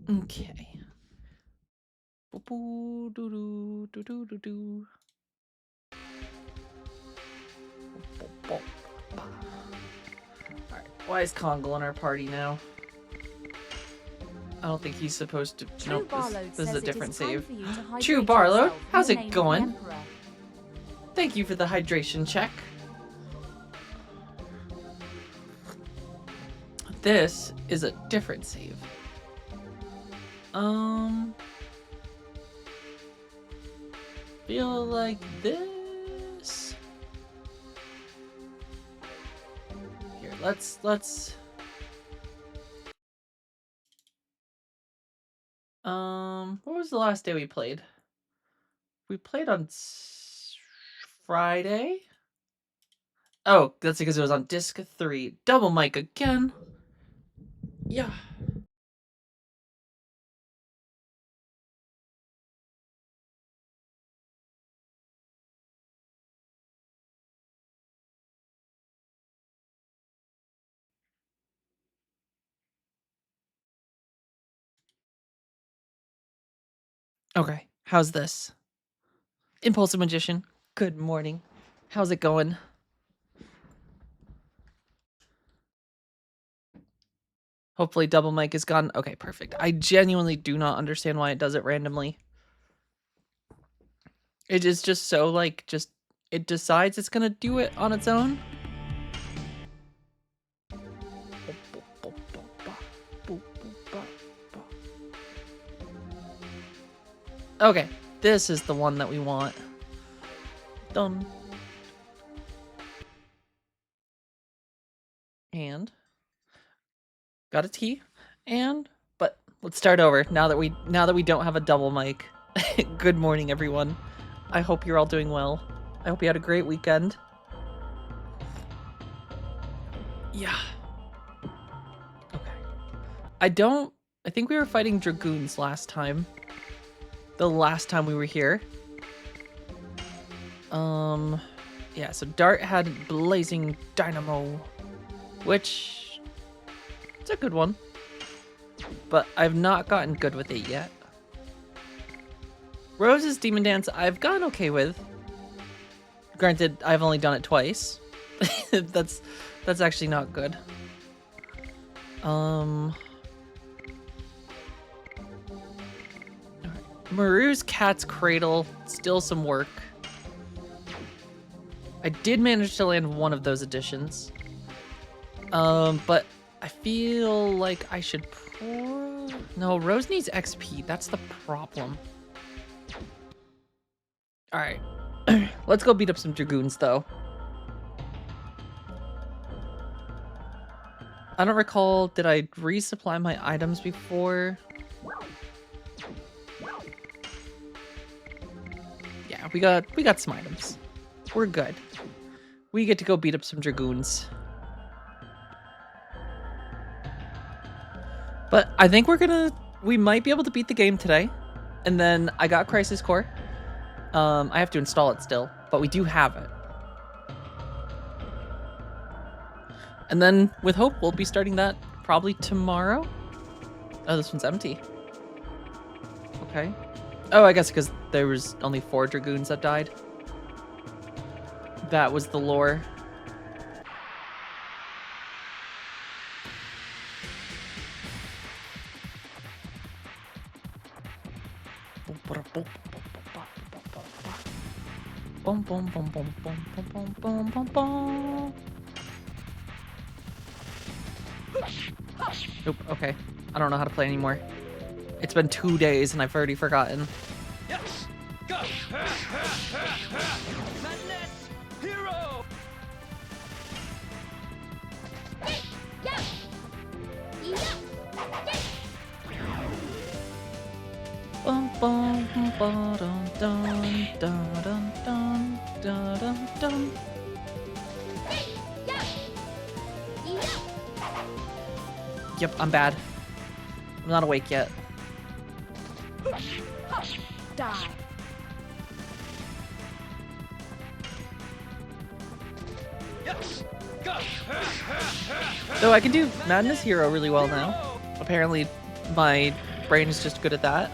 Okay. Boo-boo-doo-doo-doo-doo-doo-doo. Alright, why is Kongle in our party now? I don't think he's supposed to. Nope, this is a different save. True Barlow, how's it going? Thank you for the hydration check. This is a different save. Feel like this. Here, let's. What was the last day we played? We played on Friday. Oh, that's because it was on disc 3. Double mic again. Yeah. Okay, how's this? Impulsive Magician, good morning. How's it going? Hopefully double mic is gone. Okay, perfect. I genuinely do not understand why it does it randomly. It is just so, like, it decides it's gonna do it on its own. Okay, this is the one that we want. Done. And got a T. And but let's start over now that we don't have a double mic. Good morning, everyone. I hope you're all doing well. I hope you had a great weekend. Yeah. Okay. I think we were fighting Dragoons last time. The last time we were here. Yeah, so Dart had Blazing Dynamo, which it's a good one. But I've not gotten good with it yet. Rose's Demon Dance I've gotten okay with. Granted, I've only done it twice. That's actually not good. Maru's Cat's Cradle, still some work. I did manage to land one of those additions. But I feel like I should no, Rose needs XP. That's the problem. Alright. Let's go beat up some Dragoons, though. I don't recall, did I resupply my items before? Yeah, we got some items. We're good. We get to go beat up some Dragoons. But I think we might be able to beat the game today. And then I got Crisis Core. I have to install it still, but we do have it. And then, with hope, we'll be starting that probably tomorrow. Oh, this one's empty. Okay. Oh, I guess because there was only 4 Dragoons that died. That was the lore. Boom, boom, boom, boom, boom, boom, boom, boom, boom, boom. Nope, okay. I don't know how to play anymore. It's been 2 days and I've already forgotten. Yes! Go! Madness! Hero! Bum bum ba dum dum dum dum dum dum dum. Yep, I'm bad. I'm not awake yet. Die. So I can do Madness Hero really well now. Apparently my brain is just good at that.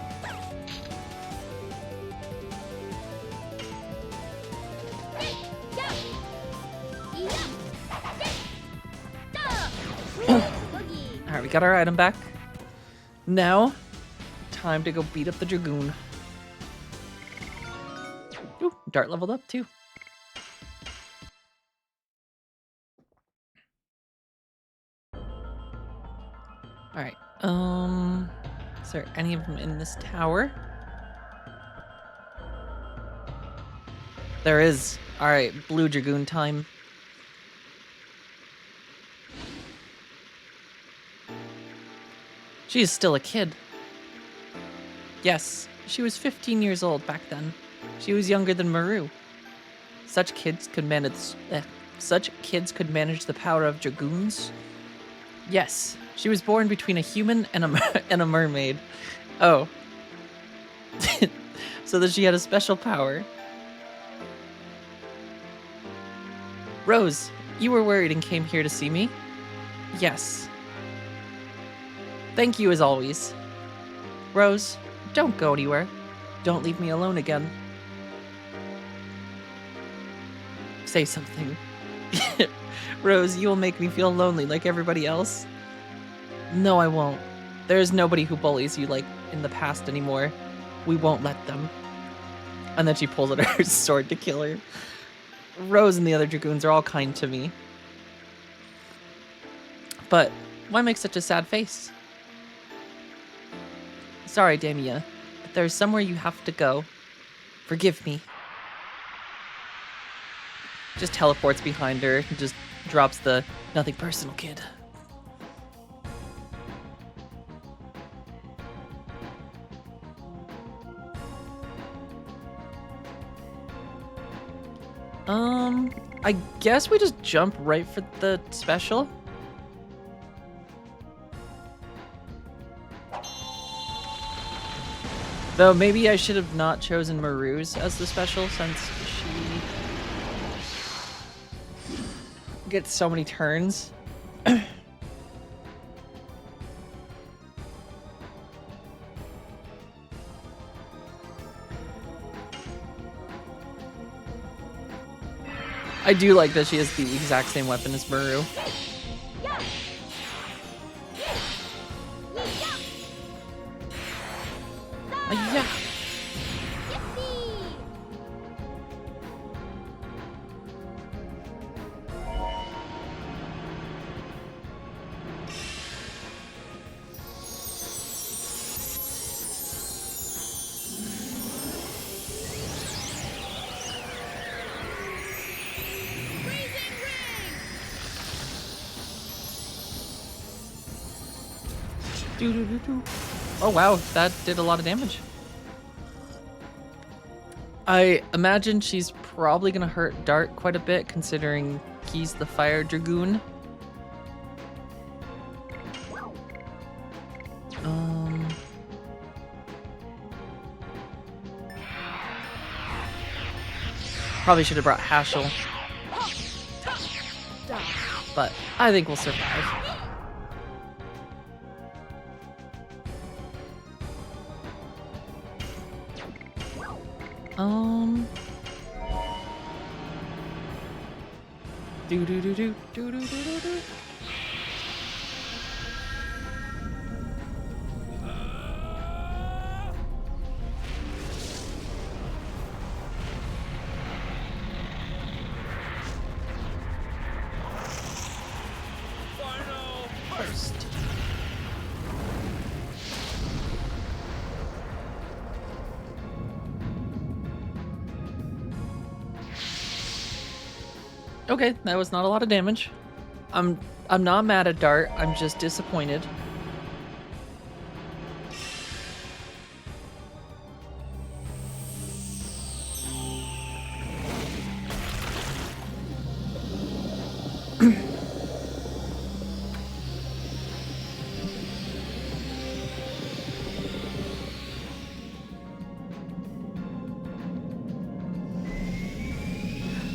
Alright, we got our item back. Now, time to go beat up the Dragoon. Ooh, Dart leveled up too. Alright, is there any of them in this tower? There is. Alright, blue Dragoon time. She is still a kid. Yes, she was 15 years old back then. She was younger than Maru. Such kids could manage the power of Dragoons. Yes, she was born between a human and a mermaid. Oh. So that she had a special power. Rose, you were worried and came here to see me? Yes. Thank you as always. Rose, don't go anywhere. Don't leave me alone again. Say something. Rose, you will make me feel lonely like everybody else. No, I won't. There is nobody who bullies you like in the past anymore. We won't let them. And then she pulls out her sword to kill her. Rose and the other Dragoons are all kind to me. But why make such a sad face? Sorry, Damia, but there's somewhere you have to go. Forgive me. Just teleports behind her and just drops the nothing personal, kid. I guess we just jump right for the special. Though maybe I should have not chosen Maru's as the special since she gets so many turns. I do like that she has the exact same weapon as Maru. Yeah. Oh wow, that did a lot of damage. I imagine she's probably gonna hurt Dart quite a bit considering he's the Fire Dragoon. Probably should have brought Haschel. But I think we'll survive. Do do do do do do do do do. First. Okay, that was not a lot of damage. I'm not mad at Dart, I'm just disappointed.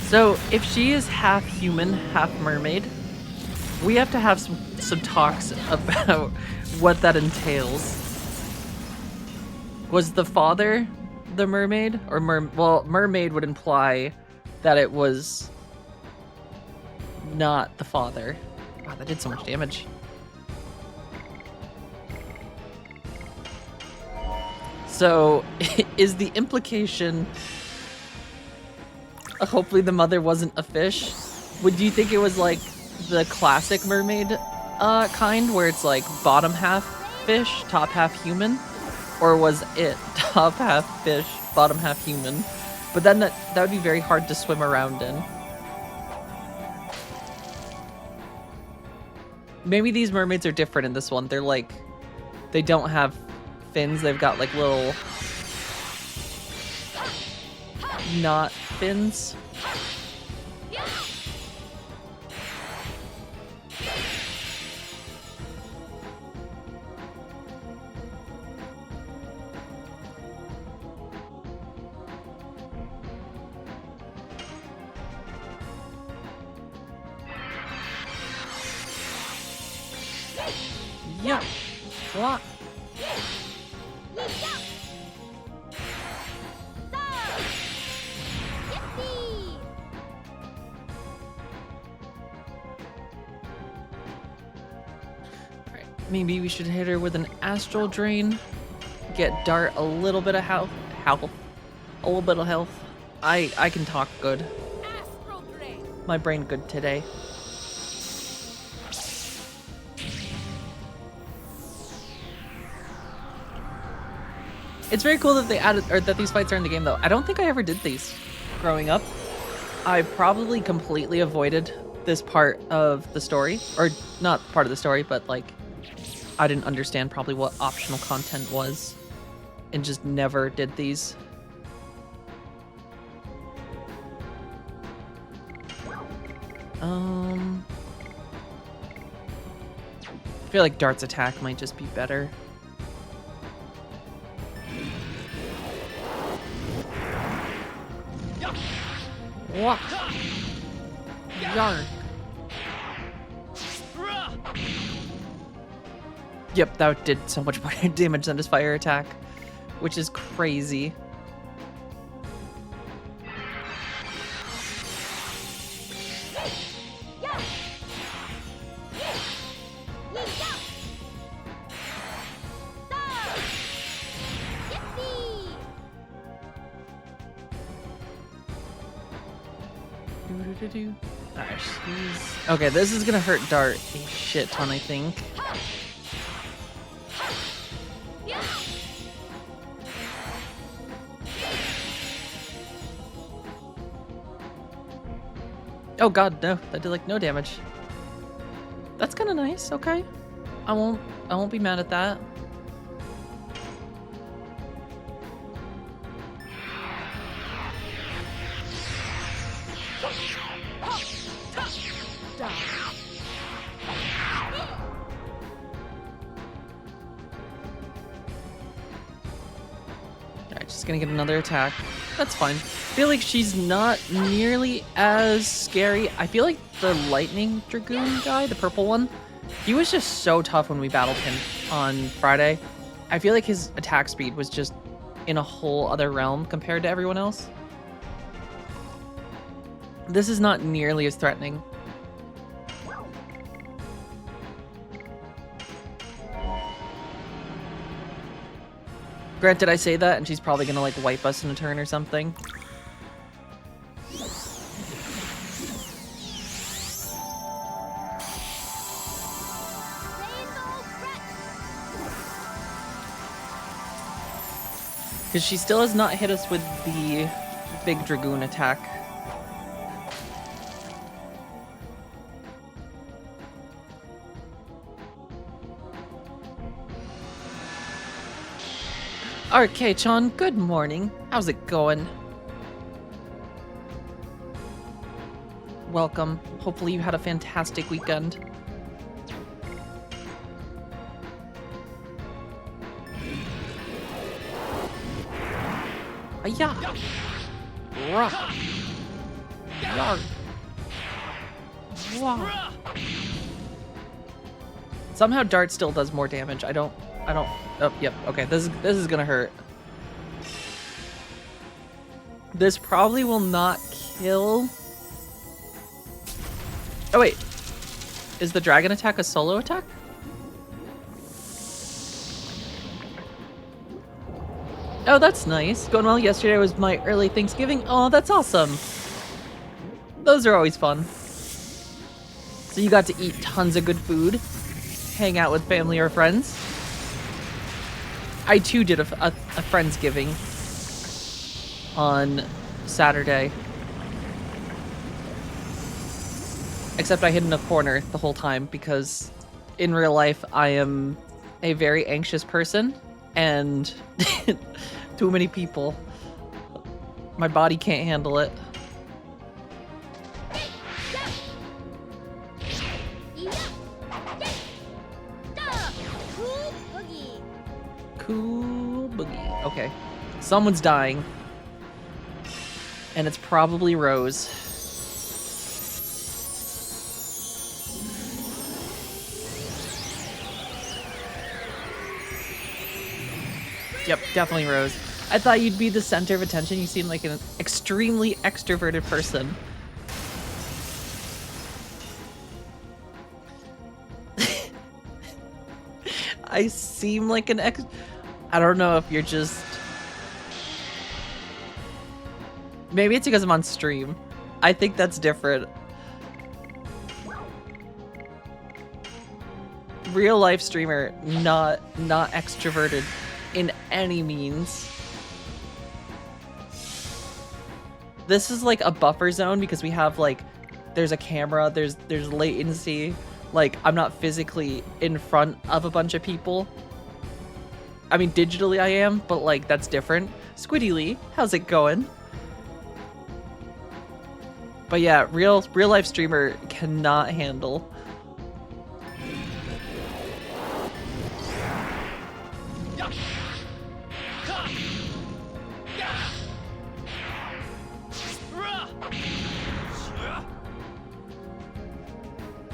So, if she is half human, half mermaid, we have to have some talks about what that entails. Was the father the mermaid? Or mermaid would imply that it was not the father. Wow, that did so much damage. So, is the implication... hopefully the mother wasn't a fish? Would you think it was like the classic mermaid kind, where it's like bottom half fish, top half human? Or was it top half fish, bottom half human? But then that would be very hard to swim around in. Maybe these mermaids are different in this one. They're like, they don't have fins. They've got like little not fins. Yeah. What? Alright, maybe we should hit her with an astral drain. Get Dart a little bit of health. A little bit of health. I can talk good. My brain good today. It's very cool that they added, or that these fights are in the game though. I don't think I ever did these growing up. I probably completely avoided this part of the story, or not part of the story, but like I didn't understand probably what optional content was and just never did these. I feel like Dart's attack might just be better. What? Yarn. Yep, that did so much more damage than his fire attack, which is crazy. Alright, okay, this is gonna hurt Dart a shit ton, I think. Oh god, no, that did like no damage. That's kind of nice. Okay, I won't be mad at that. Alright, just gonna get another attack. That's fine. I feel like she's not nearly as scary. I feel like the lightning Dragoon guy, the purple one, he was just so tough when we battled him on Friday. I feel like his attack speed was just in a whole other realm compared to everyone else. This is not nearly as threatening. Granted, I say that and she's probably gonna like wipe us in a turn or something. Because she still has not hit us with the big Dragoon attack. Arcade-chan, good morning. How's it going? Welcome. Hopefully you had a fantastic weekend. Ayah! Rah! Yarg! Wow! Somehow Dart still does more damage. I don't. Oh, yep. Okay, this is gonna hurt. This probably will not kill. Oh wait, is the dragon attack a solo attack? Oh, that's nice. Going well. Yesterday was my early Thanksgiving. Oh, that's awesome. Those are always fun. So you got to eat tons of good food, hang out with family or friends. I too did a Friendsgiving on Saturday. Except I hid in a corner the whole time because in real life I am a very anxious person and too many people. My body can't handle it. Cool boogie. Okay. Someone's dying. And it's probably Rose. Yep, definitely Rose. I thought you'd be the center of attention. You seem like an extremely extroverted person. I seem like an I don't know if you're just... Maybe it's because I'm on stream. I think that's different. Real life streamer, not extroverted in any means. This is like a buffer zone because we have like, there's a camera, there's latency. Like, I'm not physically in front of a bunch of people. I mean, digitally I am, but like, that's different. Squiddy Lee, how's it going? But yeah, real life streamer cannot handle.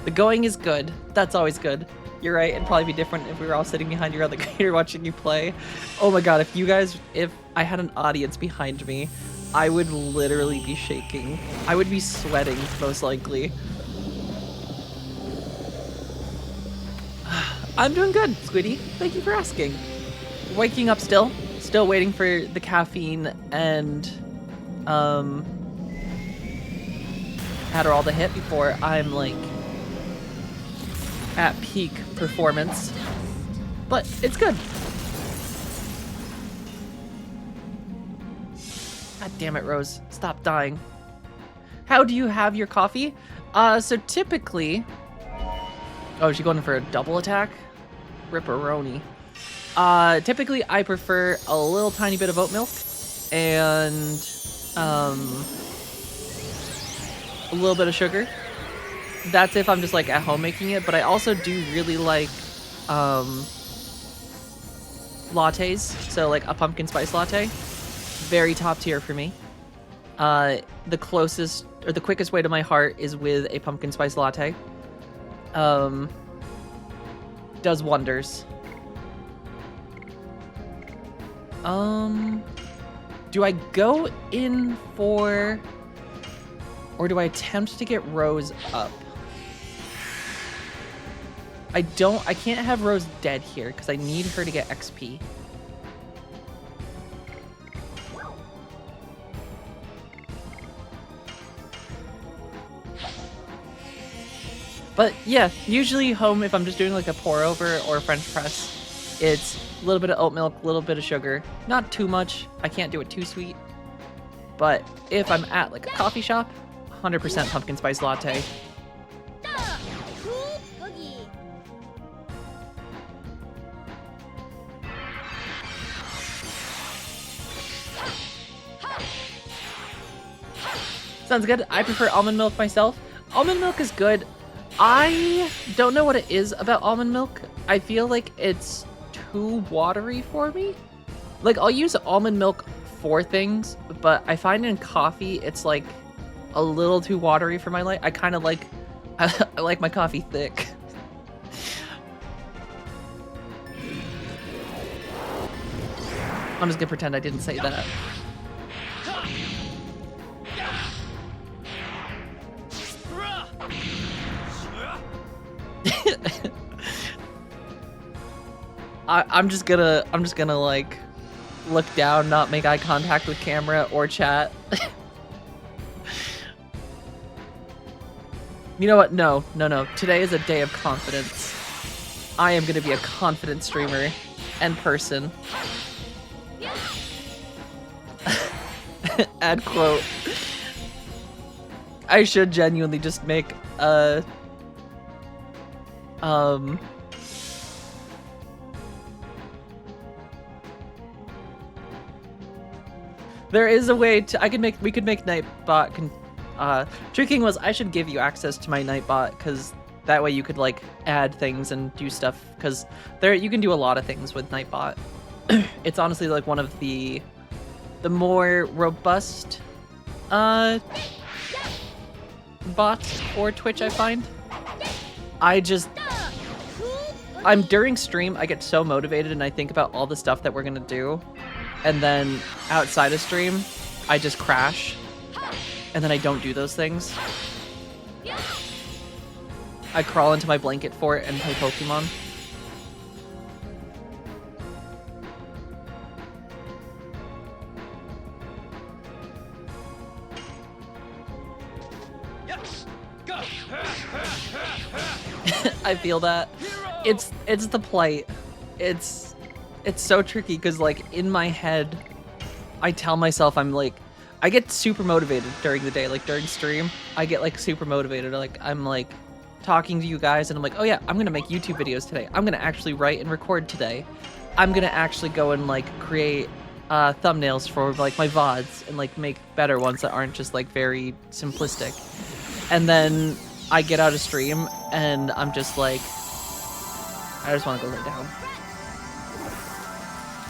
The going is good. That's always good. You're right, it'd probably be different if we were all sitting behind your other computer watching you play. Oh my god, if I had an audience behind me, I would literally be shaking. I would be sweating, most likely. I'm doing good, Squiddy. Thank you for asking. Waking up still. Still waiting for the caffeine and Adderall to hit before I'm like at peak performance. But it's good. God damn it, Rose. Stop dying. How do you have your coffee? So typically... Oh, is she going for a double attack? Ripperoni. Typically I prefer a little tiny bit of oat milk and a little bit of sugar. That's if I'm just like at home making it, but I also do really like lattes. So like a pumpkin spice latte. Very top tier for me. The closest or the quickest way to my heart is with a pumpkin spice latte. Does wonders. Do I go in for, or do I attempt to get Rose up? I can't have Rose dead here because I need her to get XP. But yeah, usually home, if I'm just doing like a pour over or a French press, it's a little bit of oat milk, a little bit of sugar. Not too much. I can't do it too sweet. But if I'm at like a coffee shop, 100% pumpkin spice latte. Sounds good. I prefer almond milk myself. Almond milk is good. I don't know what it is about almond milk. I feel like it's too watery for me. Like, I'll use almond milk for things, but I find in coffee it's like a little too watery for my life. I kind of like, I like my coffee thick. I'm just gonna pretend I didn't say that. I'm just gonna like look down, not make eye contact with camera or chat. You know what? No. Today is a day of confidence. I am gonna be a confident streamer and person. Add quote. I should genuinely just make a there is a way to we could make Nightbot tricking was I should give you access to my Nightbot because that way you could like add things and do stuff because there you can do a lot of things with Nightbot. It's honestly like one of the more robust bots for Twitch, I find. I'm during stream, I get so motivated and I think about all the stuff that we're gonna do. And then outside of stream, I just crash. And then I don't do those things. I crawl into my blanket fort and play Pokemon. I feel that. It's the plight. It's so tricky because like in my head, I tell myself I'm like, I get super motivated during the day, like during stream. I get like super motivated. Like I'm like talking to you guys and I'm like, oh yeah, I'm gonna make YouTube videos today. I'm gonna actually write and record today. I'm gonna actually go and like create thumbnails for like my VODs and like make better ones that aren't just like very simplistic. And then I get out of stream and I'm just like, I just want to go lay down.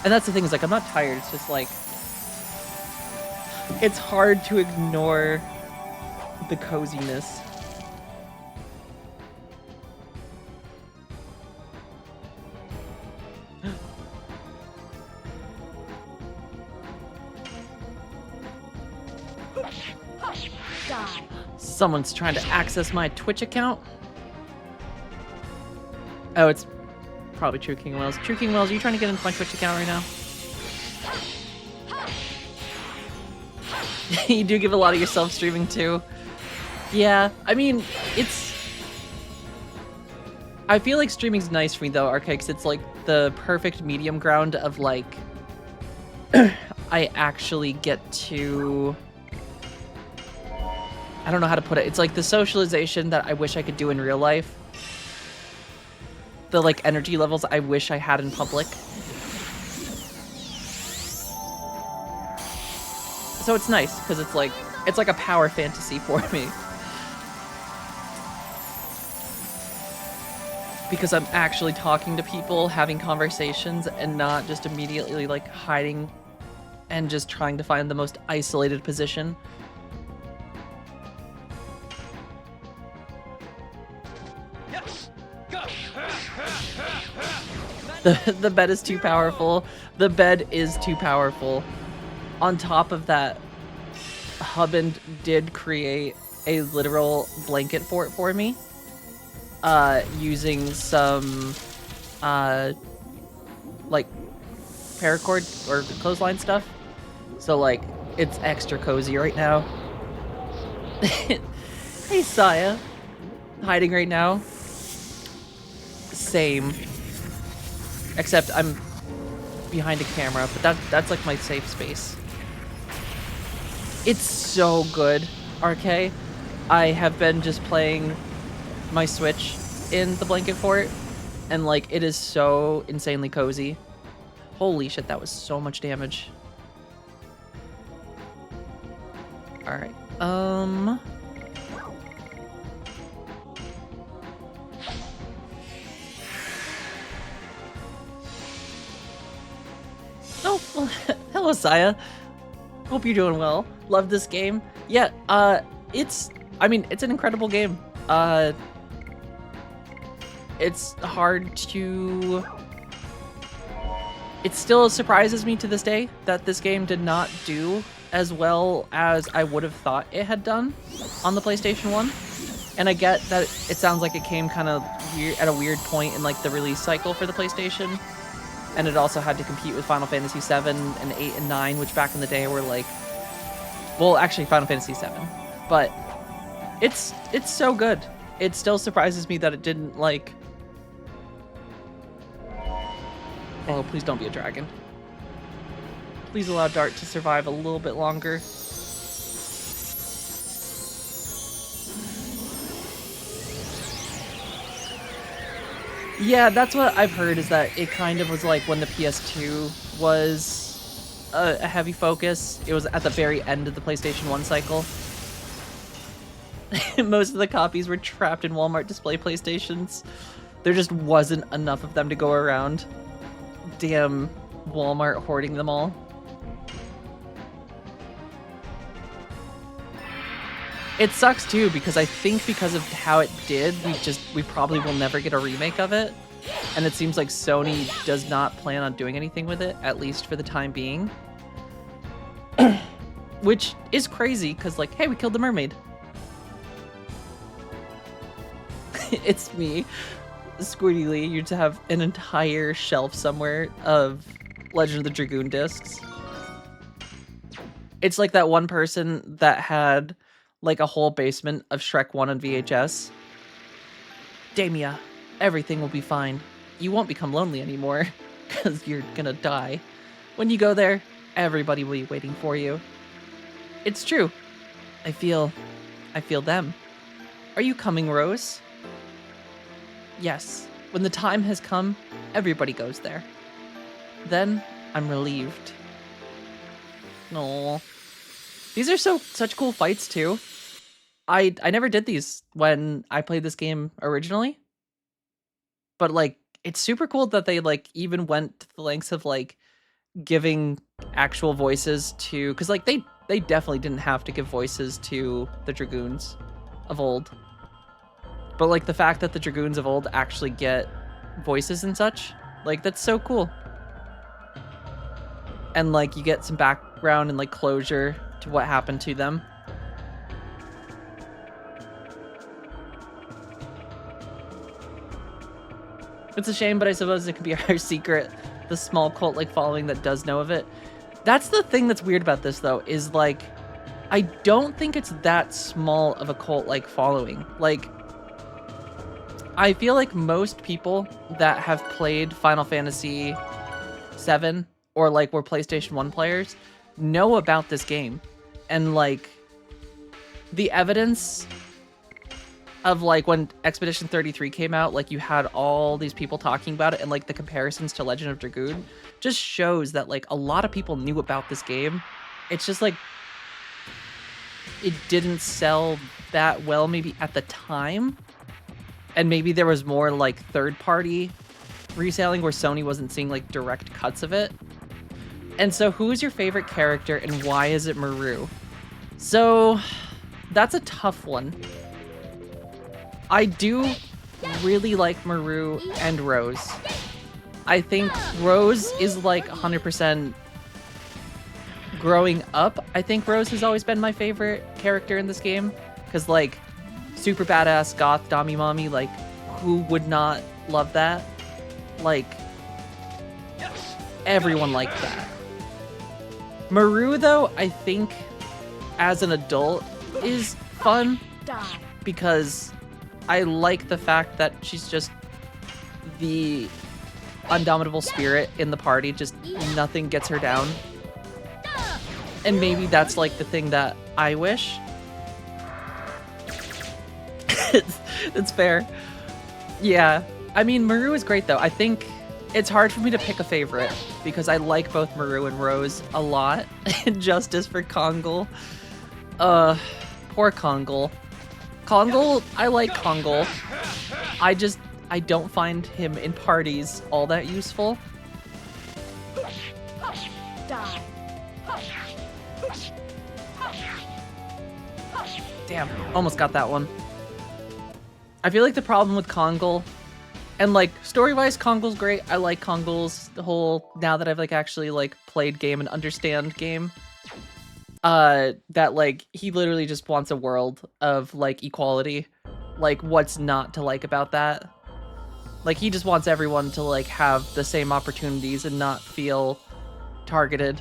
And that's the thing is like, I'm not tired. It's just like, it's hard to ignore the coziness. Someone's trying to access my Twitch account. Oh, it's probably True King Wells. True King Wells, are you trying to get into my Twitch account right now? You do give a lot of yourself streaming too. Yeah, I mean, I feel like streaming's nice for me though, RK, because it's like the perfect medium ground of like, I actually get to, I don't know how to put it. It's like the socialization that I wish I could do in real life. The like energy levels I wish I had in public. So it's nice because it's like a power fantasy for me. Because I'm actually talking to people, having conversations, and not just immediately like hiding and just trying to find the most isolated position. The bed is too powerful. The bed is too powerful. On top of that, Hubbin did create a literal blanket fort for me. Using some, like, paracord or clothesline stuff. So, like, it's extra cozy right now. Hey, Saya. Hiding right now. Same. Except I'm behind a camera, but that's like my safe space. It's so good, RK. I have been just playing my Switch in the blanket fort, and like it is so insanely cozy. Holy shit, that was so much damage. Alright, oh, well, hello, Saya. Hope you're doing well. Love this game. Yeah, it's an incredible game. It's hard to... It still surprises me to this day that this game did not do as well as I would have thought it had done on the PlayStation 1. And I get that it sounds like it came kind of at a weird point in like the release cycle for the PlayStation. And it also had to compete with Final Fantasy 7 and 8 and 9, which back in the day were like, well, actually Final Fantasy 7. But it's so good. It still surprises me that it didn't like... Oh, please don't be a dragon. Please allow Dart to survive a little bit longer. Yeah, that's what I've heard, is that it kind of was like when the PS2 was a heavy focus. It was at the very end of the PlayStation 1 cycle. Most of the copies were trapped in Walmart display PlayStations. There just wasn't enough of them to go around. Damn Walmart hoarding them all. It sucks too, because I think because of how it did, we probably will never get a remake of it. And it seems like Sony does not plan on doing anything with it, at least for the time being. Which is crazy, because like, hey, we killed the mermaid. It's me, Squirty Lee. You to have an entire shelf somewhere of Legend of the Dragoon discs. It's like that one person that had like a whole basement of Shrek 1 on VHS. Damia, everything will be fine. You won't become lonely anymore, because you're gonna die. When you go there, everybody will be waiting for you. It's true. I feel them. Are you coming, Rose? Yes. When the time has come, everybody goes there. Then, I'm relieved. No. These are such cool fights too. I never did these when I played this game originally. But like, it's super cool that they like even went to the lengths of like giving actual voices to, because like they definitely didn't have to give voices to the Dragoons of old. But like the fact that the Dragoons of old actually get voices and such, like that's so cool. And like you get some background and like closure to what happened to them. It's a shame, but I suppose it could be our secret, the small cult-like following that does know of it. That's the thing that's weird about this, though, is, like, I don't think it's that small of a cult-like following. Like, I feel like most people that have played Final Fantasy 7 or, like, were PlayStation 1 players know about this game. And, like, the evidence of like when Expedition 33 came out, like you had all these people talking about it, and like the comparisons to Legend of Dragoon just shows that like a lot of people knew about this game. It's just like it didn't sell that well maybe at the time, and maybe there was more like third-party reselling where Sony wasn't seeing like direct cuts of it. And so who is your favorite character and why is it Maru? So that's a tough one. I do really like Maru and Rose. I think Rose is like 100% growing up. I think Rose has always been my favorite character in this game. Because like, super badass goth Dami mommy, like who would not love that? Like, everyone liked that. Maru though, I think as an adult is fun because I like the fact that she's just the undoubtable spirit in the party. Just nothing gets her down. And maybe that's like the thing that I wish. It's fair. Yeah. I mean, Maru is great though. I think it's hard for me to pick a favorite because I like both Maru and Rose a lot. Justice for Kongal. Poor Kongal. Kongal, I like Kongal. I don't find him in parties all that useful. Damn, almost got that one. I feel like the problem with Kongal, and like story-wise, Kongal's great. I like Kongal's whole, now that I've like actually like played game and understand game. That like he literally just wants a world of like equality like, what's not to like about that. Like, he just wants everyone to, like, have the same opportunities and not feel targeted.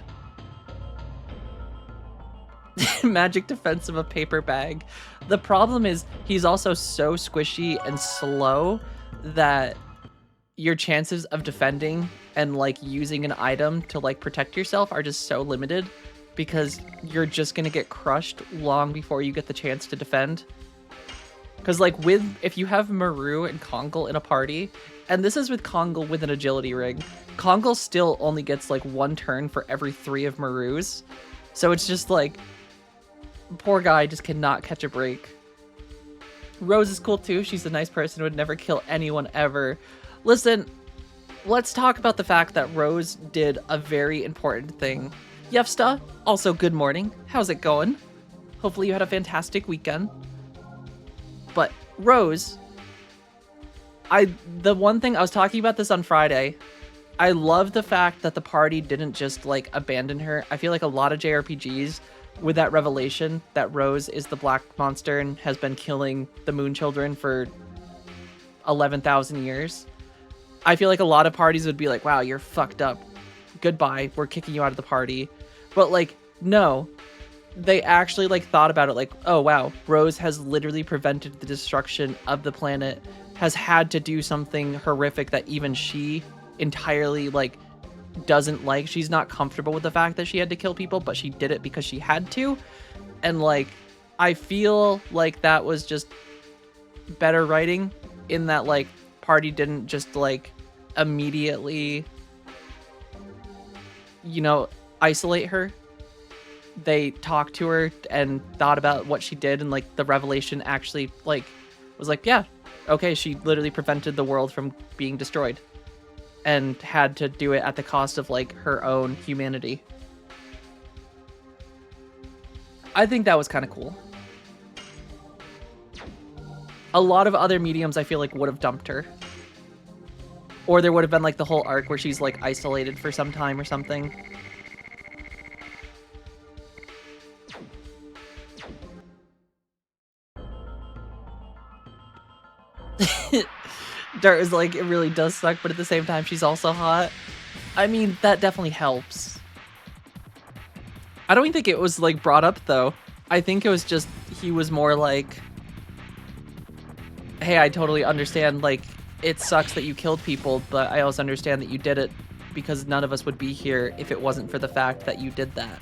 Magic defense of a paper bag. The problem is he's also so squishy and slow that your chances of defending and, like, using an item to, like, protect yourself are just so limited because you're just gonna get crushed long before you get the chance to defend. Because, like, if you have Maru and Kongal in a party, and this is with Kongal with an agility ring, Kongal still only gets, like, 1 turn for every 3 of Maru's. So it's just, like, poor guy just cannot catch a break. Rose is cool, too. She's a nice person who would never kill anyone ever. Listen, let's talk about the fact that Rose did a very important thing. Yevsta, also good morning. How's it going? Hopefully you had a fantastic weekend. But Rose, the one thing I was talking about this on Friday, I love the fact that the party didn't just, like, abandon her. I feel like a lot of JRPGs with that revelation that Rose is the black monster and has been killing the moon children for 11,000 years. I feel like a lot of parties would be like, wow, you're fucked up. Goodbye. We're kicking you out of the party. But, like, no. They actually, like, thought about it like, oh, wow, Rose has literally prevented the destruction of the planet, has had to do something horrific that even she entirely, like, doesn't like. She's not comfortable with the fact that she had to kill people, but she did it because she had to. And, like, I feel like that was just better writing in that, like, party didn't just, like, immediately, you know, isolate her. They talked to her and thought about what she did, and, like, the revelation actually, like, was like, yeah, okay, she literally prevented the world from being destroyed and had to do it at the cost of, like, her own humanity. I think that was kind of cool. A lot of other mediums I feel like would have dumped her. Or there would have been, like, the whole arc where she's, like, isolated for some time or something. Dart is like, it really does suck, but at the same time, she's also hot. I mean, that definitely helps. I don't even think it was, like, brought up, though. I think it was just, he was more like, hey, I totally understand, like, it sucks that you killed people, but I also understand that you did it because none of us would be here if it wasn't for the fact that you did that.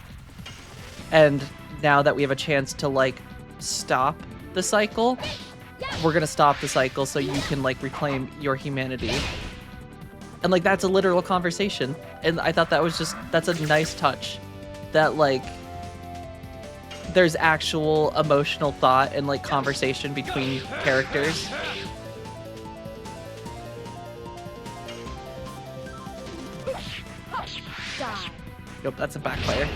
And now that we have a chance to, like, stop the cycle, we're gonna stop the cycle so you can, like, reclaim your humanity. And, like, that's a literal conversation. And I thought that was just, that's a nice touch. That, like, there's actual emotional thought and, like, conversation between characters. Yep, that's a backfire.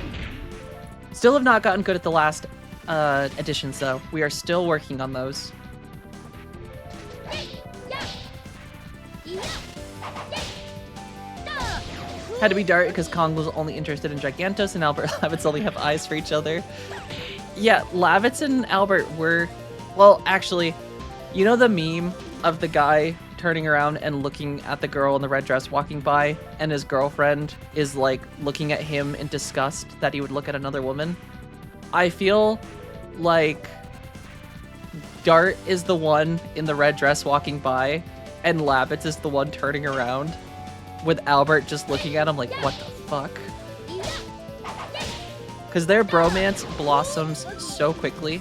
Still have not gotten good at the last editions, though. We are still working on those. Had to be Dart because Kong was only interested in Gigantos and Albert and Lavitz only have eyes for each other. Yeah, Lavitz and Albert were... Well, actually, you know the meme of the guy turning around and looking at the girl in the red dress walking by, and his girlfriend is, like, looking at him in disgust that he would look at another woman? I feel like Dart is the one in the red dress walking by, and Lavitz is the one turning around, with Albert just looking at him like, what the fuck? Because their bromance blossoms so quickly.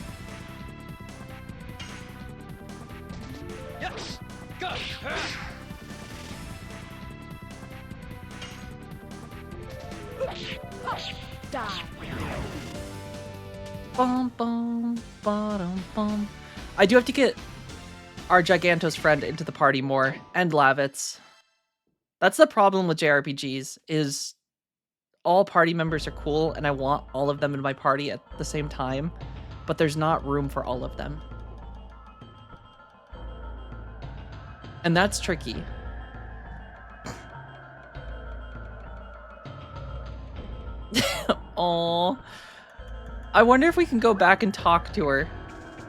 Bum, bum, ba-dum, bum. I do have to get our Gigantos friend into the party more, and Lavitz. That's the problem with JRPGs, is all party members are cool, and I want all of them in my party at the same time, but there's not room for all of them. And that's tricky. Aww. I wonder if we can go back and talk to her.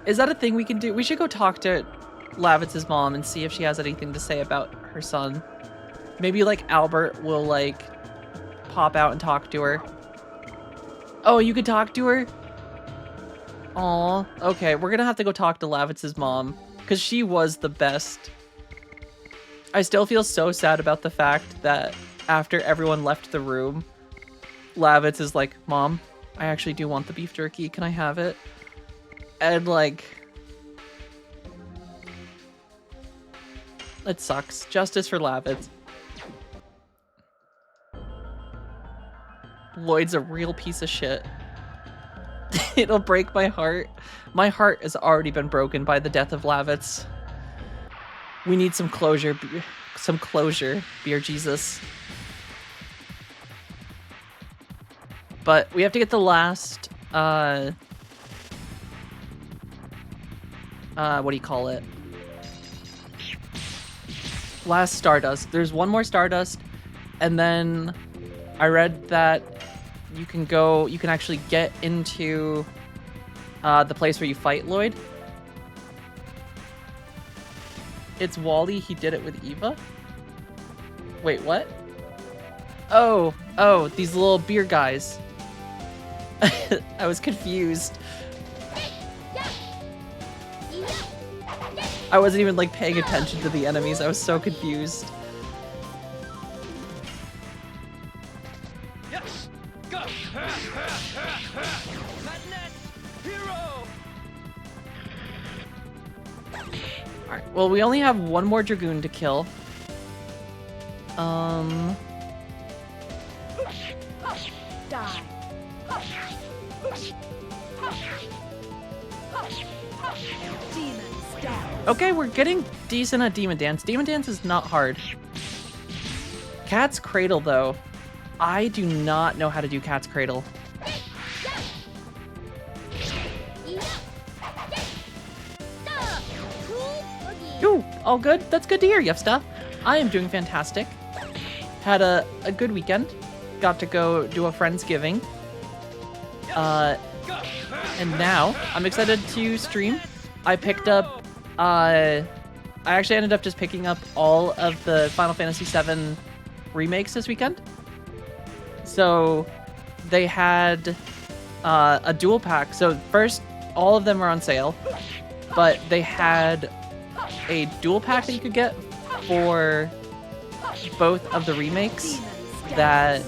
Is that a thing we can do? We should go talk to Lavitz's mom and see if she has anything to say about her son. Maybe, like, Albert will, like, pop out and talk to her. Oh, you could talk to her? Aw, okay, we're gonna have to go talk to Lavitz's mom, because she was the best. I still feel so sad about the fact that after everyone left the room, Lavitz is like, Mom, I actually do want the beef jerky, can I have it? And, like... it sucks. Justice for Lavitz. Lloyd's a real piece of shit. It'll break my heart. My heart has already been broken by the death of Lavitz. We need some closure. Some closure, Beer Jesus. But we have to get the last, what do you call it? Last Stardust. There's one more Stardust, and then I read that you can actually get into the place where you fight Lloyd. It's Wally, he did it with Eva? Wait, what? Oh, these little beer guys. I was confused. I wasn't even, like, paying attention to the enemies. I was so confused. Yes! Go! Alright, well, we only have one more Dragoon to kill. Die. Demons down. Okay, we're getting decent at Demon Dance. Demon Dance is not hard. Cat's Cradle, though. I do not know how to do Cat's Cradle. Ooh, all good? That's good to hear, Yevsta. I am doing fantastic. Had a good weekend. Got to go do a Friendsgiving. And now I'm excited to stream. I picked up, I actually ended up just picking up all of the Final Fantasy VII remakes this weekend. So they had a dual pack. So first, all of them are on sale, but they had a dual pack that you could get for both of the remakes that,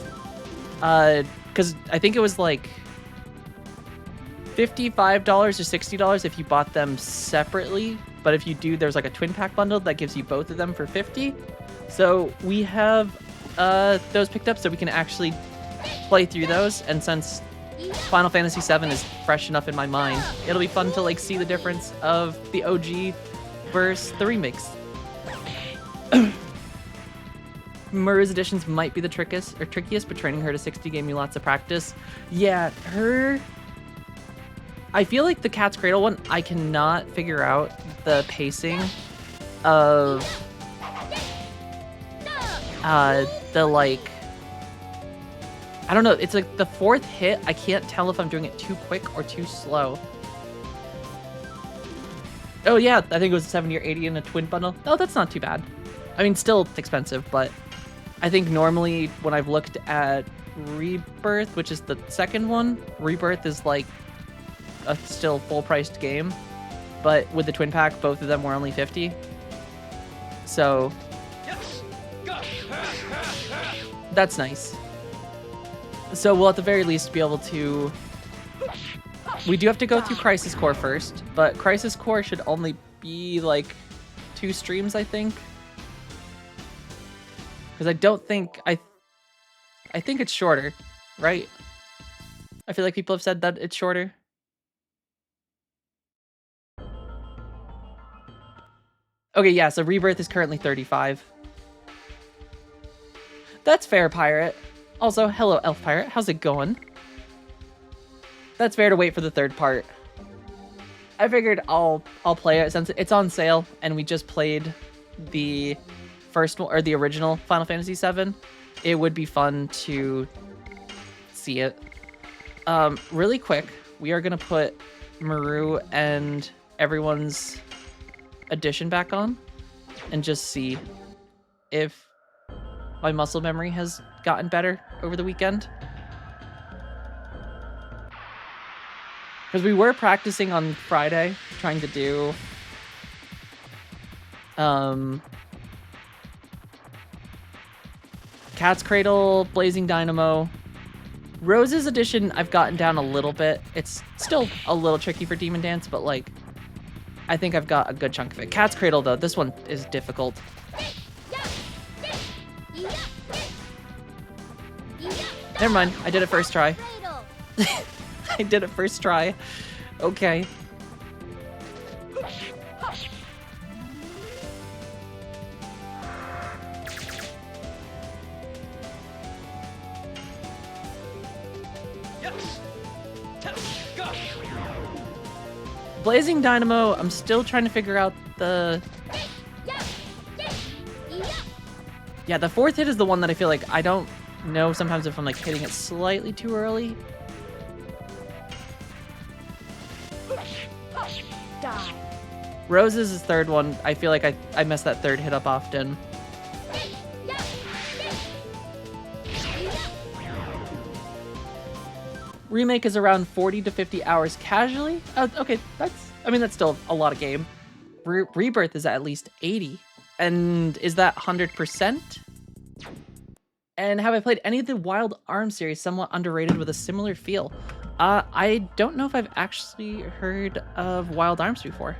because I think it was like $55 or $60 if you bought them separately, but if you do, there's like a twin pack bundle that gives you both of them for $50. So we have those picked up so we can actually play through those, and since Final Fantasy VII is fresh enough in my mind, it'll be fun to like see the difference of the OG versus the remakes. Maru's editions might be the trickiest, but training her to 60 gave me lots of practice. Yeah, I feel like the Cat's Cradle one, I cannot figure out the pacing of the, like, I don't know, it's like the fourth hit, I can't tell if I'm doing it too quick or too slow. Oh yeah, I think it was 70 or 80 in a twin bundle. Oh, that's not too bad. I mean, still expensive, but I think normally when I've looked at Rebirth, which is the second one, Rebirth is like a still full-priced game, but with the twin pack, both of them were only 50. So that's nice. So we'll at the very least be able to... We do have to go through Crisis Core first, but Crisis Core should only be like 2 streams, I think. Because I don't think... I think it's shorter, right? I feel like people have said that it's shorter. Okay, yeah, so Rebirth is currently 35. That's fair, Pirate. Also, hello, Elf Pirate. How's it going? That's fair to wait for the third part. I figured I'll play it since it's on sale, and we just played the first one, or the original Final Fantasy VII. It would be fun to see it. Really quick, we are gonna put Maru and everyone's edition back on and just see if my muscle memory has gotten better over the weekend. Because we were practicing on Friday, trying to do Cat's Cradle, Blazing Dynamo. Rose's edition, I've gotten down a little bit. It's still a little tricky for Demon Dance, but like, I think I've got a good chunk of it. Cat's Cradle, though, this one is difficult. Never mind, I did it first try. I did it first try. Okay. Blazing Dynamo, I'm still trying to figure out the... Yeah, the fourth hit is the one that I feel like I don't know sometimes if I'm like hitting it slightly too early. Die. Rose's is third one. I feel like I mess that third hit up often. Remake is around 40 to 50 hours casually. Okay, that's still a lot of game. Rebirth is at least 80. And is that 100%? And have I played any of the Wild Arms series, somewhat underrated with a similar feel? I don't know if I've actually heard of Wild Arms before.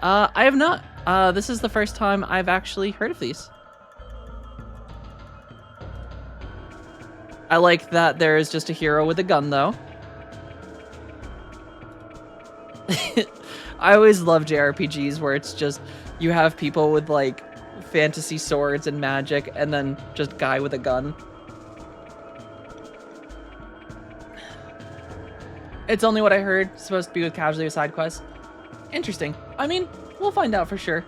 I have not. This is the first time I've actually heard of these. I like that there is just a hero with a gun, though. I always love JRPGs where it's just, you have people with, like, fantasy swords and magic, and then just guy with a gun. It's only what I heard. It's supposed to be with casually with side quests. Interesting. I mean, we'll find out for sure.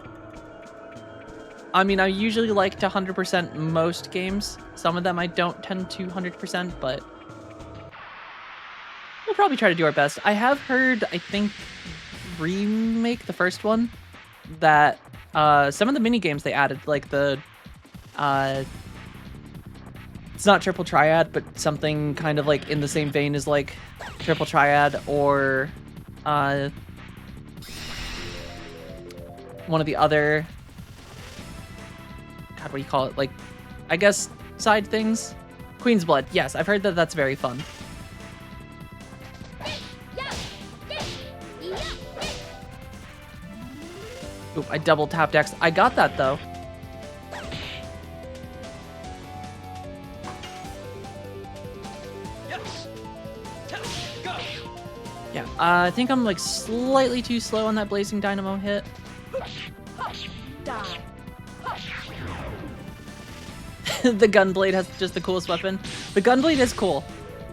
I mean, I usually like to 100% most games. Some of them I don't tend to 100%, but we'll probably try to do our best. I have heard, I think, Remake, the first one, that some of the mini games they added, like the it's not Triple Triad, but something kind of like in the same vein as like Triple Triad, or one of the other, God, what do you call it? Like, I guess side things. Queen's Blood. Yes, I've heard that that's very fun. Oop, I double tapped X. I got that though. Yeah, I think I'm like slightly too slow on that Blazing Dynamo hit. Die. The Gunblade has just the coolest weapon. The Gunblade is cool.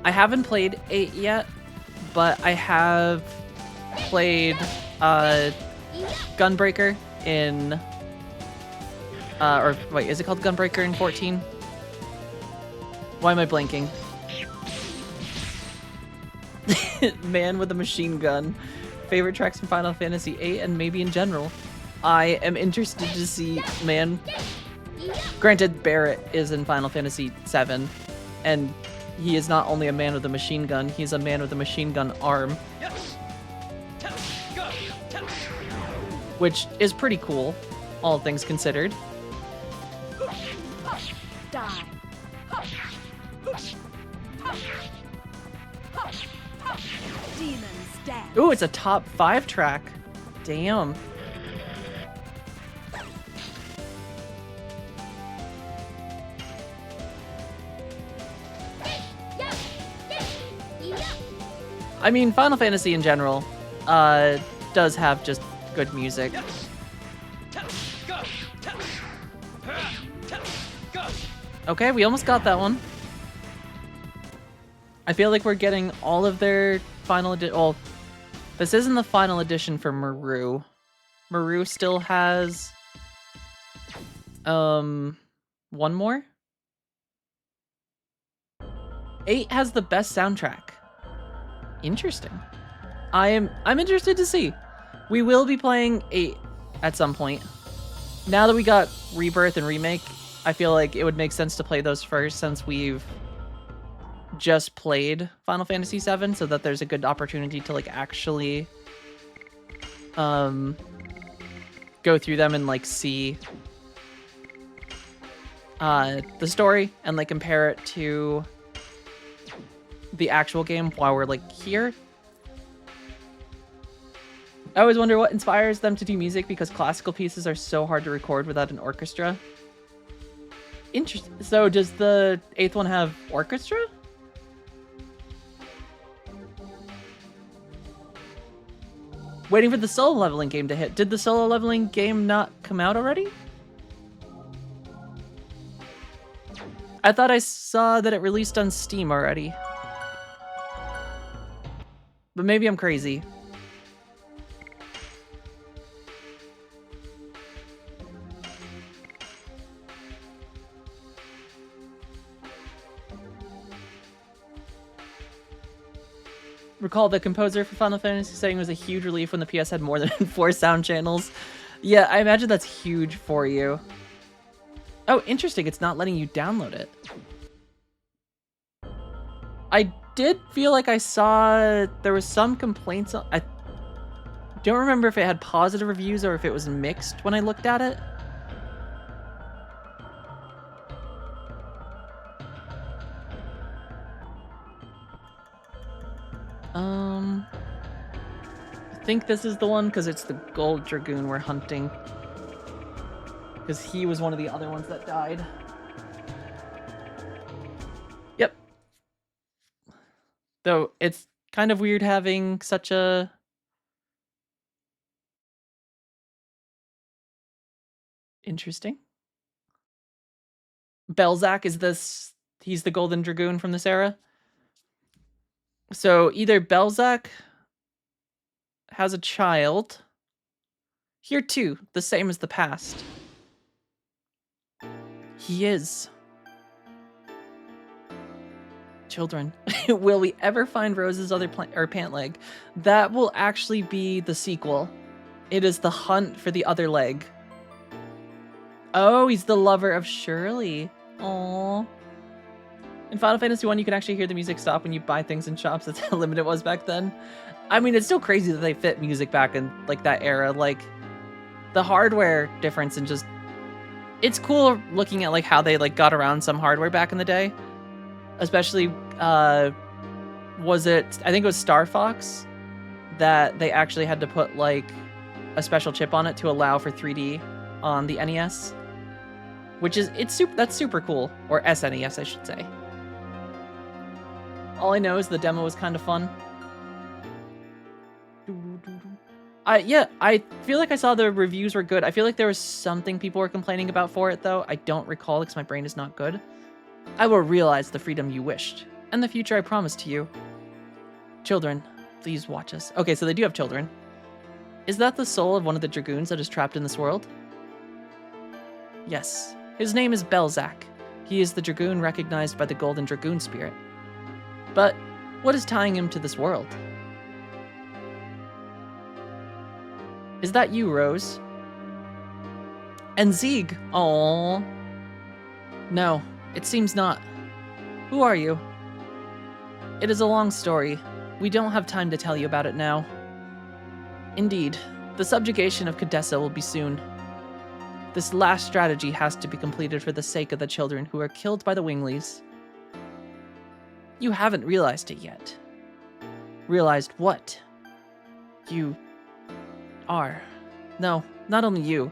I haven't played 8 yet, but I have played Gunbreaker in or wait, is it called Gunbreaker in 14? Why am I blanking? Man with a machine gun. Favorite tracks from Final Fantasy VIII and maybe in general. I am interested to see Man. Granted, Barrett is in Final Fantasy VII, and he is not only a man with a machine gun, he's a man with a machine gun arm. Which is pretty cool, all things considered. Die. Demons dance. Ooh, it's a top 5 track. Damn. I mean, Final Fantasy in general does have just good music. Okay, we almost got that one. I feel like we're getting all of their final edition. Well, this isn't the final edition for Maru. Maru still has one more. 8 has the best soundtrack. Interesting. I'm interested to see. We will be playing 8 at some point. Now that we got Rebirth and Remake, I feel like it would make sense to play those first since we've just played Final Fantasy VII, so that there's a good opportunity to like actually go through them and like see the story and like compare it to the actual game while we're like here. I always wonder what inspires them to do music because classical pieces are so hard to record without an orchestra. Interesting. So does the 8th one have orchestra? Waiting for the solo leveling game to hit. Did the solo leveling game not come out already? I thought I saw that it released on Steam already. But maybe I'm crazy. Recall the composer for Final Fantasy saying it was a huge relief when the PS had more than 4 sound channels. Yeah, I imagine that's huge for you. Oh, interesting. It's not letting you download it. I did feel like I saw there was some complaints. I don't remember if it had positive reviews or if it was mixed when I looked at it. I think this is the one because it's the gold Dragoon we're hunting. Because he was one of the other ones that died. Yep. Though it's kind of weird having such a... Interesting. Belzac is this... He's the golden Dragoon from this era. So either Belzac has a child. Here too, the same as the past. He is. Children. Will we ever find Rose's other pant leg? That will actually be the sequel. It is the hunt for the other leg. Oh, he's the lover of Shirley. Aww. In Final Fantasy 1, you can actually hear the music stop when you buy things in shops. That's how limited it was back then. I mean, it's still crazy that they fit music back in like that era. Like the hardware difference and just, it's cool looking at like how they like got around some hardware back in the day. Especially, was it, I think it was Star Fox that they actually had to put like a special chip on it to allow for 3D on the NES, which is, that's super cool. Or SNES, I should say. All I know is the demo was kind of fun. Yeah, I feel like I saw the reviews were good. I feel like there was something people were complaining about for it, though. I don't recall because my brain is not good. I will realize the freedom you wished, and the future I promised to you. Children, please watch us. Okay, so they do have children. Is that the soul of one of the Dragoons that is trapped in this world? Yes. His name is Belzac. He is the Dragoon recognized by the Golden Dragoon spirit. But what is tying him to this world? Is that you, Rose? And Zieg? Aww. No, it seems not. Who are you? It is a long story. We don't have time to tell you about it now. Indeed, the subjugation of Cadessa will be soon. This last strategy has to be completed for the sake of the children who are killed by the Winglies. You haven't realized it yet. Realized what? You are. No, not only you,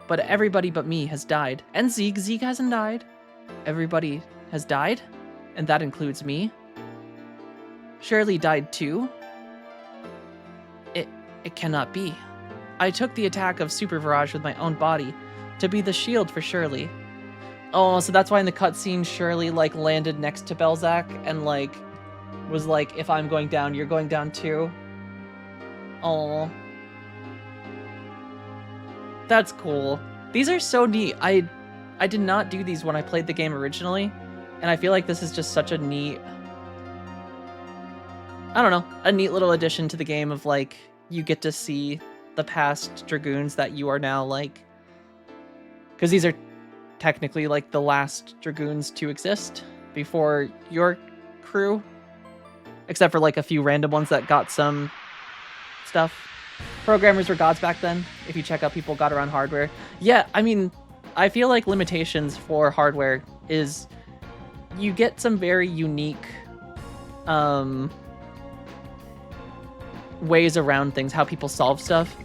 but everybody but me has died. And Zieg. Zieg hasn't died. Everybody has died, and that includes me. Shirley died too. It cannot be. I took the attack of Super Virage with my own body to be the shield for Shirley. Oh, so that's why in the cutscene Shirley like landed next to Belzac and like was like, if I'm going down, you're going down too. Oh. That's cool. These are so neat. I did not do these when I played the game originally, and I feel like this is just such a neat I don't know, a neat little addition to the game of like you get to see the past Dragoons that you are now like, because these are technically like the last Dragoons to exist before your crew, except for like a few random ones that got some stuff. Programmers were gods back then. If you check out people got around hardware. Yeah, I mean, I feel like limitations for hardware is you get some very unique ways around things, how people solve stuff.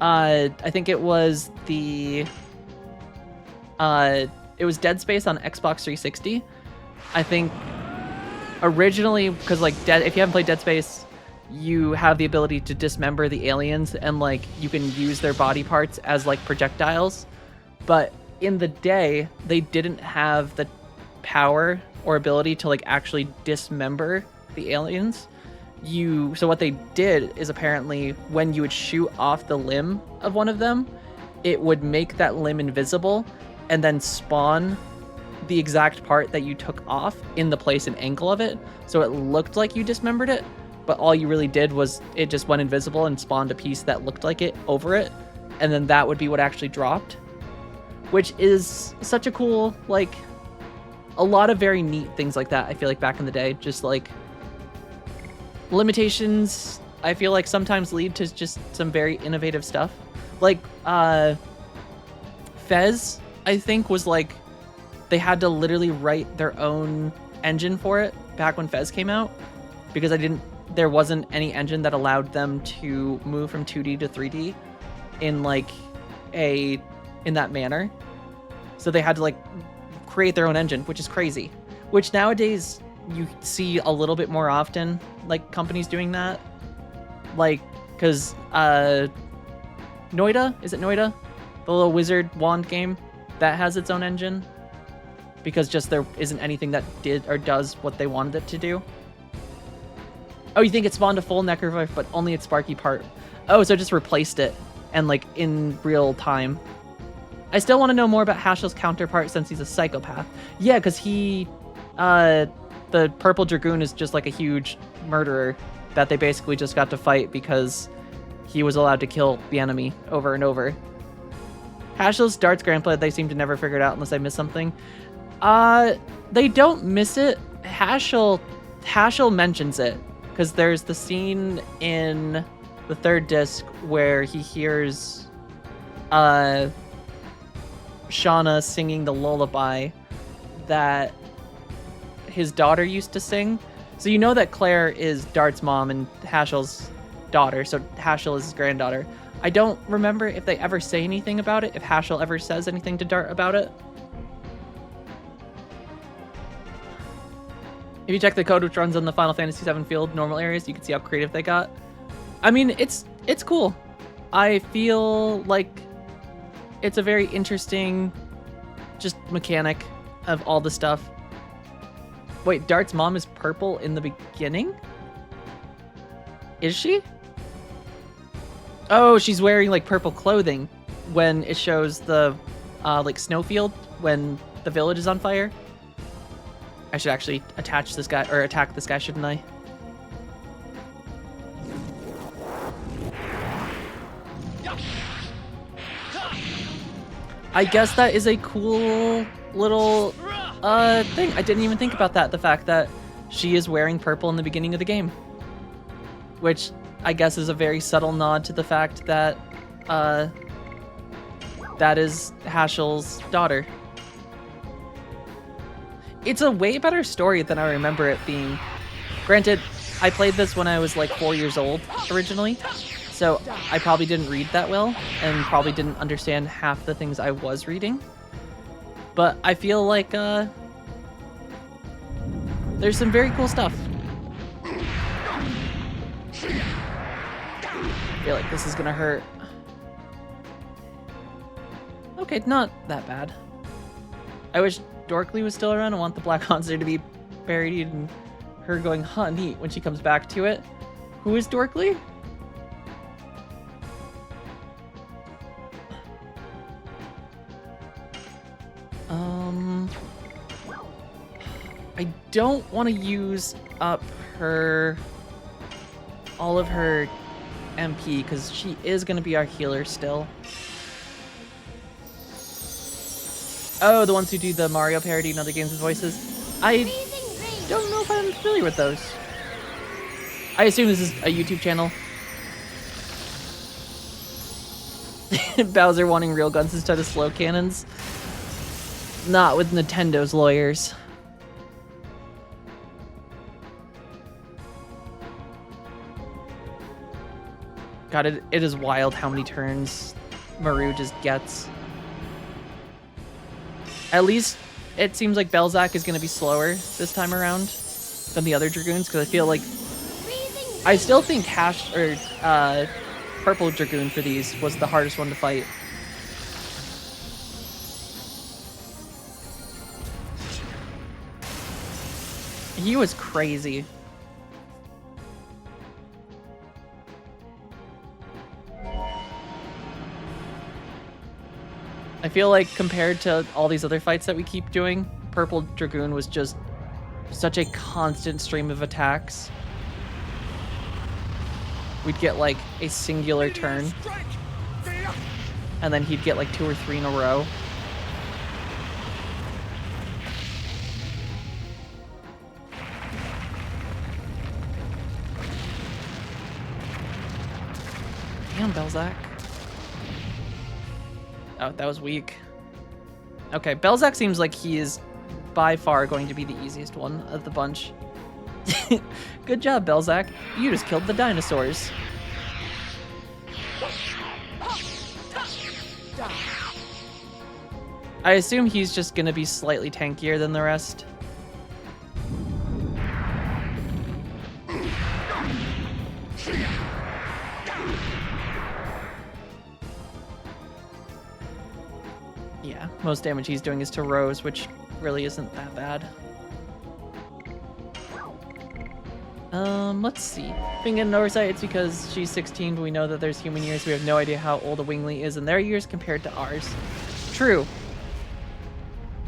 I think it was it was Dead Space on Xbox 360. I think originally, because like if you haven't played Dead Space, you have the ability to dismember the aliens and like you can use their body parts as like projectiles. But in the day, they didn't have the power or ability to like actually dismember the aliens. So what they did is apparently when you would shoot off the limb of one of them, it would make that limb invisible and then spawn the exact part that you took off in the place and angle of it. So it looked like you dismembered it, but all you really did was it just went invisible and spawned a piece that looked like it over it. And then that would be what actually dropped, which is such a cool, like, a lot of very neat things like that. I feel like back in the day, just like limitations, I feel like sometimes lead to just some very innovative stuff. Like, Fez, I think, was like, they had to literally write their own engine for it back when Fez came out, because there wasn't any engine that allowed them to move from 2D to 3D in like in that manner. So they had to like create their own engine, which is crazy. Which nowadays you see a little bit more often, like companies doing that. Like, because Noida, is it Noida? The little wizard wand game that has its own engine, because just there isn't anything that did or does what they wanted it to do. Oh, you think it spawned a full Necrovive, but only its Sparky part. Oh, so it just replaced it, and like in real time. I still want to know more about Hashel's counterpart since he's a psychopath. Yeah, because the Purple Dragoon is just like a huge murderer that they basically just got to fight because he was allowed to kill the enemy over and over. Hashel's darts grandpa, they seem to never figure it out unless I miss something. They don't miss it. Hashel mentions it, because there's the scene in the third disc where he hears Shauna singing the lullaby that his daughter used to sing. So you know that Claire is Dart's mom and Hashel's daughter, so Hashel is his granddaughter. I don't remember if they ever say anything about it, if Hashel ever says anything to Dart about it. If you check the code which runs on the Final Fantasy VII field normal areas, you can see how creative they got. I mean, it's cool. I feel like it's a very interesting just mechanic of all the stuff. Wait, Dart's mom is purple in the beginning? Is she? Oh, she's wearing like purple clothing when it shows the like snowfield when the village is on fire. I should actually attack this guy, shouldn't I? I guess that is a cool little thing. I didn't even think about that. The fact that she is wearing purple in the beginning of the game, which I guess is a very subtle nod to the fact that that is Hashel's daughter. It's a way better story than I remember it being. Granted, I played this when I was like 4 years old originally, so I probably didn't read that well and probably didn't understand half the things I was reading. But I feel like there's some very cool stuff. I feel like this is gonna hurt. Okay, not that bad. I wish Dorkly was still around. I want the Black Monster to be buried and her going, huh, neat, when she comes back to it. Who is Dorkly? I don't want to use up her all of her MP because she is going to be our healer still. Oh, the ones who do the Mario parody and other games with voices. I don't know if I'm familiar with those. I assume this is a YouTube channel. Bowser wanting real guns instead of slow cannons. Not with Nintendo's lawyers. God, it is wild how many turns Maru just gets. At least it seems like Belzac is going to be slower this time around than the other Dragoons, because I feel like... I still think Purple Dragoon for these was the hardest one to fight. He was crazy. I feel like compared to all these other fights that we keep doing, Purple Dragoon was just such a constant stream of attacks. We'd get like a singular turn, and then he'd get like 2 or 3 in a row. Damn, Belzac. Oh, that was weak. Okay, Belzac seems like he is by far going to be the easiest one of the bunch. Good job, Belzac. You just killed the dinosaurs. I assume he's just gonna be slightly tankier than the rest. Yeah, most damage he's doing is to Rose, which really isn't that bad. Let's see. Being an oversight, it's because she's 16, but we know that there's human years. We have no idea how old a Wingly is in their years compared to ours. True.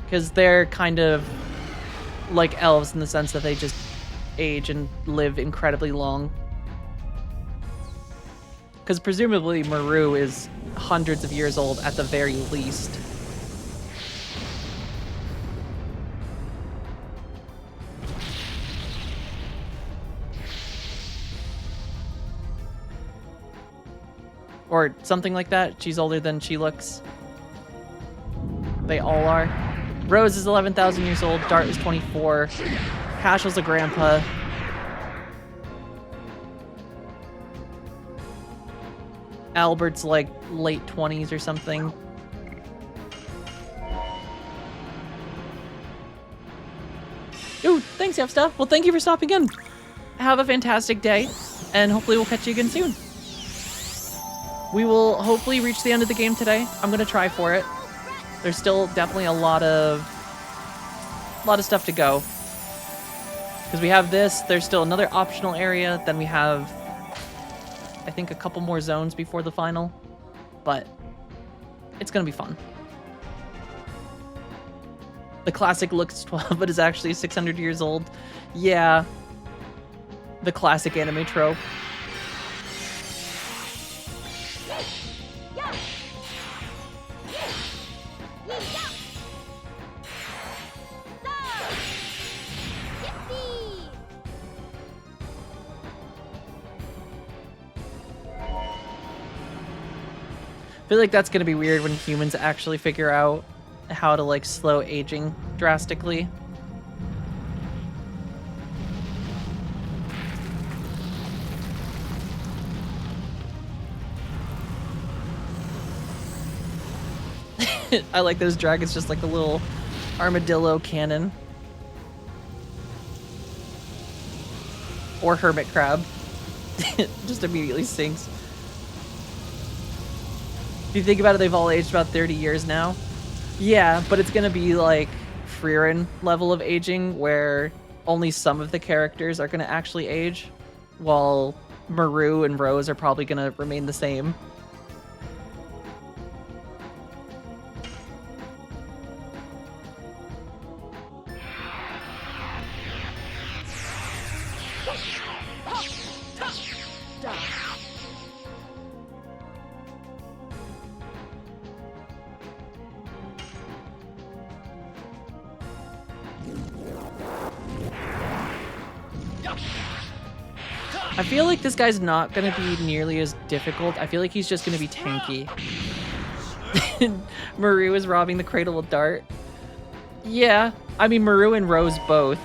Because they're kind of like elves in the sense that they just age and live incredibly long. Because presumably Maru is hundreds of years old at the very least. Or something like that. She's older than she looks. They all are. Rose is 11,000 years old. Dart is 24. Hashel's a grandpa. Albert's like late 20s or something. Ooh, thanks, Yevsta. Well, thank you for stopping in. Have a fantastic day, and hopefully we'll catch you again soon. We will hopefully reach the end of the game today. I'm gonna try for it. There's still definitely a lot of stuff to go. Because we have this, there's still another optional area, then we have, I think, a couple more zones before the final. But it's gonna be fun. The classic looks 12, but is actually 600 years old. Yeah. The classic anime trope. I feel like that's gonna be weird when humans actually figure out how to like slow aging drastically. I like those dragons, just like a little armadillo cannon. Or hermit crab. Just immediately sinks. If you think about it, they've all aged about 30 years now. Yeah, but it's gonna be like Frieren level of aging, where only some of the characters are gonna actually age, while Maru and Rose are probably gonna remain the same. I feel like this guy's not going to be nearly as difficult. I feel like he's just going to be tanky. Maru is robbing the cradle with Dart. Yeah, I mean, Maru and Rose both.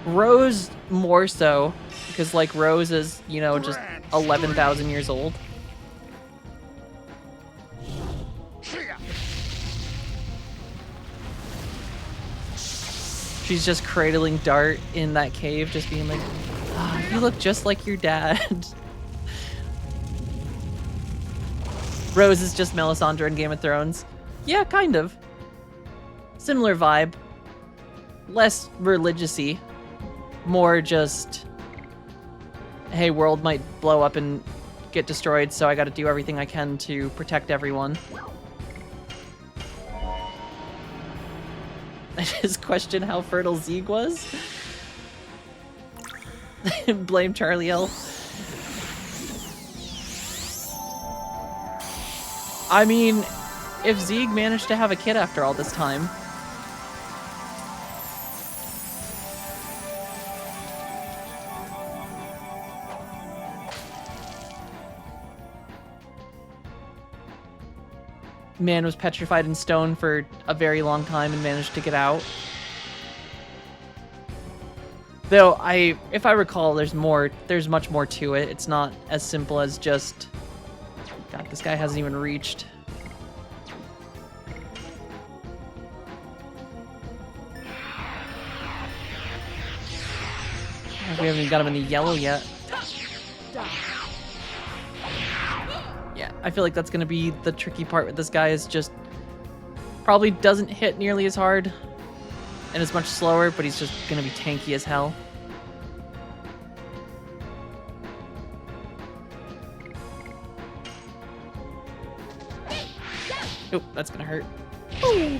Rose more so, because, like, Rose is, you know, just 11,000 years old. She's just cradling Dart in that cave, just being like, oh, you look just like your dad. Rose is just Melisandre in Game of Thrones. Yeah, kind of. Similar vibe. Less religious-y. More just, hey, world might blow up and get destroyed, so I gotta do everything I can to protect everyone. I just question how fertile Zeeg was. Blame Charlie L. I mean, if Zeeg managed to have a kid after all this time. Man was petrified in stone for a very long time and managed to get out. Though if I recall, there's much more to it. It's not as simple as just, God, this guy hasn't even reached. We haven't even got him in the yellow yet. Yeah, I feel like that's going to be the tricky part with this guy, is just probably doesn't hit nearly as hard and is much slower, but he's just going to be tanky as hell. Oh, that's going to hurt. Ooh.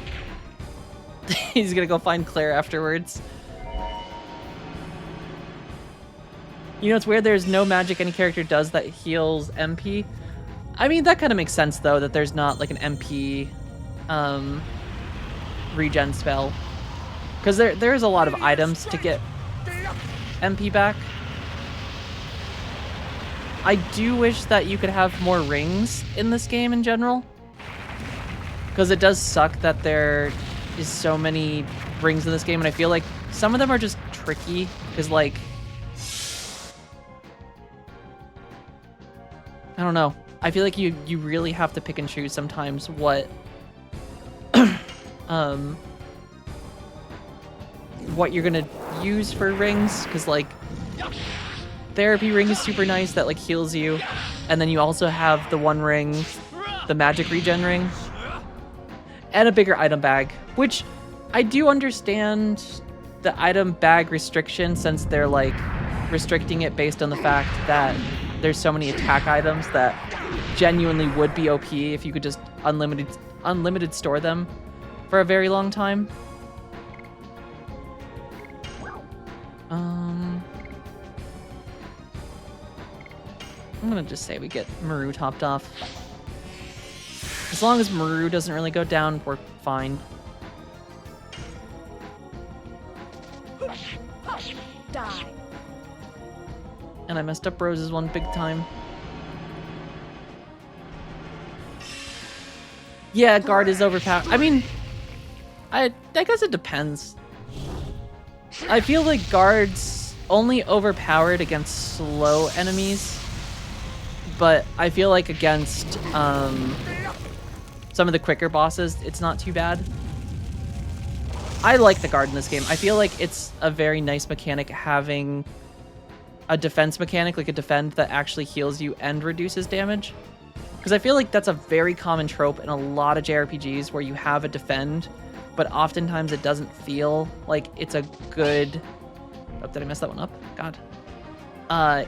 He's going to go find Claire afterwards. You know, it's weird there's no magic any character does that heals MP. I mean, that kind of makes sense, though, that there's not, like, an MP regen spell. Because there's a lot of items to get MP back. I do wish that you could have more rings in this game in general. Because it does suck that there is so many rings in this game, and I feel like some of them are just tricky, because, like, I don't know. I feel like you really have to pick and choose sometimes what what you're gonna use for rings, because, like, therapy ring is super nice that, like, heals you, and then you also have the one ring, the magic regen ring, and a bigger item bag, which I do understand the item bag restriction, since they're, like, restricting it based on the fact that there's so many attack items that genuinely would be OP if you could just unlimited store them for a very long time. I'm gonna just say we get Maru topped off. As long as Maru doesn't really go down, we're fine. Die. And I messed up Rose's one big time. Yeah, guard is overpowered. I mean, I guess it depends. I feel like guard's only overpowered against slow enemies, but I feel like against some of the quicker bosses, it's not too bad. I like the guard in this game. I feel like it's a very nice mechanic having a defense mechanic, like a defend that actually heals you and reduces damage. Because I feel like that's a very common trope in a lot of JRPGs where you have a defend, but oftentimes it doesn't feel like it's a good... Oh, did I mess that one up? God.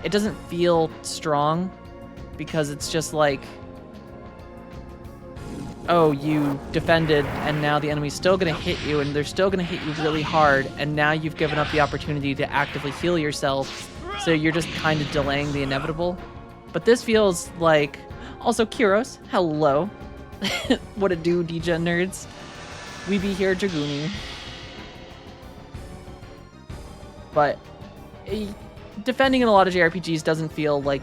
It doesn't feel strong because it's just like, oh, you defended and now the enemy's still going to hit you and they're still going to hit you really hard, and now you've given up the opportunity to actively heal yourself, so you're just kind of delaying the inevitable. But this feels like... Also, Kyros, hello. What a do, degen nerds. We be here dragooning. But defending in a lot of JRPGs doesn't feel like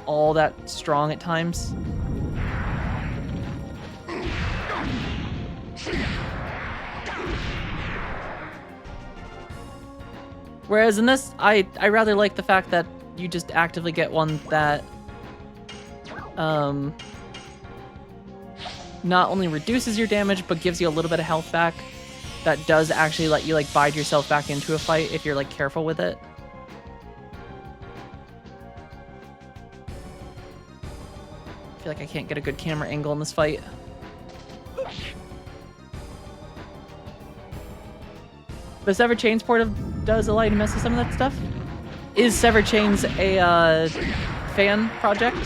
all that strong at times. Whereas in this, I rather like the fact that you just actively get one that not only reduces your damage, but gives you a little bit of health back. That does actually let you like bide yourself back into a fight if you're like careful with it. I feel like I can't get a good camera angle in this fight. The Severed Chains port does allow you to mess with some of that stuff. Is Severed Chains a fan project?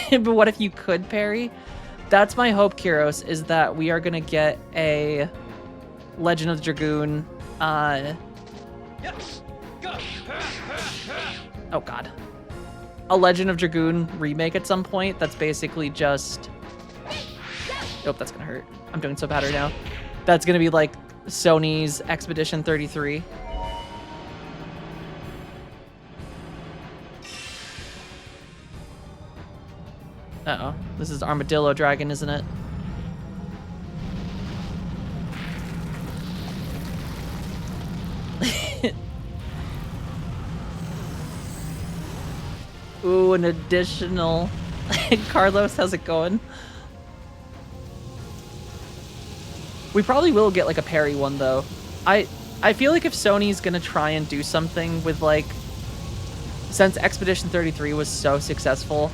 But what if you could parry? That's my hope, Kyros, is that we are gonna get a Legend of the Dragoon. Oh god. A Legend of Dragoon remake at some point that's basically just... Nope, that's gonna hurt. I'm doing so bad right now. That's gonna be like Sony's Expedition 33. Uh-oh. This is Armadillo Dragon, isn't it? Ooh, an additional... Carlos, how's it going? We probably will get like a parry one though. I feel like if Sony's gonna try and do something with like... Since Expedition 33 was so successful,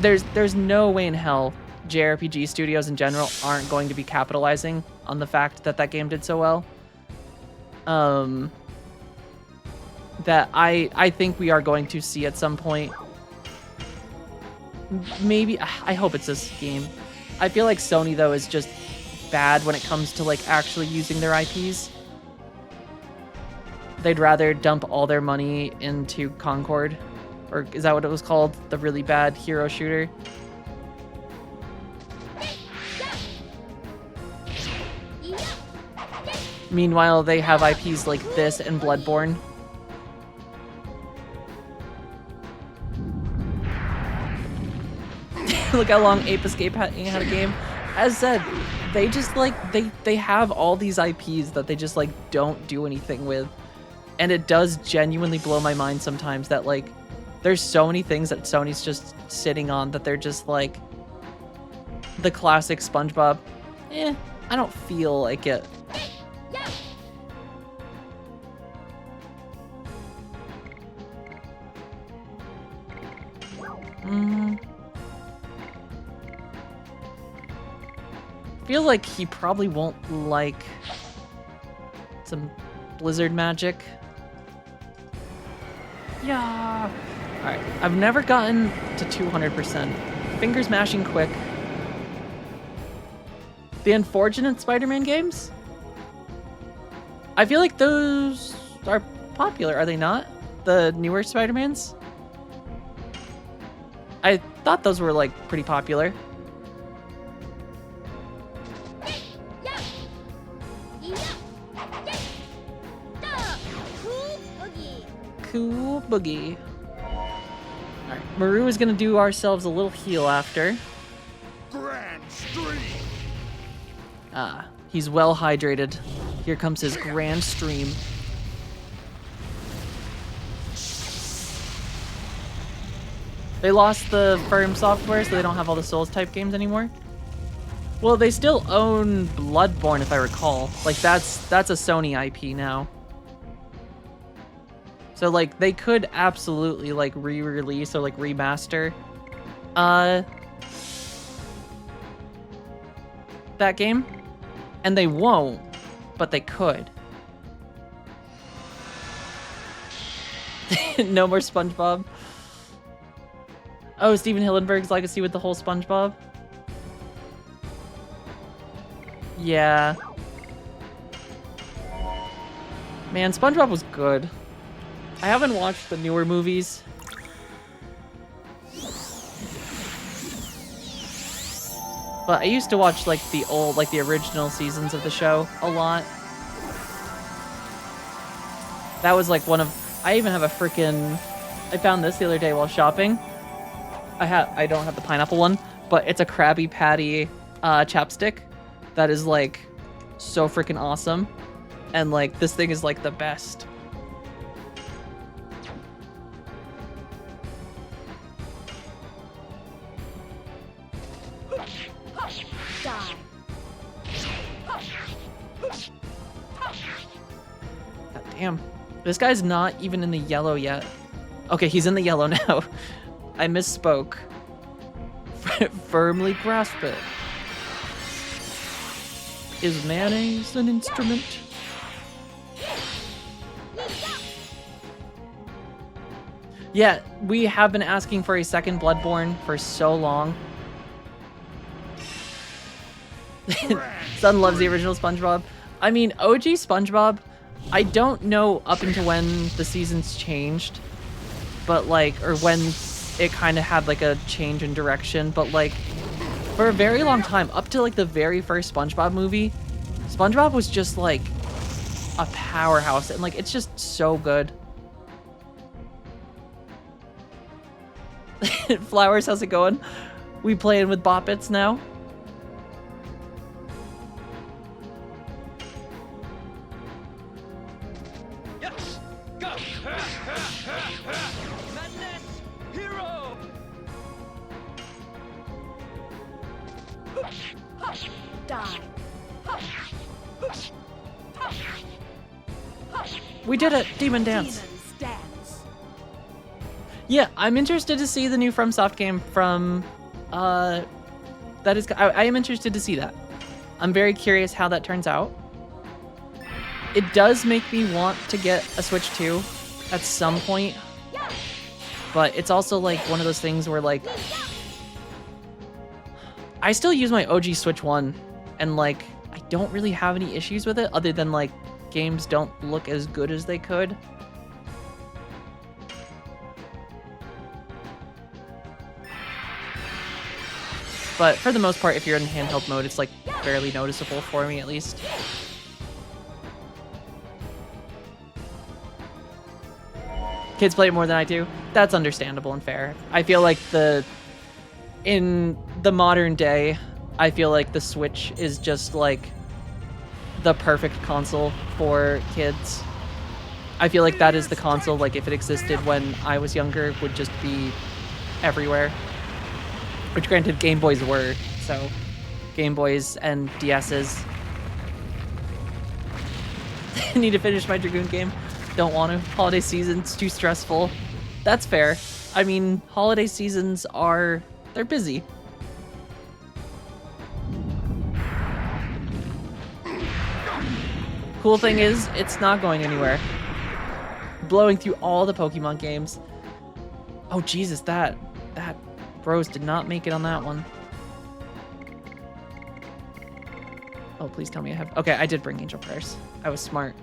there's no way in hell JRPG studios in general aren't going to be capitalizing on the fact that that game did so well. That I think we are going to see at some point. Maybe, I hope it's this game. I feel like Sony though is just bad when it comes to like actually using their IPs. They'd rather dump all their money into Concord. Or is that what it was called? The really bad hero shooter? Meanwhile, they have IPs like this and Bloodborne. Look how long Ape Escape had a game. As said, they just like, they have all these IPs that they just like don't do anything with. And it does genuinely blow my mind sometimes that like, there's so many things that Sony's just sitting on that they're just like, the classic SpongeBob. I don't feel like it. Feel like he probably won't like some blizzard magic. Yeah. Alright, I've never gotten to 200%. Fingers mashing quick. The Unfortunate Spider-Man games? I feel like those are popular, are they not? The newer Spider-Mans? I thought those were like pretty popular. Cool boogie. Alright, Maru is gonna do ourselves a little heal after. Grand Stream. Ah, he's well hydrated. Here comes his grand stream. They lost the firm software, so they don't have all the Souls type games anymore. Well, they still own Bloodborne, if I recall. Like that's a Sony IP now. So like they could absolutely like re-release or like remaster that game. And they won't, but they could. No more SpongeBob. Oh, Steven Hillenburg's legacy with the whole SpongeBob? Yeah. Man, SpongeBob was good. I haven't watched the newer movies. But I used to watch like the original seasons of the show a lot. That was like one of... I even have a freaking... I found this the other day while shopping. I don't have the pineapple one, but it's a Krabby Patty chapstick that is like so freaking awesome. And like this thing is like the best. Die. God damn. This guy's not even in the yellow yet. Okay, he's in the yellow now. I misspoke. Firmly grasp it. Is mayonnaise an instrument? Yeah, we have been asking for a second Bloodborne for so long. Son loves the original SpongeBob. I mean, OG SpongeBob, I don't know up until when the seasons changed, but like, or when it kind of had like a change in direction, but like, for a very long time, up to like the very first SpongeBob movie, SpongeBob was just like a powerhouse, and like, it's just so good. Flowers, how's it going? We playing with Boppets now? Yes! Go! Madness! Hero! Die. We did it! Demon Dance! Demons dance. Yeah, I'm interested to see the new FromSoft game from, I am interested to see that. I'm very curious how that turns out. It does make me want to get a Switch 2 at some point, but it's also like one of those things where like, I still use my OG Switch 1, and like, I don't really have any issues with it other than like, games don't look as good as they could. But for the most part, if you're in handheld mode, it's like barely noticeable for me at least. Kids play it more than I do. That's understandable and fair. I feel like in the modern day, I feel like the Switch is just like the perfect console for kids. I feel like that is the console, like if it existed when I was younger, would just be everywhere. Which granted, Game Boys were, so Game Boys and DS's. Need to finish my Dragoon game. Don't want to. Holiday season's too stressful. That's fair. I mean, holiday seasons they're busy. Cool thing is, it's not going anywhere. Blowing through all the Pokemon games. Oh Jesus, that Rose did not make it on that one. Oh, please tell me I have... Okay, I did bring Angel Prayers. I was smart.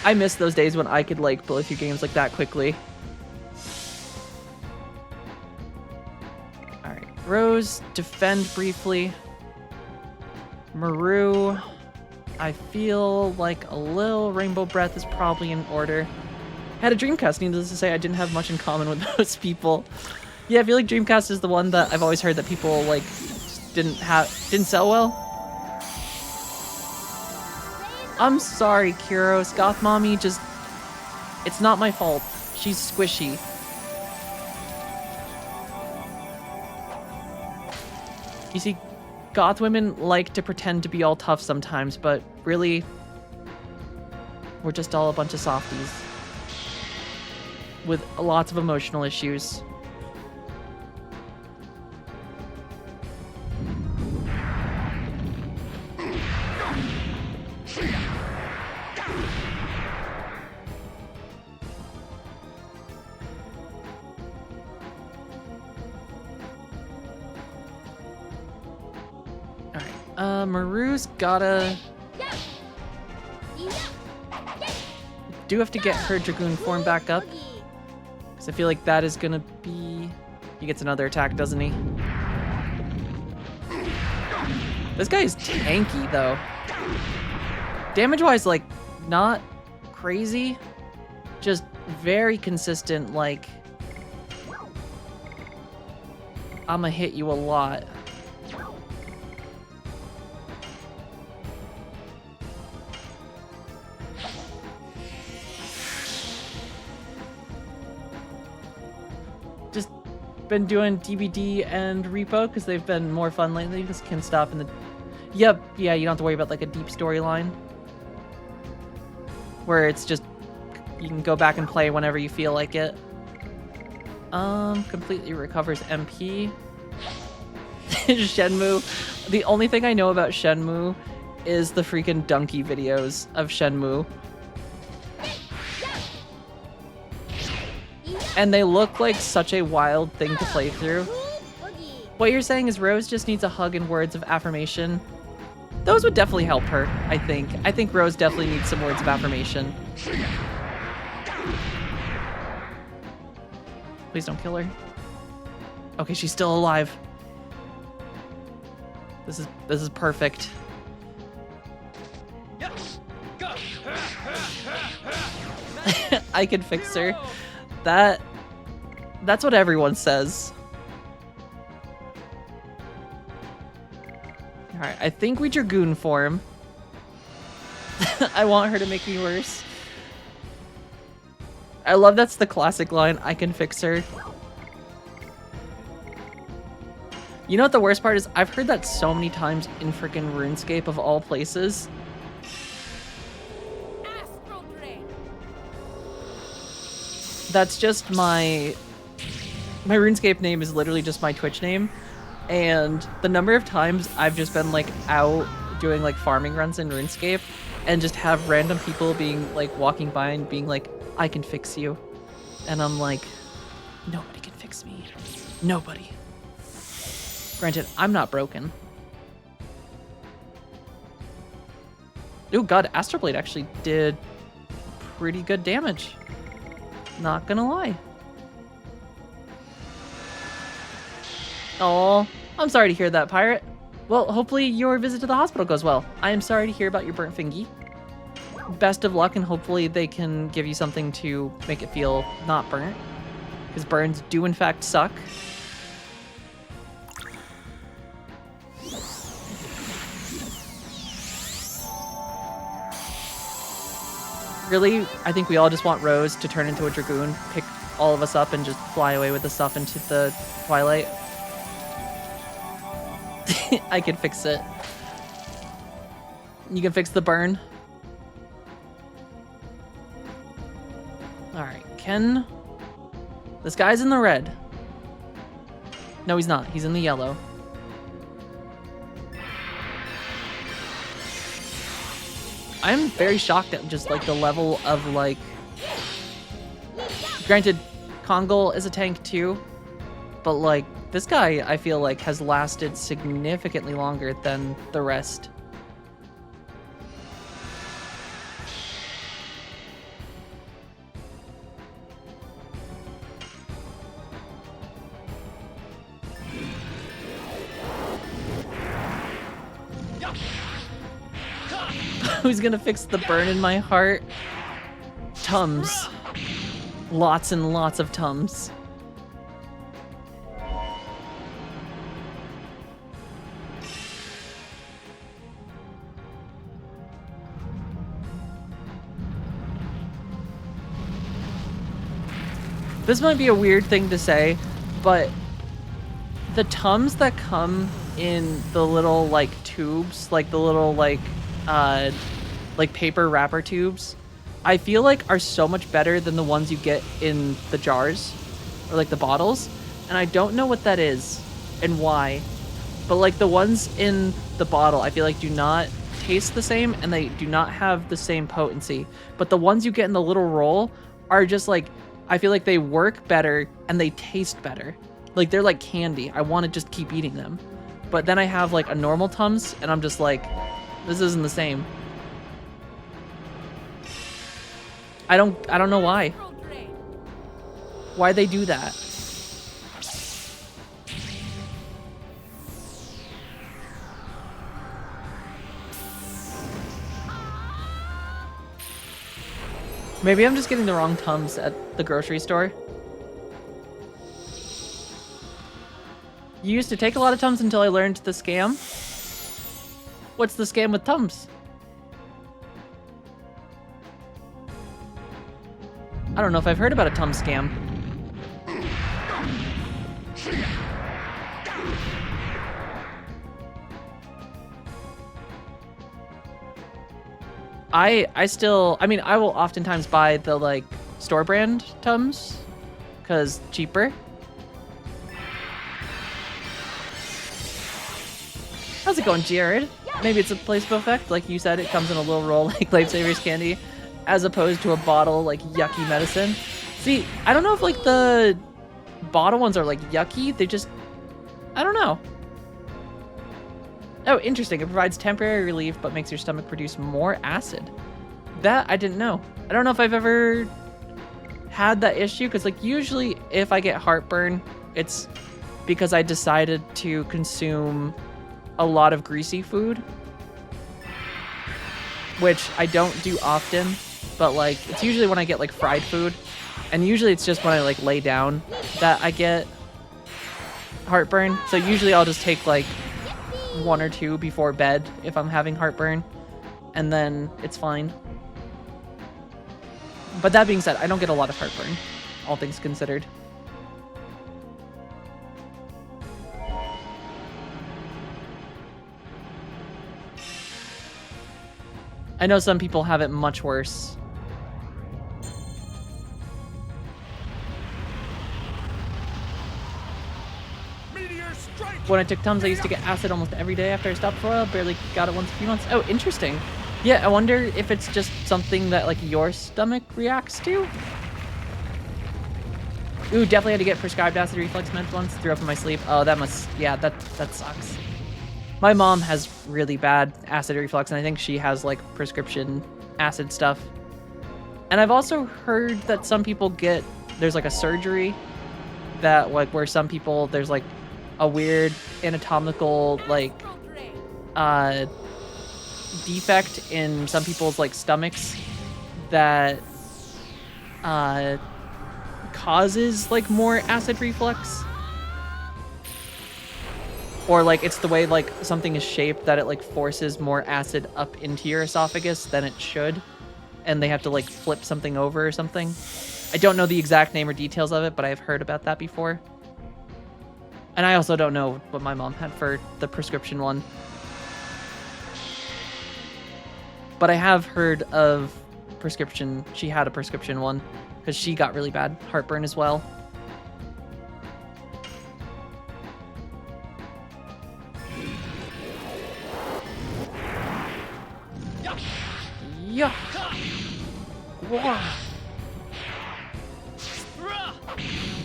I miss those days when I could, like, blow through games like that quickly. Alright, Rose, defend briefly. Maru, I feel like a little Rainbow Breath is probably in order. Had a Dreamcast, needless to say, I didn't have much in common with most people. Yeah, I feel like Dreamcast is the one that I've always heard that people, like, didn't sell well. I'm sorry, Kuros. Goth Mommy just... It's not my fault. She's squishy. You see, Goth women like to pretend to be all tough sometimes, but really, we're just all a bunch of softies. With lots of emotional issues. Alright, Maru's gotta... Do have to get her Dragoon form back up. Because I feel like that is gonna be... He gets another attack, doesn't he? This guy is tanky, though. Damage-wise, like, not crazy. Just very consistent, like, I'ma hit you a lot. Just been doing DVD and Repo because they've been more fun lately. Just can stop in the... Yep, yeah, you don't have to worry about like a deep storyline. Where it's just, you can go back and play whenever you feel like it. Completely recovers MP. Shenmue. The only thing I know about Shenmue is the freaking donkey videos of Shenmue. And they look like such a wild thing to play through. What you're saying is Rose just needs a hug and words of affirmation. Those would definitely help her, I think. I think Rose definitely needs some words of affirmation. Please don't kill her. Okay, she's still alive. This is perfect. Yes. Go. I can fix her. That's what everyone says. Alright, I think we Dragoon form. I want her to make me worse. I love that's the classic line, I can fix her. You know what the worst part is? I've heard that so many times in freaking RuneScape of all places. That's just my RuneScape name is literally just my Twitch name. And the number of times I've just been like out doing like farming runs in RuneScape and just have random people being like walking by and being like, I can fix you. And I'm like, nobody can fix me. Nobody. Granted, I'm not broken. Oh god, Astral Blade actually did pretty good damage. Not gonna lie. Oh, I'm sorry to hear that, Pirate. Well, hopefully your visit to the hospital goes well. I am sorry to hear about your burnt fingy. Best of luck, and hopefully they can give you something to make it feel not burnt. Because burns do in fact suck. Really, I think we all just want Rose to turn into a Dragoon, pick all of us up, and just fly away with the stuff into the twilight. I can fix it. You can fix the burn. Alright, Ken. This guy's in the red. No, he's not. He's in the yellow. I'm very shocked at just like the level of like... Granted, Kongol is a tank too, but like this guy I feel like has lasted significantly longer than the rest. Who's gonna fix the burn in my heart? Tums. Lots and lots of Tums. This might be a weird thing to say, but the Tums that come in the little like tubes, like the little like paper wrapper tubes, I feel like are so much better than the ones you get in the jars or like the bottles, and I don't know what that is and why, but like the ones in the bottle I feel like do not taste the same and they do not have the same potency, but the ones you get in the little roll are just like, I feel like they work better and they taste better. Like they're like candy. I want to just keep eating them. But then I have like a normal Tums and I'm just like, this isn't the same. I don't know why. Why they do that. Maybe I'm just getting the wrong Tums at the grocery store. You used to take a lot of Tums until I learned the scam. What's the scam with Tums? I don't know if I've heard about a Tums scam. I mean, I will oftentimes buy the, like, store brand Tums, because cheaper. How's it going, Jared? Maybe it's a placebo effect. Like you said, it comes in a little roll like Lifesavers candy, as opposed to a bottle like yucky medicine. See, I don't know if like the bottle ones are like yucky. They just, I don't know. Oh, interesting. It provides temporary relief, but makes your stomach produce more acid. That I didn't know. I don't know if I've ever had that issue, because like usually if I get heartburn, it's because I decided to consume a lot of greasy food, which I don't do often, but like it's usually when I get like fried food, and usually it's just when I like lay down that I get heartburn. So usually I'll just take like 1 or 2 before bed if I'm having heartburn, and then it's fine. But that being said, I don't get a lot of heartburn, all things considered. I know some people have it much worse. When I took Tums, I used to get acid almost every day after I stopped for a while. Barely got it once a few months. Oh, interesting. Yeah, I wonder if it's just something that like your stomach reacts to. Ooh, definitely had to get prescribed acid reflux meds once. Threw up in my sleep. Oh, that must, yeah, that sucks. My mom has really bad acid reflux, and I think she has like prescription acid stuff. And I've also heard that some people get, there's like a surgery that like where some people, there's like a weird anatomical like defect in some people's like stomachs that causes like more acid reflux, or like it's the way like something is shaped that it like forces more acid up into your esophagus than it should, and they have to like flip something over or something. I don't know the exact name or details of it, but I've heard about that before. And I also don't know what my mom had for the prescription one. But I have heard of prescription. She had a prescription one because she got really bad heartburn as well. Yeah. Wow.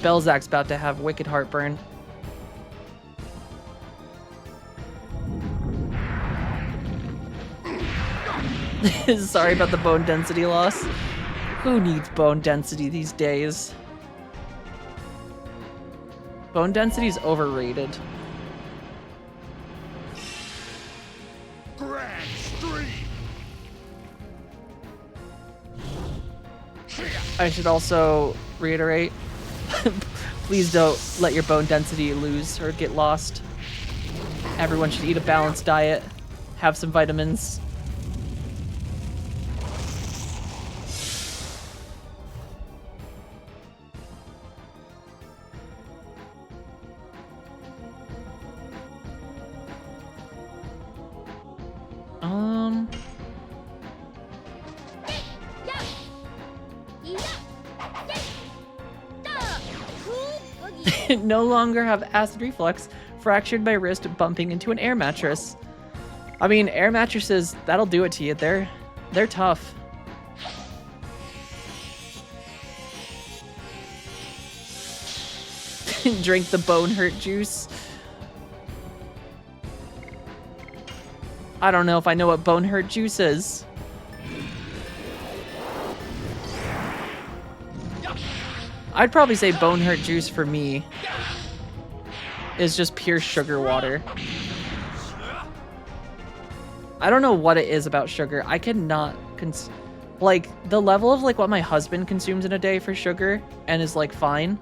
Belzac's about to have wicked heartburn. Sorry about the bone density loss. Who needs bone density these days? Bone density is overrated. Grand Stream. I should also reiterate, please don't let your bone density lose or get lost. Everyone should eat a balanced diet, have some vitamins. No longer have acid reflux, fractured my wrist bumping into an air mattress. I mean, air mattresses, that'll do it to you. They're tough. Drink the bone hurt juice. I don't know if I know what bone hurt juice is. I'd probably say bone hurt juice for me is just pure sugar water. I don't know what it is about sugar. I cannot like the level of like what my husband consumes in a day for sugar and is like fine,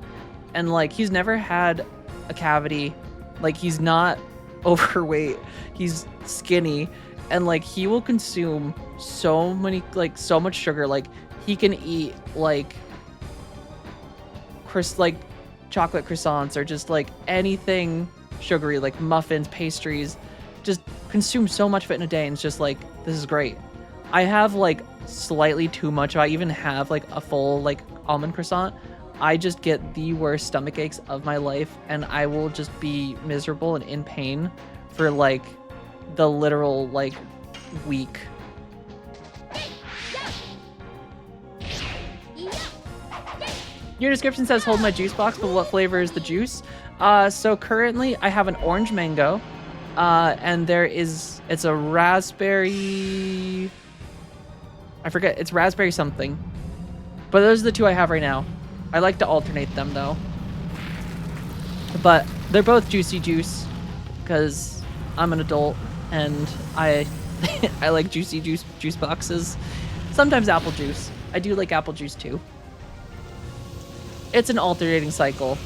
and like he's never had a cavity, like he's not overweight, he's skinny, and like he will consume so much sugar. Like he can eat like like chocolate croissants or just like anything sugary, like muffins, pastries, just consume so much of it in a day, and it's just like, this is great. I have like slightly too much. If I even have like a full like almond croissant, I just get the worst stomach aches of my life, and I will just be miserable and in pain for like the literal like week. Your description says hold my juice box, but what flavor is the juice? So currently I have an orange mango, and it's a raspberry, I forget, it's raspberry something. But those are the two I have right now. I like to alternate them though. But they're both juicy juice, because I'm an adult and I I like juicy juice boxes. Sometimes apple juice. I do like apple juice too. It's an alternating cycle.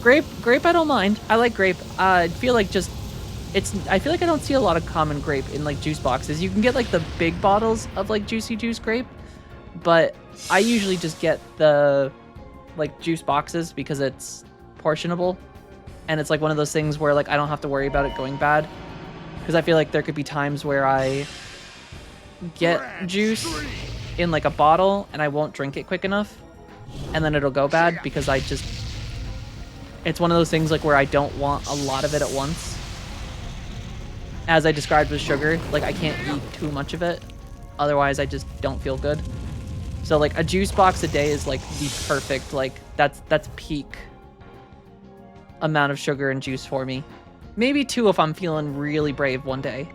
Grape I don't mind. I like grape. I feel like I feel like I don't see a lot of common grape in like juice boxes. You can get like the big bottles of like juicy juice grape, but I usually just get the like juice boxes because it's portionable, and it's like one of those things where like I don't have to worry about it going bad, because I feel like there could be times where I get juice in like a bottle and I won't drink it quick enough, and then it'll go bad because it's one of those things like where I don't want a lot of it at once. As I described with sugar, like I can't eat too much of it, otherwise I just don't feel good. So like a juice box a day is like the perfect, like that's peak amount of sugar and juice for me. Maybe 2 if I'm feeling really brave one day.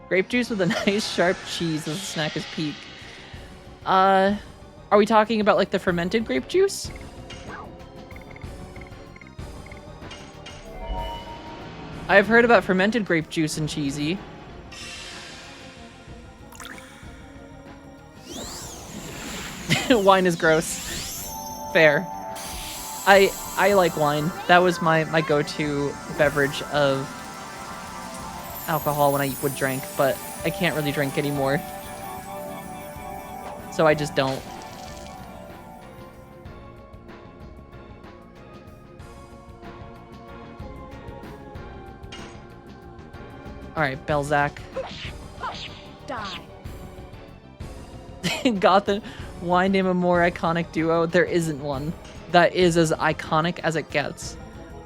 Grape juice with a nice sharp cheese as a snack is peak. Are we talking about like the fermented grape juice? I've heard about fermented grape juice and cheesy. Wine is gross. Fair. I like wine. That was my go-to beverage of alcohol when I would drink, but I can't really drink anymore. So I just don't. Alright, Belzac. Die. Goth and why name a more iconic duo? There isn't one that is as iconic as it gets.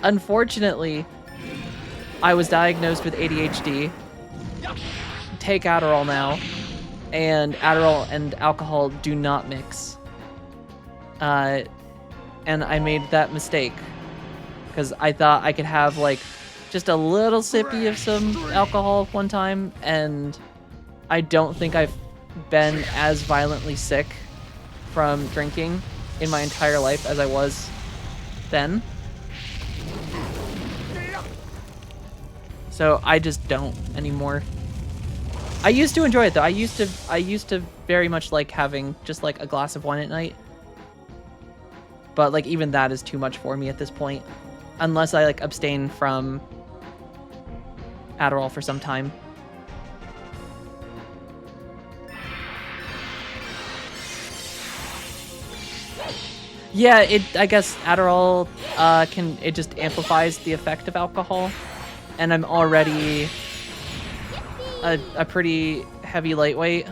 Unfortunately, I was diagnosed with ADHD. Take Adderall now, and Adderall and alcohol do not mix. And I made that mistake because I thought I could have like just a little sippy of some alcohol one time, and I don't think I've been as violently sick from drinking in my entire life as I was then. So I just don't anymore. I used to enjoy it though. I used to very much like having just like a glass of wine at night. But like even that is too much for me at this point, unless I like abstain from Adderall for some time. Yeah, I guess Adderall it just amplifies the effect of alcohol, and I'm already a pretty heavy lightweight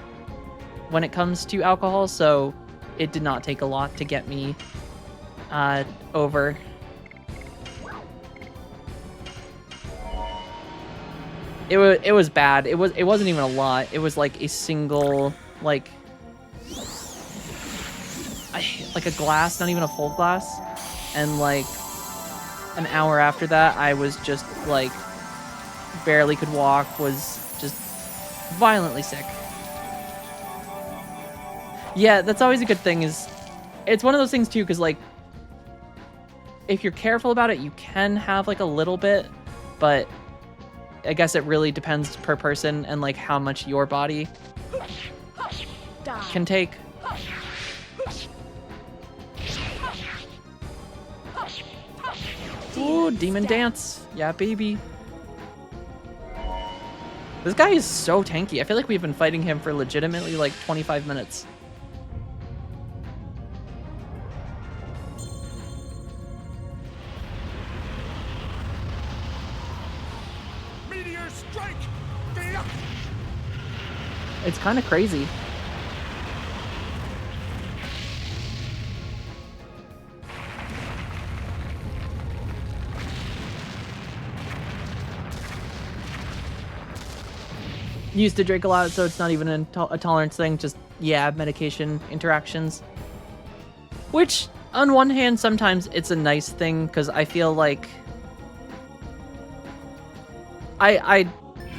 when it comes to alcohol, so it did not take a lot to get me over. It was bad. It wasn't even a lot. It was like a single like a glass, not even a full glass, and like an hour after that I was just like barely could walk, was just violently sick. Yeah, that's always a good thing. Is it's one of those things too, because like if you're careful about it you can have like a little bit, but I guess it really depends per person and like how much your body Die. can take. Ooh, demon dance. Yeah, baby. This guy is so tanky. I feel like we've been fighting him for legitimately like 25 minutes. Meteor strike! It's kind of crazy. Used to drink a lot, so it's not even a tolerance thing, just, yeah, medication interactions. Which, on one hand, sometimes it's a nice thing, because I feel like...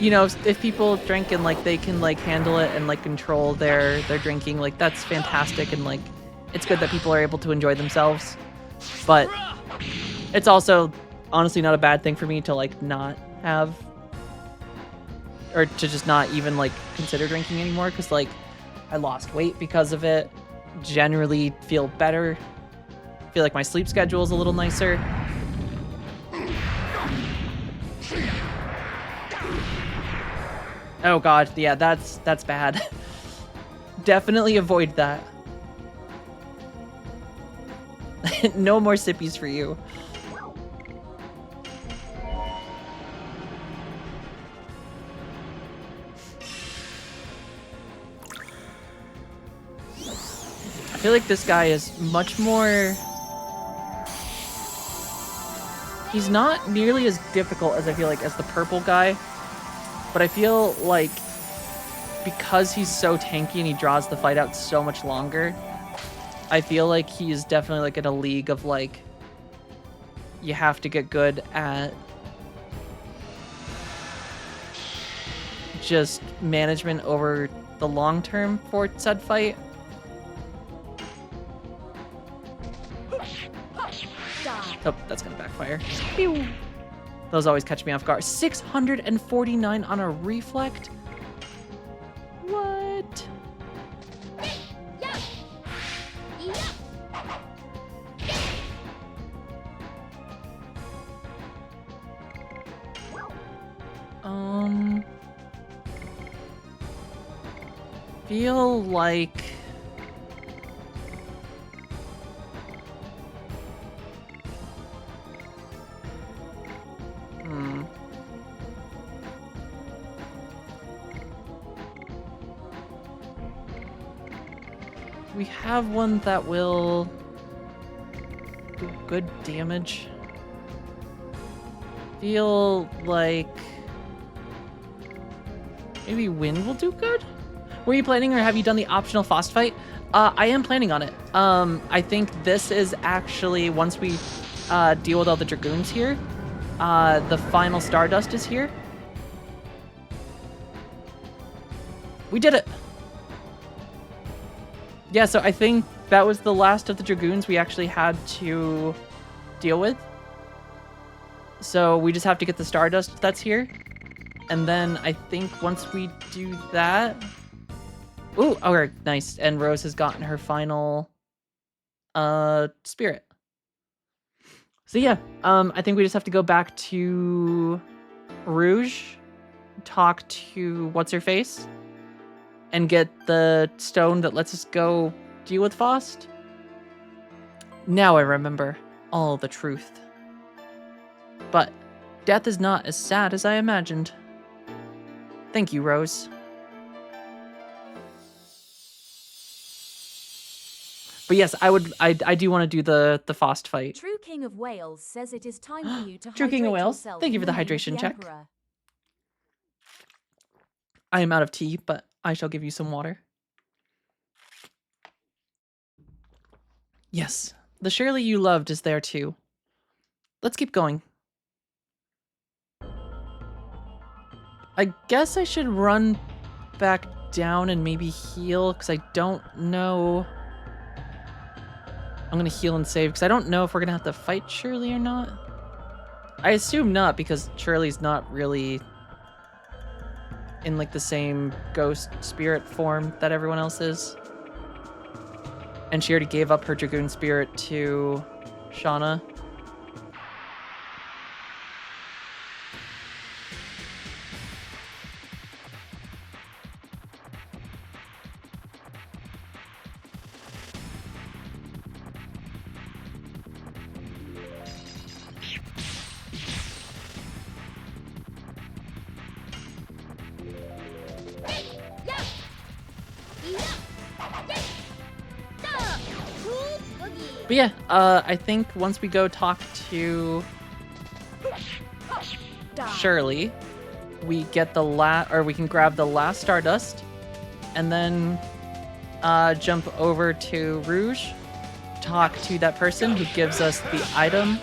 you know, if people drink and, like, they can, like, handle it and, like, control their drinking, like, that's fantastic, and, like, it's good that people are able to enjoy themselves. But it's also, honestly, not a bad thing for me to, like, not have... or to just not even, like, consider drinking anymore, because, like, I lost weight because of it, generally feel better, feel like my sleep schedule is a little nicer. Oh god, yeah, that's bad. Definitely avoid that. No more sippies for you. I feel like this guy is much more... He's not nearly as difficult as I feel like as the purple guy, but I feel like because he's so tanky and he draws the fight out so much longer, I feel like he is definitely like in a league of like, you have to get good at just management over the long term for said fight. Oh, that's gonna backfire. Pew. Those always catch me off guard. 649 on a reflect? What? Feel like... We have one that will do good damage. Feel like maybe wind will do good? Were you planning or have you done the optional Fost fight? I am planning on it. I think this is actually, once we deal with all the Dragoons here, the final Stardust is here. We did it! Yeah, so I think that was the last of the Dragoons we actually had to deal with. So we just have to get the Stardust that's here. And then I think once we do that... Ooh, okay, nice. And Rose has gotten her final spirit. So yeah, I think we just have to go back to Rouge, talk to What's-Her-Face, and get the stone that lets us go deal with Faust. Now I remember all the truth. But death is not as sad as I imagined. Thank you, Rose. But yes, I do want to do the Faust fight. True King of Wales says it is time for you to True King of hydrate Wales, yourself thank you in for the name of hydration check. Emperor. I am out of tea, but I shall give you some water. Yes, the Shirley you loved is there too. Let's keep going. I guess I should run back down and maybe heal, because I don't know... I'm going to heal and save, because I don't know if we're going to have to fight Shirley or not. I assume not, because Shirley's not really in like the same ghost spirit form that everyone else is. And she already gave up her Dragoon spirit to Shauna. But yeah, I think once we go talk to Shirley, we get the we can grab the last Stardust, and then jump over to Rouge, talk to that person who gives us the item,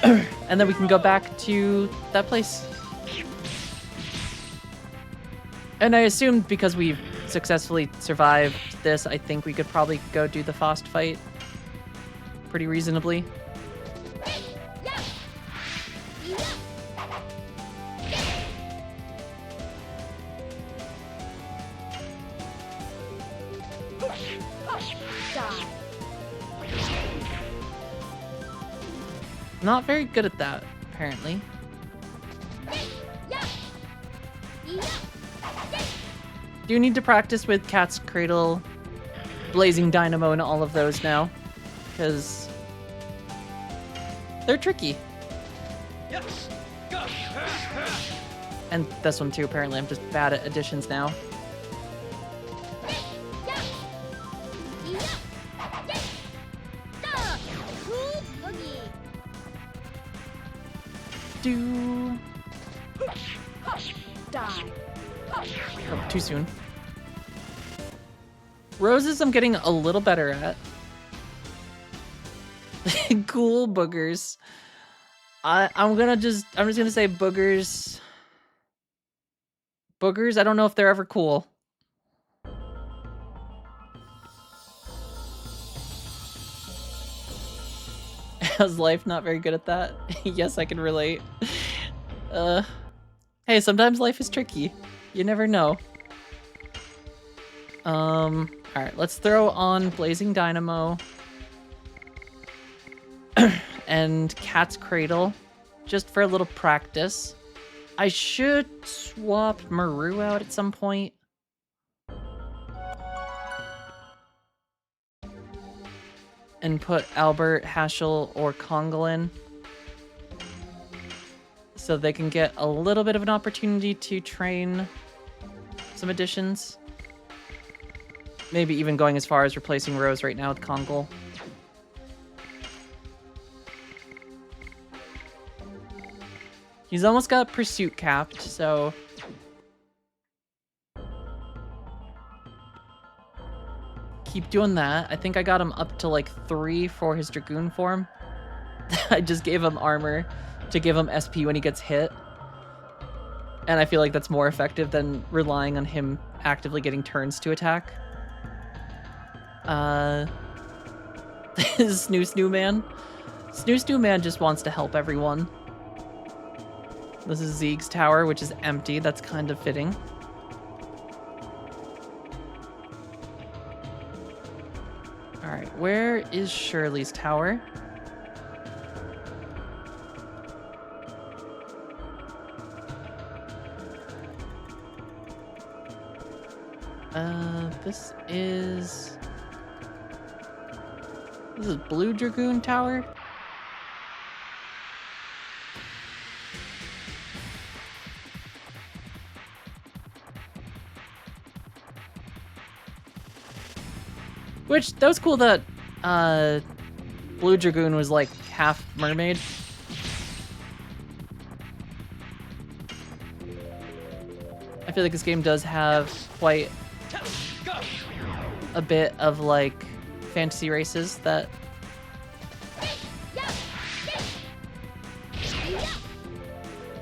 and then we can go back to that place. And I assumed because we've successfully survived this, I think we could probably go do the Faust fight pretty reasonably. Not very good at that, apparently. Do need to practice with Cat's Cradle, Blazing Dynamo, and all of those now, because they're tricky. And this one too, apparently. I'm just bad at additions now. Oh, too soon. Roses I'm getting a little better at. Cool boogers. I'm just gonna say boogers. Boogers, I don't know if they're ever cool. How's life? Not very good at that. Yes, I can relate. Hey, sometimes life is tricky. You never know. Alright, let's throw on Blazing Dynamo. And Cat's Cradle, just for a little practice. I should swap Maru out at some point. And put Albert, Haschel, or Kongal in. So they can get a little bit of an opportunity to train some additions. Maybe even going as far as replacing Rose right now with Kongal. He's almost got Pursuit capped, so... keep doing that. I think I got him up to like 3 for his Dragoon form. I just gave him armor to give him SP when he gets hit. And I feel like that's more effective than relying on him actively getting turns to attack. Snoo Man. Snoo Man just wants to help everyone. This is Zeeg's tower, which is empty. That's kind of fitting. Alright, where is Shirley's tower? This is Blue Dragoon Tower? Which, that was cool that, Blue Dragoon was like half mermaid. I feel like this game does have quite a bit of like fantasy races that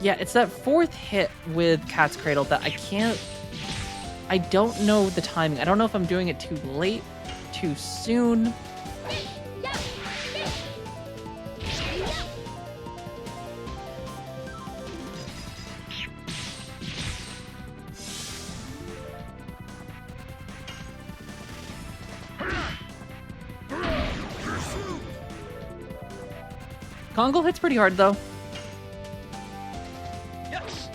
yeah, it's that 4th hit with Cat's Cradle that I don't know the timing. I don't know if I'm doing it too late, too soon. Kongo hits pretty hard, though. Yes.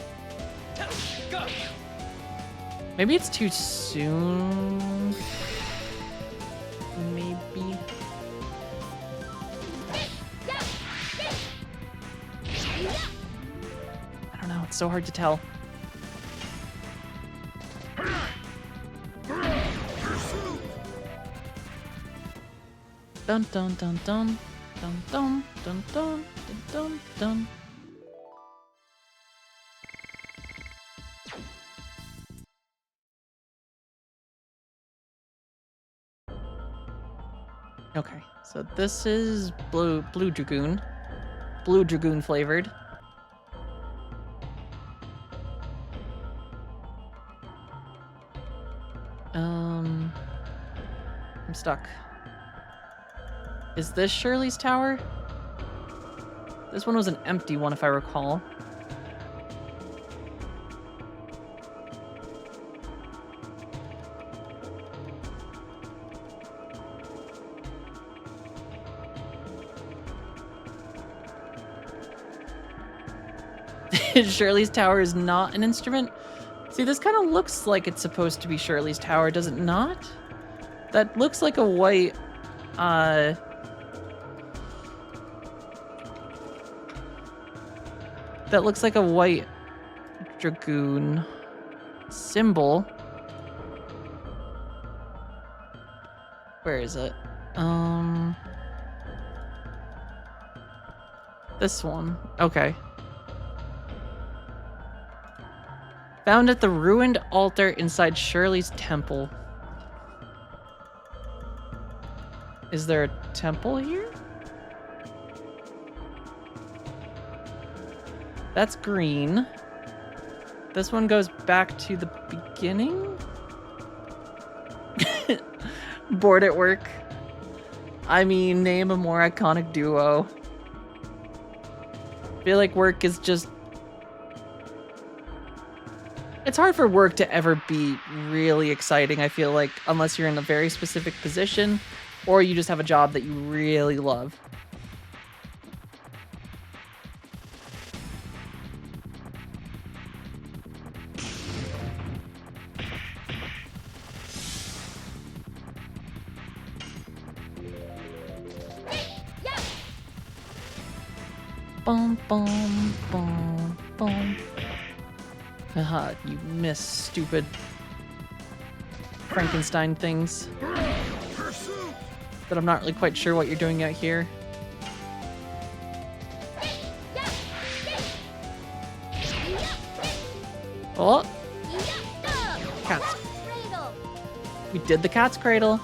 Go. Maybe it's too soon. Maybe. I don't know. It's so hard to tell. Dun dun dun dun dun dun dun dun dun dun dun. Okay, so this is blue Dragoon. Blue Dragoon flavored. I'm stuck. Is this Shirley's tower? This one was an empty one, if I recall. Shirley's tower is not an instrument. See, this kind of looks like it's supposed to be Shirley's tower, does it not? That looks like a white, that looks like a white Dragoon symbol. Where is it? This one. Okay. Found at the ruined altar inside Shirley's temple. Is there a temple here? That's green. This one goes back to the beginning? Bored at work. I mean, name a more iconic duo. I feel like work is just... It's hard for work to ever be really exciting, I feel like, unless you're in a very specific position, or you just have a job that you really love. Bum, bum, bum, bum. Haha, you miss stupid Frankenstein things. But I'm not really quite sure what you're doing out here. Oh! Cats. We did the cat's cradle.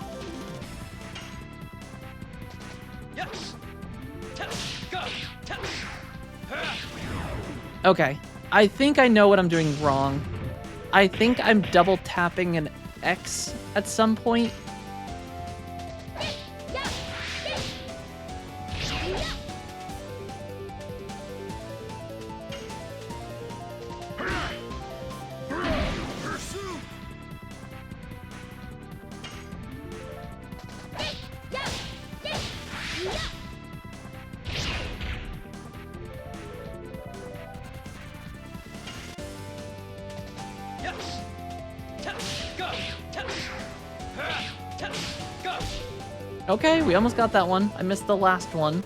Okay. I think I know what I'm doing wrong. I think I'm double tapping an X at some point. Okay, we almost got that one. I missed the last one.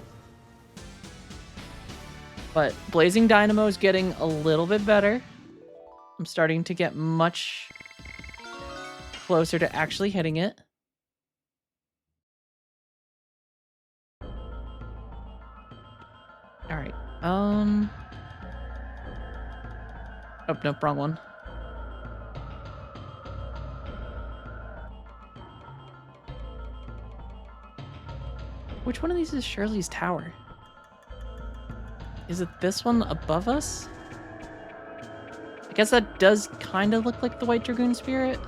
But Blazing Dynamo is getting a little bit better. I'm starting to get much closer to actually hitting it. Alright, Oh, nope, wrong one. Which one of these is Shirley's tower? Is it this one above us? I guess that does kind of look like the White Dragoon spirit.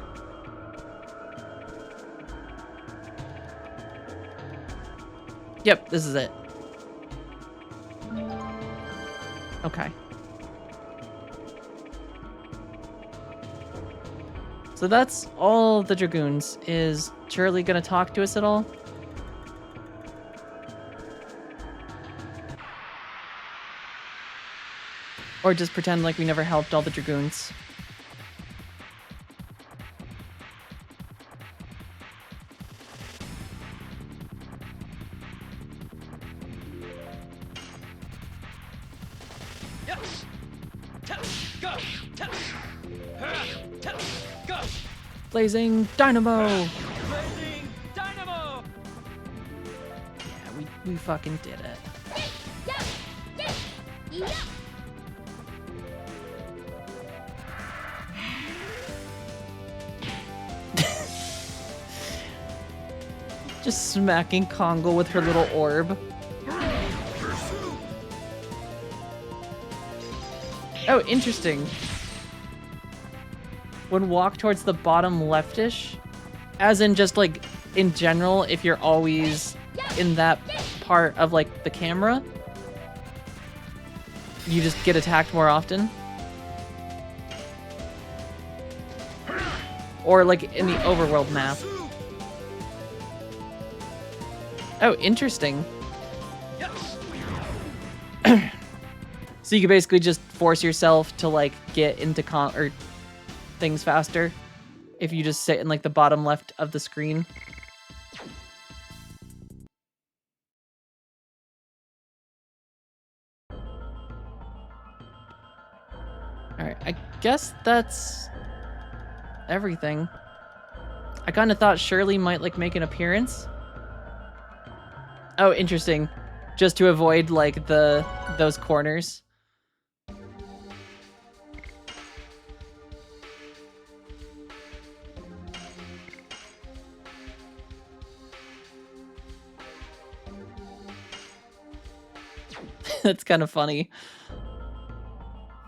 Yep, this is it. Okay. So that's all the Dragoons. Is Shirley gonna talk to us at all? Or just pretend like we never helped all the Dragoons. Yes. Go. Go. Blazing Dynamo! Blazing Dynamo. Yeah, we fucking did it. Just smacking Congo with her little orb. Oh, interesting. When walk towards the bottom leftish, as in just like in general, if you're always in that part of like the camera, you just get attacked more often. Or like in the overworld map. Oh, interesting. So you can basically just force yourself to like get into things faster if you just sit in like the bottom left of the screen. Alright, I guess that's everything. I kind of thought Shirley might like make an appearance. Oh, interesting. Just to avoid like those corners. That's kind of funny.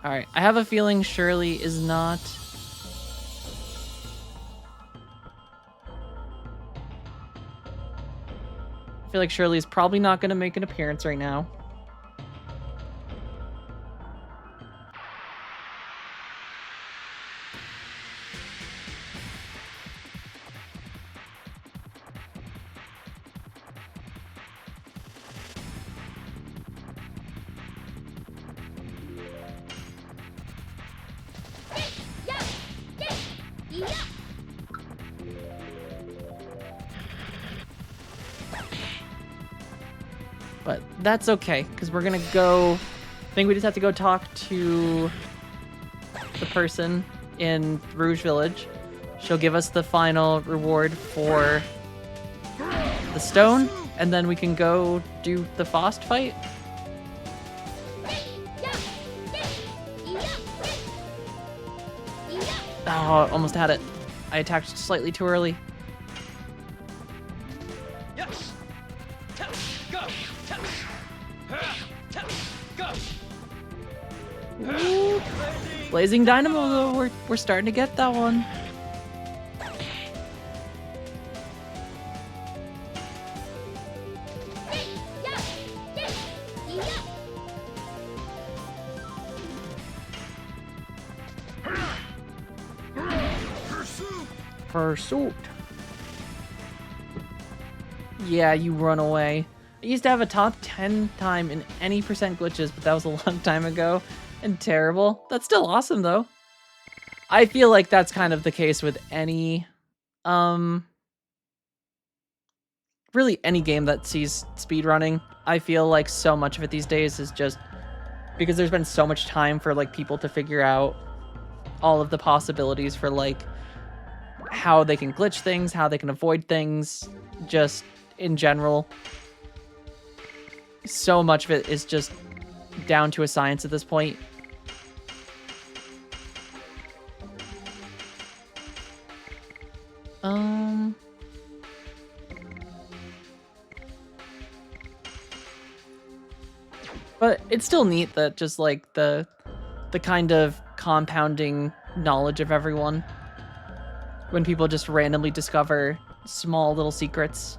All right, I have a feeling Shirley is not. I feel like Shirley's probably not going to make an appearance right now. But that's okay, because we're gonna go... I think we just have to go talk to the person in Rouge Village. She'll give us the final reward for the stone, and then we can go do the Faust fight. Oh, almost had it. I attacked slightly too early. Yes. Go. Go. Ooh. Blazing Dynamo, though. We're starting to get that one. Pursuit. Yeah, you run away. I used to have a top 10 time in any percent glitches, but that was a long time ago and terrible. That's still awesome though. I feel like that's kind of the case with any really any game that sees speedrunning. I feel like so much of it these days is just because there's been so much time for like people to figure out all of the possibilities for like how they can glitch things, how they can avoid things, just in general. So much of it is just down to a science at this point. But it's still neat that just like the kind of compounding knowledge of everyone when people just randomly discover small little secrets.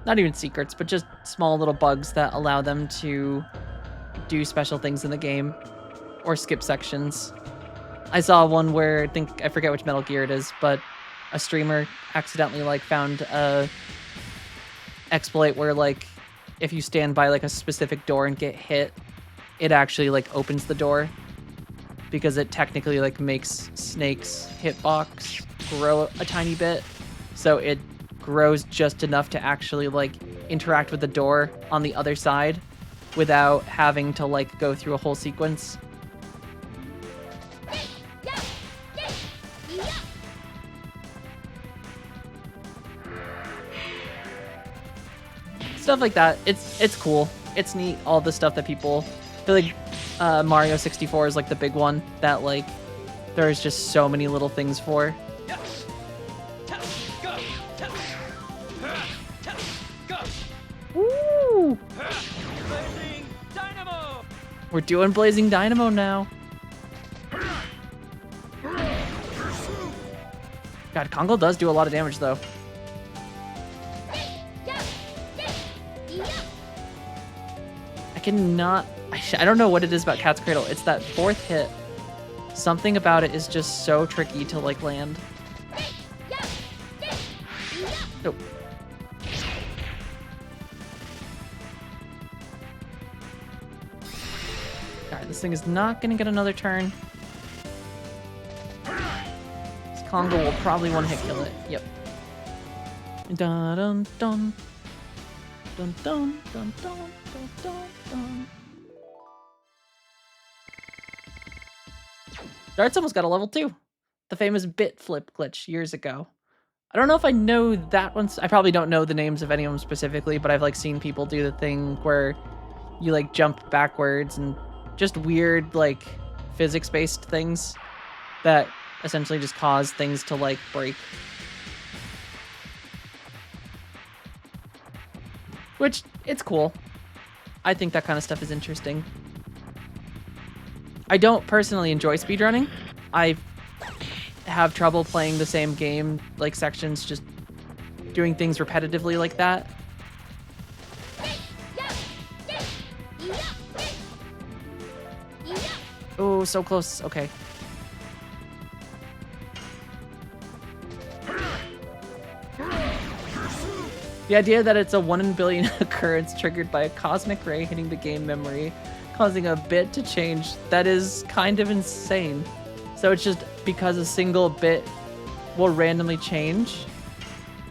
Not even secrets, but just small little bugs that allow them to do special things in the game or skip sections. I saw one where I forget which Metal Gear it is, but a streamer accidentally like found a exploit where like if you stand by like a specific door and get hit, it actually like opens the door because it technically like makes Snake's hitbox grow a tiny bit. So it grows just enough to actually like interact with the door on the other side without having to like go through a whole sequence. Stuff like that. It's cool. It's neat. All the stuff that people I feel like Mario 64 is like the big one that like there's just so many little things for. Woo! Blazing Dynamo! We're doing Blazing Dynamo now. God, Congo does do a lot of damage though. I cannot... I don't know what it is about Cat's Cradle. It's that fourth hit. Something about it is just so tricky to like land. Nope. Alright, this thing is not gonna get another turn. This Congo will probably one-hit kill it. Yep. Dun dun dun. Dun dun dun dun dun dun dun. Darts almost got a level 2. The famous bit flip glitch years ago. I don't know if I know that one. I probably don't know the names of any of them specifically, but I've like seen people do the thing where you like jump backwards and just weird like physics-based things that essentially just cause things to like break. Which, it's cool. I think that kind of stuff is interesting. I don't personally enjoy speedrunning. I have trouble playing the same game, like sections, just doing things repetitively like that. Oh, so close. Okay. The idea that it's a 1 in a billion occurrence triggered by a cosmic ray hitting the game memory, causing a bit to change, that is kind of insane. So it's just because a single bit will randomly change,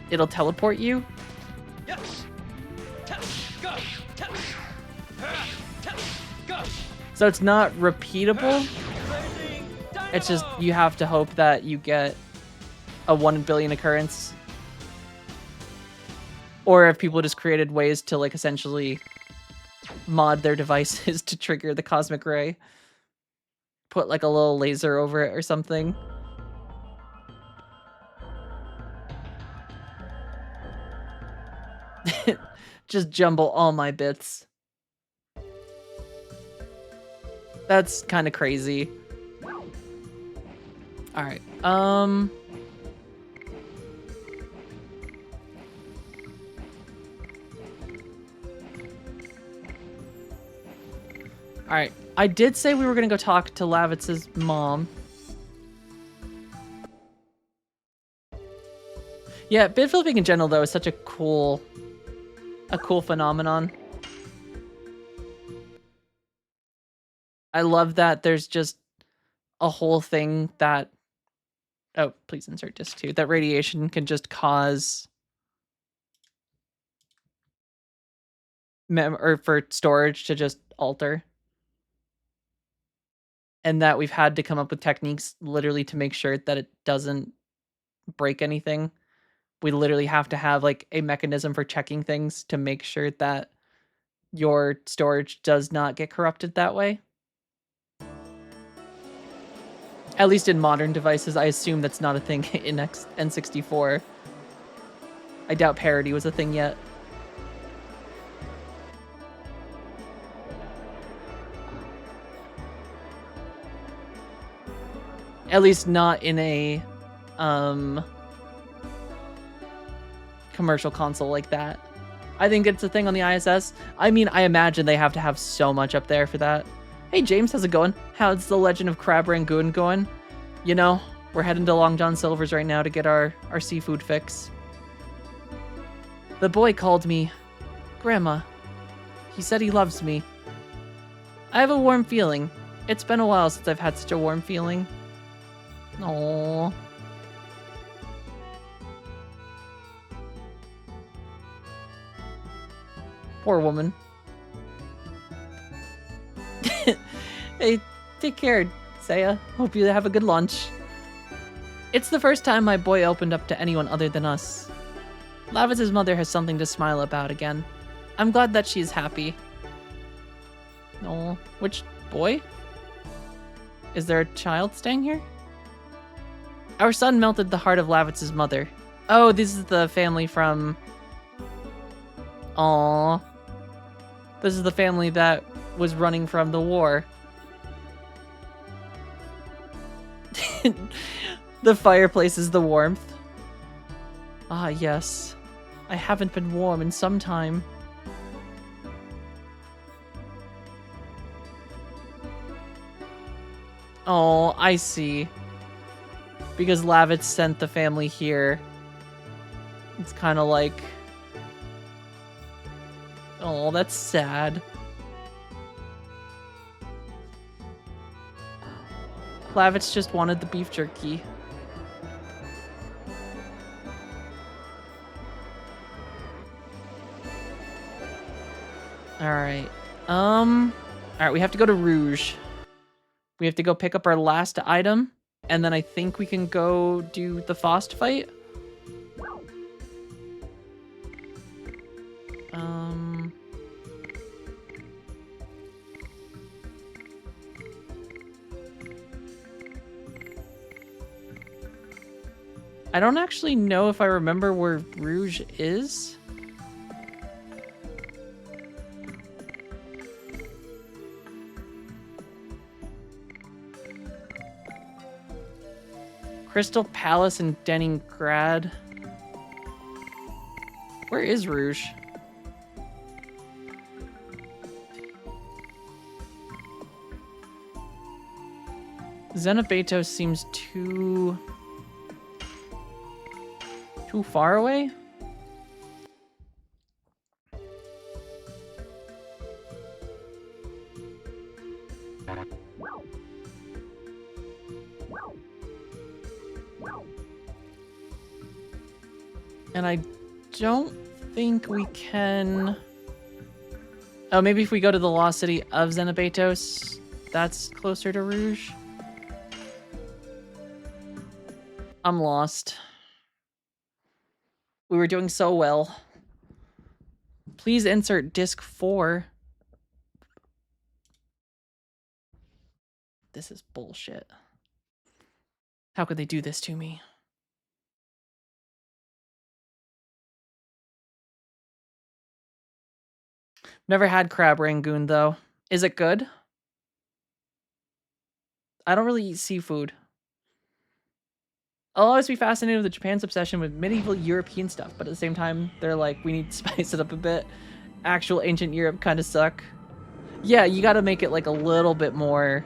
it'll teleport you? Yes. Go. Go. So it's not repeatable, Blazing Dynamo! it's just you have to hope that you get a 1 in a billion occurrence. Or if people just created ways to like essentially mod their devices to trigger the cosmic ray. Put like a little laser over it or something. Just jumble all my bits. That's kind of crazy. All right. All right. I did say we were going to go talk to Lavitz's mom. Yeah, bit flipping in general though is such a cool phenomenon. I love that there's just a whole thing that, oh, please insert disc 2, that radiation can just cause or for storage to just alter. And that we've had to come up with techniques literally to make sure that it doesn't break anything. We literally have to have like a mechanism for checking things to make sure that your storage does not get corrupted that way. At least in modern devices, I assume that's not a thing in N64. I doubt parity was a thing yet. At least not in a commercial console like that. I think it's a thing on the ISS. I mean, I imagine they have to have so much up there for that. Hey James, how's it going? How's the Legend of Crab Rangoon going? You know, we're heading to Long John Silver's right now to get our seafood fix. The boy called me Grandma. He said he loves me. I have a warm feeling. It's been a while since I've had such a warm feeling. Aww. Poor woman. Hey, take care, Saya. Hope you have a good lunch. It's the first time my boy opened up to anyone other than us. Lavitz's mother has something to smile about again. I'm glad that she is happy. Oh, which boy? Is there a child staying here? Our son melted the heart of Lavitz's mother. Oh, this is the family from... Aww. This is the family that was running from the war. The fireplace is the warmth. Ah, yes. I haven't been warm in some time. Oh, I see. Because Lavitz sent the family here. It's kind of like... Oh, that's sad. Lavitz just wanted the beef jerky. Alright. Alright, we have to go to Rouge. We have to go pick up our last item, and then I think we can go do the Faust fight. I don't actually know if I remember where Rouge is. Crystal Palace in Leningrad. Where is Rouge? Zenibatos seems too far away? And I don't think we can... Oh, maybe if we go to the lost city of Zenibatos, that's closer to Rouge. I'm lost. We were doing so well. Please insert disc 4. This is bullshit. How could they do this to me? Never had crab rangoon, though. Is it good? I don't really eat seafood. I'll always be fascinated with Japan's obsession with medieval European stuff, but at the same time, they're like, we need to spice it up a bit. Actual ancient Europe kind of suck. Yeah, you gotta make it like a little bit more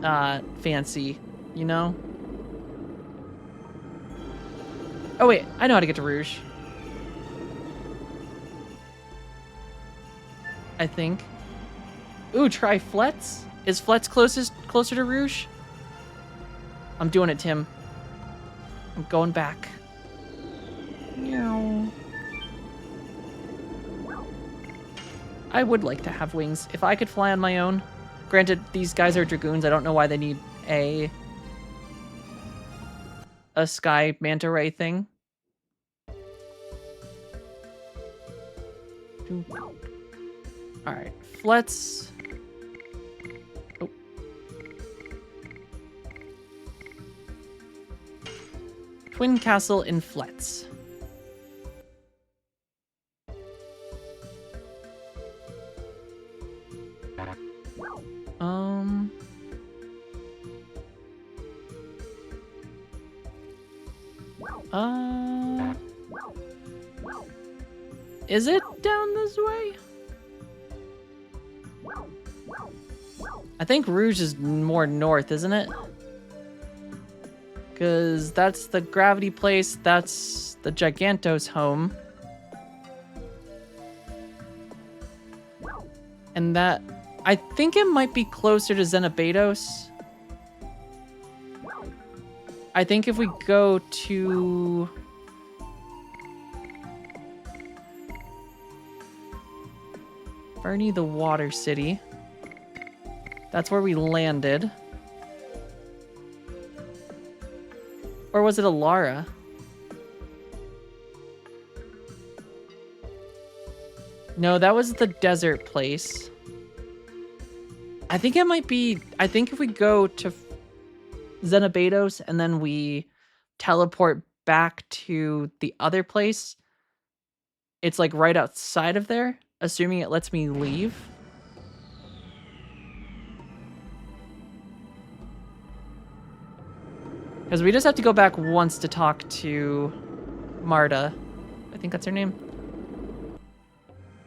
fancy, you know? Oh wait, I know how to get to Rouge. I think. Ooh, try Fletz? Is Fletz closer to Rouge? I'm doing it, Tim. I'm going back. Meow. I would like to have wings. If I could fly on my own. Granted, these guys are Dragoons. I don't know why they need a sky manta ray thing. Alright, Fletz. Oh. Twin Castle in Fletz. Is it down this way? I think Rouge is more north, isn't it? Because that's the gravity place, that's the Gigantos home. And that... I think it might be closer to Xenobados. I think if we go to... Fernie the Water City. That's where we landed. Or was it Alara? No, that was the desert place. I think it might be... I think if we go to Xenobados and then we teleport back to the other place, it's like right outside of there, assuming it lets me leave. Because we just have to go back once to talk to Marta. I think that's her name.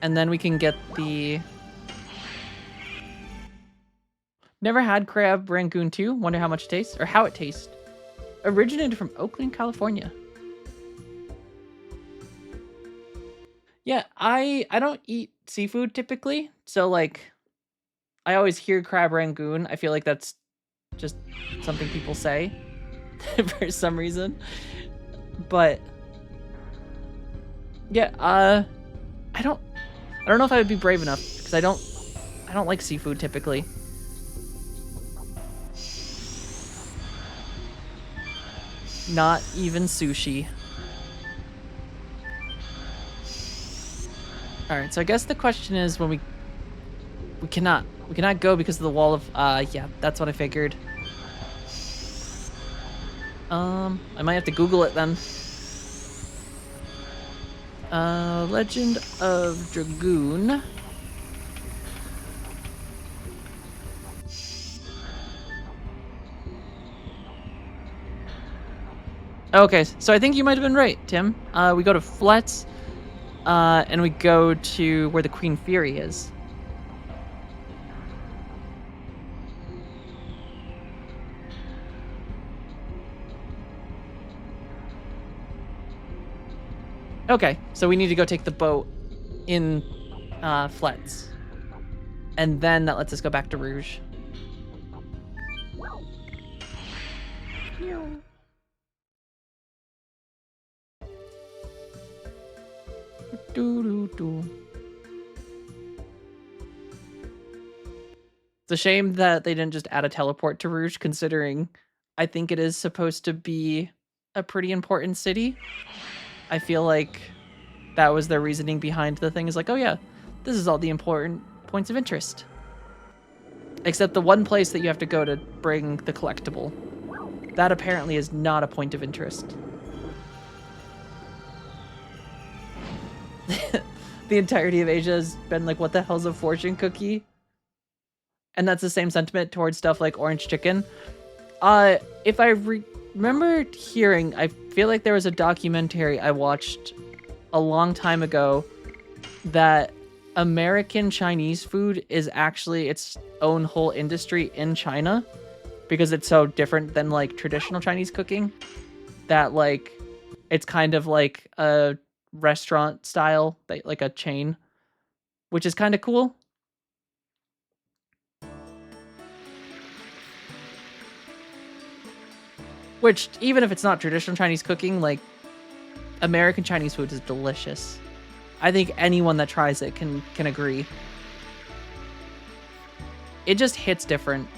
And then we can get the... Never had crab Rangoon 2. Wonder how much it tastes, or how it tastes. Originated from Oakland, California. Yeah, I don't eat seafood typically, so like, I always hear crab Rangoon. I feel like that's just something people say for some reason. But yeah, I don't know if I would be brave enough because I don't like seafood typically. Not even sushi. All right, so I guess the question is when we cannot go because of the wall of yeah, that's what I figured. I might have to Google it then. Legend of Dragoon. Okay, so I think you might have been right, Tim. We go to Fletz, and we go to where the Queen Fury is. Okay, so we need to go take the boat in Fletz. And then that lets us go back to Rouge. It's a shame that they didn't just add a teleport to Rouge, considering I think it is supposed to be a pretty important city. I feel like that was their reasoning behind the thing, is like, oh yeah, this is all the important points of interest. Except the one place that you have to go to bring the collectible. That apparently is not a point of interest. The entirety of Asia has been like, what the hell's a fortune cookie? And that's the same sentiment towards stuff like orange chicken. If I remember hearing, I feel like there was a documentary I watched a long time ago that American Chinese food is actually its own whole industry in China because it's so different than like traditional Chinese cooking that like it's kind of like a restaurant style, like a chain, which is kind of cool. Which, even if it's not traditional Chinese cooking, like, American Chinese food is delicious. I think anyone that tries it can agree. It just hits different.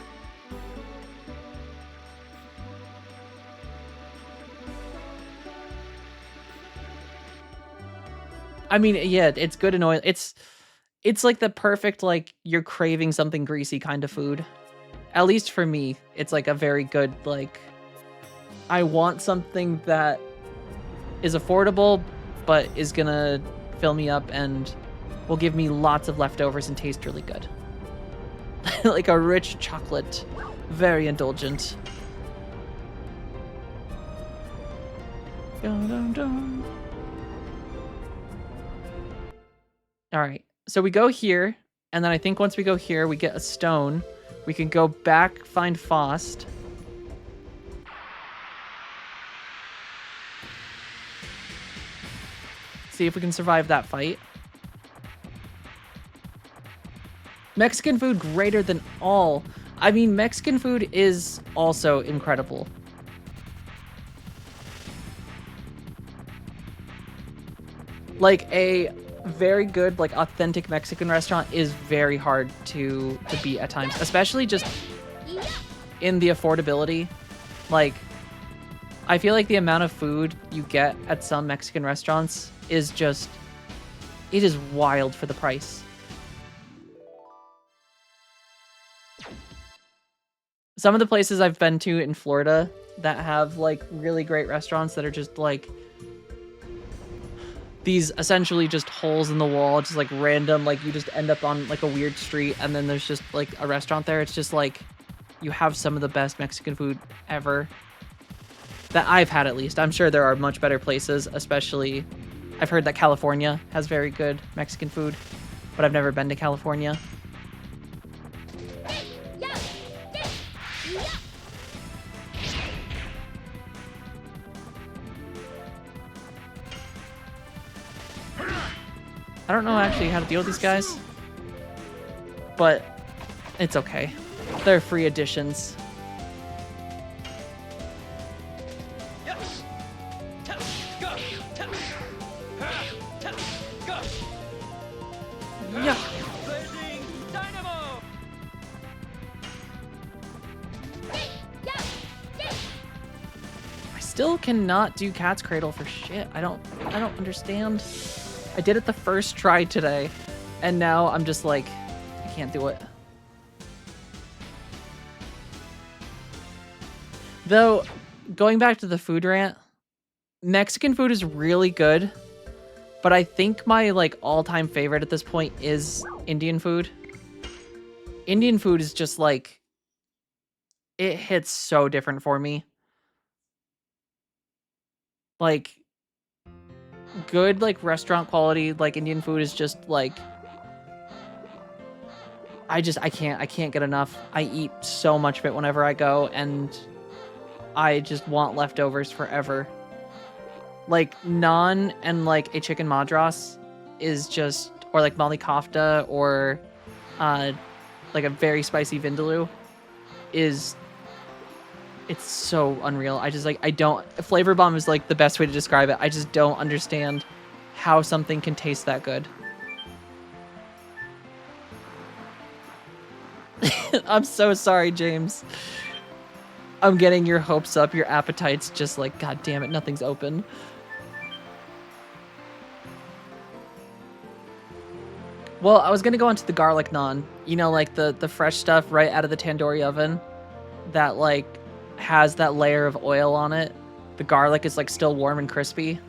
I mean, yeah, it's good and oily. It's like the perfect, like, you're craving something greasy kind of food. At least for me, it's like a very good, like, I want something that is affordable, but is gonna fill me up and will give me lots of leftovers and taste really good. Like a rich chocolate, very indulgent. Dun, dun, dun. All right, so we go here, and then I think once we go here, we get a stone. We can go back, find Faust. See if we can survive that fight. Mexican food greater than all. I mean, Mexican food is also incredible. Like a very good, like authentic Mexican restaurant is very hard to beat at times, especially just in the affordability. Like, I feel like the amount of food you get at some Mexican restaurants is just, it is wild for the price. Some of the places I've been to in Florida that have like really great restaurants that are just like these essentially just holes in the wall, just like random, like you just end up on like a weird street and then there's just like a restaurant there. It's just like you have some of the best Mexican food ever that I've had, at least. I'm sure there are much better places, especially I've heard that California has very good Mexican food, but I've never been to California. I don't know actually how to deal with these guys, but it's okay. They're free additions. Yes. Go. Go. Yeah. Blazing dynamo. I still cannot do Cat's Cradle for shit. I don't understand. I did it the first try today, and now I'm just like, I can't do it. Though, going back to the food rant, Mexican food is really good, but I think my like all-time favorite at this point is Indian food. Indian food is just like, it hits so different for me. Like, good like restaurant quality like Indian food is just like, I can't get enough. I eat so much of it whenever I go, and I just want leftovers forever. Like naan and like a chicken madras is just, or like mali kofta, or like a very spicy vindaloo is, it's so unreal. I just like, I don't, flavor bomb is like the best way to describe it. I just don't understand how something can taste that good. I'm so sorry, James. I'm getting your hopes up. Your appetite's just like, God damn it, nothing's open. Well, I was gonna go into the garlic naan. You know, like the fresh stuff right out of the tandoori oven that like has that layer of oil on it. The garlic is like still warm and crispy.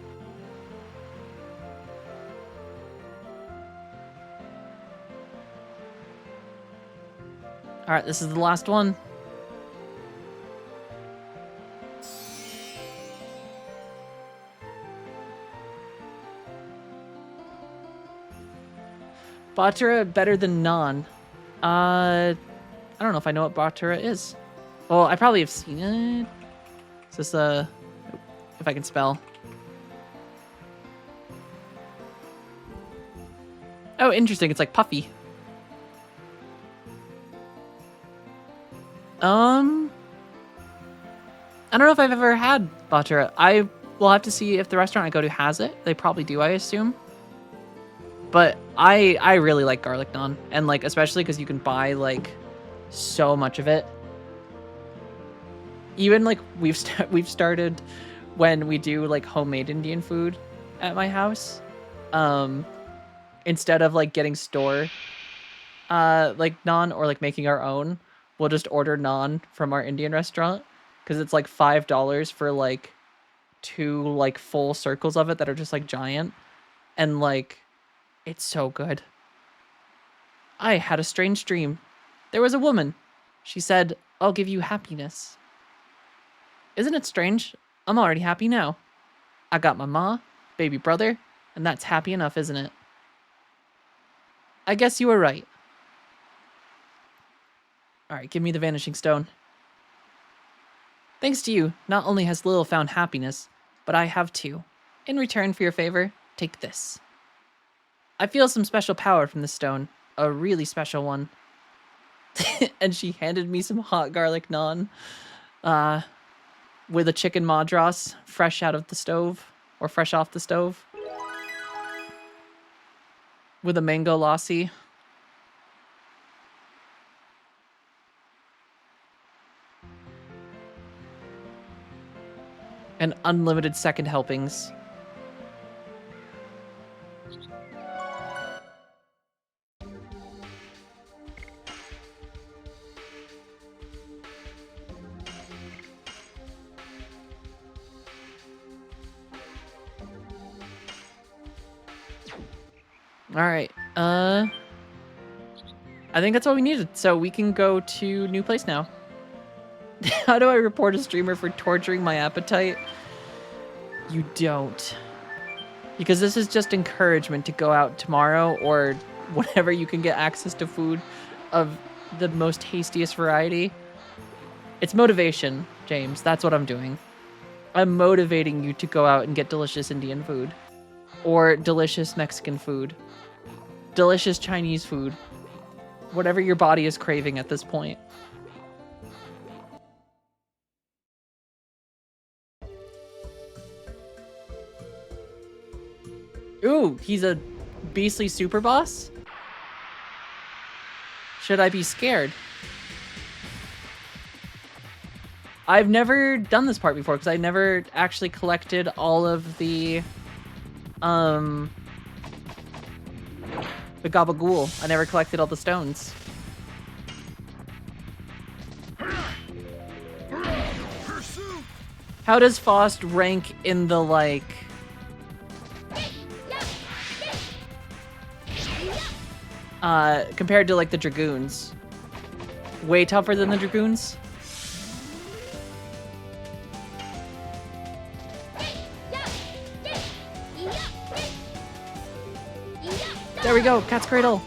All right, this is the last one. Bhatura better than naan. I don't know if I know what Bhatura is. Well, I probably have seen it. Is this if I can spell? Oh, interesting. It's like puffy. I don't know if I've ever had Bhatura. I will have to see if the restaurant I go to has it. They probably do, I assume. But I really like garlic naan, and like especially because you can buy like so much of it. Even like we've started when we do like homemade Indian food at my house. Instead of like getting store like naan or like making our own, we'll just order naan from our Indian restaurant because it's like $5 for like 2 like full circles of it that are just like giant, and like it's so good. I had a strange dream. There was a woman. She said, "I'll give you happiness." Isn't it strange? I'm already happy now. I got my ma, baby brother, and that's happy enough, isn't it? I guess you were right. Alright, give me the vanishing stone. Thanks to you, not only has Lil found happiness, but I have too. In return for your favor, take this. I feel some special power from this stone. A really special one. And she handed me some hot garlic naan with a chicken madras fresh out of the stove, or fresh off the stove, with a mango lassi. And unlimited second helpings. All right. I think that's all we needed. So we can go to new place now. How do I report a streamer for torturing my appetite? You don't. Because this is just encouragement to go out tomorrow or whenever you can get access to food of the most tastiest variety. It's motivation, James. That's what I'm doing. I'm motivating you to go out and get delicious Indian food. Or delicious Mexican food. Delicious Chinese food. Whatever your body is craving at this point. Ooh, he's a beastly super boss? Should I be scared? I've never done this part before because I never actually collected all of the gabagool. I never collected all the stones. How does Faust rank in the, like... compared to, like, the Dragoons? Way tougher than the Dragoons? There we go, Cat's Cradle.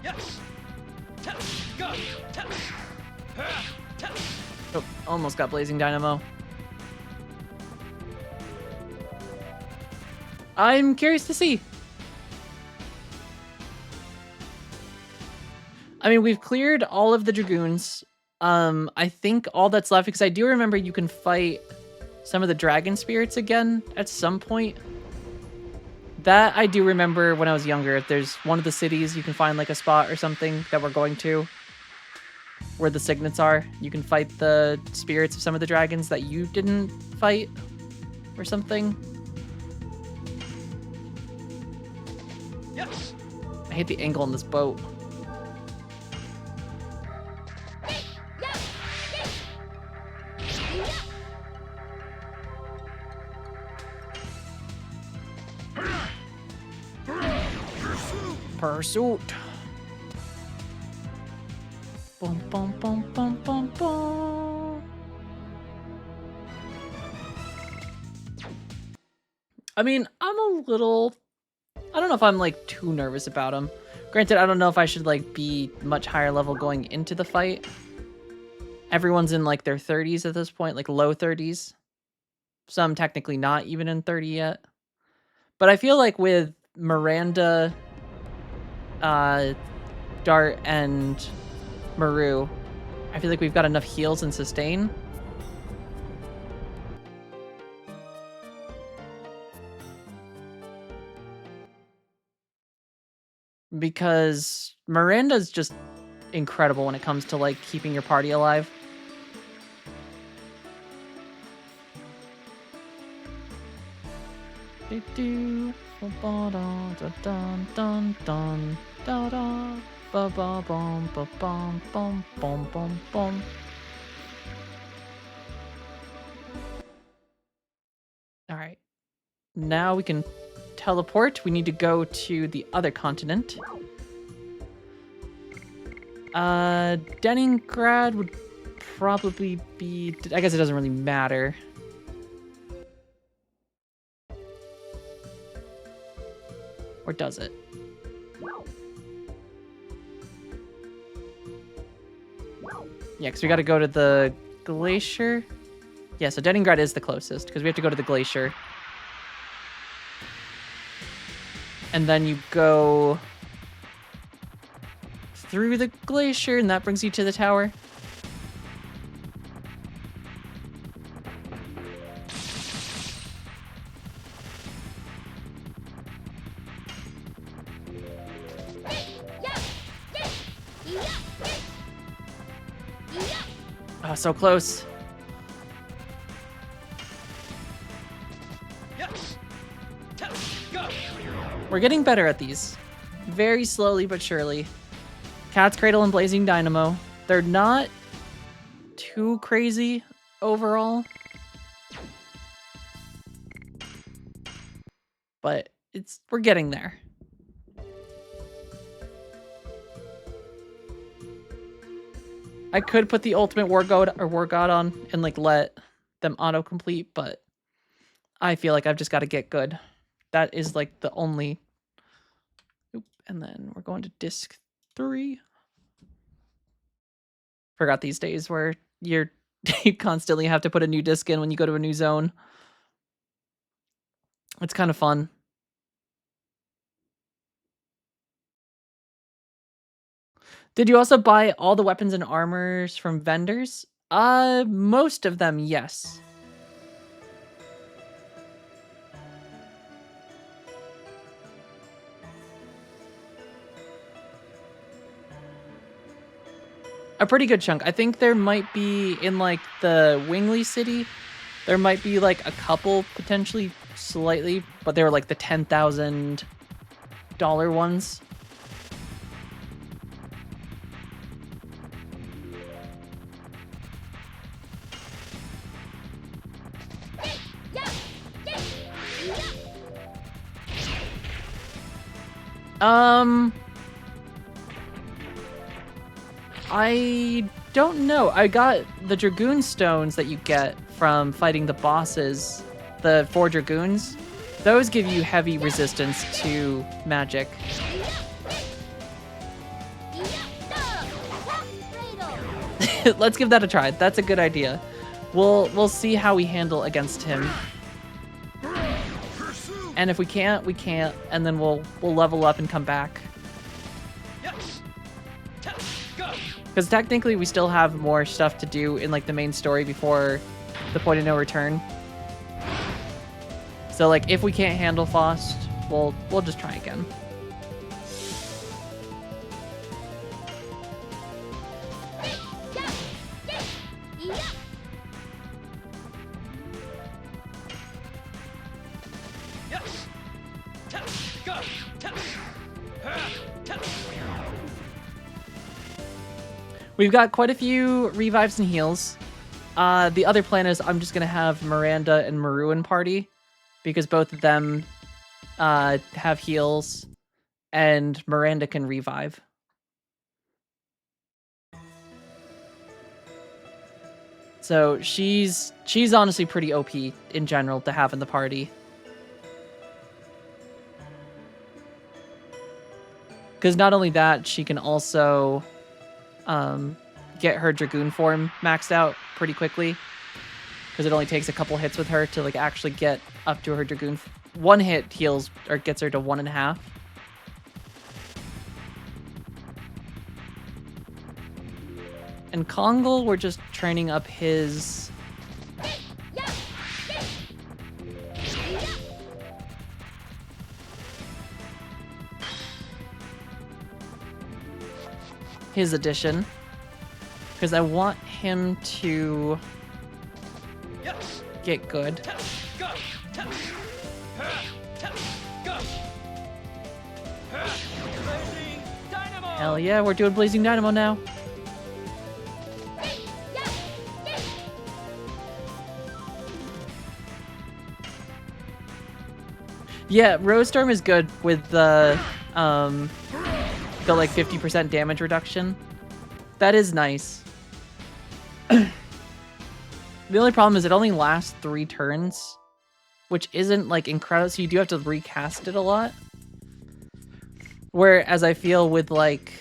Yes. Go. Oh, almost got Blazing Dynamo. I'm curious to see. I mean, we've cleared all of the Dragoons. I think all that's left, because I do remember you can fight some of the dragon spirits again at some point. That I do remember when I was younger. If there's one of the cities, you can find like a spot or something that we're going to where the signets are. You can fight the spirits of some of the dragons that you didn't fight or something. Yes. I hate the angle on this boat. Pursuit. Boom, boom, boom, boom, boom, boom. I mean, I'm a little... I don't know if I'm, like, too nervous about him. Granted, I don't know if I should, like, be much higher level going into the fight. Everyone's in, like, their 30s at this point, like, low 30s. Some technically not even in 30 yet. But I feel like with Miranda... Dart and Maru, I feel like we've got enough heals and sustain. Because Miranda's just incredible when it comes to like keeping your party alive. Do ba da dun dun dun da da ba ba bum ba bum bum bum bum bum. All right, now we can teleport. We need to go to the other continent. Leningrad would probably be... I guess it doesn't really matter. Or does it? Yeah, because we got to go to the glacier. Yeah, so Leningrad is the closest, because we have to go to the glacier. And then you go through the glacier, and that brings you to the tower. Oh, so close. We're getting better at these. Very slowly but surely. Cat's Cradle and Blazing Dynamo. They're not too crazy overall. But we're getting there. I could put the ultimate War God on and like let them autocomplete, but I feel like I've just got to get good. That is like the only. Oop, and then we're going to disc 3. Forgot these days where you constantly have to put a new disc in when you go to a new zone. It's kind of fun. Did you also buy all the weapons and armors from vendors? Most of them, yes. A pretty good chunk. I think there might be in like the Wingley City, there might be like a couple potentially slightly, but they were like the $10,000 ones. I don't know. I got the Dragoon stones that you get from fighting the bosses, the 4 Dragoons. Those give you heavy resistance to magic. Let's give that a try. That's a good idea. We'll see how we handle against him. And if we can't, we can't, and then we'll level up and come back. Because technically we still have more stuff to do in like the main story before the point of no return. So like if we can't handle Faust, we'll just try again. We've got quite a few revives and heals. The other plan is I'm just going to have Miranda and Maruin party, because both of them have heals, and Miranda can revive. So she's honestly pretty OP in general to have in the party. Because not only that, she can also get her Dragoon form maxed out pretty quickly, because it only takes a couple hits with her to like actually get up to her Dragoon. One hit heals or gets her to 1.5. And Kongal, we're just training up his addition, because I want him to get good. Hell yeah, we're doing Blazing Dynamo now. Yeah, Rosestorm is good with the like 50% damage reduction. That is nice. The only problem is it only lasts 3 turns, which isn't like incredible, so you do have to recast it a lot. Whereas I feel with like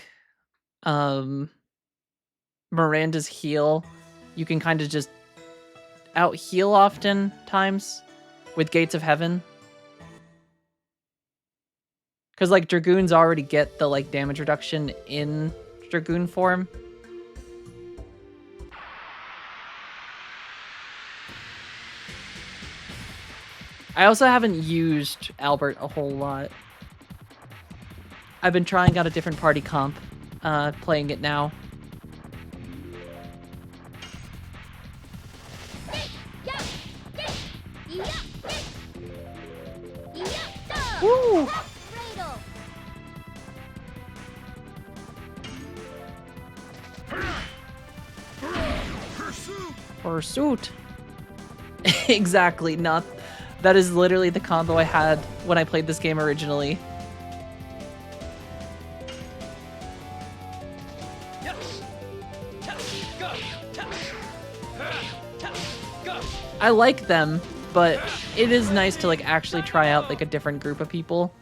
Miranda's heal, you can kind of just out heal often times with Gates of Heaven. Because, like, Dragoons already get the, like, damage reduction in Dragoon form. I also haven't used Albert a whole lot. I've been trying out a different party comp, playing it now. Woo! Pursuit. Exactly, not. That is literally the combo I had when I played this game originally. I like them, but it is nice to like actually try out like a different group of people.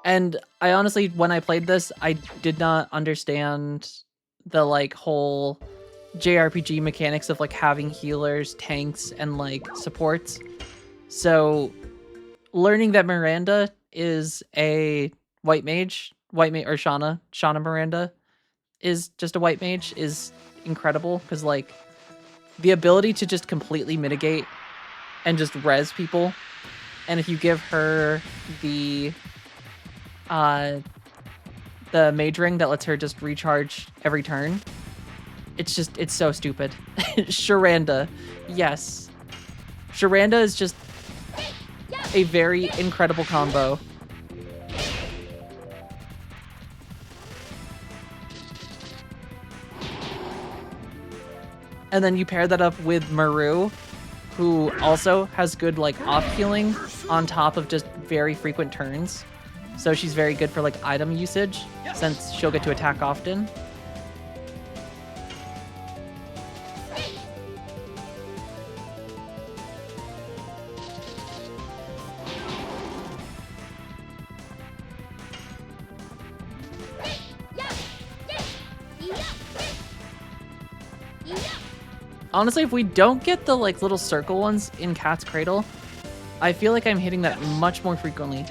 And I honestly, when I played this, I did not understand the like whole JRPG mechanics of like having healers, tanks, and like supports. So learning that Miranda is a white mage or Shauna Miranda is just a white mage is incredible because like the ability to just completely mitigate and just res people, and if you give her the mage ring that lets her just recharge every turn, it's so stupid. Sharanda, yes. Sharanda is just a very incredible combo. And then you pair that up with Maru, who also has good like off healing on top of just very frequent turns. So she's very good for like item usage since she'll get to attack often. Honestly, if we don't get the like little circle ones in Cat's Cradle, I feel like I'm hitting that much more frequently.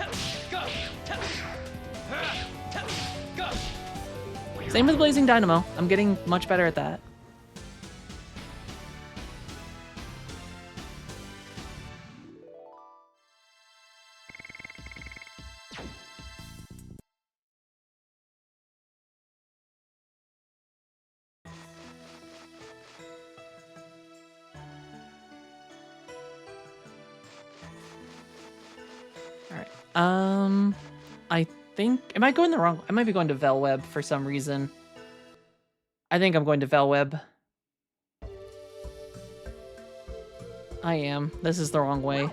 Same with Blazing Dynamo. I'm getting much better at that. I think, am I going the wrong? I might be going to Velweb for some reason. I think I'm going to Velweb. I am. This is the wrong way.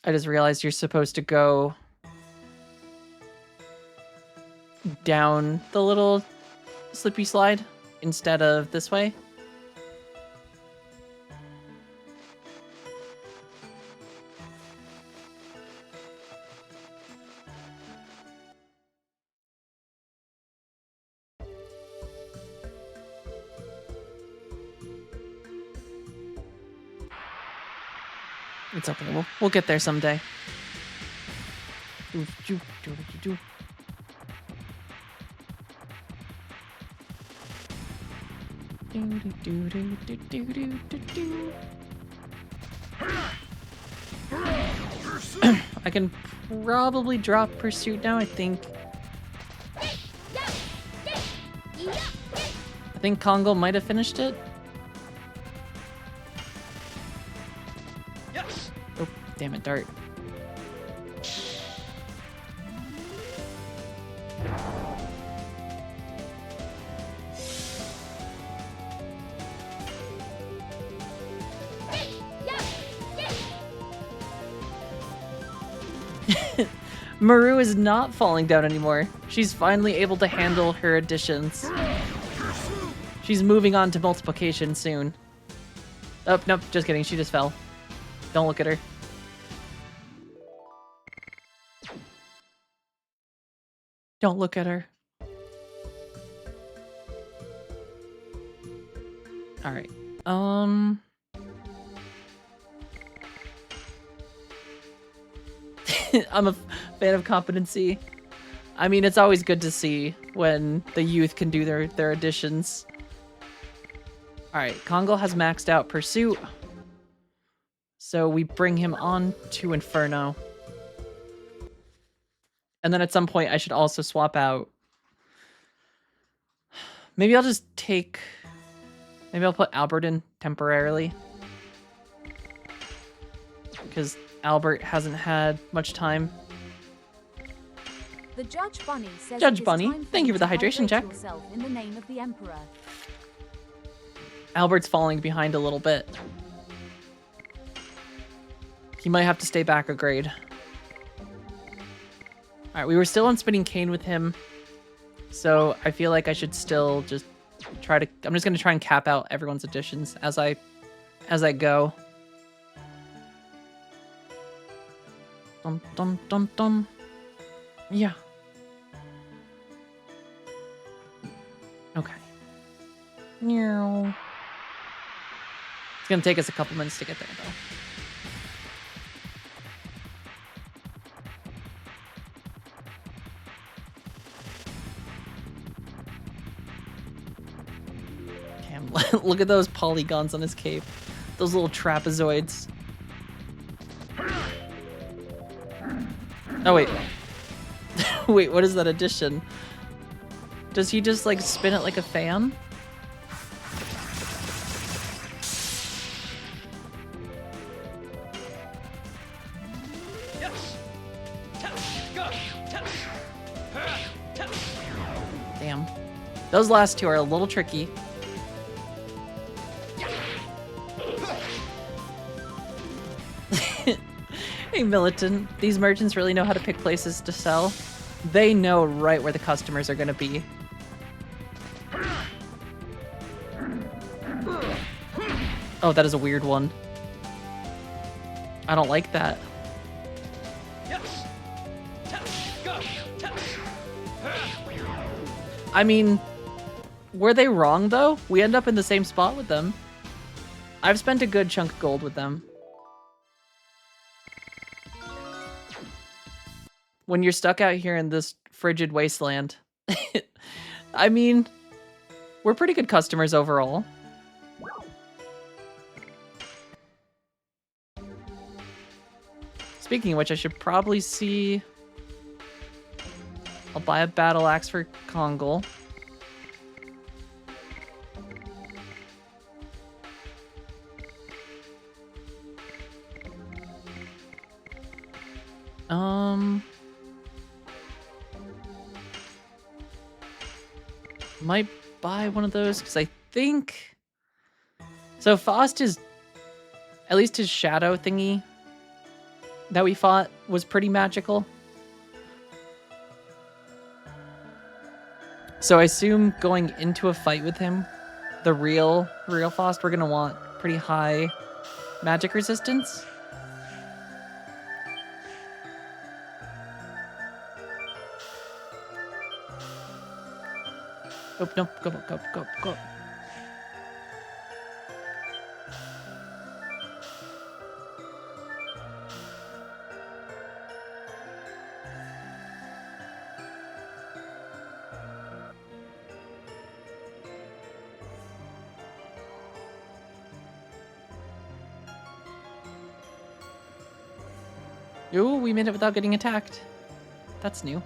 I just realized you're supposed to go down the little slippy slide instead of this way. It's okay. We'll get there someday. I can probably drop Pursuit now, I think. I think Kongo might have finished it. Oh, damn it, Dart. Maru is not falling down anymore. She's finally able to handle her additions. She's moving on to multiplication soon. Oh, nope, just kidding. She just fell. Don't look at her. Don't look at her. All right. I'm a fan of competency. I mean, it's always good to see when the youth can do their additions. All right, Kongal has maxed out Pursuit. So we bring him on to Inferno. And then at some point, I should also swap out. Maybe I'll just take... Maybe I'll put Albert in temporarily. Because Albert hasn't had much time. The Judge Bunny says Judge it is Bunny, time thank you for the to hydration hydrate check. yourself in the name of the Emperor. Albert's falling behind a little bit. He might have to stay back a grade. Alright, we were still on Spinning Cane with him. So I feel like I should still just try to... I'm just going to try and cap out everyone's additions as I go. Dum dum dum dum. Yeah. Okay. Meow. It's gonna take us a couple minutes to get there, though. Damn, look at those polygons on his cape. Those little trapezoids. Oh, wait. Wait, what is that addition? Does he just, like, spin it like a fan? Damn. Those last two are a little tricky. Hey, Militant. These merchants really know how to pick places to sell. They know right where the customers are going to be. Oh, that is a weird one. I don't like that. I mean, were they wrong, though? We end up in the same spot with them. I've spent a good chunk of gold with them. When you're stuck out here in this frigid wasteland. I mean, we're pretty good customers overall. Speaking of which, I should probably see... I'll buy a battle axe for Kongal. Might buy one of those because I think... So Faust is... At least his shadow thingy that we fought was pretty magical. So I assume going into a fight with him, the real Faust, we're gonna want pretty high magic resistance. Oh, no, go. Ooh, we made it without getting attacked. That's new.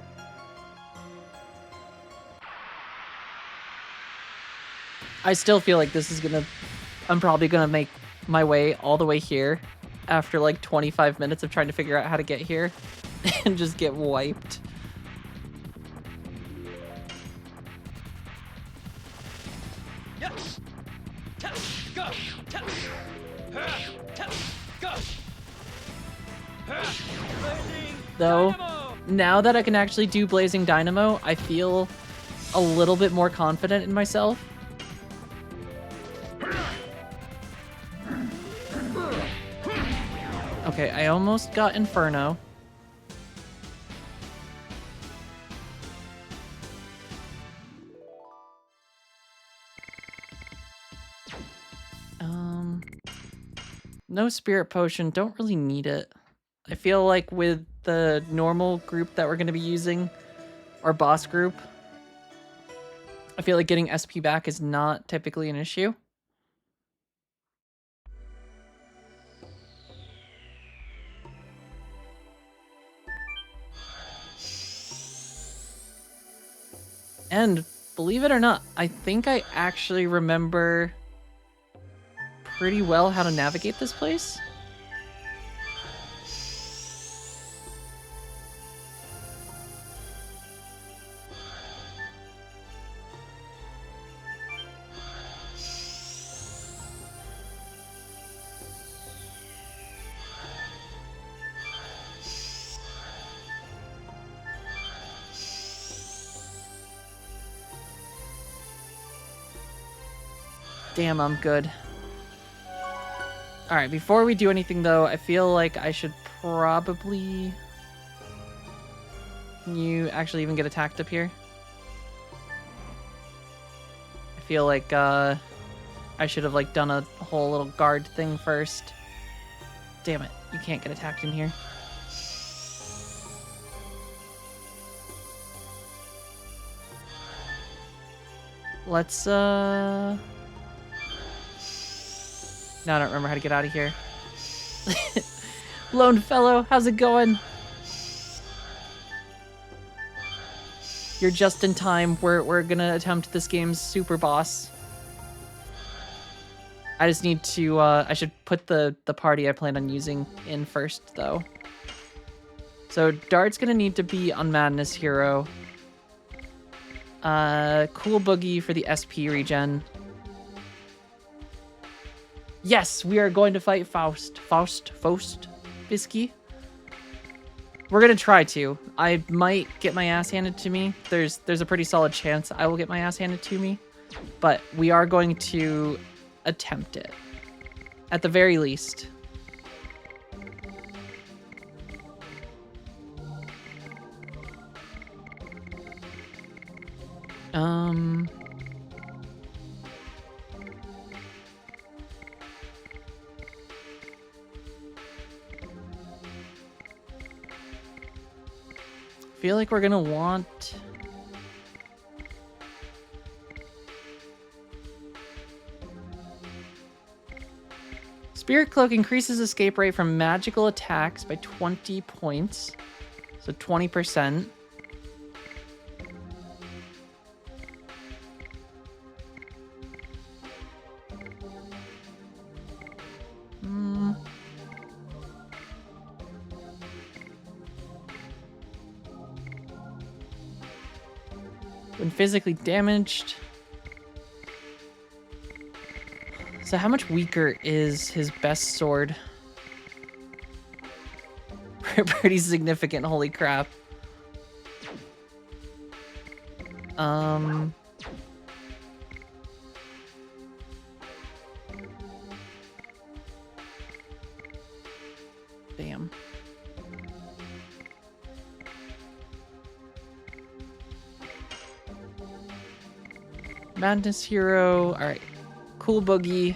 I still feel like this is gonna... I'm probably gonna make my way all the way here after like 25 minutes of trying to figure out how to get here and just get wiped. Yes. Go. Go. Though, now that I can actually do Blazing Dynamo, I feel a little bit more confident in myself. Okay, I almost got Inferno. No spirit potion. Don't really need it. I feel like with the normal group that we're going to be using, our boss group, I feel like getting SP back is not typically an issue. And believe it or not, I think I actually remember pretty well how to navigate this place. Damn, I'm good. Alright, before we do anything though, I feel like I should probably... Can you actually even get attacked up here? I feel like I should have like done a whole little guard thing first. Damn it, you can't get attacked in here. Let's Now I don't remember how to get out of here. Lone fellow, how's it going? You're just in time. We're gonna attempt this game's super boss. I just need to, I should put the party I plan on using in first, though. So Dart's gonna need to be on Madness Hero. Cool Boogie for the SP regen. Yes, we are going to fight Faust. Faust? Bisky? We're gonna try to. I might get my ass handed to me. There's a pretty solid chance I will get my ass handed to me. But we are going to attempt it. At the very least. Feel like we're gonna want... Spirit Cloak increases escape rate from magical attacks by 20 points. So 20%. When physically damaged. So how much weaker is his best sword? Pretty significant, holy crap. Damn. Madness Hero. Alright. Cool Boogie.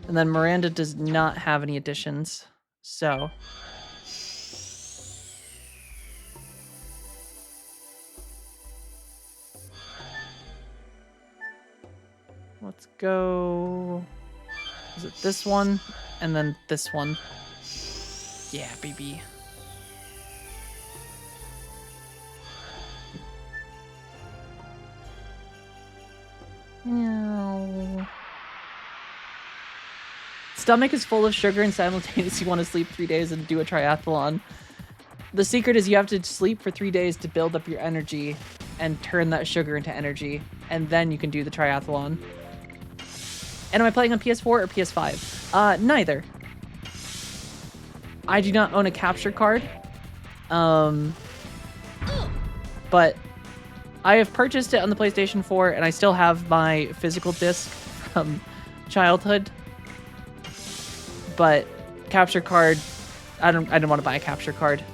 And then Miranda does not have any additions. So. Let's go. Is it this one? And then this one. Yeah, baby. No. Stomach is full of sugar and simultaneously want to sleep 3 days and do a triathlon. The secret is you have to sleep for 3 days to build up your energy and turn that sugar into energy, and then you can do the triathlon. And am I playing on PS4 or PS5? Neither. I do not own a capture card. But I have purchased it on the PlayStation 4, and I still have my physical disc from childhood. But capture card, I didn't want to buy a capture card.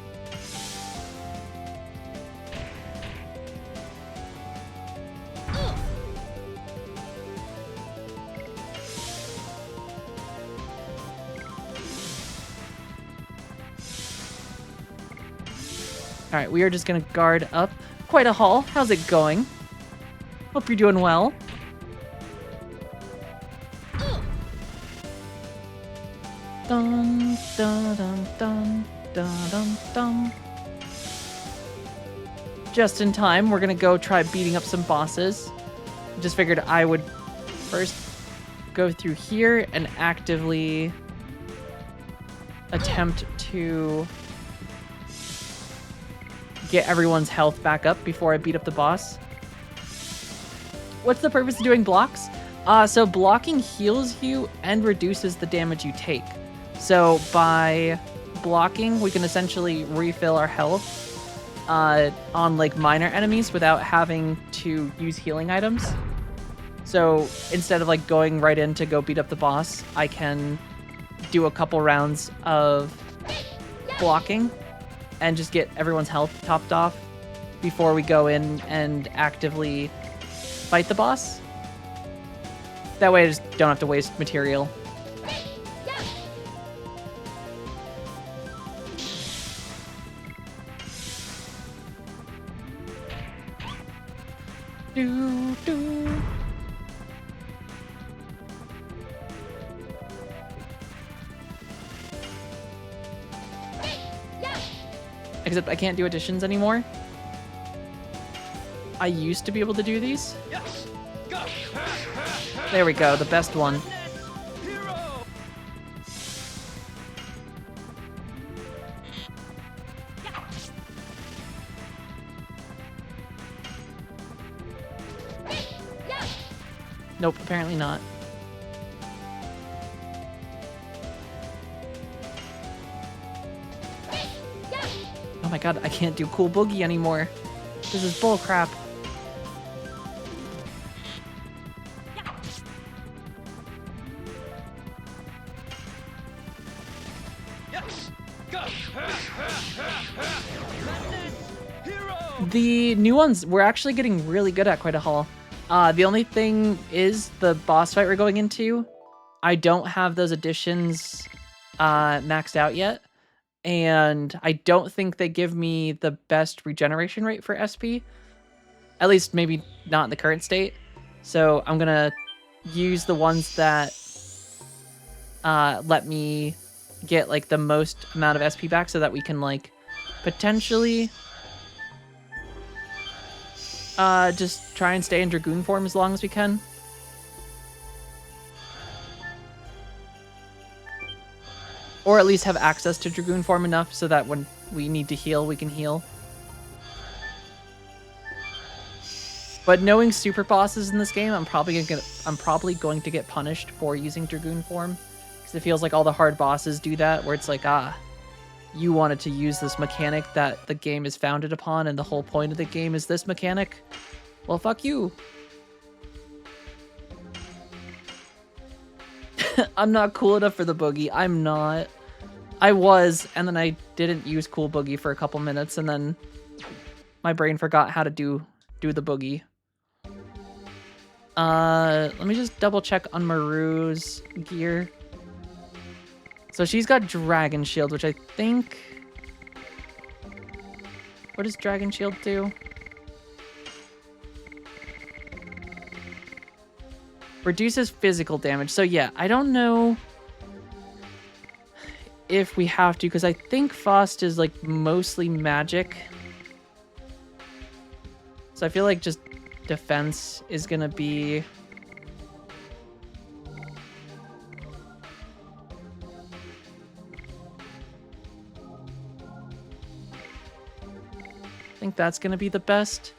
Alright, we are just gonna guard up quite a haul. How's it going? Hope you're doing well. Dun, dun, dun, dun, dun, dun, dun. Just in time, we're gonna go try beating up some bosses. Just figured I would first go through here and actively attempt to get everyone's health back up before I beat up the boss. What's the purpose of doing blocks? So blocking heals you and reduces the damage you take. So by blocking, we can essentially refill our health on like minor enemies without having to use healing items. So instead of like going right in to go beat up the boss, I can do a couple rounds of blocking and just get everyone's health topped off before we go in and actively fight the boss. That way I just don't have to waste material. Do, do. Except I can't do additions anymore. I used to be able to do these. Yes. Go. There we go, the best one. Hero. Nope, apparently not. Oh my god, I can't do Cool Boogie anymore. This is bull crap. Yes. Go. Hero. The new ones we're actually getting really good at quite a haul. The only thing is the boss fight we're going into. I don't have those additions maxed out yet. And I don't think they give me the best regeneration rate for SP. At least maybe not in the current state. So I'm gonna use the ones that let me get like the most amount of SP back so that we can like potentially just try and stay in Dragoon form as long as we can. Or at least have access to Dragoon form enough so that when we need to heal, we can heal. But knowing super bosses in this game, I'm probably going to get punished for using Dragoon form. Because it feels like all the hard bosses do that, where it's like, you wanted to use this mechanic that the game is founded upon, and the whole point of the game is this mechanic. Well, fuck you. I'm not cool enough for the boogie. I'm not. I was, and then I didn't use Cool Boogie for a couple minutes, and then my brain forgot how to do the boogie. Let me just double check on Maru's gear. So she's got Dragon Shield, which I think... What does Dragon Shield do? Reduces physical damage. So yeah, I don't know if we have to, because I think Faust is like mostly magic. So I feel like just defense is gonna be... I think that's gonna be the best.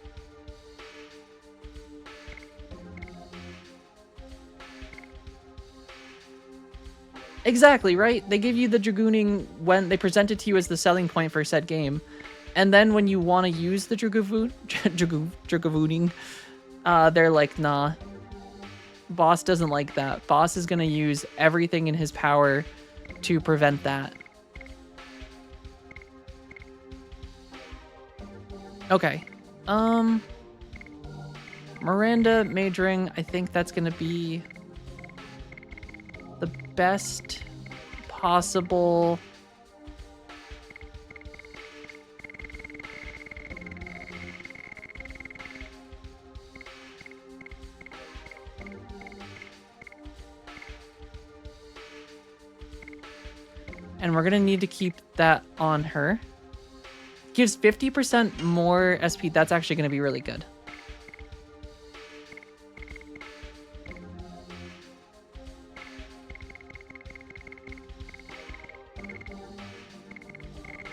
Exactly, right? They give you the Dragooning when they present it to you as the selling point for said game. And then when you want to use the Dragooning, they're like, nah. Boss doesn't like that. Boss is going to use everything in his power to prevent that. Okay. Miranda majoring, I think that's going to be the best possible And we're gonna need to keep that on her. Gives 50% more SP. That's actually gonna be really good.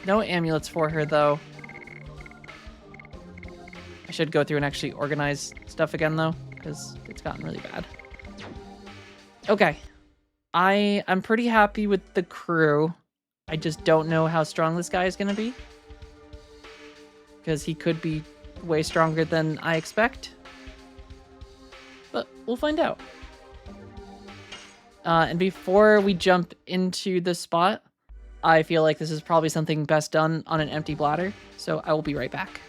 No amulets for her, though. I should go through and actually organize stuff again, though, because it's gotten really bad. Okay. I'm pretty happy with the crew. I just don't know how strong this guy is going to be. Because he could be way stronger than I expect. But we'll find out. And before we jump into the spot, I feel like this is probably something best done on an empty bladder, so I will be right back.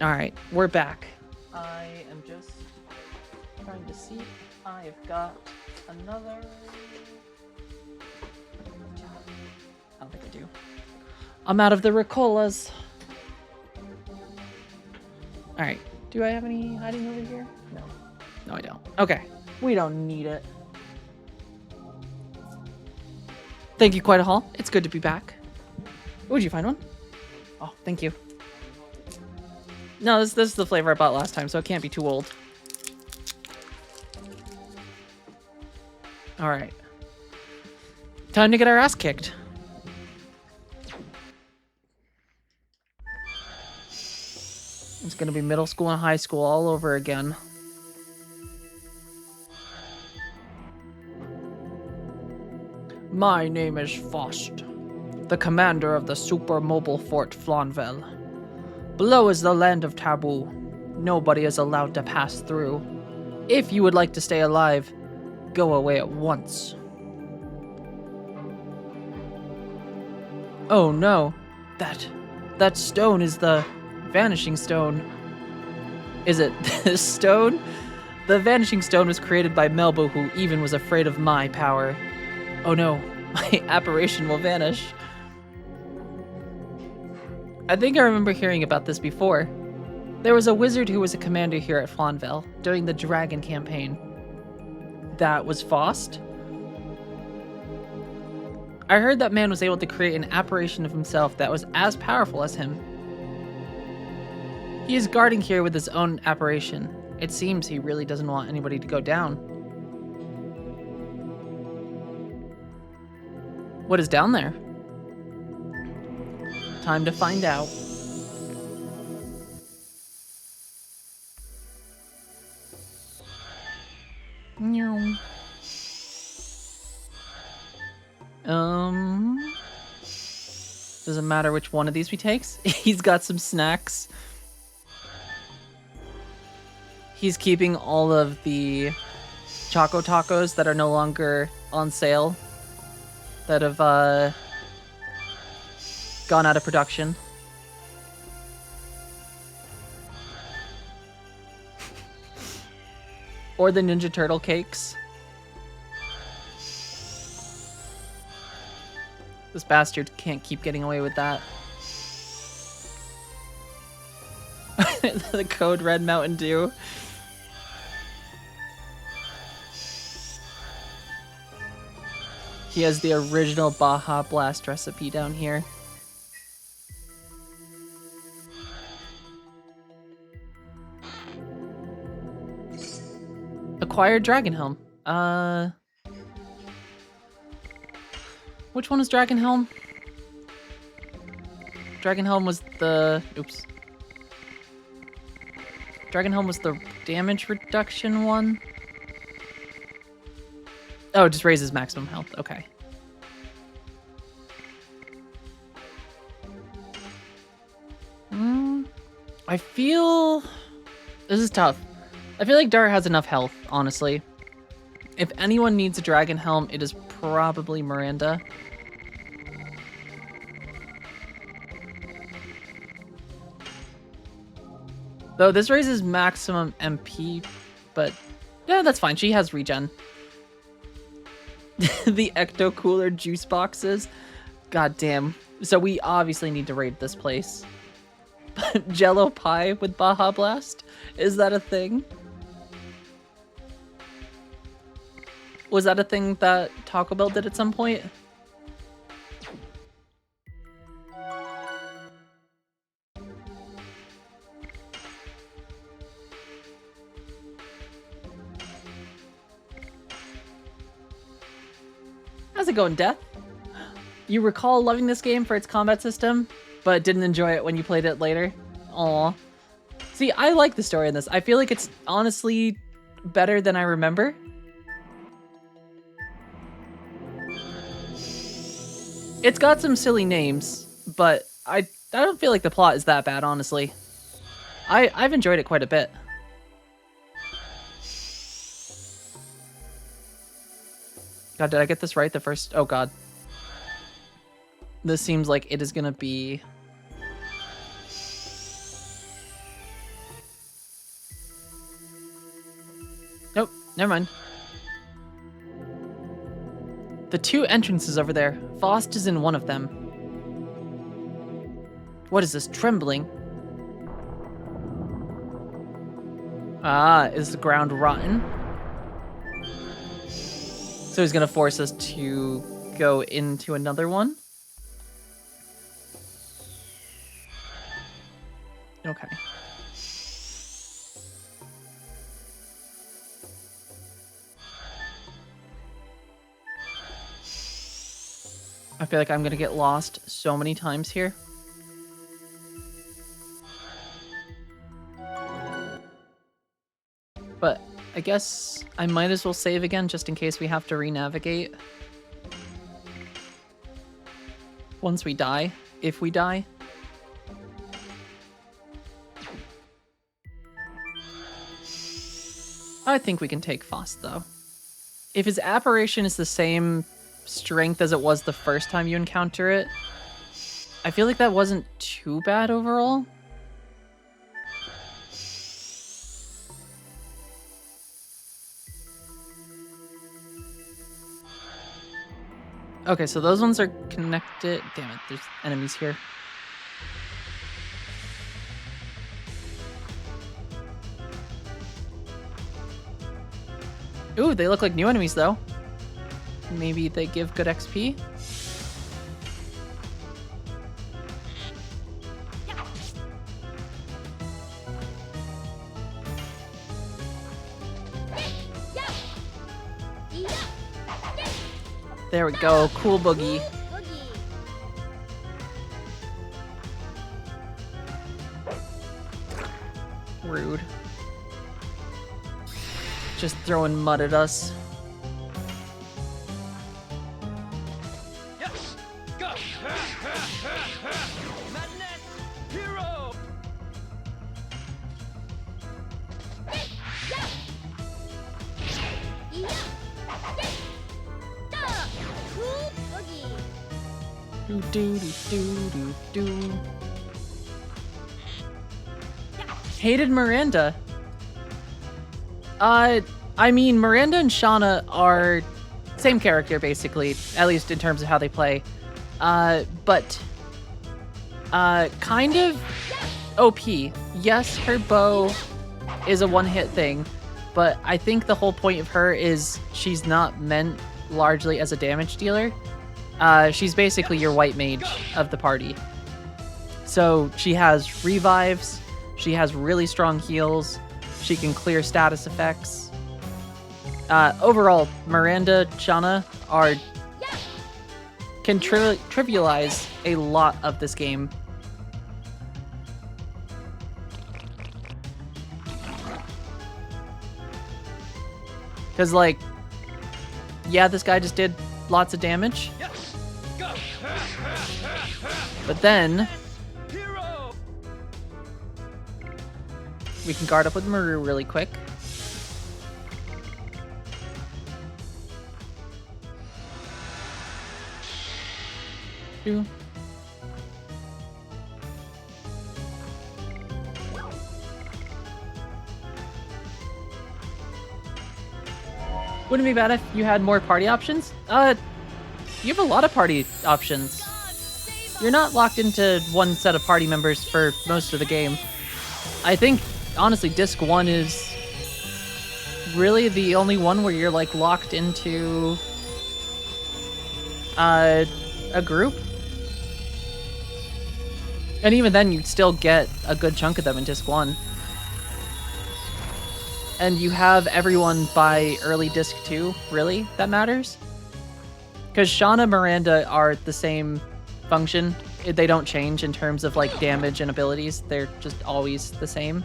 All right, we're back. I am just trying to see if I've got another... I don't think I do. I'm out of the Ricolas. All right, do I have any hiding over here? No. No, I don't. Okay, we don't need it. Thank you, Quite a Haul. It's good to be back. Would you find one? Oh, thank you. No, this is the flavor I bought last time, so it can't be too old. All right. Time to get our ass kicked. It's gonna be middle school and high school all over again. My name is Faust, the commander of the super mobile Fort Flaunvel. Below is the land of taboo. Nobody is allowed to pass through. If you would like to stay alive, go away at once. Oh no, that that stone is the Vanishing Stone. Is it this stone? The Vanishing Stone was created by Melbo, who even was afraid of my power. Oh no, my apparition will vanish. I think I remember hearing about this before. There was a wizard who was a commander here at Flaunville during the Dragon campaign. That was Faust? I heard that man was able to create an apparition of himself that was as powerful as him. He is guarding here with his own apparition. It seems he really doesn't want anybody to go down. What is down there? Time to find out. Doesn't matter which one of these we takes. He's got some snacks. He's keeping all of the Choco Tacos that are no longer on sale, that have gone out of production. Or the Ninja Turtle cakes. This bastard can't keep getting away with that. The Code Red Mountain Dew. He has the original Baja Blast recipe down here. Acquired Dragon Helm. Which one is Dragon Helm? Dragon Helm was the... Oops. Dragon Helm was the damage reduction one? Oh, it just raises maximum health. Okay. I feel... This is tough. I feel like Dart has enough health, honestly. If anyone needs a Dragon Helm, it is probably Miranda. Though this raises maximum MP, but yeah, that's fine. She has regen. The Ecto Cooler juice boxes. God damn. So we obviously need to raid this place. Jello pie with Baja Blast? Is that a thing? Was that a thing that Taco Bell did at some point? How's it going, Death? You recall loving this game for its combat system, but didn't enjoy it when you played it later? Aw. See, I like the story in this. I feel like it's honestly better than I remember. It's got some silly names, but I don't feel like the plot is that bad, honestly. I've enjoyed it quite a bit. God, did I get this right the first... Oh, God. This seems like it is gonna be... Nope, never mind. The two entrances over there. Faust is in one of them. What is this, trembling? Ah, is the ground rotten? So he's gonna force us to go into another one? Okay. I feel like I'm gonna get lost so many times here. But I guess I might as well save again just in case we have to re-navigate. Once we die, if we die. I think we can take Faust though. If his apparition is the same strength as it was the first time you encounter it, I feel like that wasn't too bad overall. Okay, so those ones are connected. Damn it, there's enemies here. Ooh, they look like new enemies though. Maybe they give good XP? There we go, cool boogie. Rude. Just throwing mud at us. Yes! Go! Madness! Hero! Do do do do do do. Hated Miranda. I mean, Miranda and Shauna are same character basically, at least in terms of how they play. But kind of OP. Yes, her bow is a one-hit thing, but I think the whole point of her is she's not meant largely as a damage dealer. She's basically your white mage of the party. So she has revives, she has really strong heals, she can clear status effects. Overall, Miranda, Shauna can trivialize a lot of this game. Because, like, yeah, this guy just did lots of damage. Yes! Go! But then Hero! we can guard up with Maru really quick. Do. Wouldn't be bad if you had more party options. You have a lot of party options. You're not locked into one set of party members for most of the game. I think, honestly, Disc 1 is really the only one where you're, like, locked into a group. And even then, you'd still get a good chunk of them in Disc 1. And you have everyone by early Disc 2, really, that matters. Because Shauna and Miranda are the same function. They don't change in terms of, like, damage and abilities. They're just always the same.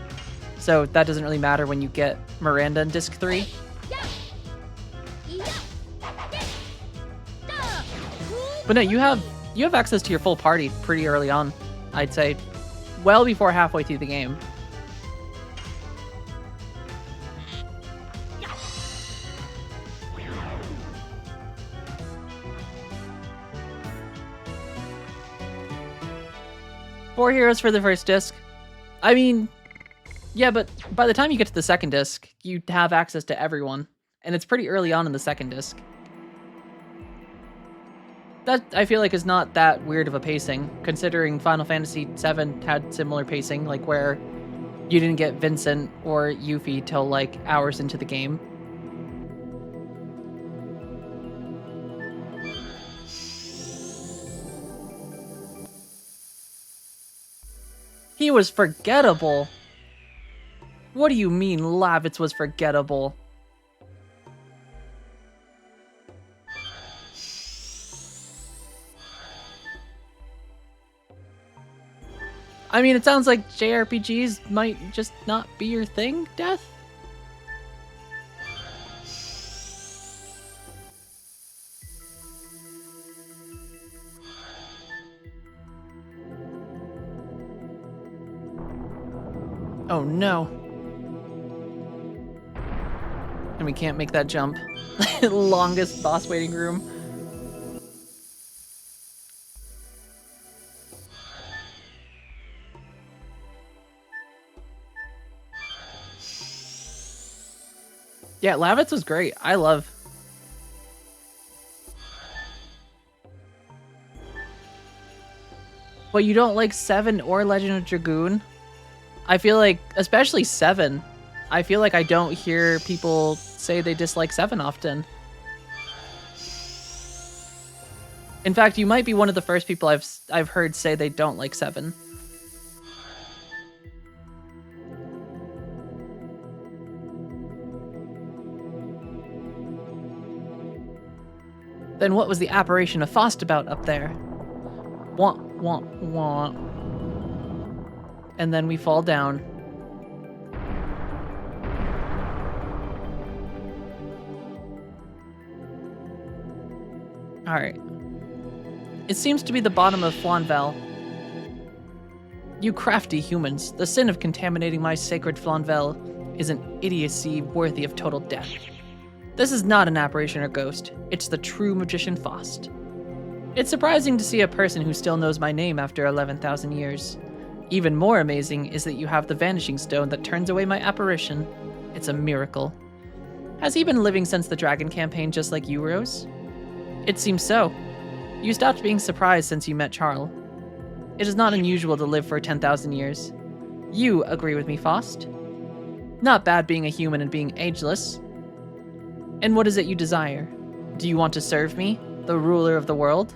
So that doesn't really matter when you get Miranda in Disc 3. But no, you have access to your full party pretty early on, I'd say. Well before halfway through the game. Four heroes for the first disc. I mean, yeah, but by the time you get to the second disc, you have access to everyone. And it's pretty early on in the second disc. That, I feel like, is not that weird of a pacing, considering Final Fantasy VII had similar pacing, like where you didn't get Vincent or Yuffie till like hours into the game. He was forgettable. What do you mean Lavitz was forgettable? I mean, it sounds like JRPGs might just not be your thing, Death? Oh no. And we can't make that jump. Longest boss waiting room. Yeah, Lavitz was great. I love. But you don't like 7 or Legend of Dragoon? I feel like, especially 7, I feel like I don't hear people say they dislike 7 often. In fact, you might be one of the first people I've heard say they don't like 7. Then what was the apparition of Faust about up there? Wah, wah, wah. And then we fall down. Alright. It seems to be the bottom of Flanvel. You crafty humans, the sin of contaminating my sacred Flanvel is an idiocy worthy of total death. This is not an apparition or ghost, it's the true magician Faust. It's surprising to see a person who still knows my name after 11,000 years. Even more amazing is that you have the vanishing stone that turns away my apparition. It's a miracle. Has he been living since the Dragon campaign just like you, Rose? It seems so. You stopped being surprised since you met Charles. It is not unusual to live for 10,000 years. You agree with me, Faust? Not bad being a human and being ageless. And what is it you desire? Do you want to serve me, the ruler of the world?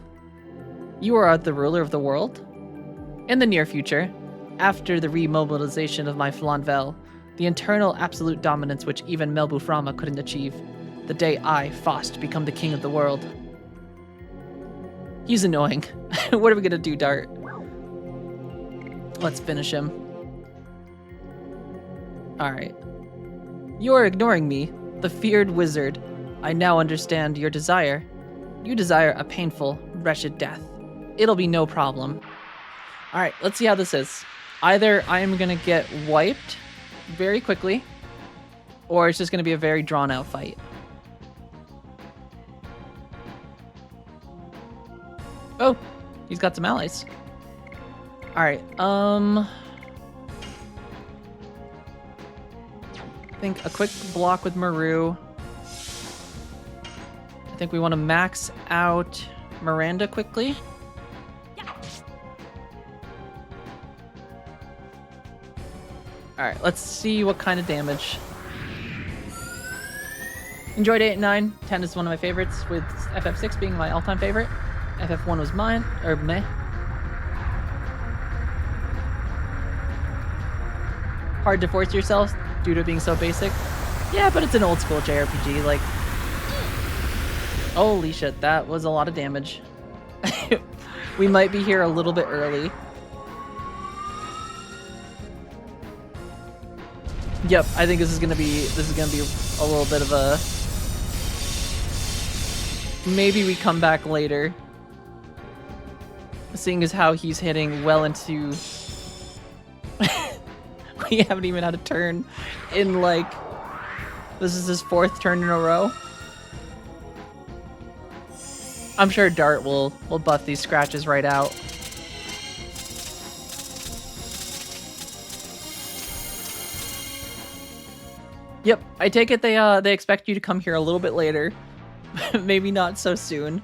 You are the ruler of the world? In the near future, after the remobilization of my Flanvel, the eternal absolute dominance which even Melbuframa couldn't achieve, the day I, Faust, become the king of the world. He's annoying. What are we gonna do, Dart? Let's finish him. Alright. You are ignoring me, the feared wizard. I now understand your desire. You desire a painful, wretched death. It'll be no problem. Alright, let's see how this is. Either I am gonna get wiped very quickly, or it's just gonna be a very drawn-out fight. Oh, he's got some allies. Alright, I think a quick block with Maru. I think we want to max out Miranda quickly. Alright, let's see what kind of damage. Enjoyed 8 and 9. 10 is one of my favorites, with FF6 being my all-time favorite. FF1 was mine, or meh. Hard to force yourself due to it being so basic. Yeah, but it's an old school JRPG, like... Holy shit, that was a lot of damage. We might be here a little bit early. Yep, I think this is gonna be a little bit of a... Maybe we come back later. Seeing as how he's hitting well into... We haven't even had a turn in, like... This is his 4th turn in a row. I'm sure Dart will buff these scratches right out. Yep, I take it they expect you to come here a little bit later. Maybe not so soon.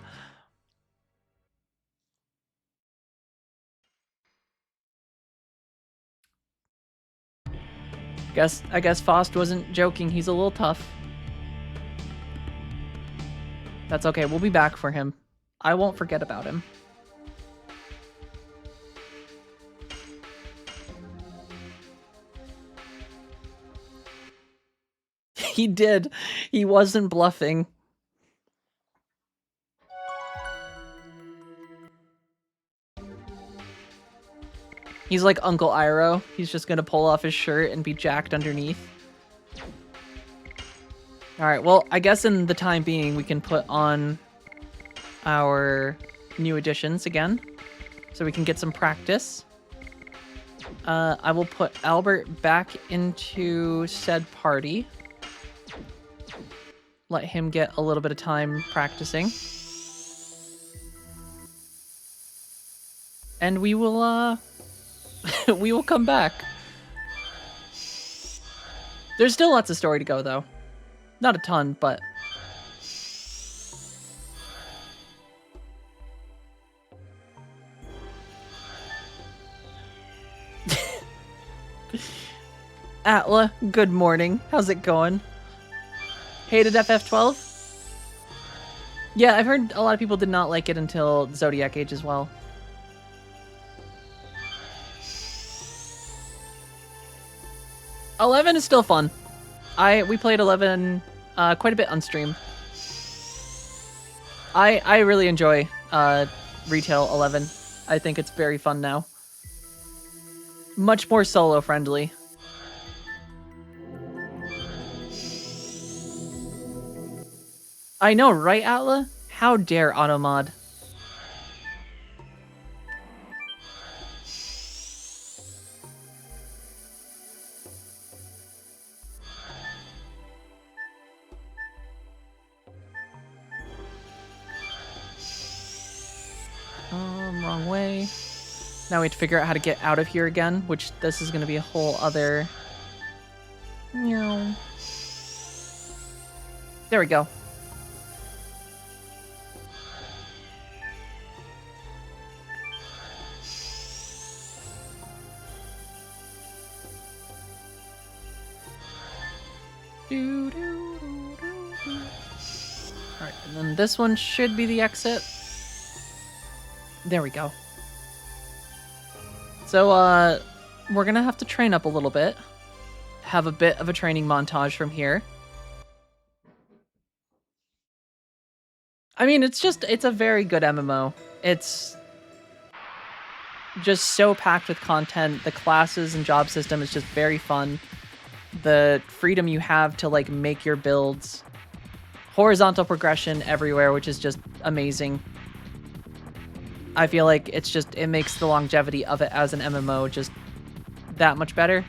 I guess Faust wasn't joking. He's a little tough. That's okay. We'll be back for him. I won't forget about him. He did. He wasn't bluffing. He's like Uncle Iroh. He's just gonna pull off his shirt and be jacked underneath. Alright, well, I guess in the time being, we can put on our new additions again, so we can get some practice. I will put Albert back into said party. Let him get a little bit of time practicing. And we will, we will come back. There's still lots of story to go, though. Not a ton, but... Atla, good morning. How's it going? Hated FF12? Yeah, I've heard a lot of people did not like it until Zodiac Age as well. $11 is still fun. We played 11 quite a bit on stream. I really enjoy Retail 11. I think it's very fun now. Much more solo friendly. I know, right, Atla? How dare Automod? Wrong way. Now we have to figure out how to get out of here again, which this is going to be a whole other... Meow. There we go. Alright, and then this one should be the exit. There we go. So, we're gonna have to train up a little bit. Have a bit of a training montage from here. I mean, it's a very good MMO. It's just so packed with content. The classes and job system is just very fun. The freedom you have to, like, make your builds. Horizontal progression everywhere, which is just amazing. I feel like it makes the longevity of it as an MMO just that much better.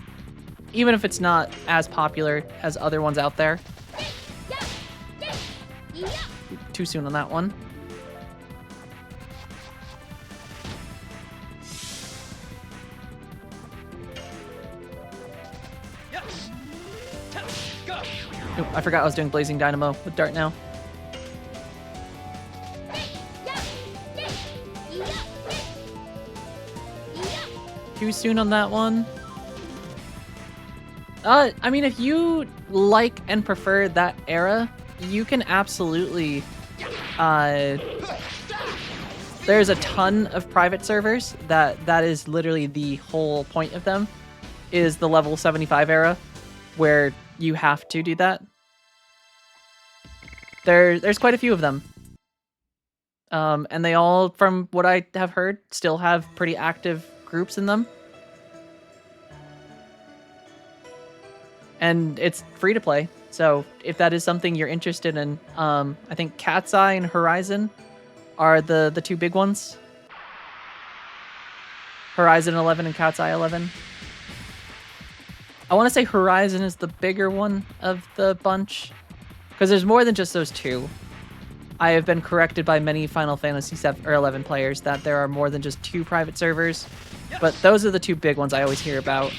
Even if it's not as popular as other ones out there. Too soon on that one. Oop, I forgot I was doing Blazing Dynamo with Dart now. Too soon on that one. I mean, if you like and prefer that era, you can absolutely... there's a ton of private servers that is literally the whole point of them, is the level 75 era, where you have to do that. There's quite a few of them. And they all, from what I have heard, still have pretty active groups in them. And it's free to play, so if that is something you're interested in, I think Cat's Eye and Horizon are the two big ones. Horizon 11 and Cat's Eye 11. I want to say Horizon is the bigger one of the bunch, because there's more than just those two. I have been corrected by many Final Fantasy 7 or 11 players that there are more than just two private servers, but those are the two big ones I always hear about.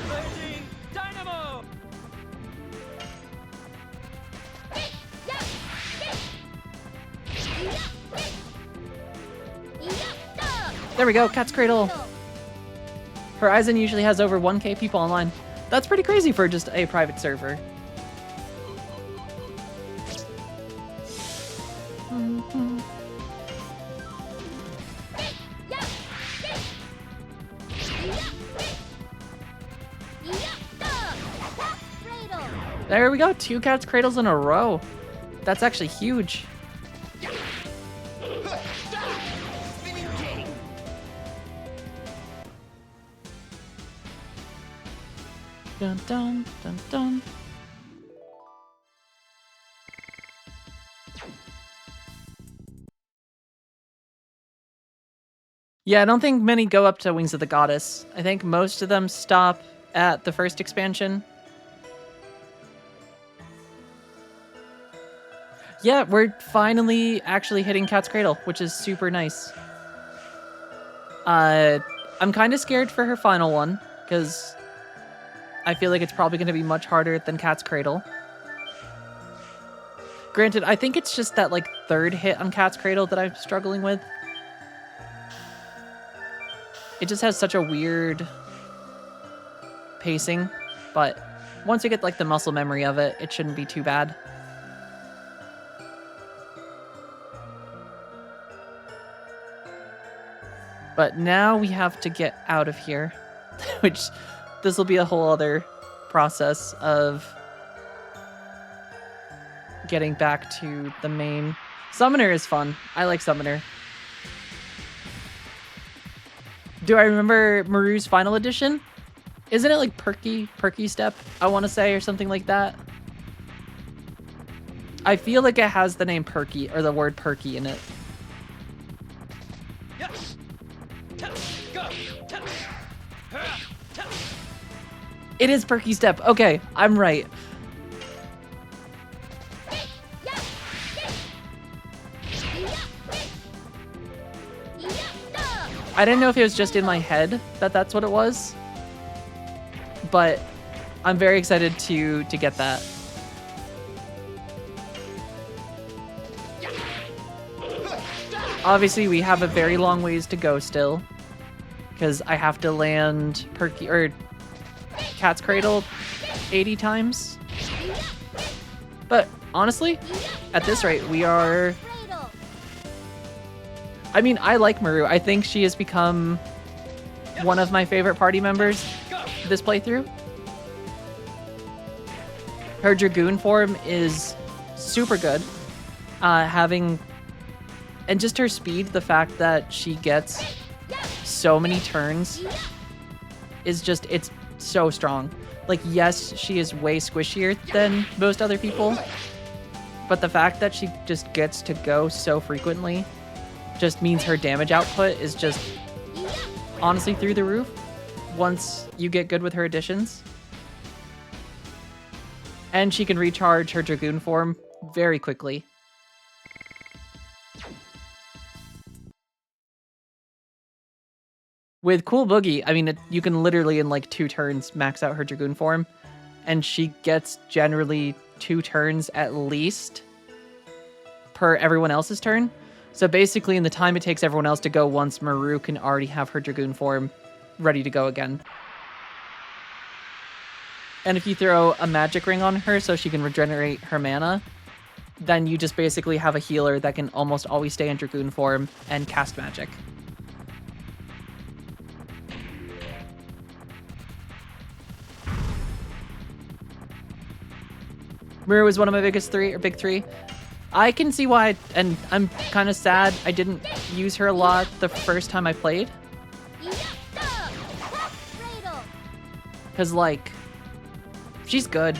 Blazing Dynamo! There we go, Cat's Cradle. Horizon usually has over 1k people online. That's pretty crazy for just a private server. There we go, 2 Cat's Cradles in a row. That's actually huge. Dun dun dun dun. Yeah, I don't think many go up to Wings of the Goddess. I think most of them stop at the first expansion. Yeah, we're finally actually hitting Cat's Cradle, which is super nice. I'm kind of scared for her final one, because I feel like it's probably going to be much harder than Cat's Cradle. Granted, I think it's just that like third hit on Cat's Cradle that I'm struggling with. It just has such a weird pacing, but once you get like the muscle memory of it, it shouldn't be too bad. But now we have to get out of here, which this will be a whole other process of getting back to the main. Summoner is fun. I like Summoner. Do I remember Maru's final edition? Isn't it like Perky Step, I want to say, or something like that? I feel like it has the name Perky, or the word Perky in it. It is Perky Step. Okay, I'm right. I didn't know if it was just in my head that that's what it was, but I'm very excited to get that. Obviously, we have a very long ways to go still, because I have to land Perky or Cat's Cradle 80 times. But honestly, at this rate, we are... I mean, I like Maru. I think she has become one of my favorite party members this playthrough. Her Dragoon form is super good. And just her speed, the fact that she gets so many turns is just, it's so strong. Like, yes, she is way squishier than most other people, but the fact that she just gets to go so frequently just means her damage output is just honestly through the roof once you get good with her additions. And she can recharge her Dragoon form very quickly. With Cool Boogie, I mean, you can literally in like 2 turns max out her Dragoon form, and she gets generally 2 turns at least per everyone else's turn. So basically, in the time it takes everyone else to go once, Maru can already have her Dragoon form ready to go again. And if you throw a magic ring on her so she can regenerate her mana, then you just basically have a healer that can almost always stay in Dragoon form and cast magic. Maru is one of my big three. I can see why, and I'm kind of sad I didn't use her a lot the first time I played. Because, like, she's good.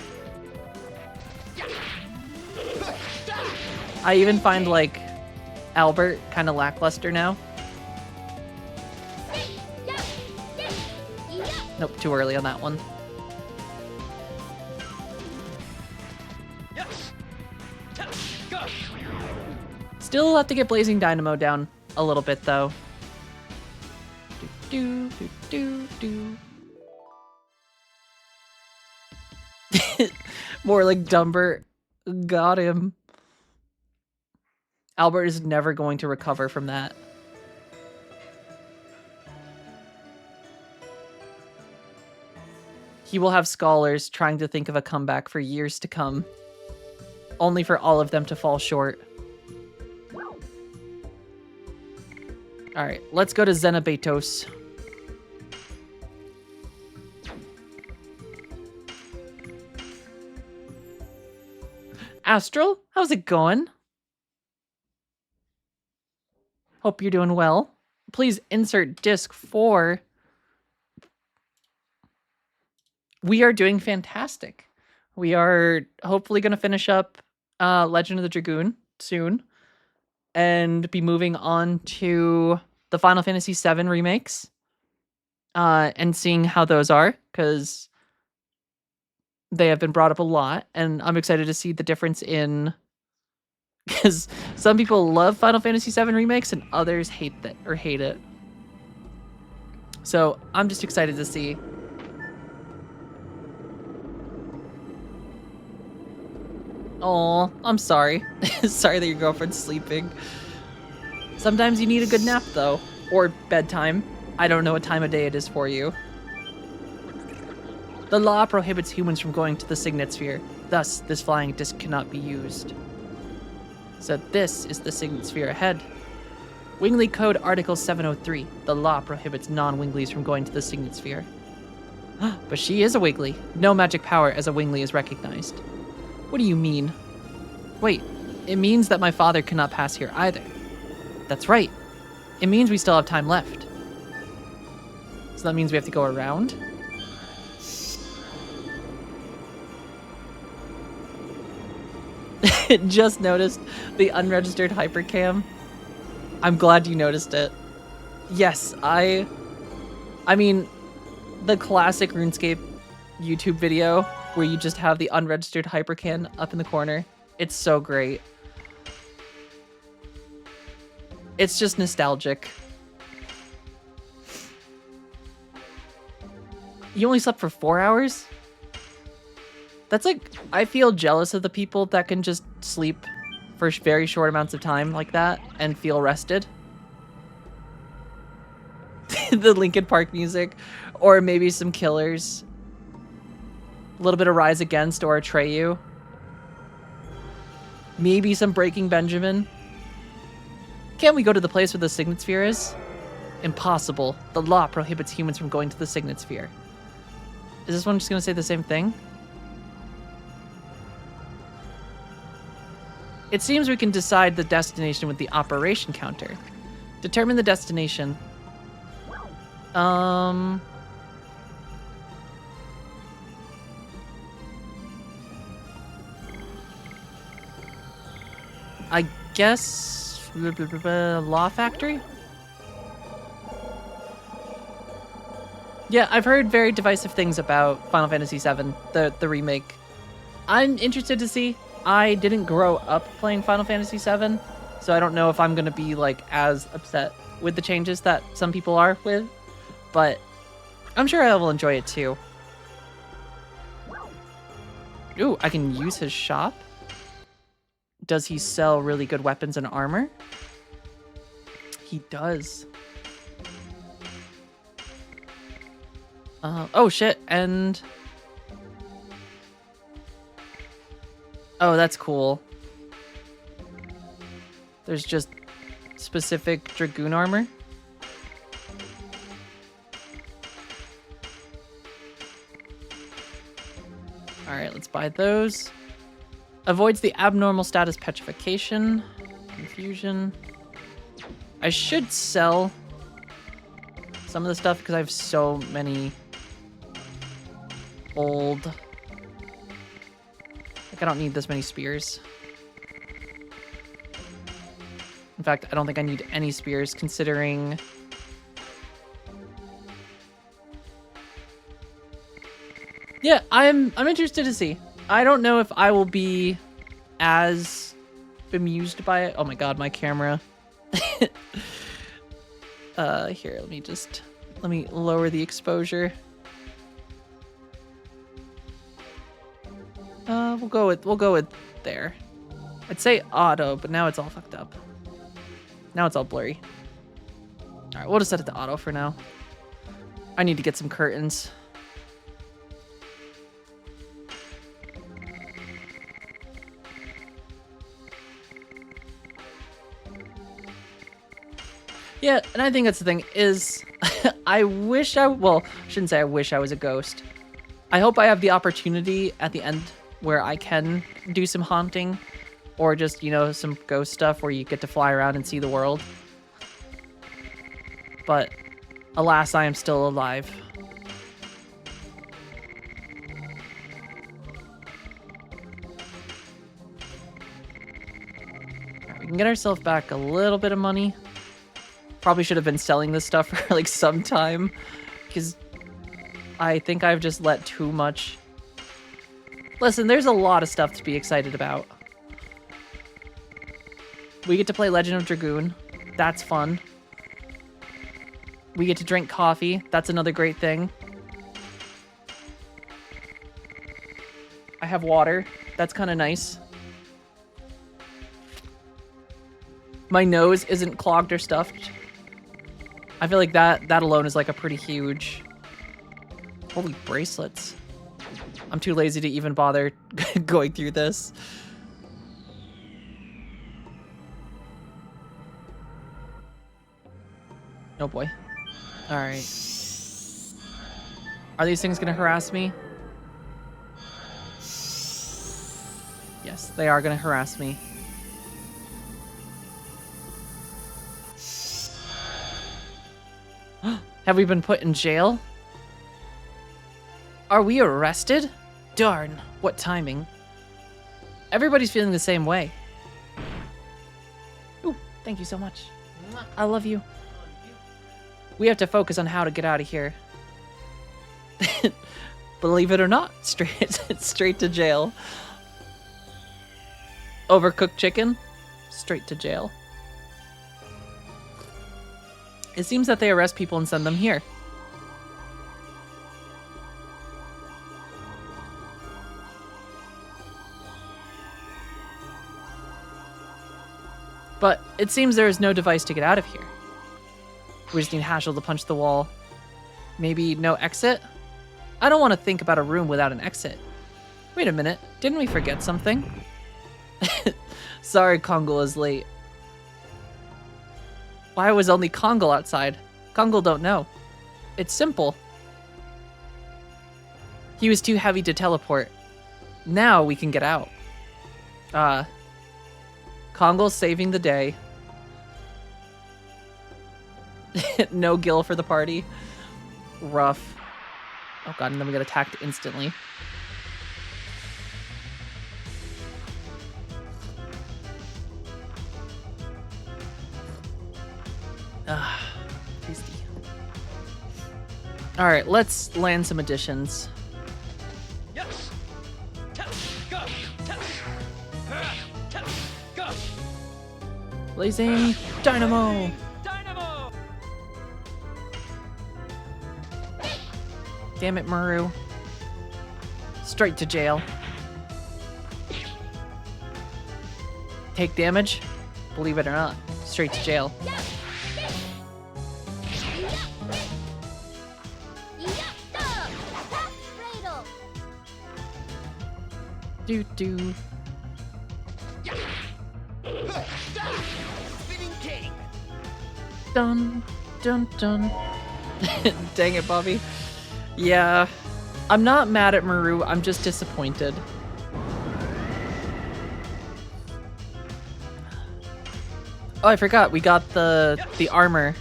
I even find, like, Albert kind of lackluster now. Nope, too early on that one. Still have to get Blazing Dynamo down a little bit, though. Do, do, do, do, do. More like Dumbert. Got him. Albert is never going to recover from that. He will have scholars trying to think of a comeback for years to come, only for all of them to fall short. Alright, let's go to Xenobatos. Astral, how's it going? Hope you're doing well. Please insert disc 4. We are doing fantastic. We are hopefully going to finish up Legend of the Dragoon soon and be moving on to the Final Fantasy VII remakes and seeing how those are, because they have been brought up a lot, and I'm excited to see the difference in, because some people love Final Fantasy VII remakes and others hate it. So I'm just excited to see. Oh, I'm sorry. Sorry that your girlfriend's sleeping. Sometimes you need a good nap, though. Or bedtime. I don't know what time of day it is for you. The law prohibits humans from going to the Signet Sphere. Thus, this flying disc cannot be used. So this is the Signet Sphere ahead. Wingly Code Article 703. The law prohibits non-Winglies from going to the Signet Sphere. But she is a Wiggly. No magic power as a Wingly is recognized. What do you mean? Wait, it means that my father cannot pass here either. That's right. It means we still have time left. So that means we have to go around? Just noticed the unregistered hypercam. I'm glad you noticed it. Yes, I mean, the classic RuneScape YouTube video where you just have the unregistered hypercam up in the corner. It's so great. It's just nostalgic. You only slept for 4 hours? That's like, I feel jealous of the people that can just sleep for very short amounts of time like that and feel rested. The Linkin Park music, or maybe some Killers. A little bit of Rise Against or Atreyu. Maybe some Breaking Benjamin. Can't we go to the place where the Signet Sphere is? Impossible. The law prohibits humans from going to the Signet Sphere. Is this one just gonna say the same thing? It seems we can decide the destination with the operation counter. Determine the destination. I guess Law Factory? Yeah, I've heard very divisive things about Final Fantasy VII, the remake. I'm interested to see. I didn't grow up playing Final Fantasy VII, so I don't know if I'm going to be like as upset with the changes that some people are with, but I'm sure I will enjoy it too. Ooh, I can use his shop? Does he sell really good weapons and armor? He does. Oh shit, and... Oh, that's cool. There's just specific Dragoon armor. Alright, let's buy those. Avoids the abnormal status petrification. Confusion. I should sell some of the stuff because I have so many old... Like, I don't need this many spears. In fact, I don't think I need any spears considering... Yeah, I'm interested to see. I don't know if I will be as bemused by it. Oh my god, my camera. Here, let me lower the exposure. We'll go with there. I'd say auto, but now it's all fucked up. Now it's all blurry. All right, we'll just set it to auto for now. I need to get some curtains. Yeah, and I think that's the thing is, well, I shouldn't say I wish I was a ghost. I hope I have the opportunity at the end where I can do some haunting or just, you know, some ghost stuff where you get to fly around and see the world. But alas, I am still alive. Right, we can get ourselves back a little bit of money. Probably should have been selling this stuff for like some time because I think I've just let too much. Listen, there's a lot of stuff to be excited about. We get to play Legend of Dragoon. That's fun. We get to drink coffee. That's another great thing. I have water. That's kind of nice. my nose isn't clogged or stuffed. I feel like that alone is like a pretty huge... Holy bracelets. I'm too lazy to even bother going through this. Oh boy. Alright. Are these things gonna harass me? Yes, they are gonna harass me. Have we been put in jail? Are we arrested? Darn, what timing. Everybody's feeling the same way. Ooh, thank you so much. I love you. We have to focus on how to get out of here. Believe it or not, straight to jail. Overcooked chicken, straight to jail. It seems that they arrest people and send them here. But it seems there is no device to get out of here. We just need Haschel to punch the wall. Maybe no exit? I don't want to think about a room without an exit. Wait a minute, didn't we forget something? Sorry, Kongol is late. Why was only Kongol outside? Kongol don't know. It's simple. He was too heavy to teleport. Now we can get out. Kongol's saving the day. No Gil for the party. Rough. Oh god, and then we got attacked instantly. Tasty. Alright, let's land some additions. Yes. Go. Go. Blazing Dynamo! Dynamo. Damn it, Maru. Straight to jail. Take damage? Believe it or not, straight to jail. Do. Spinning king. Dun. Dang it, Bobby. Yeah. I'm not mad at Maru, I'm just disappointed. Oh, I forgot, we got the armor.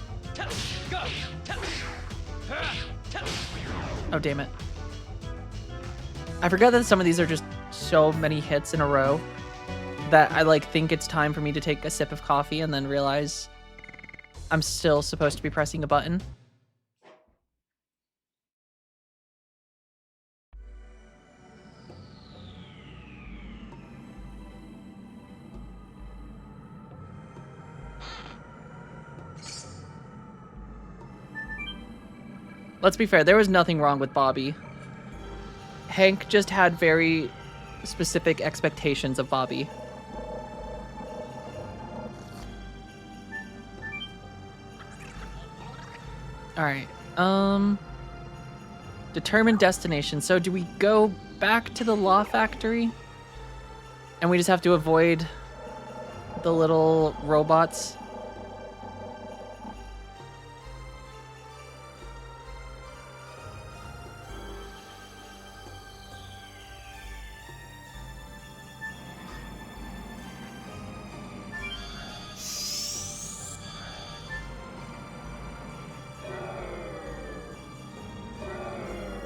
Oh, damn it. I forgot that some of these are just so many hits in a row that I like think it's time for me to take a sip of coffee and then realize I'm still supposed to be pressing a button. Let's be fair, there was nothing wrong with Bobby. Hank just had very specific expectations of Bobby. Alright, determine destination. So do we go back to the Law Factory? And we just have to avoid the little robots?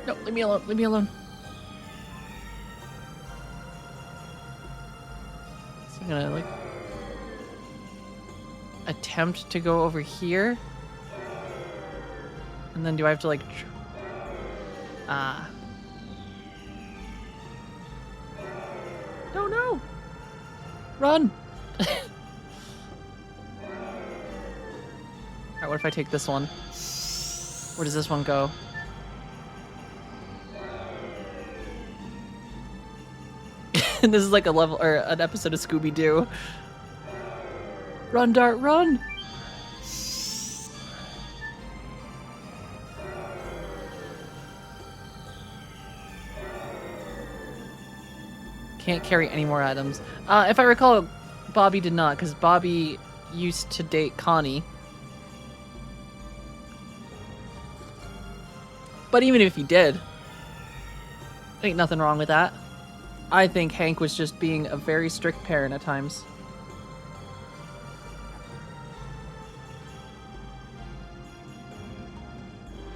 No, leave me alone, leave me alone. So I'm gonna, like, attempt to go over here. And then do I have to, like, No! Run! Alright, what if I take this one? Where does this one go? This is like a level or an episode of Scooby-Doo. Run, Dart, run! Can't carry any more items. If I recall, Bobby did not, because Bobby used to date Connie. But even if he did, ain't nothing wrong with that. I think Hank was just being a very strict parent at times.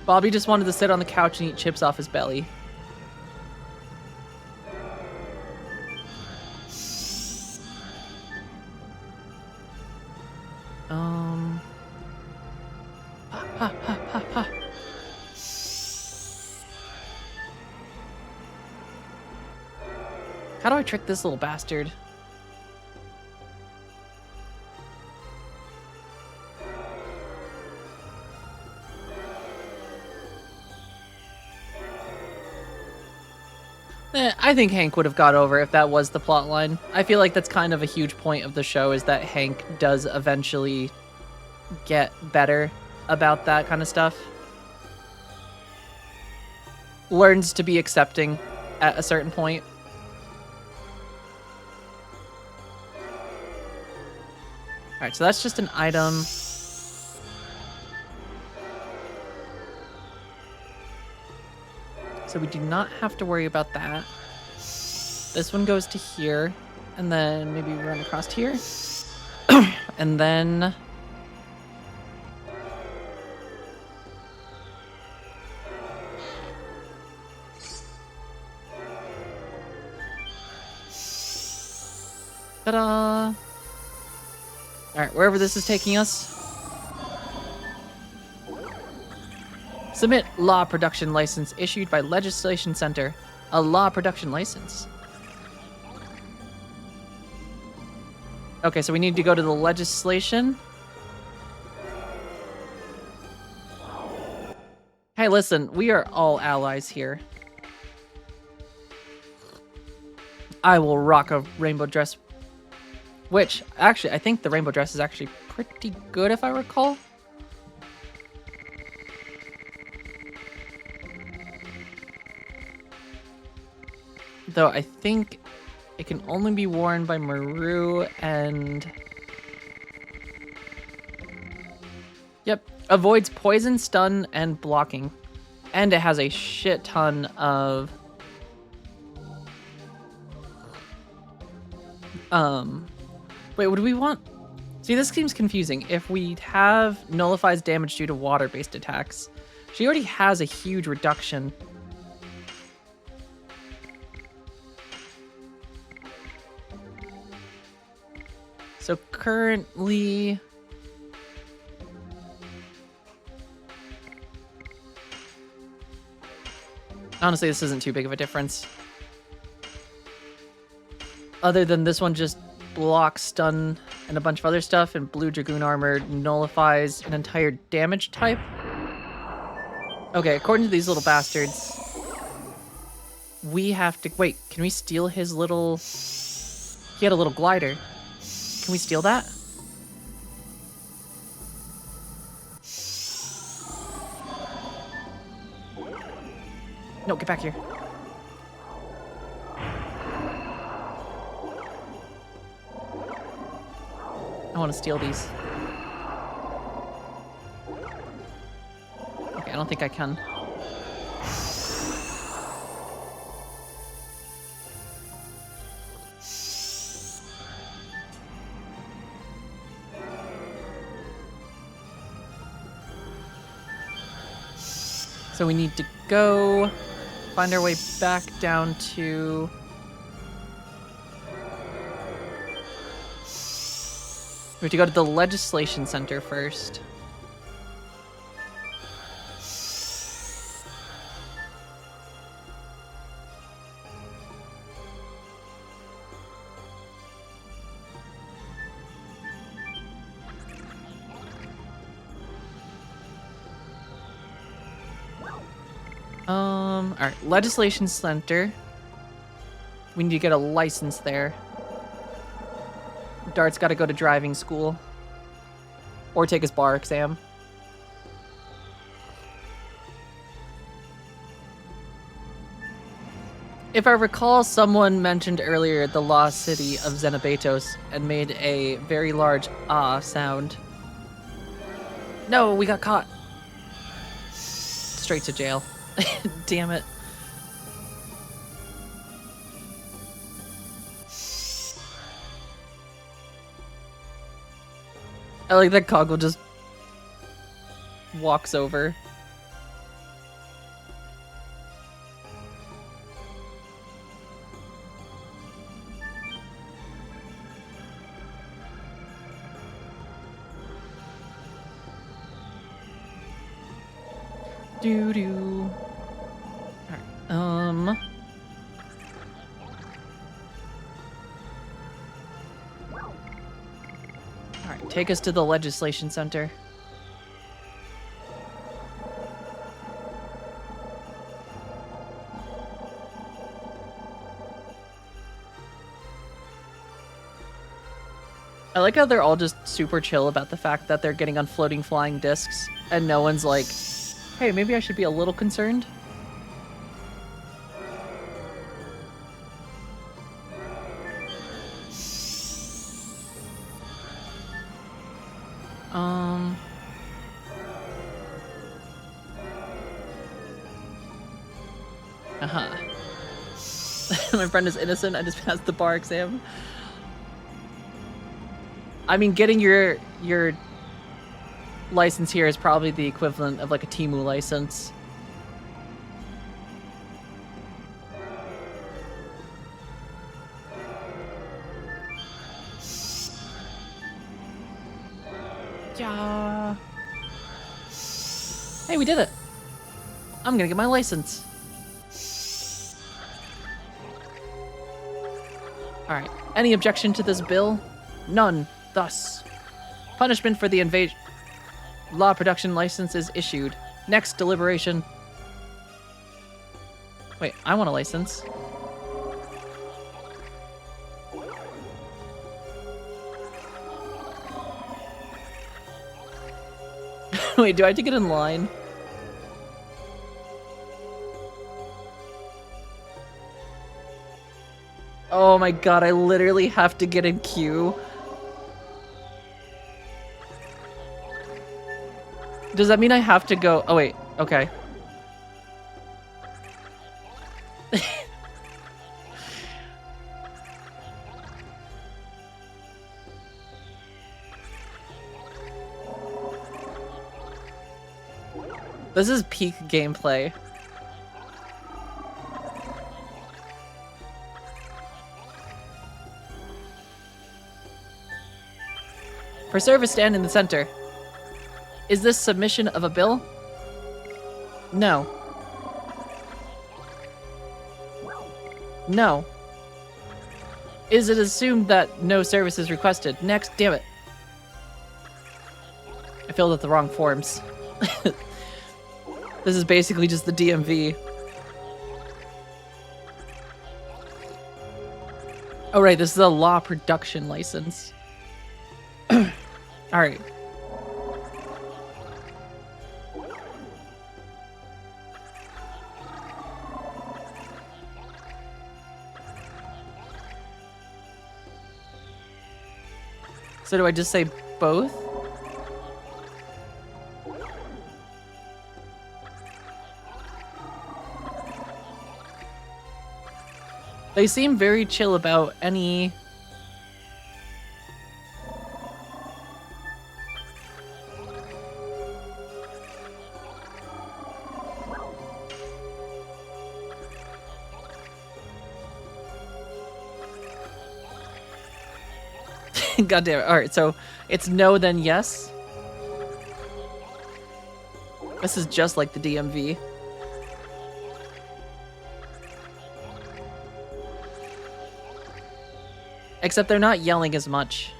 Bobby just wanted to sit on the couch and eat chips off his belly. Ha, ha, ha, ha. How do I trick this little bastard? I think Hank would have got over if that was the plot line. I feel like that's kind of a huge point of the show, is that Hank does eventually get better about that kind of stuff. Learns to be accepting at a certain point. Alright, so that's just an item. So we do not have to worry about that. This one goes to here, and then maybe run across here. And then... ta-da! Alright, wherever this is taking us. Submit law production license issued by Legislation Center. A law production license. Okay, so we need to go to the legislation. Hey, listen, we are all allies here. I will rock a rainbow dress. Which, actually, I think the rainbow dress is actually pretty good if I recall. Though I think it can only be worn by Maru and... Yep. Avoids poison, stun, and blocking. And it has a shit ton of... Wait, would we want... See, this seems confusing. If we have nullifies damage due to water-based attacks, she already has a huge reduction. So currently... Honestly, this isn't too big of a difference. Other than this one just blocks, stun, and a bunch of other stuff, and blue Dragoon armor nullifies an entire damage type. Okay, according to these little bastards, we have to... Wait, can we steal his little... He had a little glider. Can we steal that? No, get back here. I want to steal these. Okay, I don't think I can. So we need to go find our way back down to... We have to go to the Legislation Center first. Alright, Legislation Center. We need to get a license there. Dart's gotta go to driving school. Or take his bar exam. If I recall, someone mentioned earlier the lost city of Xenobatos and made a very large ah sound. No, we got caught. Straight to jail. Damn it. I like that Coggle just walks over. Doo doo. Alright. Alright, take us to the legislation center. I like how they're all just super chill about the fact that they're getting on floating flying discs, and no one's like, hey, maybe I should be a little concerned. My friend is innocent. I just passed the bar exam. I mean, getting your license here is probably the equivalent of like a Temu license. Yeah. Hey, we did it. I'm gonna get my license. Alright. Any objection to this bill? None. Thus, punishment for the invasion. Law production license is issued. Next deliberation. Wait, I want a license. Wait, do I have to get in line? Oh my god, I literally have to get in queue. Does that mean I have to go? Oh wait, okay. This is peak gameplay. For service, stand in the center. Is this submission of a bill? No. No. Is it assumed that no service is requested? Next, damn it. I filled out the wrong forms. This is basically just the DMV. Oh right, this is a law production license. Alright. So do I just say both? They seem very chill about any... God damn it. Alright, so it's no then yes. This is just like the DMV. Except they're not yelling as much.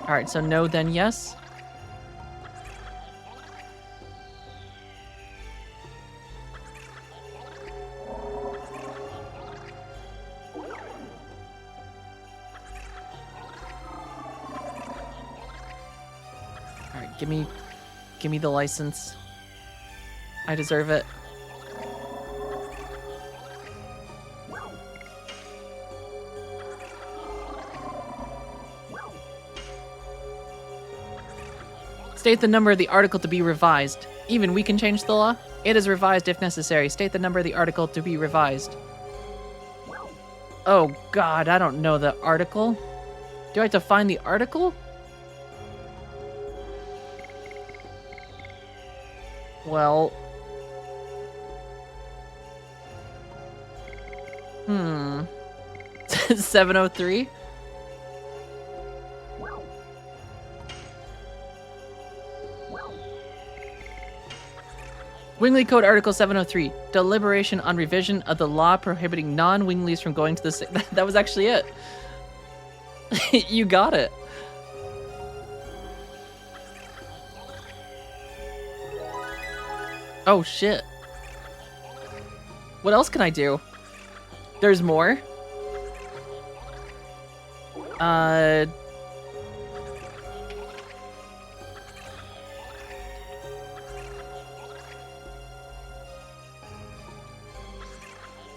Alright, so no then yes. Give me the license. I deserve it. State the number of the article to be revised. Even we can change the law? It is revised if necessary. State the number of the article to be revised. Oh god, I don't know the article. Do I have to find the article? Well... 703? Wingley Code Article 703. Deliberation on revision of the law prohibiting non-Wingleys from going to the... That was actually it. You got it. Oh, shit. What else can I do? There's more?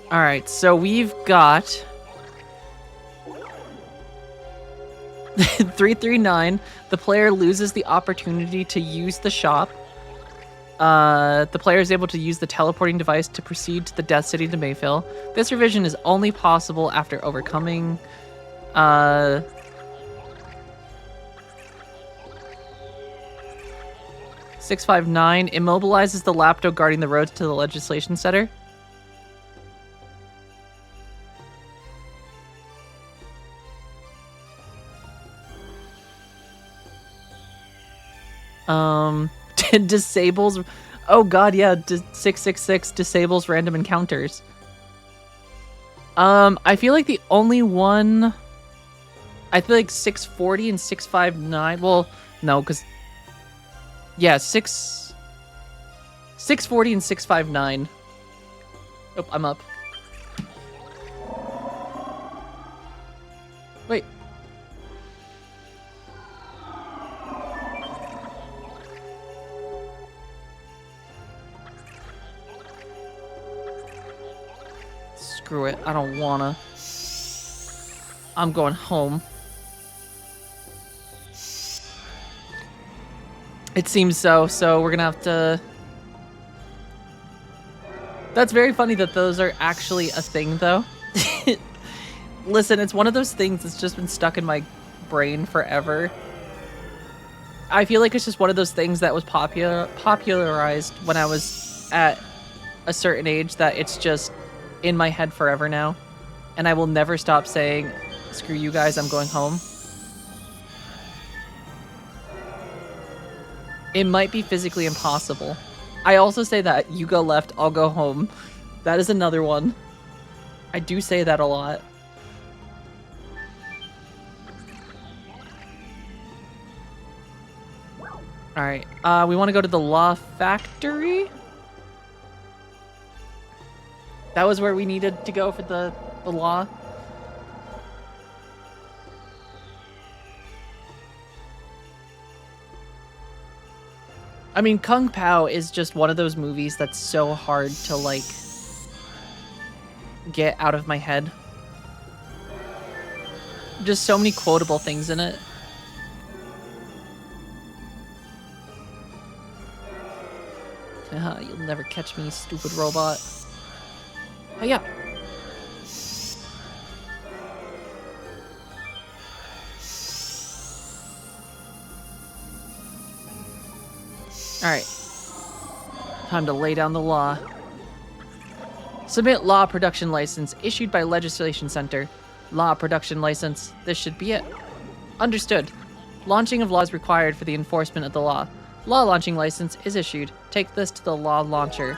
Alright, so we've got 339. The player loses the opportunity to use the shop. The player is able to use the teleporting device to proceed to the Death City to Mayfield. This revision is only possible after overcoming 659 immobilizes the Lapdo guarding the roads to the Legislation Center. Disables... Oh god, yeah, 666 disables random encounters. I feel like the only one... I feel like 640 and 659... Well, no, because... Yeah, 640 and 659. Oh, I'm up. Wait. Screw it, I don't wanna. I'm going home. It seems so, so we're gonna have to... That's very funny that those are actually a thing, though. Listen, it's one of those things that's just been stuck in my brain forever. I feel like it's just one of those things that was popularized when I was at a certain age that it's just in my head forever now. And I will never stop saying, screw you guys, I'm going home. It might be physically impossible. I also say that, you go left, I'll go home. That is another one. I do say that a lot. Alright, we want to go to the Law Factory? That was where we needed to go for the law. I mean, Kung Pao is just one of those movies that's so hard to, like, get out of my head. Just so many quotable things in it. You'll never catch me, stupid robot. Oh, yeah. Alright. Time to lay down the law. Submit law production license issued by Legislation Center. Law production license. This should be it. Understood. Launching of laws required for the enforcement of the law. Law launching license is issued. Take this to the law launcher.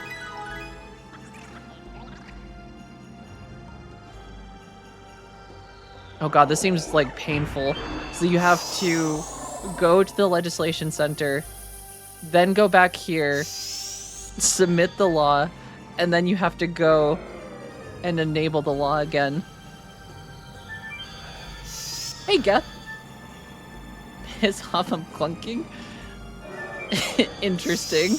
Oh god, this seems like painful. So you have to go to the Legislation Center, then go back here, submit the law, and then you have to go and enable the law again. Hey, Goth. Piss off, I'm clunking. Interesting.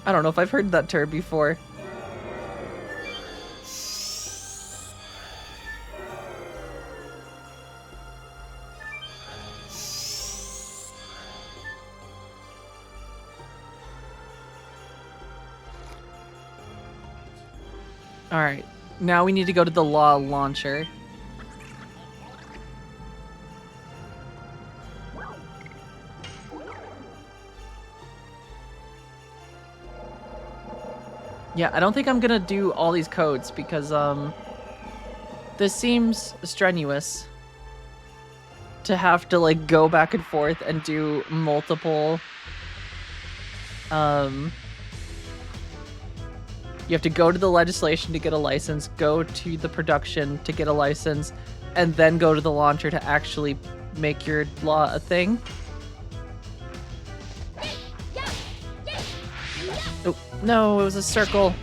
I don't know if I've heard that term before. Alright, now we need to go to the law launcher. Yeah, I don't think I'm gonna do all these codes because, this seems strenuous to have to, like, go back and forth and do multiple, you have to go to the legislation to get a license, go to the production to get a license, and then go to the launcher to actually make your law a thing. Oh, no, it was a circle.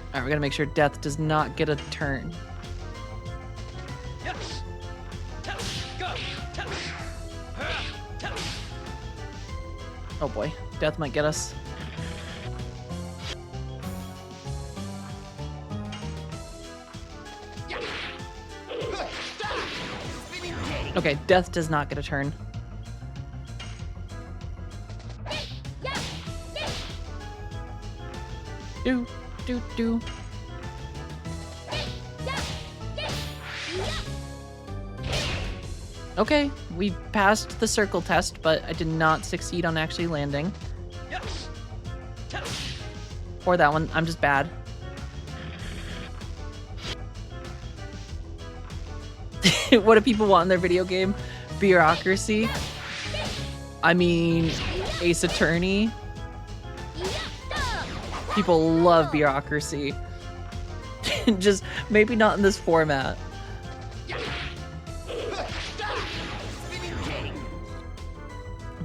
Alright, we gotta make sure Death does not get a turn. Yes. Go. Oh boy, Death might get us. Okay, Death does not get a turn. Do, do, do. Okay, we passed the circle test, but I did not succeed on actually landing. Yes. Or that one, I'm just bad. What do people want in their video game? Bureaucracy? I mean, Ace Attorney? People love bureaucracy. Just maybe not in this format.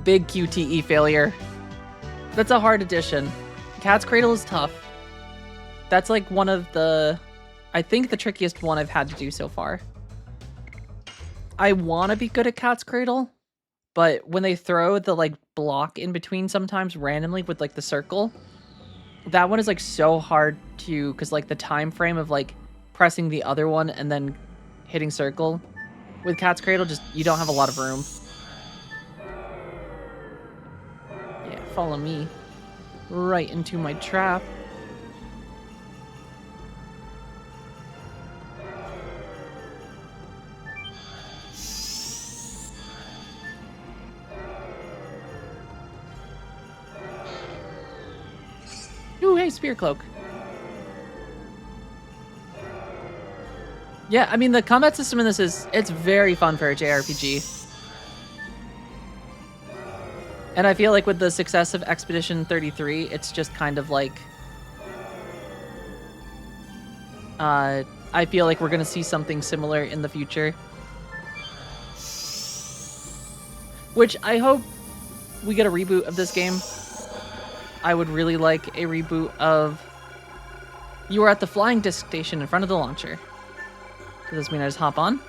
Big QTE failure. That's a hard addition. Cat's Cradle is tough. That's like one of the, I think the trickiest one I've had to do so far. I want to be good at Cat's Cradle, but when they throw the like block in between sometimes randomly with like the circle, that one is like so hard to, because like the time frame of like pressing the other one and then hitting circle with Cat's Cradle, just you don't have a lot of room. Yeah, follow me right into my trap. Ooh, hey, Spear Cloak. Yeah, I mean, the combat system in this it's very fun for a JRPG. And I feel like with the success of Expedition 33, it's just kind of like... I feel like we're going to see something similar in the future. Which I hope we get a reboot of this game. I would really like a reboot of... You are at the flying disc station in front of the launcher. Does this mean I just hop on?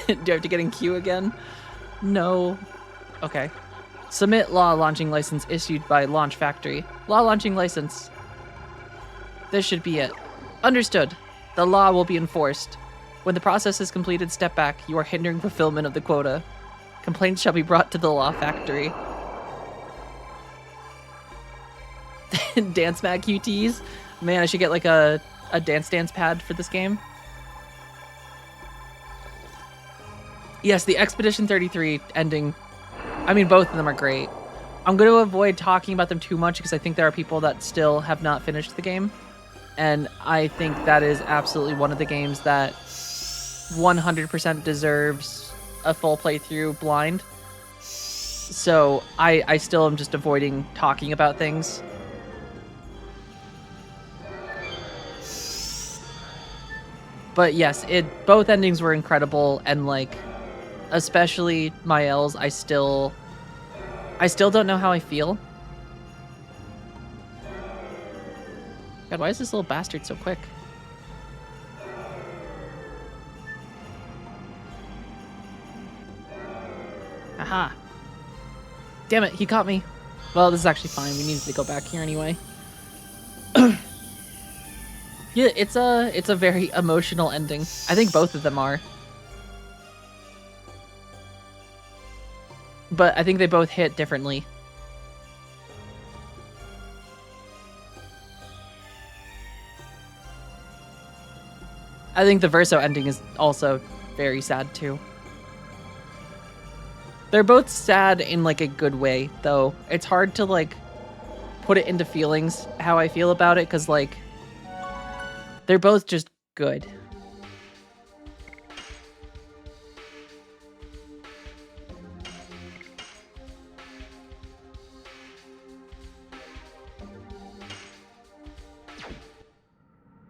Do I have to get in queue again? No. Okay. Submit law launching license issued by Launch Factory. Law launching license. This should be it. Understood. The law will be enforced. When the process is completed, step back. You are hindering fulfillment of the quota. Complaints shall be brought to the Law Factory. Dance Mag QTs? Man, I should get like a Dance Dance pad for this game. Yes, the Expedition 33 ending, I mean, both of them are great. I'm going to avoid talking about them too much because I think there are people that still have not finished the game. And I think that is absolutely one of the games that 100% deserves a full playthrough blind. So I still am just avoiding talking about things. But yes, both endings were incredible, and like, especially Mael's, I still don't know how I feel. God, why is this little bastard so quick? Aha. Damn it, he caught me. Well, this is actually fine. We needed to go back here anyway. Yeah, it's a very emotional ending. I think both of them are. But I think they both hit differently. I think the Verso ending is also very sad too. They're both sad in like a good way, though. It's hard to like put it into feelings how I feel about it, because like they're both just good.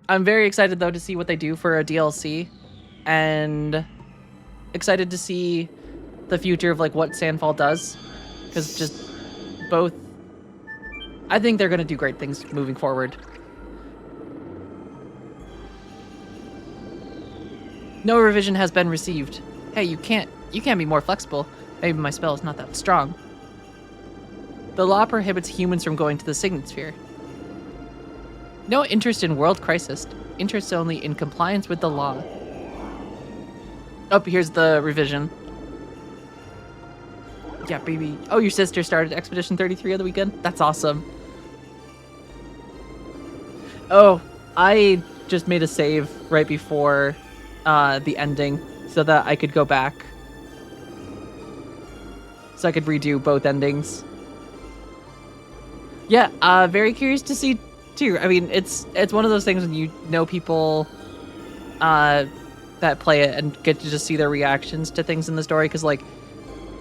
I'm very excited though to see what they do for a DLC, and excited to see the future of like what Sandfall does, because just both, I think they're gonna do great things moving forward. No revision has been received. Hey, you can't be more flexible. Maybe my spell is not that strong. The law prohibits humans from going to the Signet Sphere. No interest in world crisis. Interest only in compliance with the law. Oh, here's the revision. Yeah, baby. Oh, your sister started Expedition 33 on the weekend? That's awesome. Oh, I just made a save right before the ending so that I could go back. So I could redo both endings. Yeah, very curious to see too. I mean, it's one of those things when you know people that play it and get to just see their reactions to things in the story, because like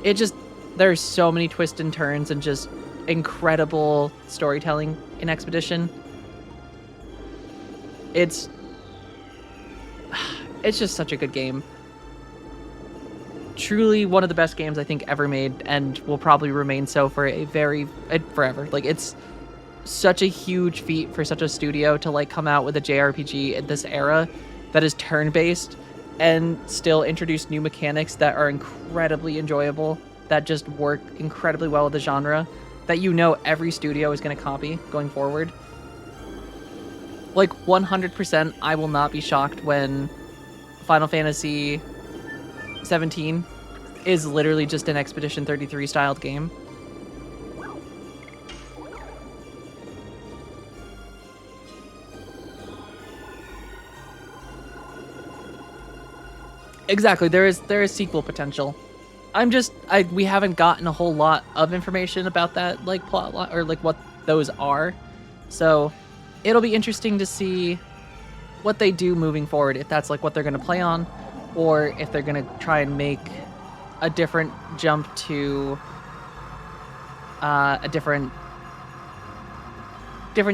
it just, there's so many twists and turns and just incredible storytelling in Expedition. It's just such a good game. Truly one of the best games I think ever made, and will probably remain so for forever. Like, it's such a huge feat for such a studio to like come out with a JRPG in this era that is turn-based and still introduce new mechanics that are incredibly enjoyable, that just work incredibly well with the genre, that you know every studio is going to copy going forward. Like 100%, I will not be shocked when Final Fantasy 17 is literally just an Expedition 33 styled game. Exactly, there is sequel potential. We haven't gotten a whole lot of information about that like plot line, or like what those are. So it'll be interesting to see what they do moving forward, if that's like what they're going to play on, or if they're going to try and make a different jump to a different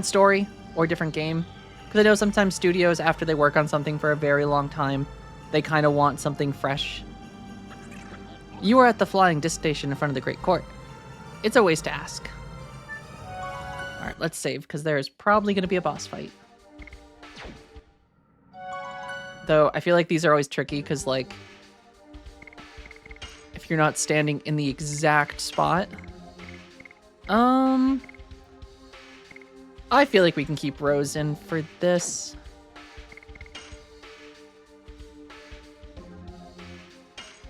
story or different game. Because I know sometimes studios, after they work on something for a very long time, they kind of want something fresh. You are at the flying disc station in front of the Great Court. It's a waste to ask. Alright, let's save, because there is probably going to be a boss fight. Though, I feel like these are always tricky, because, like, if you're not standing in the exact spot... I feel like we can keep Rose in for this.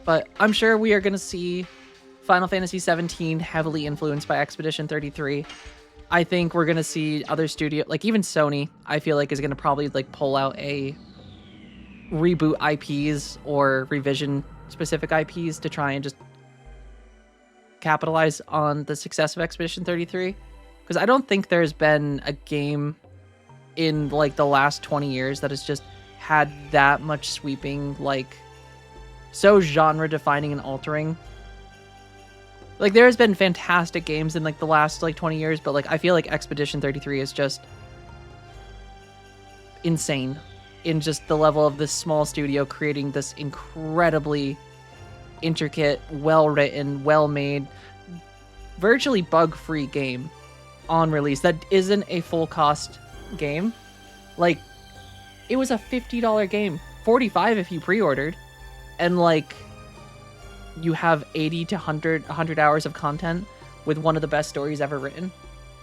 But I'm sure we are going to see Final Fantasy 17 heavily influenced by Expedition 33. I think we're going to see other studio, like even Sony, I feel like is going to probably like pull out a reboot IPs or revision specific IPs to try and just capitalize on the success of Expedition 33. Because I don't think there's been a game in like the last 20 years that has just had that much sweeping, like, so genre defining and altering. Like, there has been fantastic games in like the last like 20 years, but like I feel like Expedition 33 is just insane in just the level of this small studio creating this incredibly intricate, well written, well made, virtually bug-free game on release that isn't a full cost game. Like, it was a $50 game, $45 if you pre-ordered, and like you have 80 to 100 hours of content with one of the best stories ever written,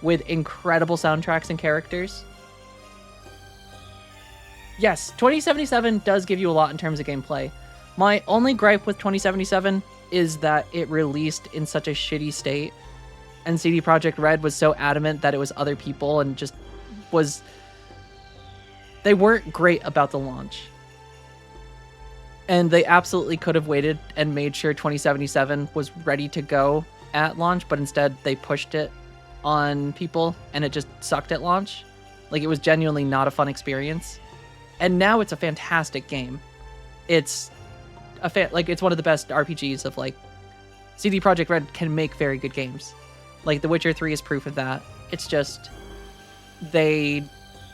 with incredible soundtracks and characters. Yes, 2077 does give you a lot in terms of gameplay. My only gripe with 2077 is that it released in such a shitty state, and CD Projekt Red was so adamant that it was other people and just was... They weren't great about the launch. And they absolutely could have waited and made sure 2077 was ready to go at launch, but instead they pushed it on people and it just sucked at launch. Like, it was genuinely not a fun experience. And now it's a fantastic game. It's it's one of the best RPGs of, like, CD Projekt Red can make very good games. Like, The Witcher 3 is proof of that. It's just they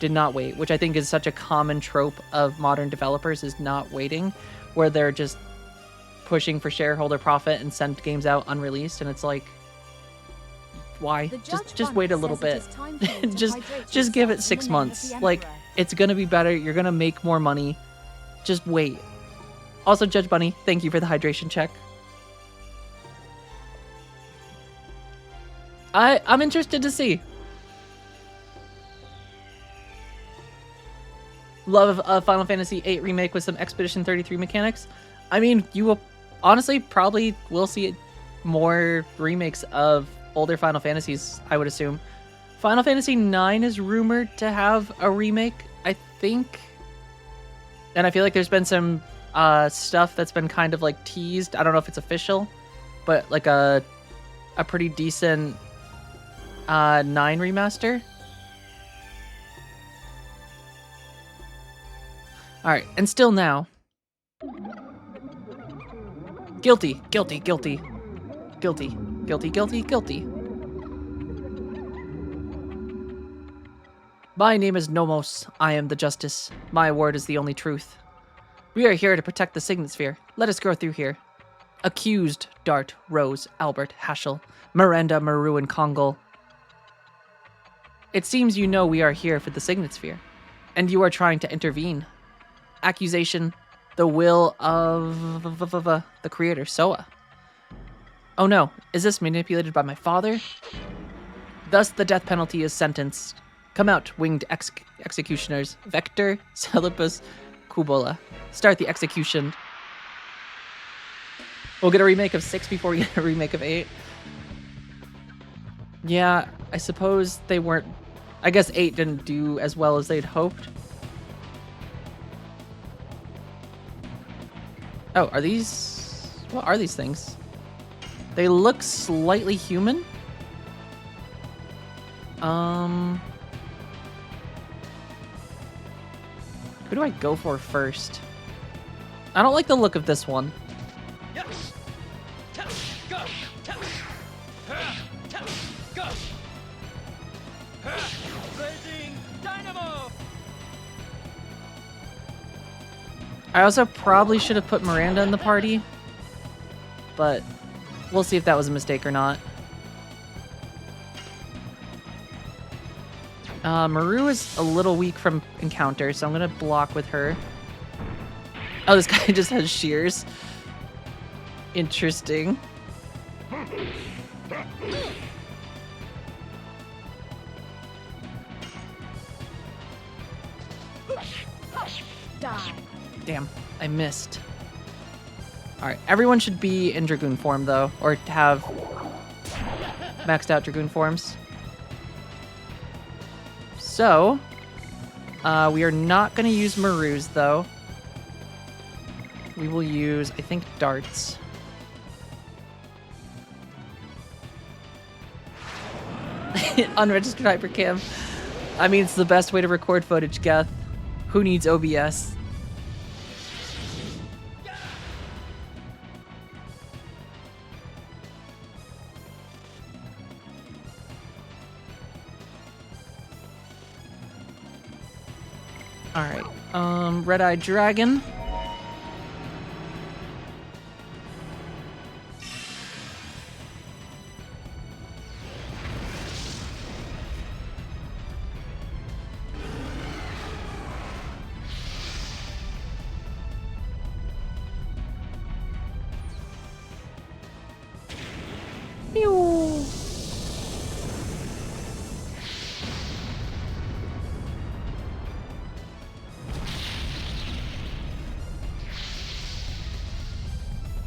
did not wait, which I think is such a common trope of modern developers, is not waiting, where they're just pushing for shareholder profit and send games out unreleased, and it's like, why? Just wait a little bit. just give it 6 months. Like, it's gonna be better. You're gonna make more money. Just wait. Also, Judge Bunny, thank you for the hydration check. I'm interested to see. Love of Final Fantasy VIII Remake with some Expedition 33 mechanics. I mean, you will honestly probably will see more remakes of older Final Fantasies, I would assume. Final Fantasy IX is rumored to have a remake, I think. And I feel like there's been some stuff that's been kind of like teased. I don't know if it's official, but like a pretty decent 9 remaster. Alright, and still now. Guilty, guilty, guilty. Guilty, guilty, guilty, guilty. My name is Nomos. I am the justice. My word is the only truth. We are here to protect the Signet Sphere. Let us go through here. Accused, Dart, Rose, Albert, Haschel, Miranda, Maru, and Kongol. It seems you know we are here for the Signet Sphere, and you are trying to intervene. Accusation, the will of the creator, Soa. Oh no, is this manipulated by my father? Thus the death penalty is sentenced. Come out, winged executioners. Vector, Celibus, Kubola. Start the execution. We'll get a remake of 6 before we get a remake of 8. Yeah, I suppose they weren't... I guess 8 didn't do as well as they'd hoped. Oh, are these... What are these things? They look slightly human. Who do I go for first? I don't like the look of this one. I also probably should have put Miranda in the party, but we'll see if that was a mistake or not. Maru is a little weak from encounter, so I'm gonna block with her. Oh, this guy just has shears. Interesting. Die. Damn, I missed. Alright, everyone should be in Dragoon form, though, or have maxed out Dragoon forms. So, we are not going to use Marus, though. We will use, I think, darts. Unregistered hypercam. I mean, it's the best way to record footage, Geth. Who needs OBS? Alright, Red-Eyed Dragon.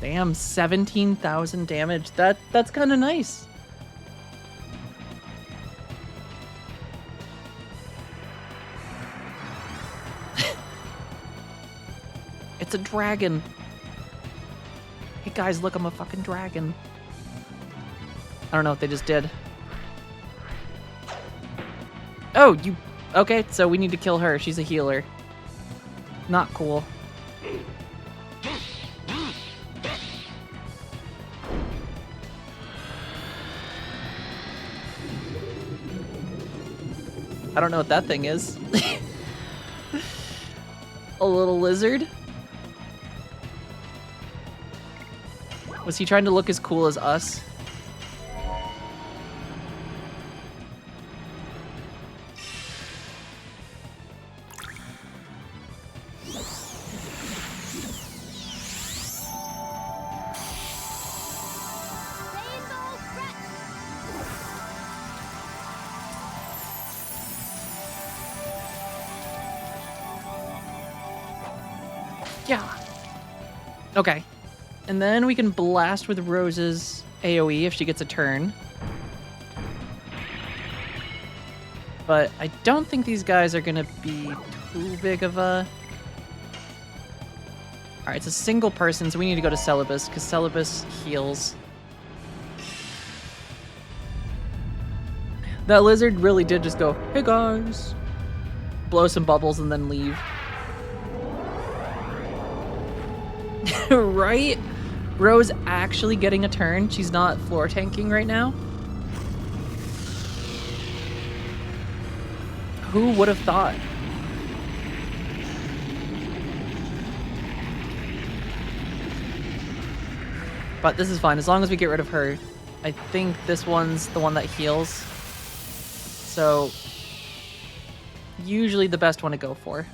Damn, 17,000 damage. That's kind of nice. It's a dragon. Hey guys, look, I'm a fucking dragon. I don't know what they just did. Oh, you... Okay, so we need to kill her. She's a healer. Not cool. I don't know what that thing is. A little lizard? Was he trying to look as cool as us? Yeah. Okay. And then we can blast with Rose's AoE if she gets a turn. But I don't think these guys are gonna be too big of a... Alright, it's a single person, so we need to go to Celibus, because Celibus heals. That lizard really did just go, hey guys! Blow some bubbles and then leave. Right? Rose actually getting a turn. She's not floor tanking right now. Who would have thought? But this is fine, as long as we get rid of her. I think this one's the one that heals. So, usually the best one to go for.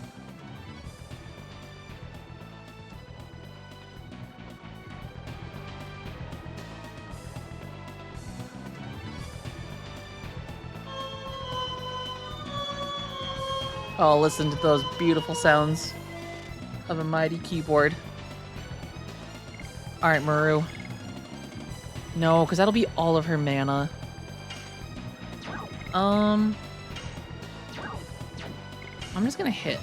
Oh, listen to those beautiful sounds of a mighty keyboard. Alright, Maru. No, because that'll be all of her mana. I'm just gonna hit.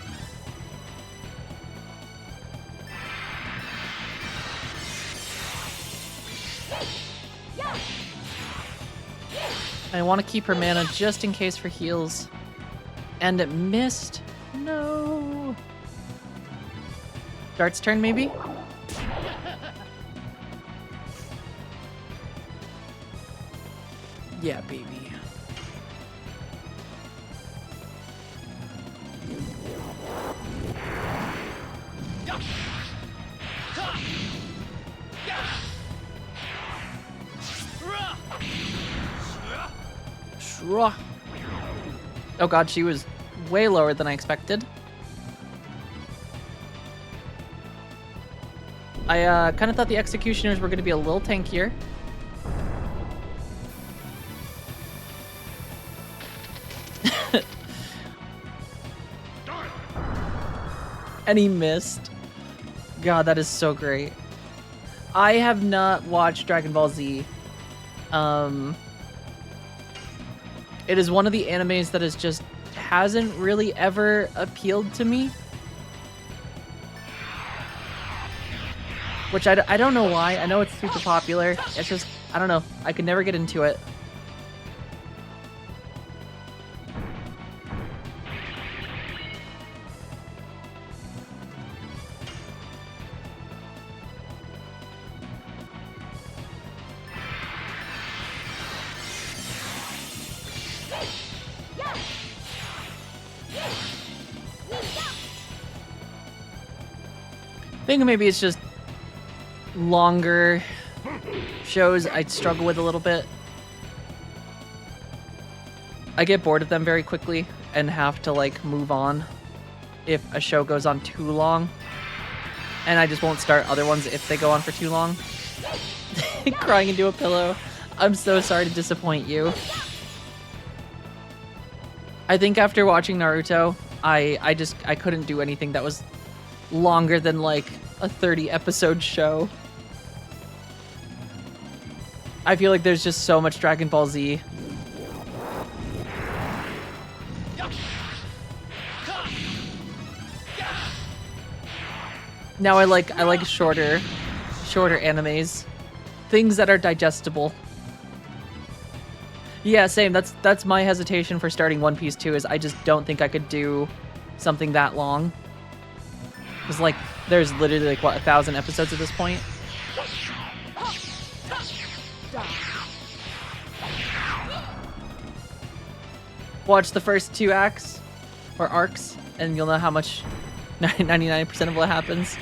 I want to keep her mana just in case for heals. And it missed. No. Dart's turn, maybe? Yeah, baby. Shruh. Oh god, she was way lower than I expected. I kind of thought the executioners were going to be a little tankier. And he missed. God, that is so great. I have not watched Dragon Ball Z. It is one of the animes that hasn't really ever appealed to me. Which I don't know why. I know it's super popular. It's just, I don't know. I could never get into it. I think maybe it's just longer shows I'd struggle with a little bit. I get bored of them very quickly and have to like move on if a show goes on too long. And I just won't start other ones if they go on for too long. Crying into a pillow. I'm so sorry to disappoint you. I think after watching Naruto, I couldn't do anything that was longer than like a 30 episode show. I feel like there's just so much Dragon Ball Z. Now I like shorter animes. Things that are digestible. Yeah, same. That's my hesitation for starting One Piece too, is I just don't think I could do something that long. Because like there's literally like what, 1,000 episodes at this point? Watch the first 2 acts or arcs and you'll know how much 99% of what happens.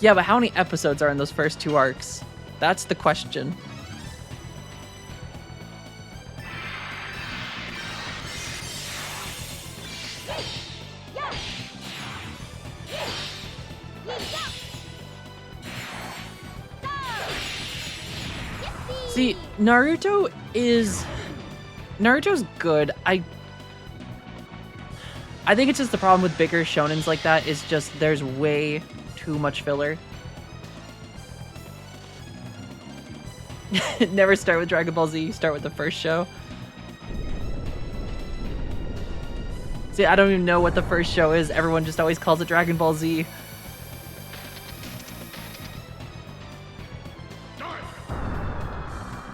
Yeah, but how many episodes are in those first 2 arcs? That's the question. See, Naruto's good. I think it's just the problem with bigger shonens like that is just there's way too much filler. Never start with Dragon Ball Z, start with the first show. See, I don't even know what the first show is. Everyone just always calls it Dragon Ball Z.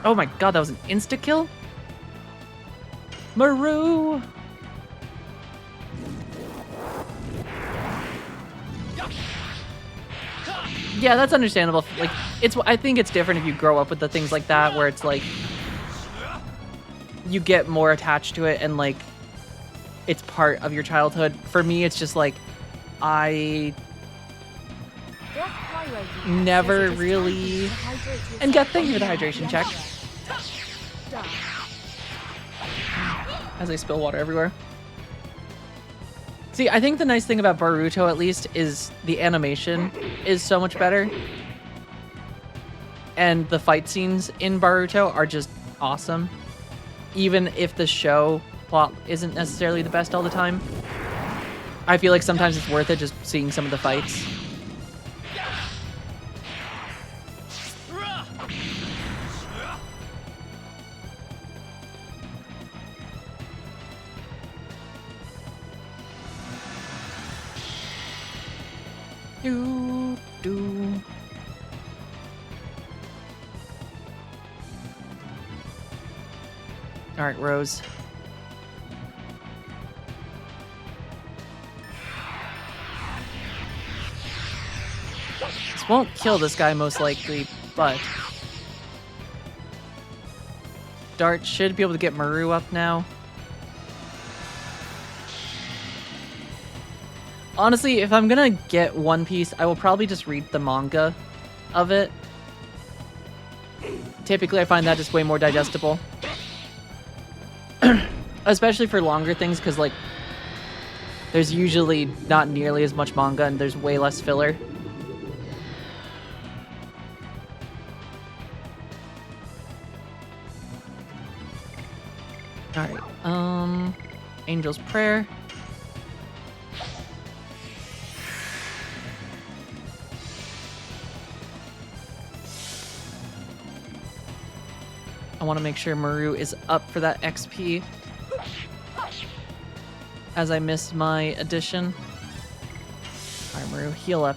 Oh my god, that was an insta-kill? Maru! Yeah, that's understandable. Like, I think it's different if you grow up with the things like that, where it's like you get more attached to it and like it's part of your childhood. For me, it's just like I never really. And thank you for the hydration check. As I spill water everywhere. See, I think the nice thing about Boruto, at least, is the animation is so much better. And the fight scenes in Boruto are just awesome. Even if the show plot isn't necessarily the best all the time. I feel like sometimes it's worth it just seeing some of the fights. Alright, Rose. This won't kill this guy most likely, but Dart should be able to get Maru up now. Honestly, if I'm gonna get One Piece, I will probably just read the manga of it. Typically, I find that just way more digestible. Especially for longer things, because, like, there's usually not nearly as much manga and there's way less filler. Alright, Angel's Prayer. I want to make sure Maru is up for that XP. As I missed my addition. Alright, Maru, heal up.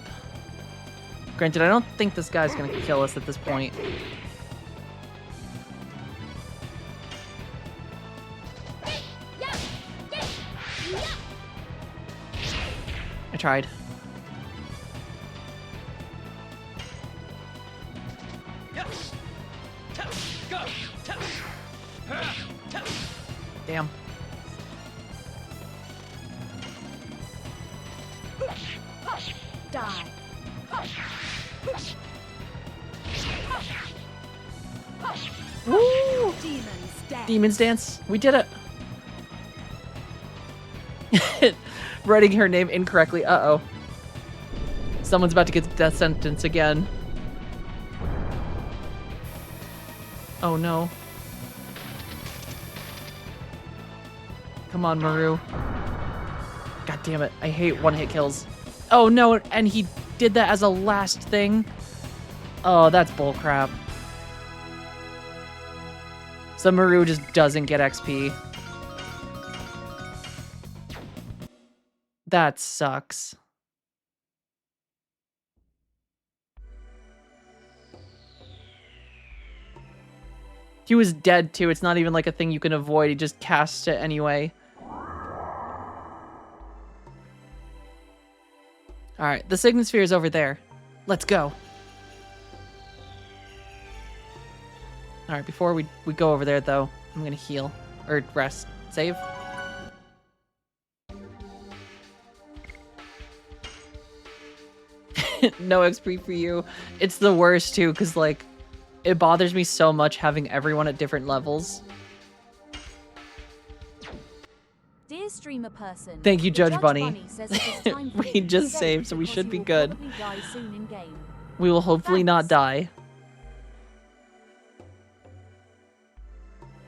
Granted, I don't think this guy's gonna kill us at this point. I tried. Damn. Die. Woo! Demon's Dance. Demon's Dance. We did it. Writing her name incorrectly. Uh-oh. Someone's about to get the death sentence again. Oh no. Come on, Maru. God damn it. I hate one-hit kills. Oh no, and he did that as a last thing? Oh, that's bullcrap. So Maru just doesn't get XP. That sucks. He was dead too. It's not even like a thing you can avoid. He just casts it anyway. Alright, the Signet Sphere is over there. Let's go. Alright, before we go over there though, I'm gonna heal. Or rest. Save. No XP for you. It's the worst too, because like, it bothers me so much having everyone at different levels. Dear streamer person, Thank you, the Judge Bunny. says it is time for We you to just save saved, so we because should you be will good. probably die soon in game. We will hopefully not Thanks. die.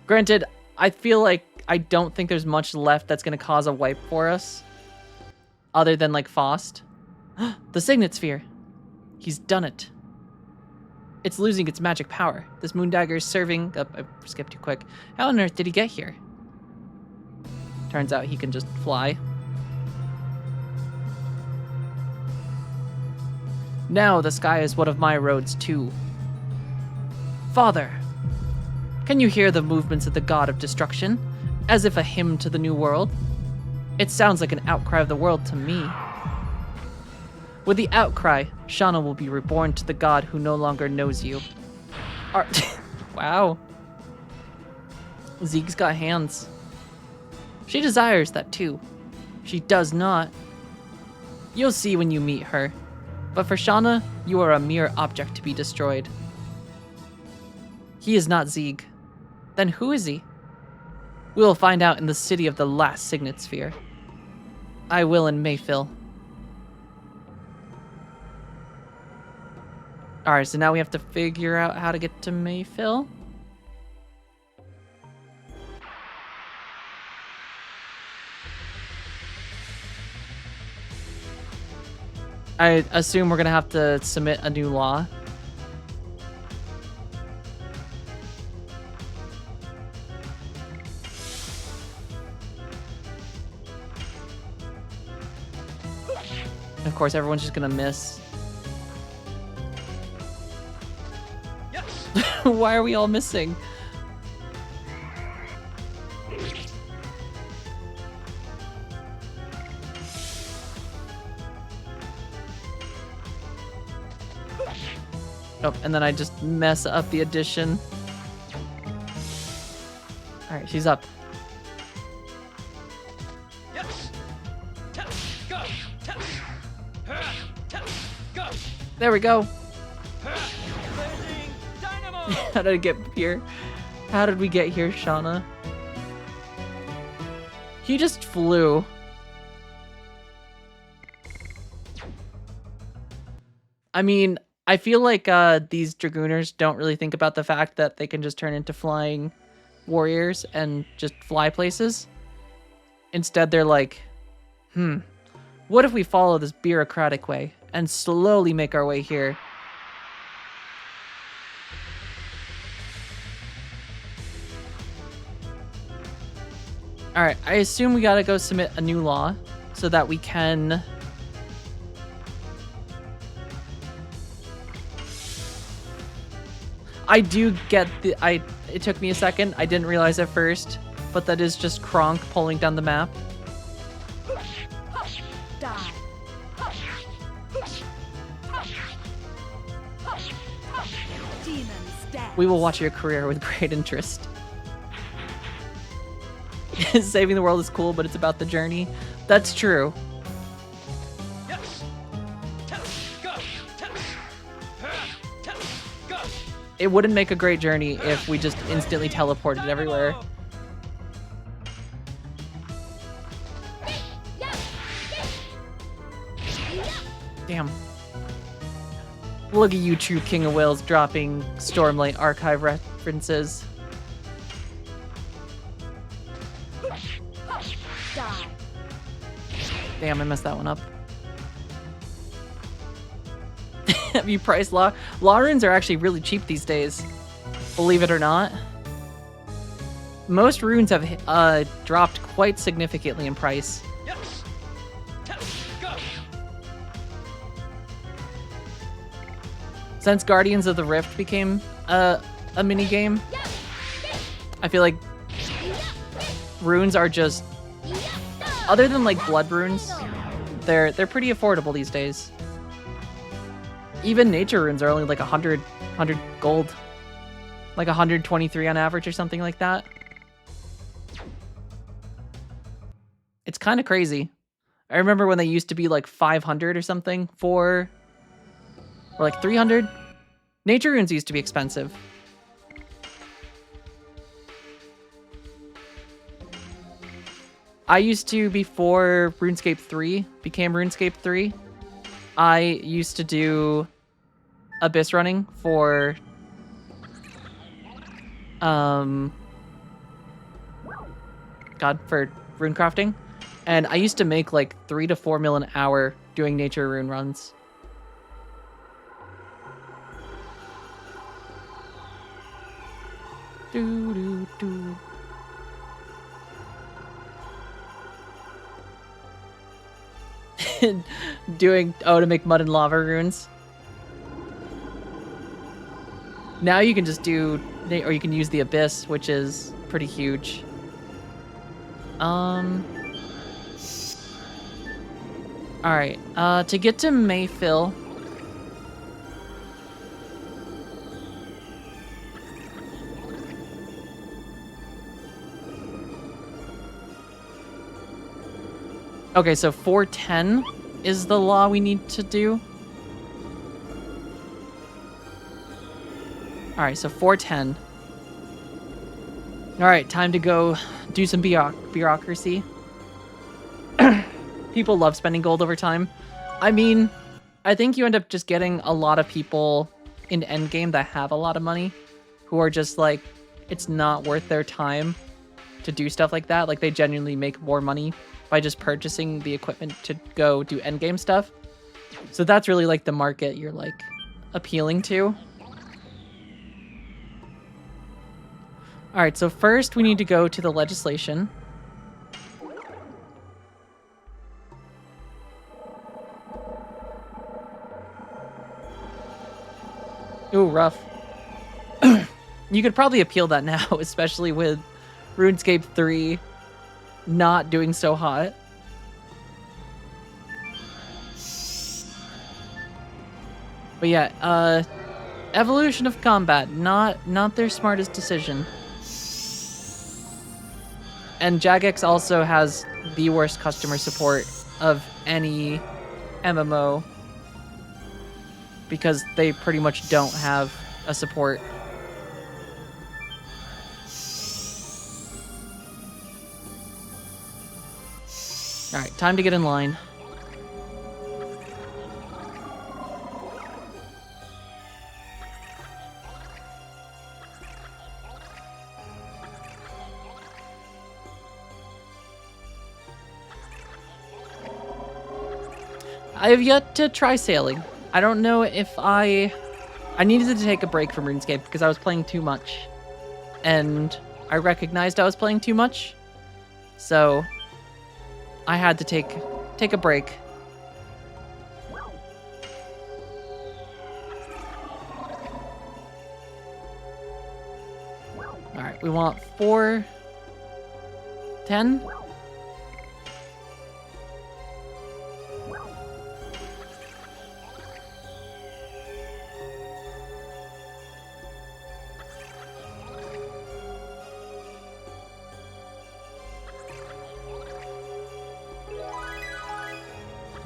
Granted, I feel like I don't think there's much left that's going to cause a wipe for us. Other than, like, Faust. The Signet Sphere. He's done it. It's losing its magic power. This moon dagger is serving... Oh, I skipped too quick. How on earth did he get here? Turns out he can just fly. Now the sky is one of my roads, too. Father, can you hear the movements of the god of destruction? As if a hymn to the new world? It sounds like an outcry of the world to me. With the outcry, Shauna will be reborn to the god who no longer knows you. Wow. Zeke's got hands. She desires that too. She does not. You'll see when you meet her. But for Shauna, you are a mere object to be destroyed. He is not Zeeg. Then who is he? We will find out in the city of the last Signet Sphere. I will in Mayfill. Alright, so now we have to figure out how to get to Mayfill. I assume we're gonna have to submit a new law. Of course, everyone's just gonna miss. Why are we all missing? Oh, and then I just mess up the addition. Alright, she's up. There we go. How did I get here? How did we get here, Shauna? He just flew. I mean, I feel like these Dragooners don't really think about the fact that they can just turn into flying warriors and just fly places. Instead, they're like, what if we follow this bureaucratic way and slowly make our way here? Alright, I assume we gotta go submit a new law so that we can... I do get the... It took me a second. I didn't realize at first, but that is just Kronk pulling down the map. Die. Demons dead. We will watch your career with great interest. Saving the world is cool, but it's about the journey. That's true. It wouldn't make a great journey if we just instantly teleported everywhere. Damn. Look at you, true King of Whales, dropping Stormlight Archive references. Die. Damn, I messed that one up. Have you priced law? Law runes are actually really cheap these days. Believe it or not. most runes have dropped quite significantly in price. Yeah. Go. Since Guardians of the Rift became a mini game, I feel like runes are just, other than like blood runes, they're pretty affordable these days. Even nature runes are only like 100 gold, like 123 on average or something like that. It's kind of crazy. I remember when they used to be like 500 or something or like 300. Nature runes used to be expensive. I used to, before RuneScape 3 became RuneScape 3, I used to do Abyss running for for rune crafting, and I used to make like 3 to 4 mil an hour doing nature rune runs. Do do do. To make mud and lava runes. Now you can just do, or you can use the Abyss, which is pretty huge. Alright, to get to Mayfill. Okay, so 410 is the law we need to do. Alright, so 410. Alright, time to go do some bureaucracy. People love spending gold over time. I mean, I think you end up just getting a lot of people in endgame that have a lot of money who are just like, it's not worth their time to do stuff like that. Like, they genuinely make more money by just purchasing the equipment to go do endgame stuff. So that's really like the market you're like appealing to. All right, so first we need to go to the legislation. Ooh, rough. You could probably appeal that now, especially with RuneScape 3 not doing so hot. But yeah, evolution of combat, not their smartest decision. And Jagex also has the worst customer support of any MMO because they pretty much don't have a support. All right, time to get in line. I have yet to try sailing. I don't know if I needed to take a break from RuneScape because I was playing too much. And I recognized I was playing too much. So I had to take a break. All right, we want 410.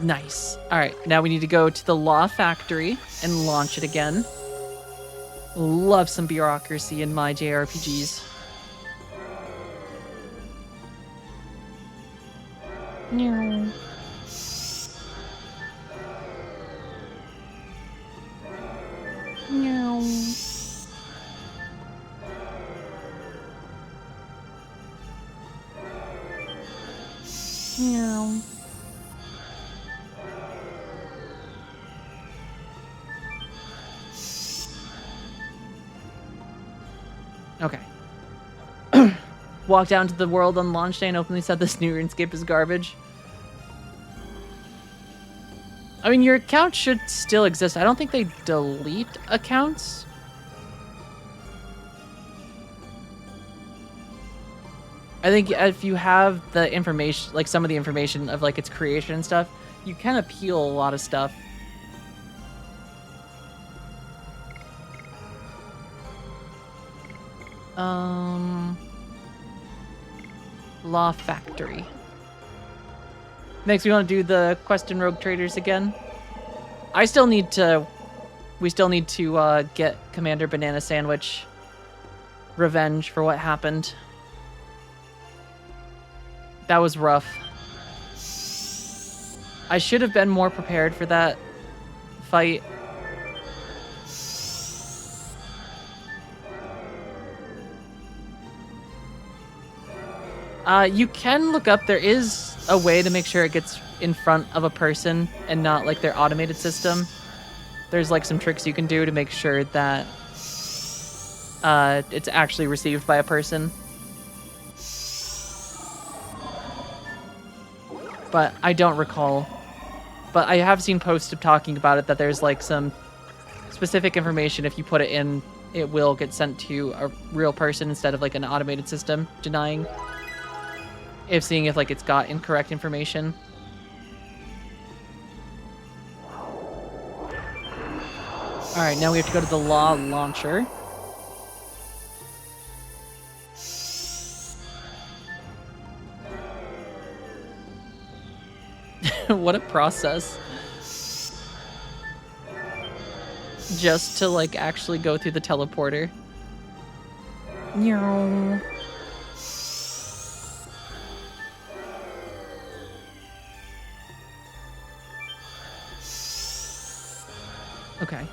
Nice. All right, now we need to go to the Law Factory and launch it again. Love some bureaucracy in my JRPGs. Meow. Meow. Meow. Okay. walked out into the world on launch day and openly said this new RuneScape is garbage. I mean, your account should still exist. I don't think they delete accounts. I think if you have the information, like some of the information of like its creation and stuff, you can appeal a lot of stuff. Law Factory. Next, we want to do the Quest and Rogue Traders again. We still need to get Commander Banana Sandwich revenge for what happened. That was rough. I should have been more prepared for that fight. You can look up, there is a way to make sure it gets in front of a person and not like their automated system. There's like some tricks you can do to make sure that it's actually received by a person. But I don't recall. But I have seen posts talking about it, that there's like some specific information, if you put it in, it will get sent to a real person instead of like an automated system denying. If seeing if like it's got incorrect information. Alright, now we have to go to the Law Launcher. What a process. Just to like actually go through the teleporter. Meow. Okay.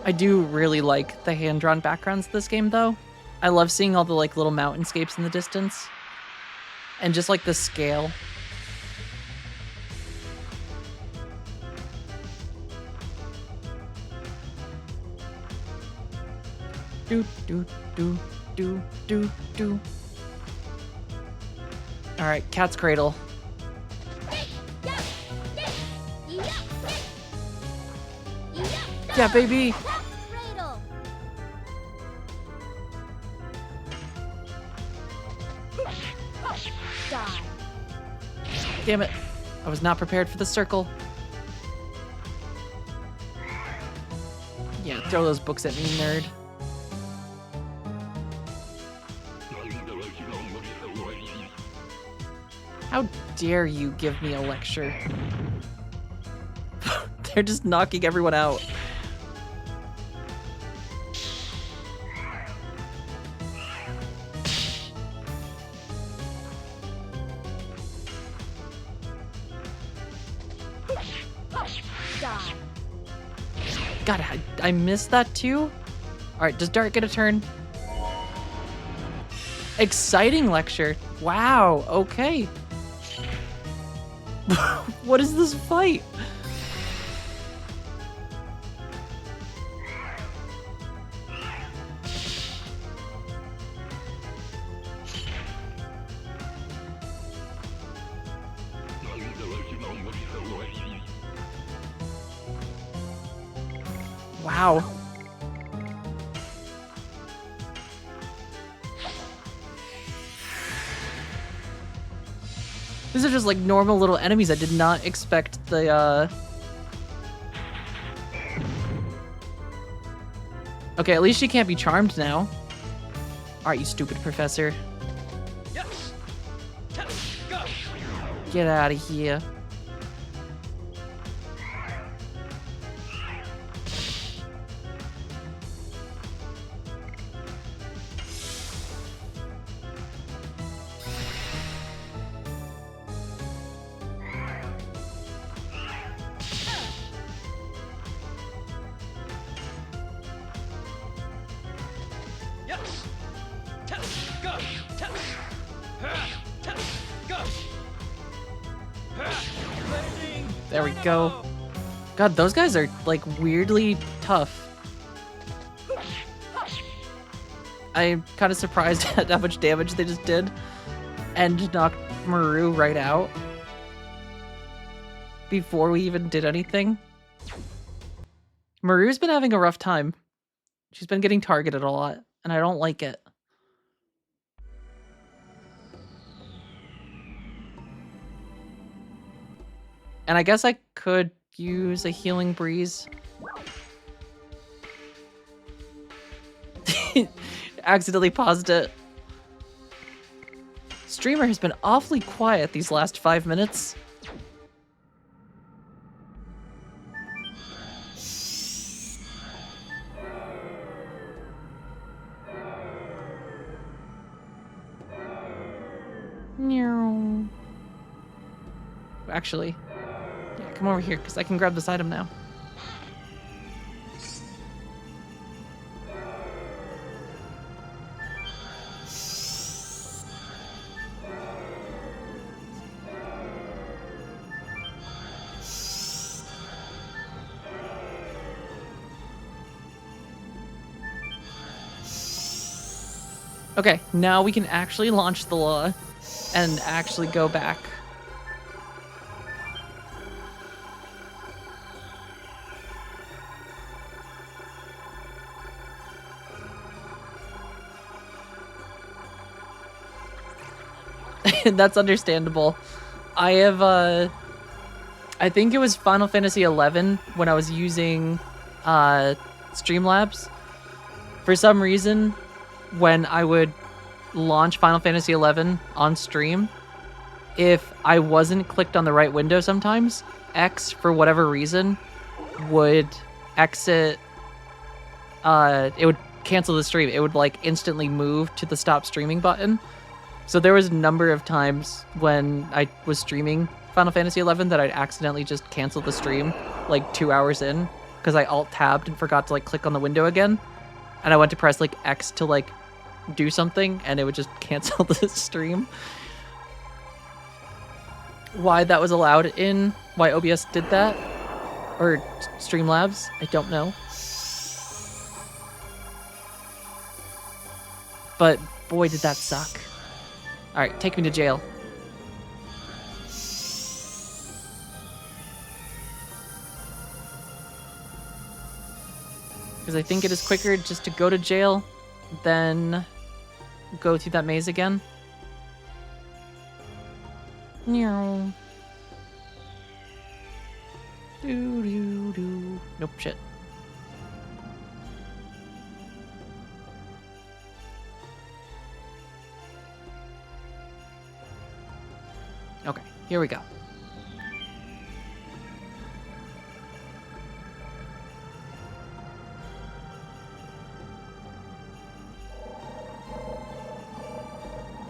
I do really like the hand-drawn backgrounds of this game, though. I love seeing all the like little mountainscapes in the distance. And just like the scale. Do do do do do do. All right, Cat's Cradle. Yeah, baby. Die. Damn it. I was not prepared for the circle. Yeah, throw those books at me, nerd. How dare you give me a lecture? They're just knocking everyone out. Die. God, I missed that too? Alright, does Dart get a turn? Exciting lecture. Wow, okay. What is this fight? Wow. These are just like normal little enemies. I did not expect the Okay, at least she can't be charmed now. Alright, you stupid professor. Yes. Go. Get out of here. Yes. Test. Go. Test. Test. Go. Landing. There we go. God, those guys are like weirdly tough. I'm kind of surprised at how much damage they just did and knocked Maru right out before we even did anything. Maru's been having a rough time. She's been getting targeted a lot, and I don't like it. And I guess I could use a healing breeze. Accidentally paused it. Streamer has been awfully quiet these last 5 minutes. Actually, yeah, come over here because I can grab this item now. Okay, now we can actually launch the law and actually go back. That's understandable. I have, I think it was Final Fantasy XI when I was using, Streamlabs. For some reason, when I would launch Final Fantasy XI on stream, if I wasn't clicked on the right window sometimes, X, for whatever reason, would exit, it would cancel the stream. It would, like, instantly move to the stop streaming button. So there was a number of times when I was streaming Final Fantasy XI that I'd accidentally just cancel the stream, like 2 hours in, because I alt-tabbed and forgot to, like, click on the window again. And I went to press, like, X to, like, do something, and it would just cancel the stream. Why that was allowed in, why OBS did that, or Streamlabs, I don't know. But boy, did that suck. Alright, take me to jail. Because I think it is quicker just to go to jail than go through that maze again. Nope, shit. Okay, here we go.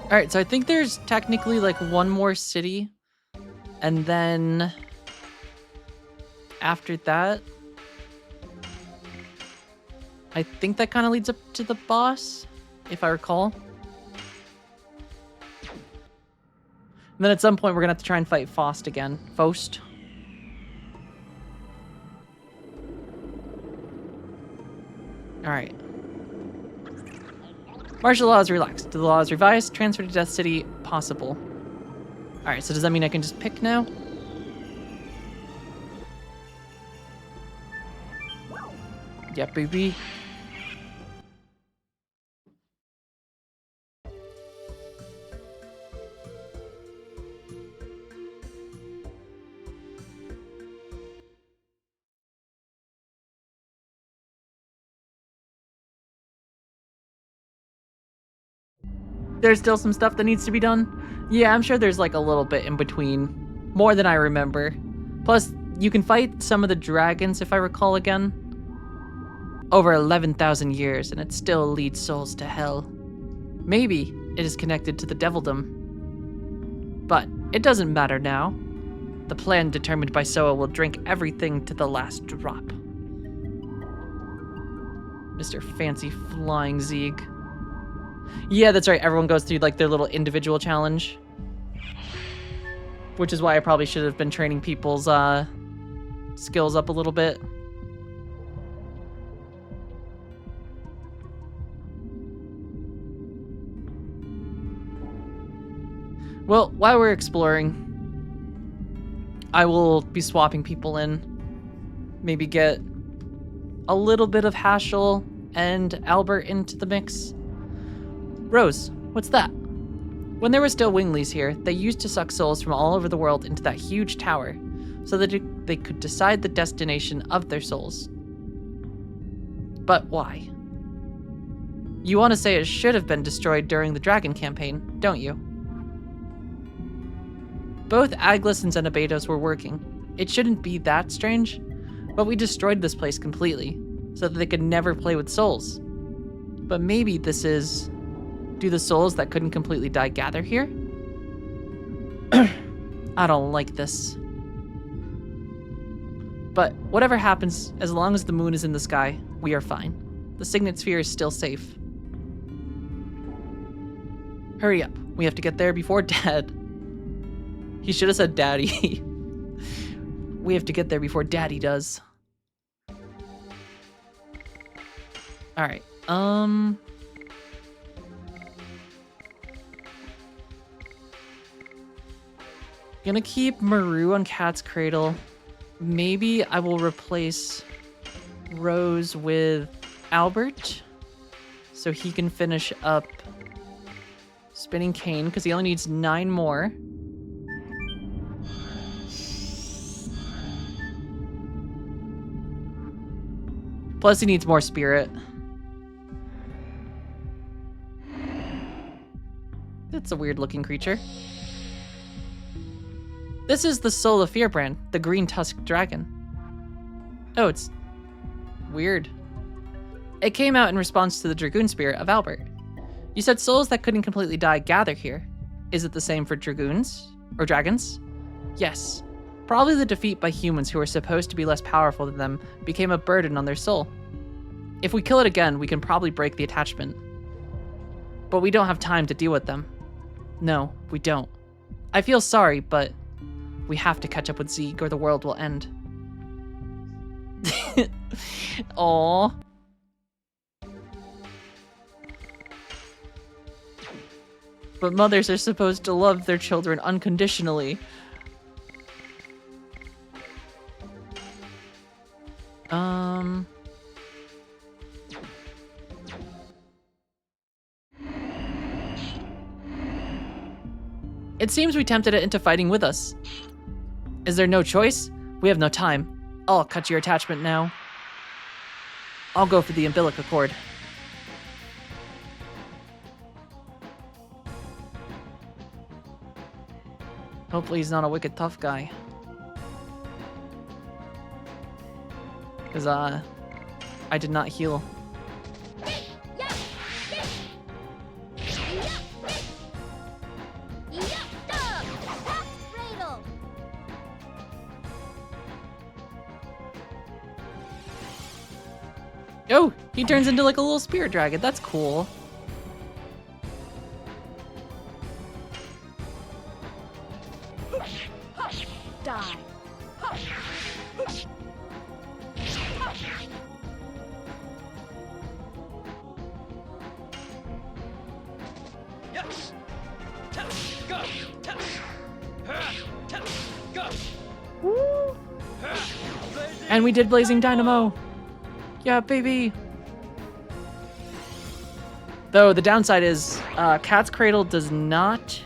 Alright, so I think there's technically like one more city, and then after that, I think that kind of leads up to the boss, if I recall. And then at some point we're gonna have to try and fight Faust again. Faust. Alright. Martial law is relaxed. The law is revised. Transfer to Death City possible. Alright, so does that mean I can just pick now? Yeah, baby. There's still some stuff that needs to be done. Yeah, I'm sure there's like a little bit in between. More than I remember. Plus, you can fight some of the dragons, if I recall again. Over 11,000 years, and it still leads souls to hell. Maybe it is connected to the devildom. But it doesn't matter now. The plan determined by Soa will drink everything to the last drop. Mr. Fancy Flying Zeeg. Yeah, that's right. Everyone goes through like their little individual challenge. Which is why I probably should have been training people's skills up a little bit. Well, while we're exploring, I will be swapping people in. Maybe get a little bit of Haschel and Albert into the mix. Rose, what's that? When there were still Winglies here, they used to suck souls from all over the world into that huge tower, so that they could decide the destination of their souls. But why? You want to say it should have been destroyed during the Dragon campaign, don't you? Both Aglis and Xenobatos were working. It shouldn't be that strange, but we destroyed this place completely, so that they could never play with souls. But maybe this is... Do the souls that couldn't completely die gather here? I don't like this. But whatever happens, as long as the moon is in the sky, we are fine. The Signet Sphere is still safe. Hurry up. We have to get there before Dad... He should have said Daddy. We have to get there before Daddy does. Alright, gonna keep Maru on Cat's Cradle. Maybe I will replace Rose with Albert, so he can finish up Spinning Cane, because he only needs 9 more. Plus, he needs more spirit. It's a weird-looking creature. This is the Soul of Fear brand, the green-tusked dragon. Oh, it's weird. It came out in response to the Dragoon spirit of Albert. You said souls that couldn't completely die gather here. Is it the same for Dragoons? Or dragons? Yes. Probably the defeat by humans who are supposed to be less powerful than them became a burden on their soul. If we kill it again, we can probably break the attachment. But we don't have time to deal with them. No, we don't. I feel sorry, but we have to catch up with Zeke or the world will end. Aww. But mothers are supposed to love their children unconditionally. It seems we tempted it into fighting with us. Is there no choice? We have no time. I'll cut your attachment now. I'll go for the umbilical cord. Hopefully he's not a wicked tough guy. Because, I did not heal. Oh, he turns into like a little spirit dragon. That's cool. Die. Yes. Go. Go. And we did Blazing Dynamo. Yeah, baby. Though the downside is Cat's Cradle does not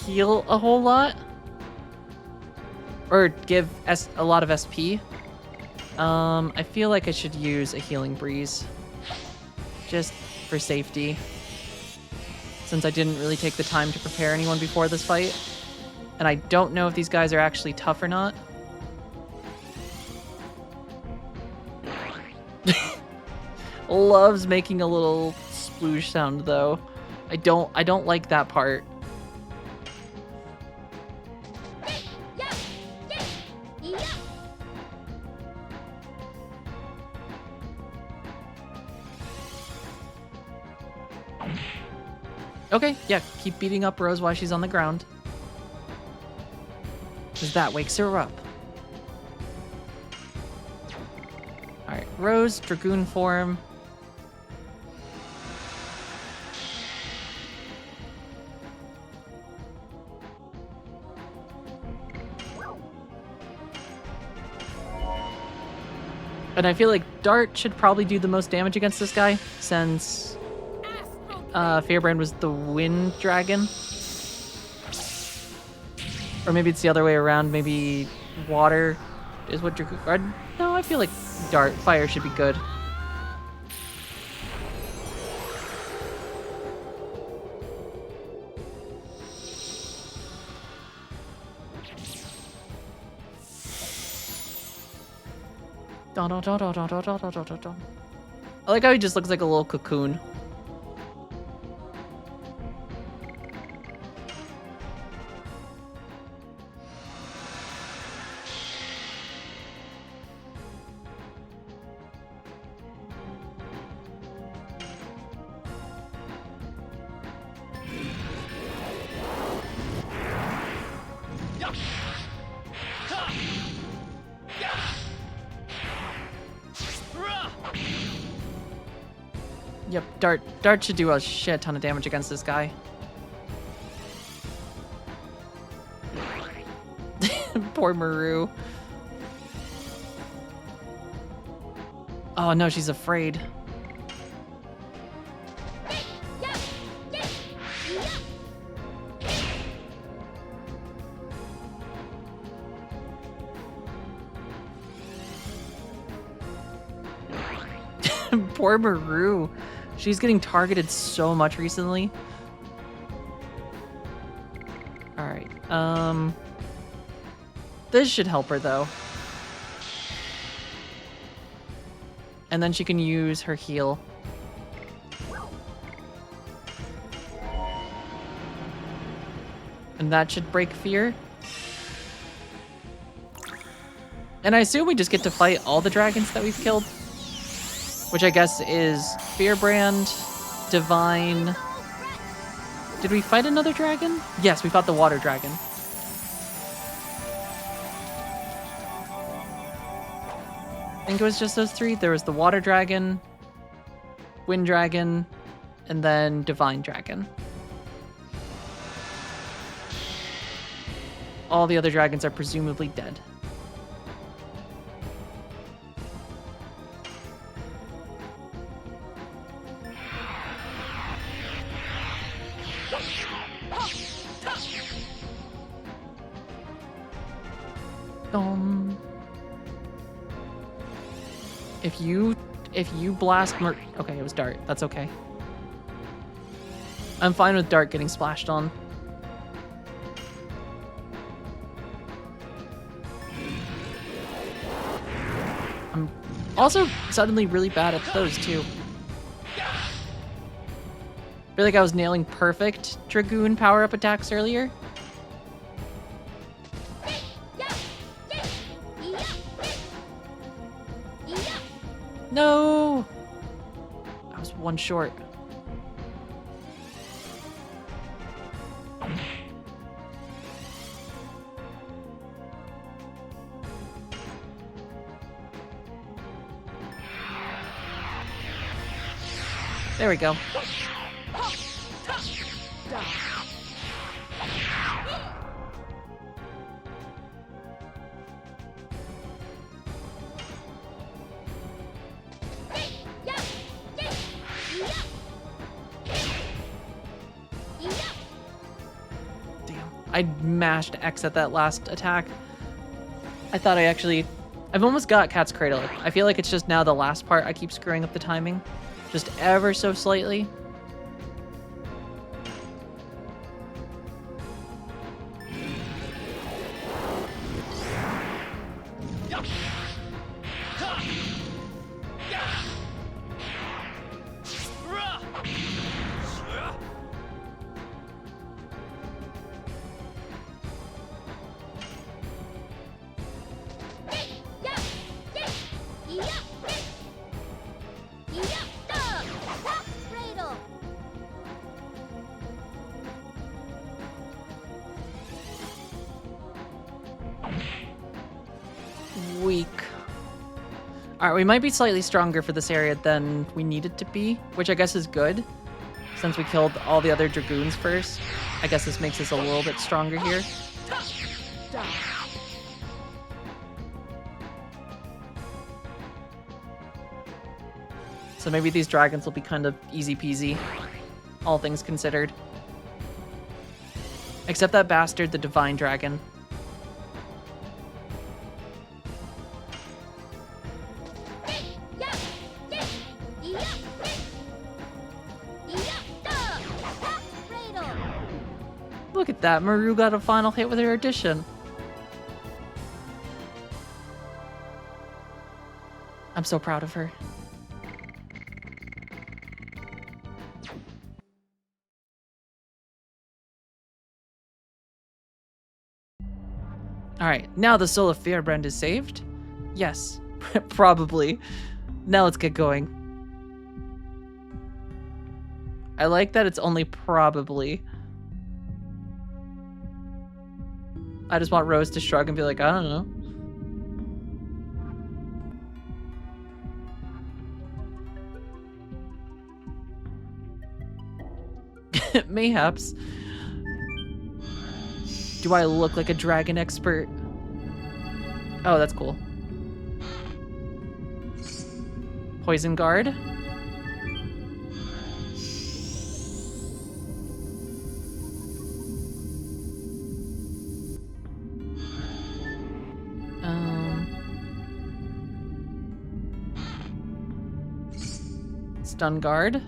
heal a whole lot. Or give a lot of SP. I feel like I should use a Healing Breeze. Just for safety. Since I didn't really take the time to prepare anyone before this fight. And I don't know if these guys are actually tough or not. Loves making a little sploosh sound though. I don't like that part. Okay, yeah, keep beating up Rose while she's on the ground. Because that wakes her up. Alright, Rose, Dragoon form. And I feel like Dart should probably do the most damage against this guy, since Fearbrand was the Wind Dragon. Or maybe it's the other way around. Maybe Water is what Dragoon... No, I feel like Dart, Fire should be good. I like how he just looks like a little cocoon. Yep, Dart should do a shit ton of damage against this guy. Poor Maru. Oh no, she's afraid. Poor Maru. She's getting targeted so much recently. Alright, this should help her though. And then she can use her heal. And that should break fear. And I assume we just get to fight all the dragons that we've killed. Which I guess is Fearbrand, Divine. Did we fight another dragon? Yes, we fought the water dragon. I think it was just those three. There was the water dragon, wind dragon, and then divine dragon. All the other dragons are presumably dead. If you blast okay, it was Dart. That's okay. I'm fine with Dart getting splashed on. I'm also suddenly really bad at those too. I feel like I was nailing perfect Dragoon power-up attacks earlier. No! I was one short. There we go. I mashed X at that last attack. I thought I've almost got Cat's Cradle. I feel like it's just now the last part I keep screwing up the timing. Just ever so slightly. Cradle. Alright, we might be slightly stronger for this area than we needed to be, which I guess is good. Since we killed all the other Dragoons first, I guess this makes us a little bit stronger here. Die. So maybe these dragons will be kind of easy peasy, all things considered. Except that bastard, the divine dragon. Look at that, Maru got a final hit with her addition. I'm so proud of her. Alright, now the soul of Firebrand is saved? Yes, probably. Now let's get going. I like that it's only probably. I just want Rose to shrug and be like, I don't know. Mayhaps. Do I look like a dragon expert? Oh, that's cool. Poison guard. Stun guard.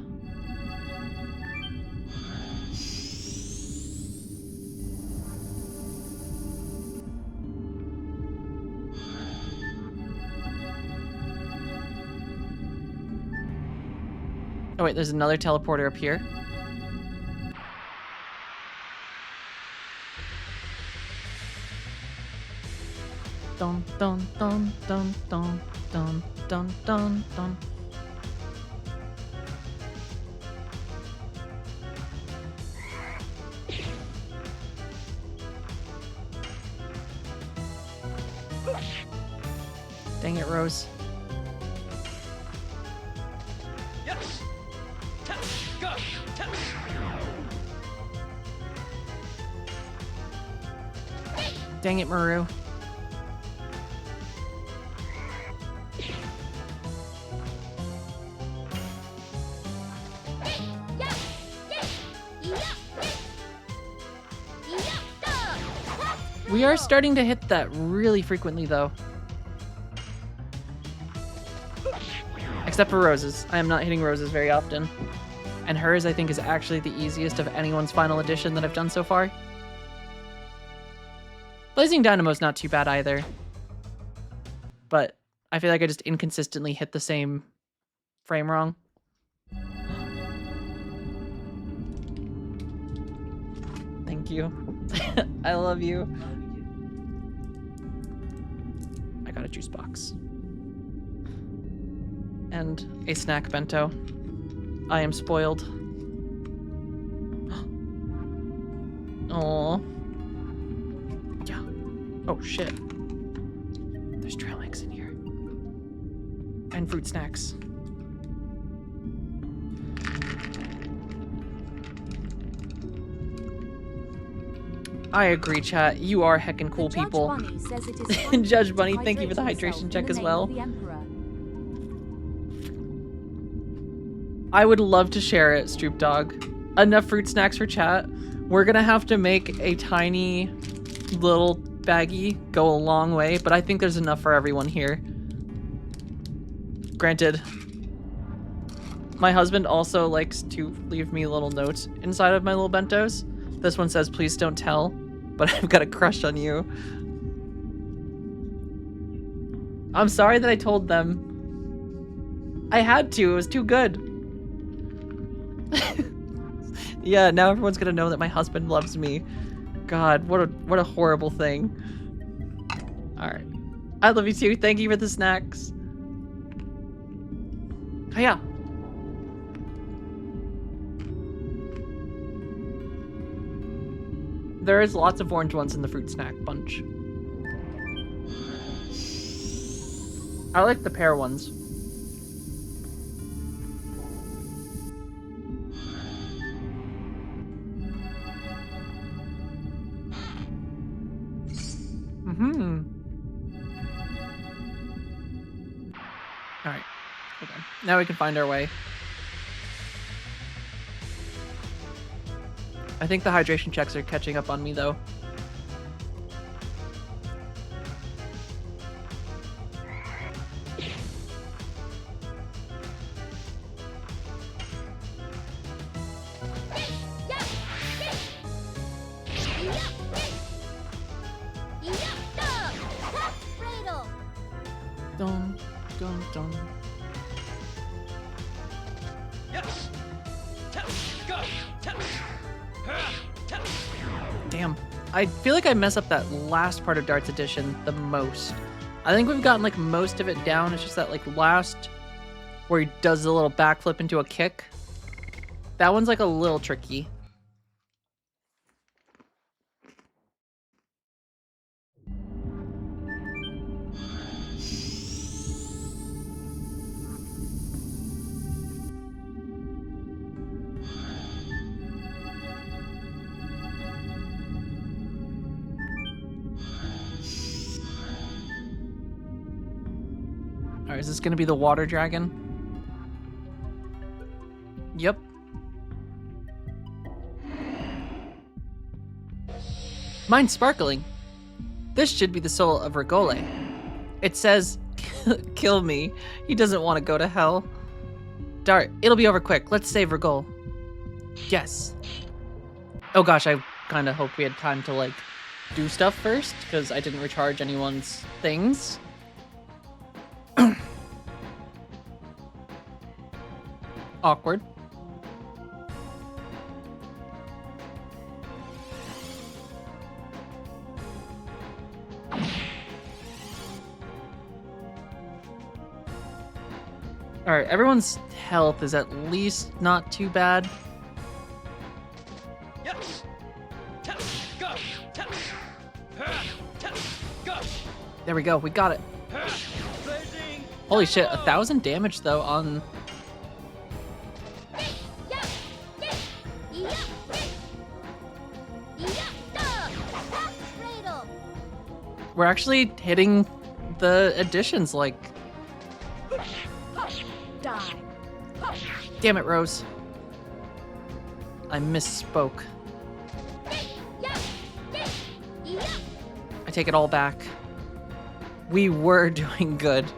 Oh wait, there's another teleporter up here. Dun dun dun dun dun dun dun dun dun. Dang it, Rose. Yes. Go. Dang it, Maru. We are starting to hit that really frequently, though. Except for Rose's. I am not hitting Rose's very often. And hers, I think, is actually the easiest of anyone's final edition that I've done so far. Blazing Dynamo's not too bad either. But I feel like I just inconsistently hit the same frame wrong. Thank you. I love you. I got a juice box. And a snack bento. I am spoiled. Aww. Yeah. Oh shit. There's trail mix in here. And fruit snacks. I agree, chat. You are heckin' cool people. Judge Bunny, thank you for the hydration check as well. I would love to share it, Stroop Dog. Enough fruit snacks for chat. We're gonna have to make a tiny little baggie go a long way, but I think there's enough for everyone here. Granted, my husband also likes to leave me little notes inside of my little bentos. This one says, please don't tell, but I've got a crush on you. I'm sorry that I told them. I had to, it was too good. Yeah, now everyone's gonna know that my husband loves me. God, what a horrible thing. Alright. I love you too. Thank you for the snacks. Oh yeah. There is lots of orange ones in the fruit snack bunch. I like the pear ones. Mm-hmm. Alright. Okay. Now we can find our way. I think the hydration checks are catching up on me, though. Dun, dun, dun. Yes. Tap. Go. Tap. Tap. Damn. I feel like I mess up that last part of Darts Edition the most. I think we've gotten like most of it down. It's just that like last where he does the little backflip into a kick. That one's like a little tricky. Alright, is this gonna be the water dragon? Yep. Mine's sparkling. This should be the soul of Regole. It says, kill me. He doesn't want to go to hell. Dart, it'll be over quick. Let's save Regole. Yes. Oh gosh, I kind of hope we had time to like do stuff first, because I didn't recharge anyone's things. Awkward. Alright, everyone's health is at least not too bad. Yes. Tap. Go. Tap. Tap. Go. There we go, we got it. Blazing. Holy shit, 1,000 damage though on... We're actually hitting the additions like... Die. Damn it, Rose. I misspoke. I take it all back. We were doing good.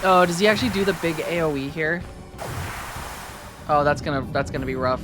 Oh, does he actually do the big AoE here? Oh, that's gonna be rough.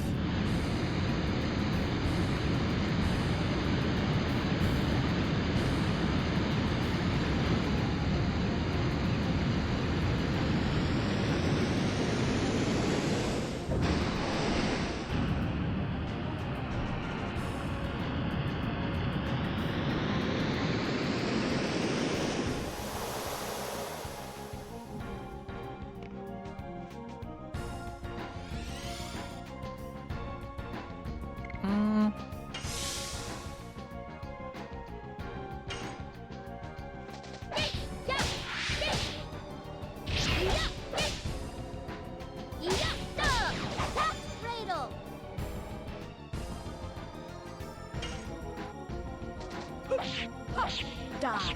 Die.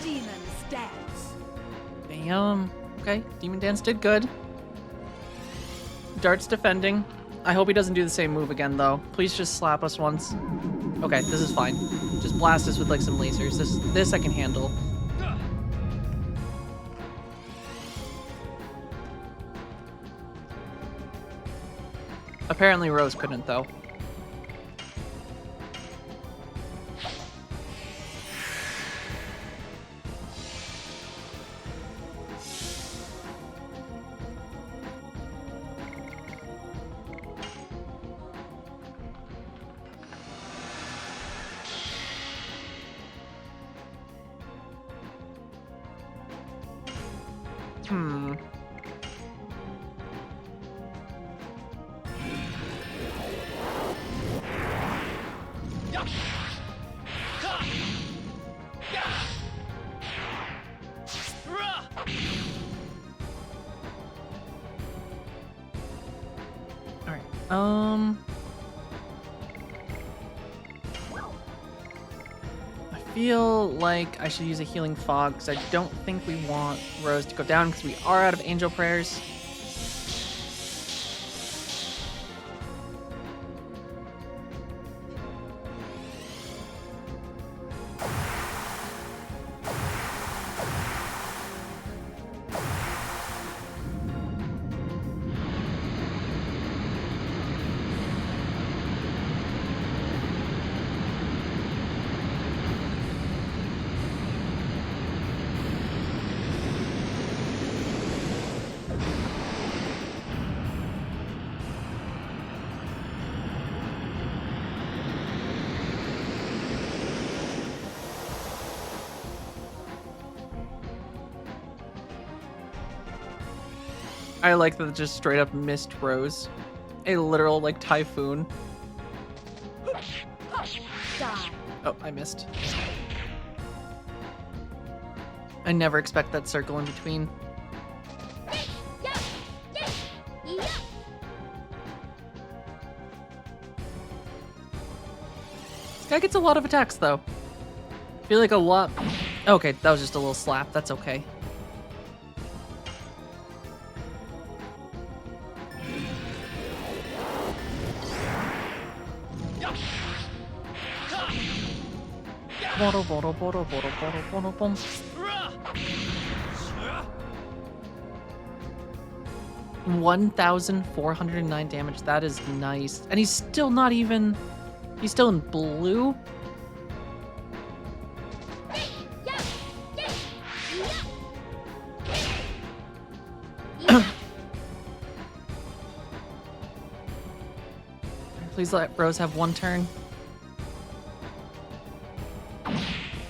Demon stance. Damn. Okay, Demon Dance did good. Dart's defending. I hope he doesn't do the same move again, though. Please just slap us once. Okay, this is fine. Just blast us with, like, some lasers. This I can handle. Apparently Rose couldn't, though. All right. I feel like I should use a healing fog because I don't think we want Rose to go down because we are out of angel prayers. I like that it just straight up missed Rose. A literal, like, typhoon. Die. Oh, I missed. I never expect that circle in between. This guy gets a lot of attacks, though. I feel like a lot... Okay, that was just a little slap. That's okay. Bottle, bottle, bottle, bottle, bottle, bottle, boom. 1,409 damage. That is nice. And he's still not even... He's still in blue? Please let Rose have one turn.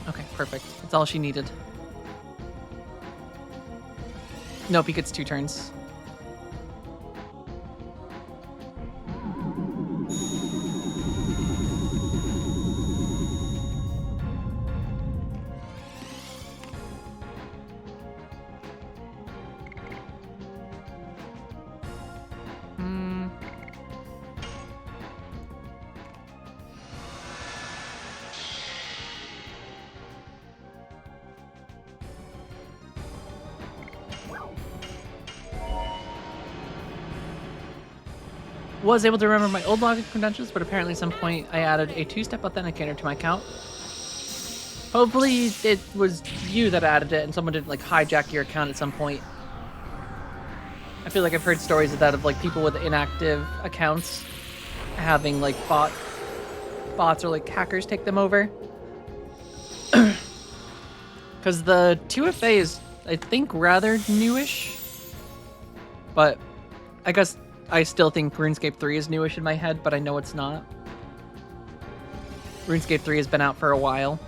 Okay, perfect. That's all she needed. Nope, he gets 2 turns. Was able to remember my old login credentials, but apparently at some point I added a 2-step authenticator to my account. Hopefully it was you that added it and someone didn't like hijack your account at some point. I feel like I've heard stories of that, of like people with inactive accounts having like bots or like hackers take them over. Because the 2FA is, I think, rather newish. But I guess I still think RuneScape 3 is newish in my head, but I know it's not. RuneScape 3 has been out for a while.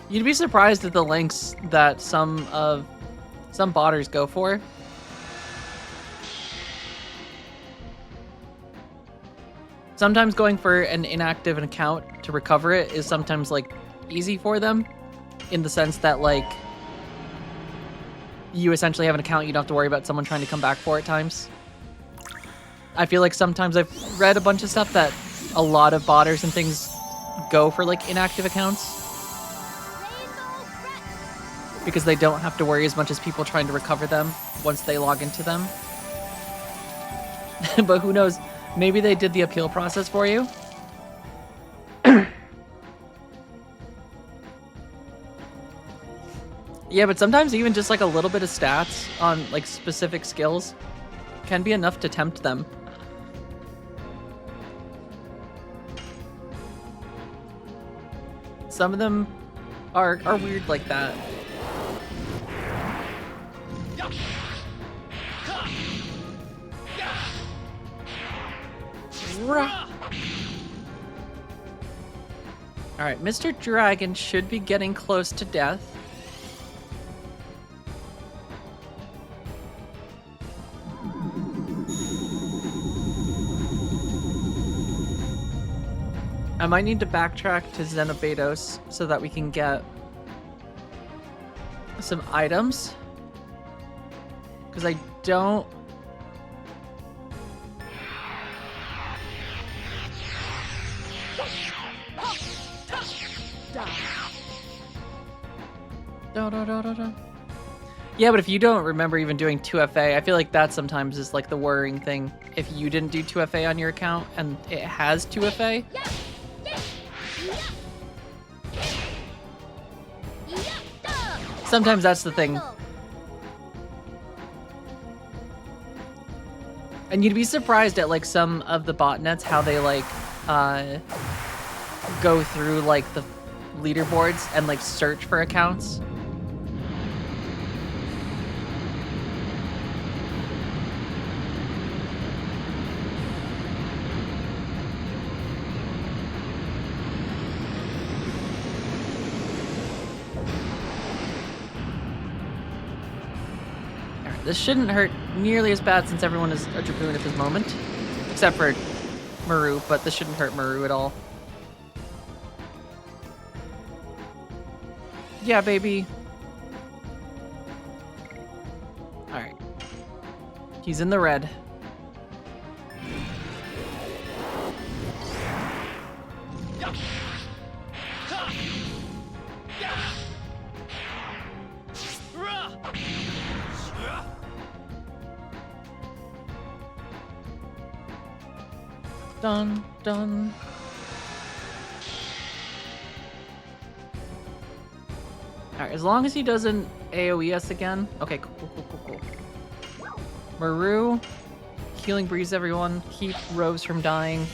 You'd be surprised at the lengths that some botters go for. Sometimes going for an inactive account to recover it is sometimes like easy for them, in the sense that like you essentially have an account you don't have to worry about someone trying to come back for at times. I feel like sometimes I've read a bunch of stuff that a lot of botters and things go for like inactive accounts because they don't have to worry as much as people trying to recover them once they log into them. But who knows, maybe they did the appeal process for you. Yeah, but sometimes even just like a little bit of stats on like specific skills can be enough to tempt them. Some of them are weird like that. Alright, Mr. Dragon should be getting close to death. I might need to backtrack to Xenobados so that we can get some items. Because I don't... Yeah, but if you don't remember even doing 2FA, I feel like that sometimes is like the worrying thing. If you didn't do 2FA on your account and it has 2FA, sometimes that's the thing. And you'd be surprised at like some of the botnets how they like go through like the leaderboards and like search for accounts. This shouldn't hurt nearly as bad since everyone is a Dragoon at this moment. Except for Maru, but this shouldn't hurt Maru at all. Yeah, baby. Alright. He's in the red. Dun, dun. Alright, as long as he doesn't AoE us again. Okay, cool. Maru, healing breeze everyone. Keep Rose from dying.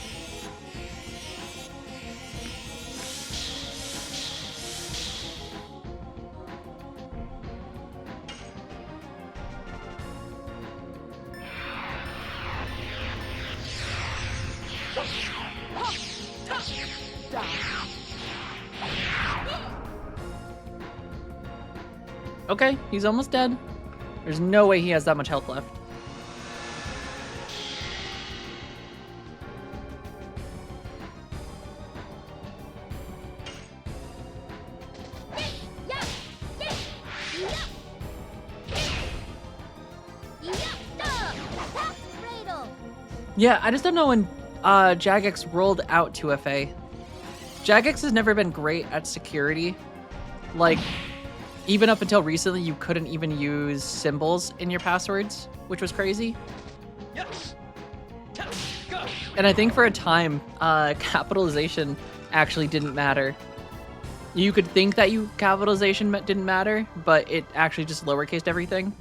Okay, he's almost dead. There's no way he has that much health left. Yeah, I just don't know when Jagex rolled out 2FA. Jagex has never been great at security. Like, even up until recently, you couldn't even use symbols in your passwords, which was crazy. Yes. Go. And I think for a time, capitalization actually didn't matter. You could think that capitalization didn't matter, but it actually just lowercased everything.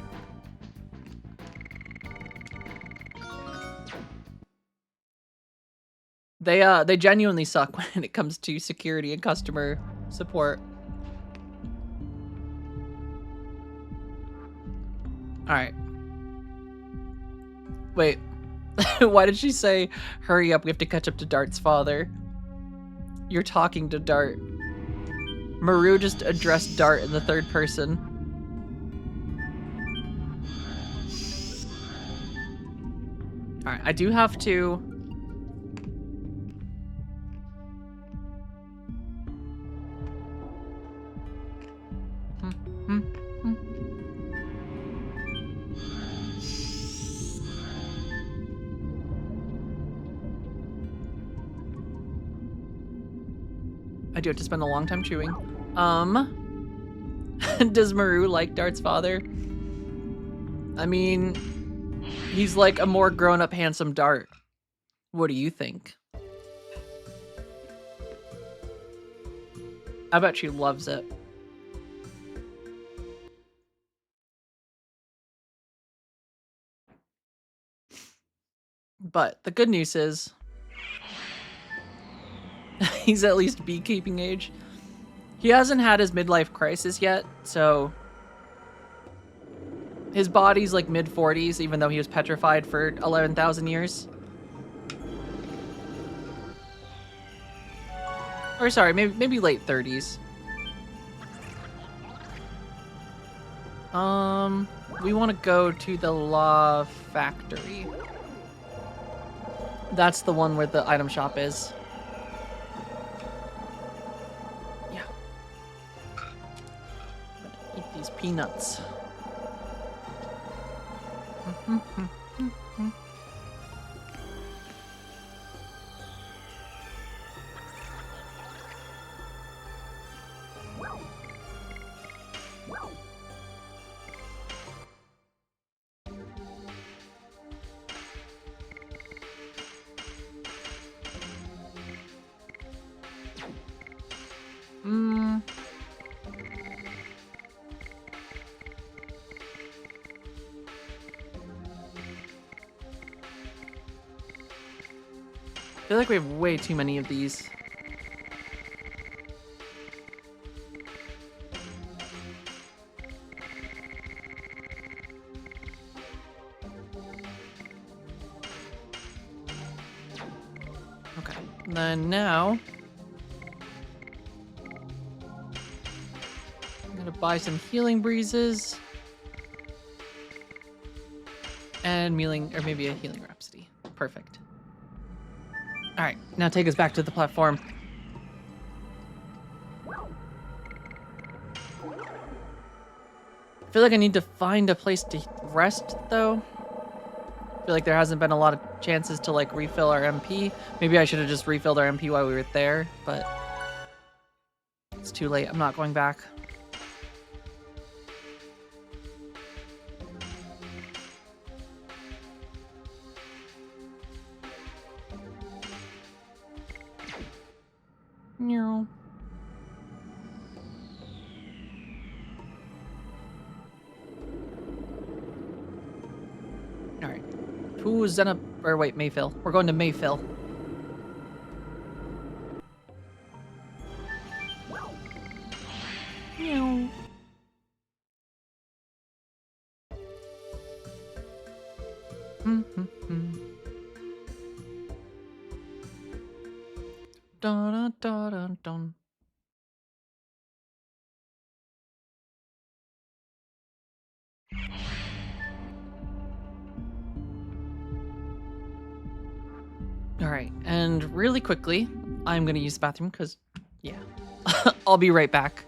They genuinely suck when it comes to security and customer support. All right. Wait. Why did she say, hurry up, we have to catch up to Dart's father? You're talking to Dart. Maru just addressed Dart in the third person. All right, I do have to... I do have to spend a long time chewing. Does Maru like Dart's father? I mean, he's like a more grown-up, handsome Dart. What do you think? I bet she loves it. But the good news is, he's at least beekeeping age. He hasn't had his midlife crisis yet, so his body's like mid-40s, even though he was petrified for 11,000 years. Or sorry, maybe late 30s. We want to go to the Law Factory. That's the one where the item shop is. these peanuts. I feel like we have way too many of these. Okay, then now I'm gonna buy some healing breezes and healing, or maybe a healing rhapsody. Perfect. All right, now take us back to the platform. I feel like I need to find a place to rest, though. I feel like there hasn't been a lot of chances to, like, refill our MP. Maybe I should have just refilled our MP while we were there, but it's too late. I'm not going back. No. All right. Who's Zena? Or wait, Mayfill. We're going to Mayfill. Meow. Dun dun dun dun dun. All right, and really quickly, I'm gonna use the bathroom because, yeah, I'll be right back.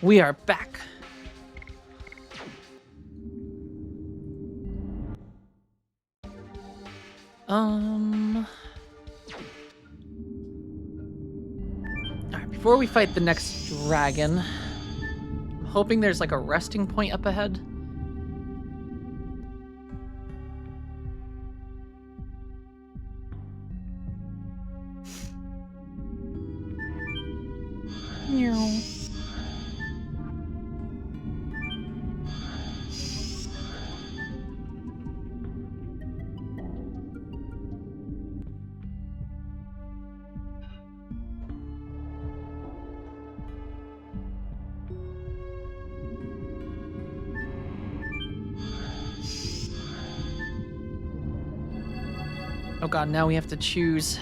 We are back. Alright, before we fight the next dragon, I'm hoping there's like a resting point up ahead. Meow. Oh god, now we have to choose.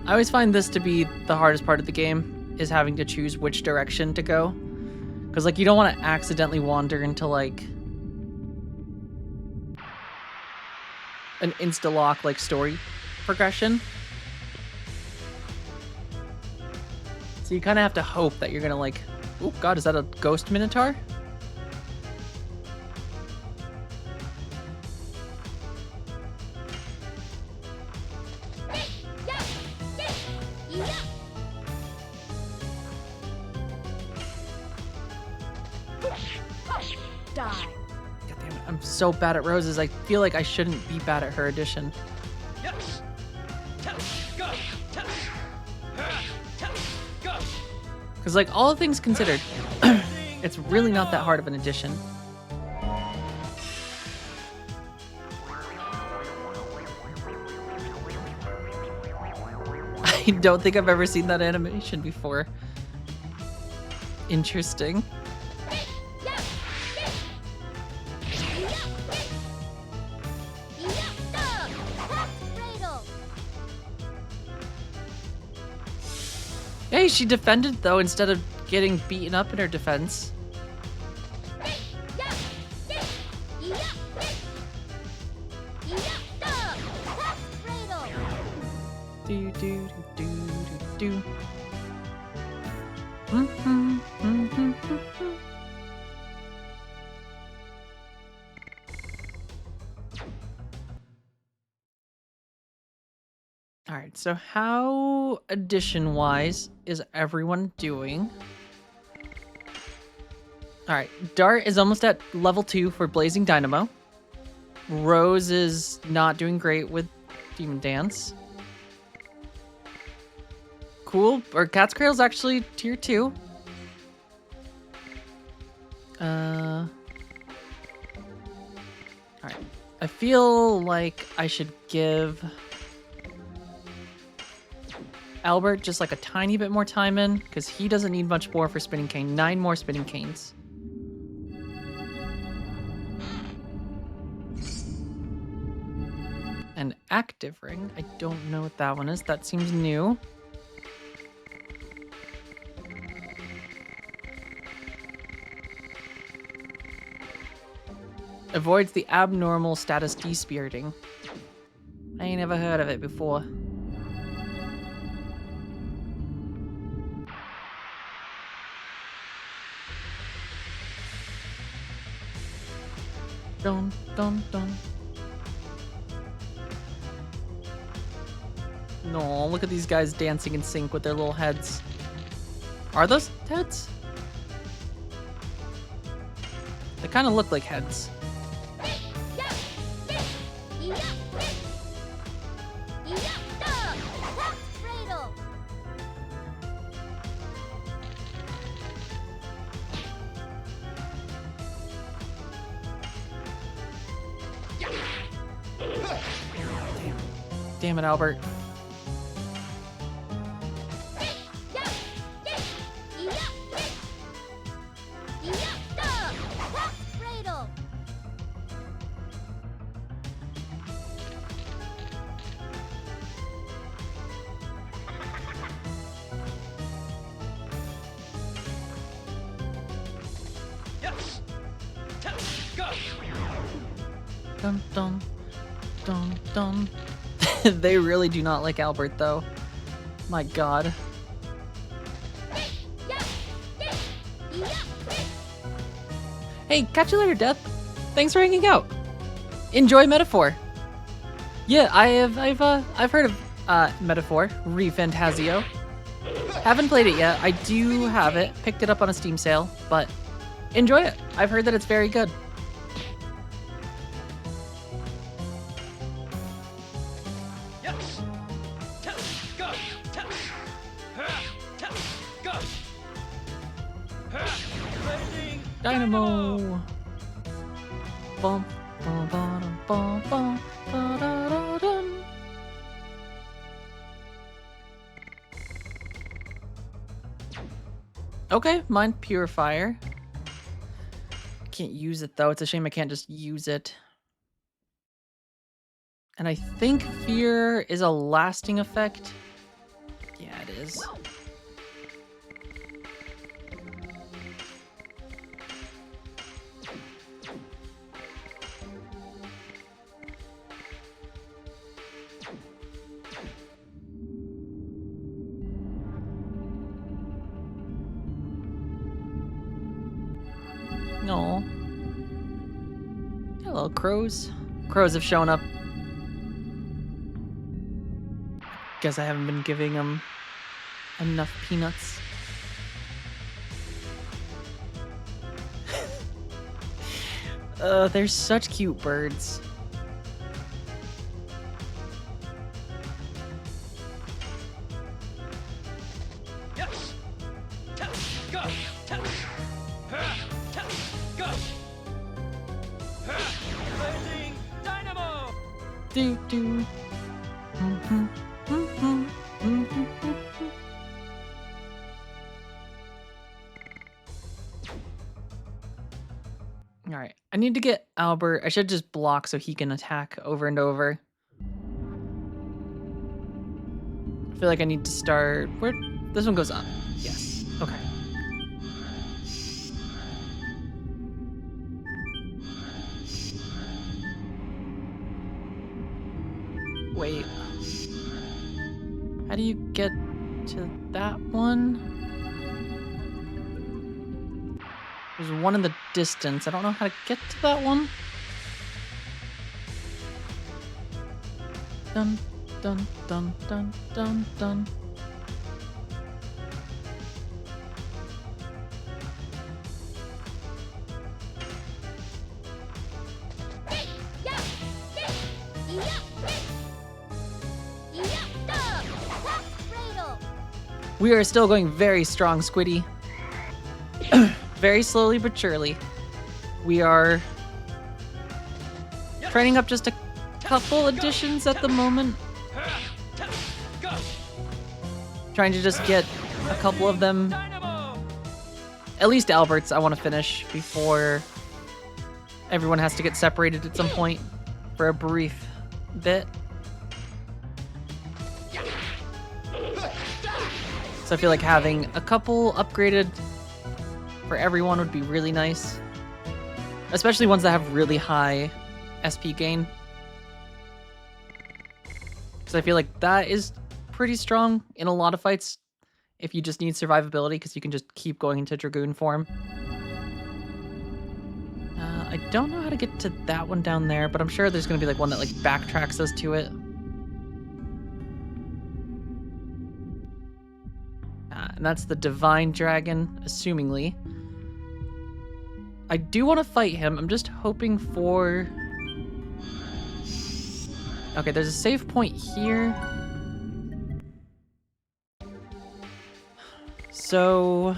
I always find this to be the hardest part of the game, is having to choose which direction to go. Because, like, you don't want to accidentally wander into, like, an insta-lock, like, story progression. So you kind of have to hope that you're going to, like... Oh god, is that a ghost minotaur? Die. God damn it, I'm so bad at roses. I feel like I shouldn't be bad at her addition. Yes. Go. Go. Because, like, all things considered, it's really not that hard of an addition. I don't think I've ever seen that animation before. Interesting. Hey, she defended though instead of getting beaten up in her defense. Do do do do do. All right, so how addition-wise is everyone doing? All right, Dart is almost at level 2 for Blazing Dynamo. Rose is not doing great with Demon Dance. Cool, or Cat's Cradle's actually tier 2. All right, I feel like I should give Albert just like a tiny bit more time in, because he doesn't need much more for Spinning Cane. 9 more Spinning Canes. An active ring. I don't know what that one is. That seems new. Avoids the abnormal status despiriting. I ain't never heard of it before. Dun, dun, dun. No, look at these guys dancing in sync with their little heads. Are those heads? They kind of look like heads. Damn it, Albert. Yes. Go. Dun dun dun dun. They really do not like Albert, though. My god. Hey, catch you later, Death. Thanks for hanging out. Enjoy Metaphor. Yeah, I've heard of Metaphor, Re-Fantasio. Haven't played it yet. I do have it. Picked it up on a Steam sale, but enjoy it. I've heard that it's very good. Yes. Go. Go. Blazing Dynamo. Bum, bum, bum, bum, bum, ba-da-da-dum. Okay, Mind Purifier. Can't use it though. It's a shame I can't just use it. And I think Fear is a lasting effect. Yeah, it is. No. Hello, crows. Crows have shown up. Guess I haven't been giving them enough peanuts. They're such cute birds. Yes. Go. Go. Blazing dynamo. Do do. All right, I need to get Albert. I should just block so he can attack over and over. I feel like I need to start where this one goes up. Yes. Okay. Wait. How do you get to that one? There's one in the distance. I don't know how to get to that one. Dun, dun, dun, dun, dun, dun. We are still going very strong, Squiddy. Very slowly but surely. We are training up just a couple additions at the moment. Go. Trying to just get a couple of them. Dynamo. At least Albert's I want to finish before everyone has to get separated at some point for a brief bit. So I feel like having a couple upgraded for everyone would be really nice. Especially ones that have really high SP gain. Because I feel like that is pretty strong in a lot of fights if you just need survivability, because you can just keep going into Dragoon form. I don't know how to get to that one down there, but I'm sure there's going to be like one that like backtracks us to it. And that's the Divine Dragon, assumingly. I do want to fight him. I'm just hoping for... Okay, there's a save point here. So...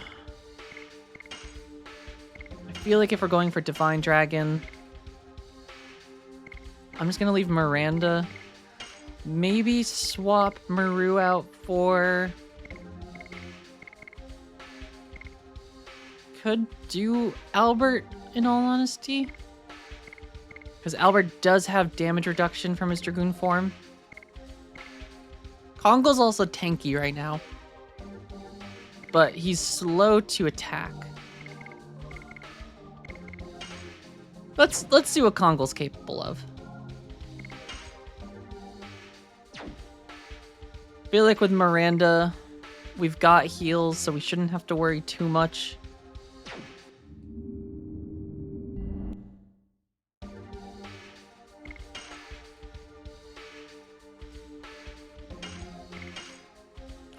I feel like if we're going for Divine Dragon... I'm just gonna leave Miranda. Maybe swap Maru out for... Could do Albert, in all honesty. Because Albert does have damage reduction from his Dragoon form. Kongo's also tanky right now. But he's slow to attack. Let's see what Kongo's capable of. I feel like with Miranda, we've got heals, so we shouldn't have to worry too much.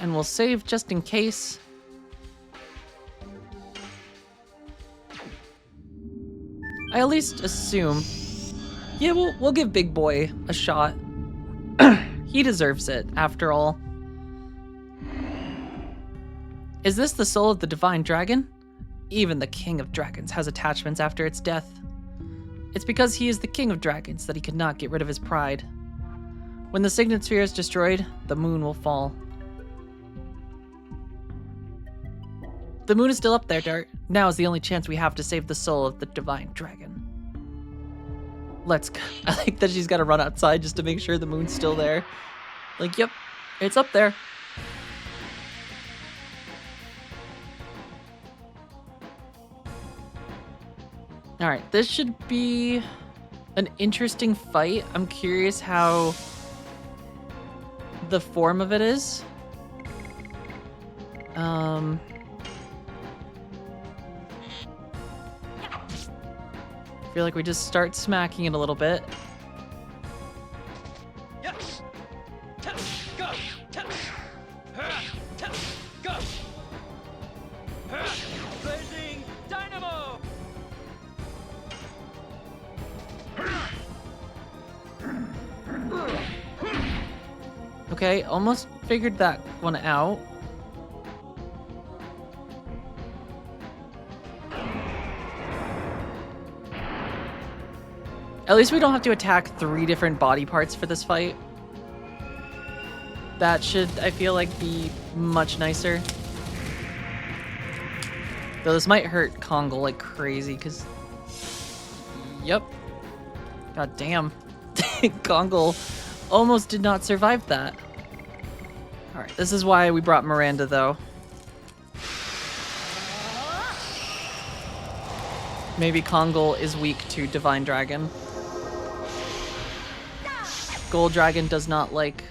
And we'll save just in case. I at least assume. Yeah, we'll give Big Boy a shot. He deserves it, after all. Is this the soul of the divine dragon? Even the king of dragons has attachments after its death. It's because he is the king of dragons that he could not get rid of his pride. When the signet sphere is destroyed, the moon will fall. The moon is still up there, Dart. Now is the only chance we have to save the soul of the divine dragon. Let's go. I like that she's got to run outside just to make sure the moon's still there. Like, yep, it's up there. All right, this should be an interesting fight. I'm curious how the form of it is. I feel like we just start smacking it a little bit. Yes. Go. Go. Blazing dynamo. Okay, almost figured that one out. At least we don't have to attack 3 different body parts for this fight. That should, I feel like, be much nicer. Though this might hurt Kongal like crazy, because... Yep. God damn. Kongal almost did not survive that. Alright, this is why we brought Miranda, though. Maybe Kongal is weak to Divine Dragon. Gold Dragon does not like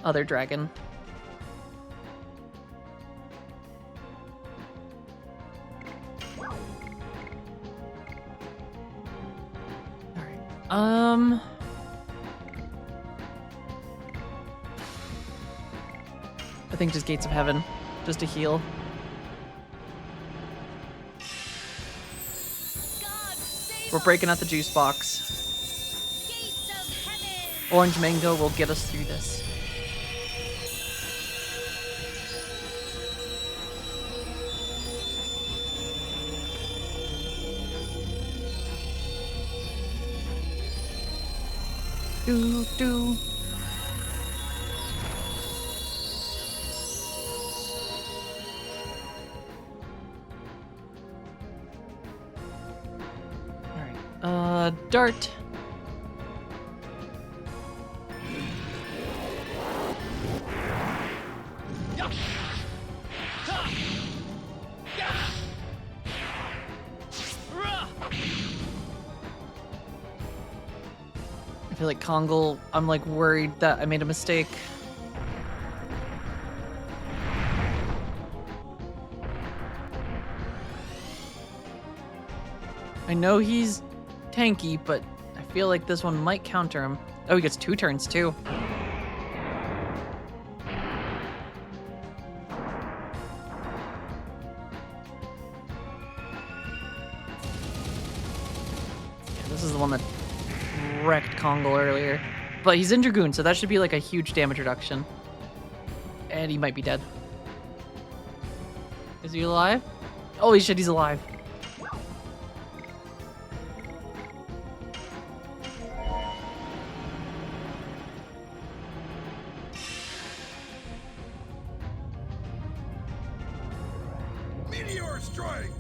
other dragon. Alright. I think just Gates of Heaven, just to heal. We're breaking out the juice box. Orange Mango will get us through this. Do do. All right. Dart. I feel like Kongal, I'm like worried that I made a mistake. I know he's tanky, but I feel like this one might counter him. Oh, he gets 2 turns too. Yeah, this is the one that wrecked Kongal earlier. But he's in Dragoon, so that should be like a huge damage reduction. And he might be dead. Is he alive? Holy shit, he's alive. Meteor strike!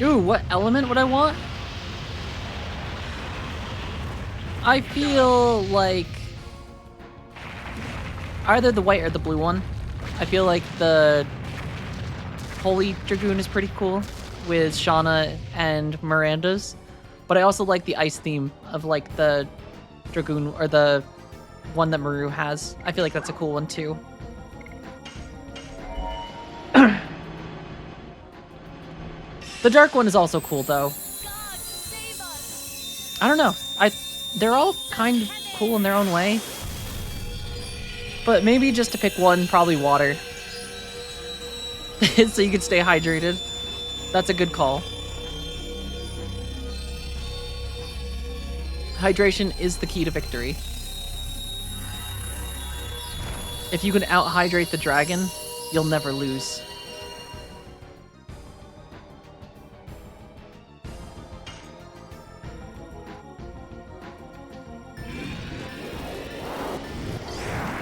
Ooh, what element would I want? I feel like either the white or the blue one. I feel like the Holy Dragoon is pretty cool with Shauna and Miranda's, but I also like the ice theme of like the Dragoon or the one that Maru has. I feel like that's a cool one too. The dark one is also cool though. I don't know. They're all kind of cool in their own way. But maybe just to pick one, probably water. So you can stay hydrated. That's a good call. Hydration is the key to victory. If you can out-hydrate the dragon, you'll never lose.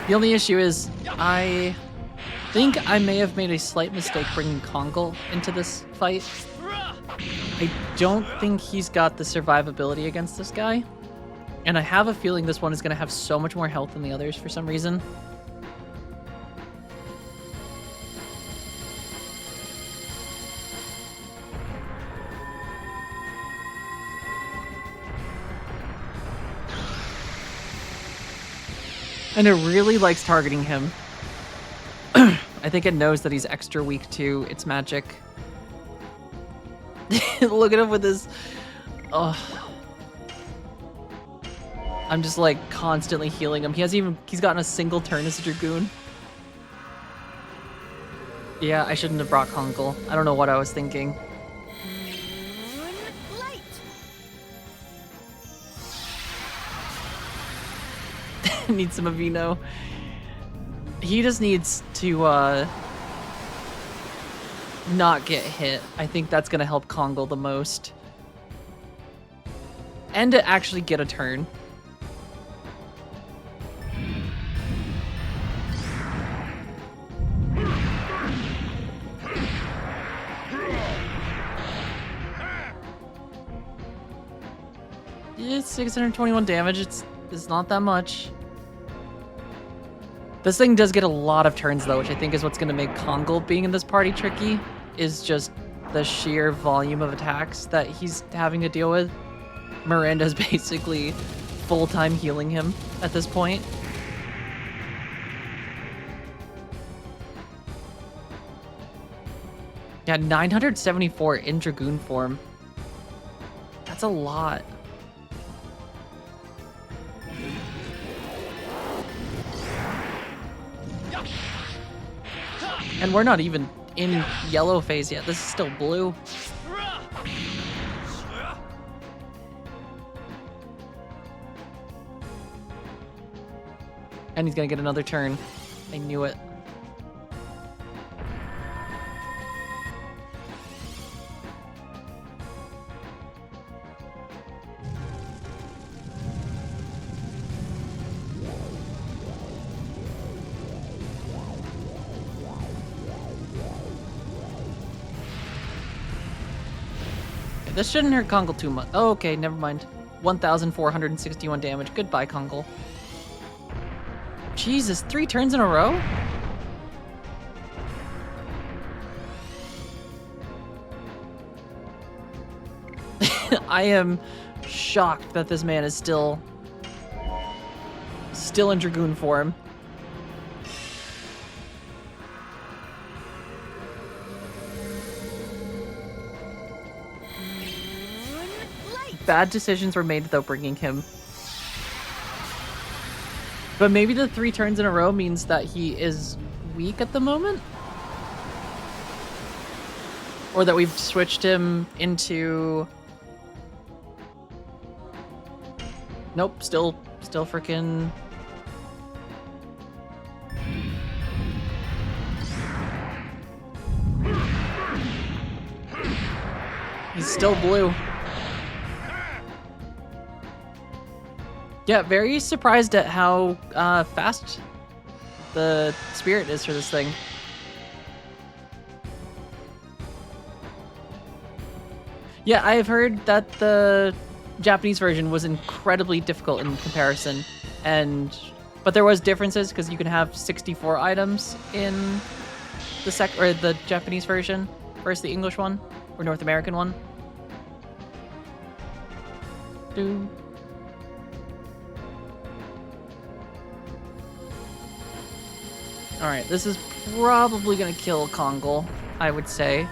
The only issue is, I think I may have made a slight mistake bringing Kongal into this fight. I don't think he's got the survivability against this guy. And I have a feeling this one is going to have so much more health than the others for some reason. And it really likes targeting him. I think it knows that he's extra weak to its magic. Look at him with his... Oh. I'm just like constantly healing him. He's gotten a single turn as a Dragoon. Yeah, I shouldn't have brought Kongal. I don't know what I was thinking. Moonlight. Needs some Avino. He just needs to not get hit. I think that's gonna help Kongal the most. And to actually get a turn. It's 621 damage. It's not that much. This thing does get a lot of turns though, which I think is what's going to make Kongal being in this party tricky, is just the sheer volume of attacks that he's having to deal with. Miranda's basically full-time healing him at this point. Yeah, 974 in Dragoon form. That's a lot. And we're not even in yellow phase yet. This is still blue. And he's gonna get another turn. I knew it. This shouldn't hurt Kongal too much. Oh, okay, never mind. 1,461 damage. Goodbye, Kongal. Jesus, 3 turns in a row? I am shocked that this man is still in Dragoon form. Bad decisions were made though bringing him. But maybe the 3 turns in a row means that he is weak at the moment? Or that we've switched him into... Nope, still freaking... He's still blue. Yeah, very surprised at how fast the spirit is for this thing. Yeah, I've heard that the Japanese version was incredibly difficult in comparison, but there was differences because you can have 64 items in the Japanese version versus the English one or North American one. Alright, this is probably gonna kill Kongal, I would say.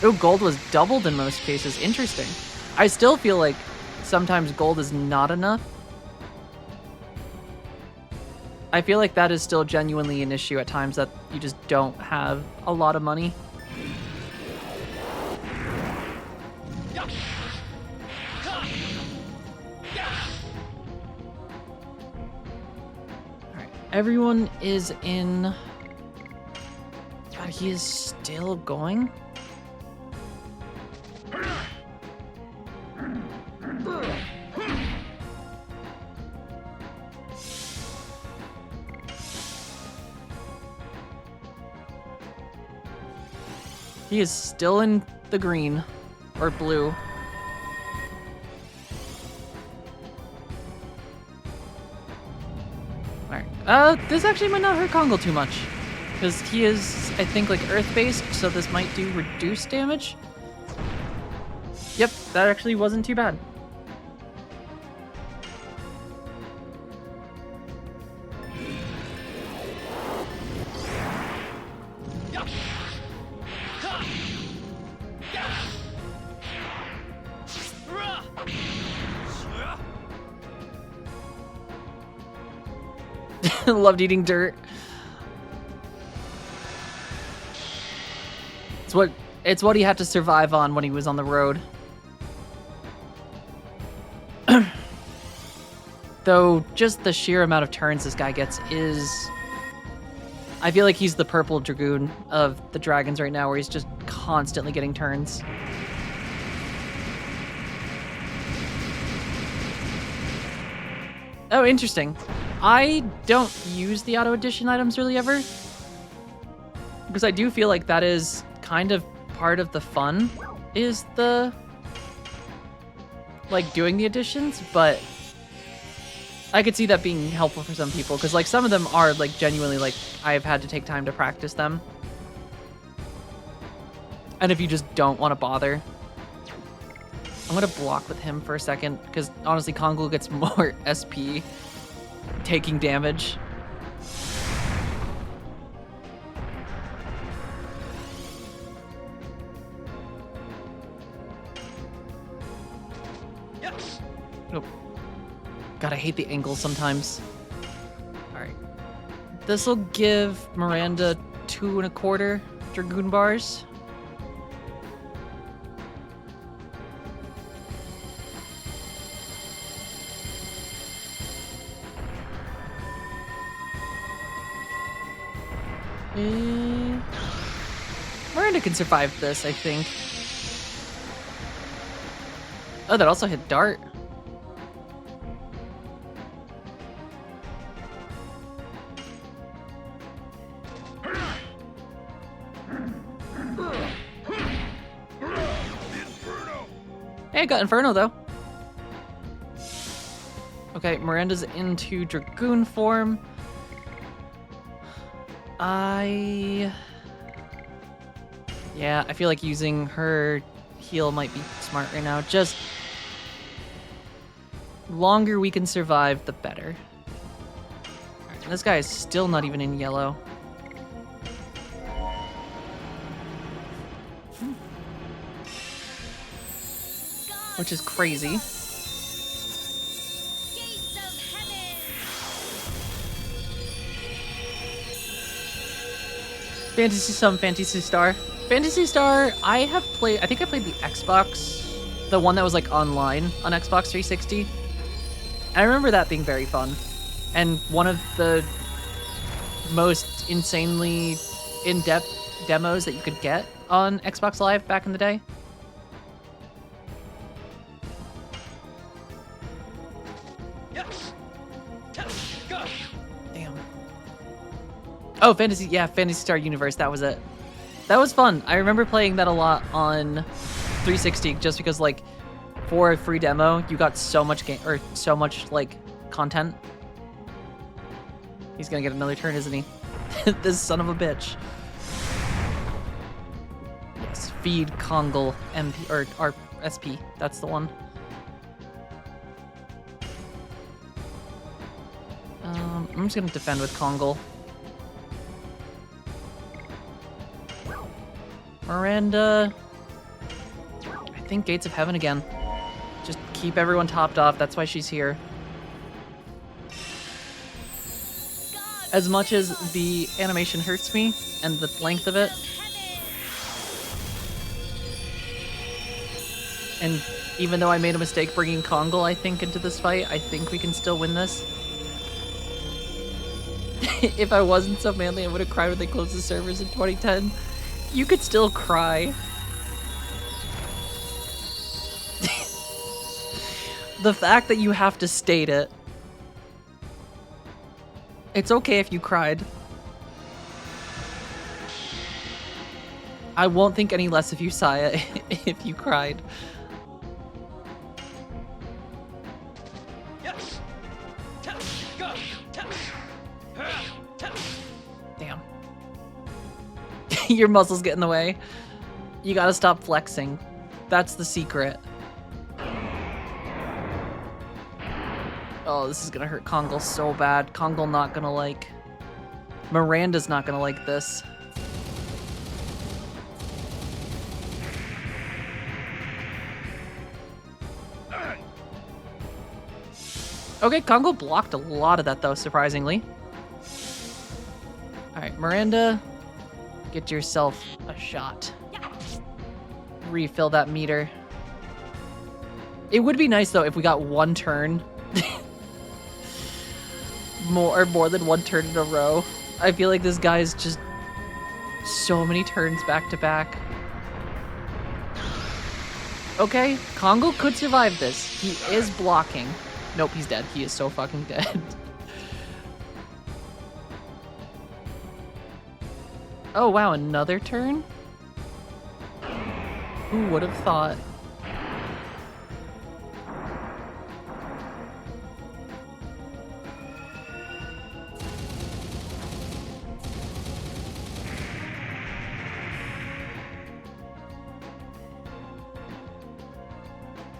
Oh, gold was doubled in most cases. Interesting. I still feel like sometimes gold is not enough. I feel like that is still genuinely an issue at times, that you just don't have a lot of money. Alright, everyone is in... God, he is still going? He is still in the green, or blue. Alright, this actually might not hurt Kongo too much. Because he is, I think, like earth-based, so this might do reduced damage. Yep, that actually wasn't too bad. Loved eating dirt. It's what he had to survive on when he was on the road. Though just the sheer amount of turns this guy gets is... I feel like he's the purple Dragoon of the dragons right now, where he's just constantly getting turns. Oh, interesting. I don't use the auto addition items really ever, because I do feel like that is kind of part of the fun, is the like doing the additions, but I could see that being helpful for some people, because like some of them are like genuinely like I've had to take time to practice them, and if you just don't want to bother, I'm gonna block with him for a second, because honestly Kongo gets more SP taking damage. Nope. God, I hate the angles sometimes. Alright. This'll give Miranda 2 1/4 Dragoon bars. Miranda can survive this, I think. Oh, that also hit Dart. Hey, I got Inferno, though. Okay, Miranda's into Dragoon form. Yeah, I feel like using her heal might be smart right now. Just longer we can survive, the better. Alright, this guy is still not even in yellow. Which is crazy. Fantasy Star. Fantasy Star, I think I played the Xbox, the one that was like online on Xbox 360. I remember that being very fun. And one of the most insanely in-depth demos that you could get on Xbox Live back in the day. Damn. Oh, Fantasy Star Universe, that was it. That was fun. I remember playing that a lot on 360 just because, like, for a free demo, you got so much like content. He's gonna get another turn, isn't he? This son of a bitch. Yes, feed Kongle MP or SP. That's the one. I'm just gonna defend with Kongle. Miranda, think Gates of Heaven again. Just keep everyone topped off. That's why she's here. As much as the animation hurts me and the length of it, and even though I made a mistake bringing Kongal, I think, into this fight, I think we can still win this. If I wasn't so manly, I would have cried when they closed the servers in 2010. You could still cry. The fact that you have to state it. It's okay if you cried. I won't think any less of you, Saya, if you cried. Yes. Go. Damn. Your muscles get in the way. You gotta stop flexing. That's the secret. Oh, this is gonna hurt Kongal so bad. Kongal not gonna like... Miranda's not gonna like this. Okay, Kongal blocked a lot of that though, surprisingly. Alright, Miranda, get yourself a shot. Refill that meter. It would be nice though if we got one turn. more than one turn in a row. I feel like this guy's just so many turns back to back. Okay, Kongal could survive this. He is blocking. Nope, he's dead. He is so fucking dead. Oh wow, another turn? Who would have thought?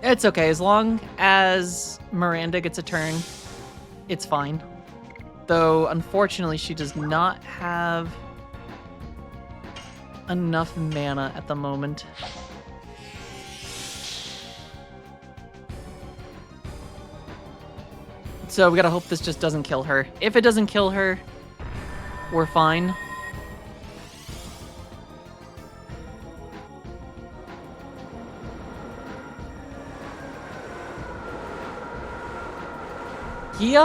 It's okay, as long as Miranda gets a turn, it's fine. Though, unfortunately, she does not have enough mana at the moment. So we gotta hope this just doesn't kill her. If it doesn't kill her, we're fine. He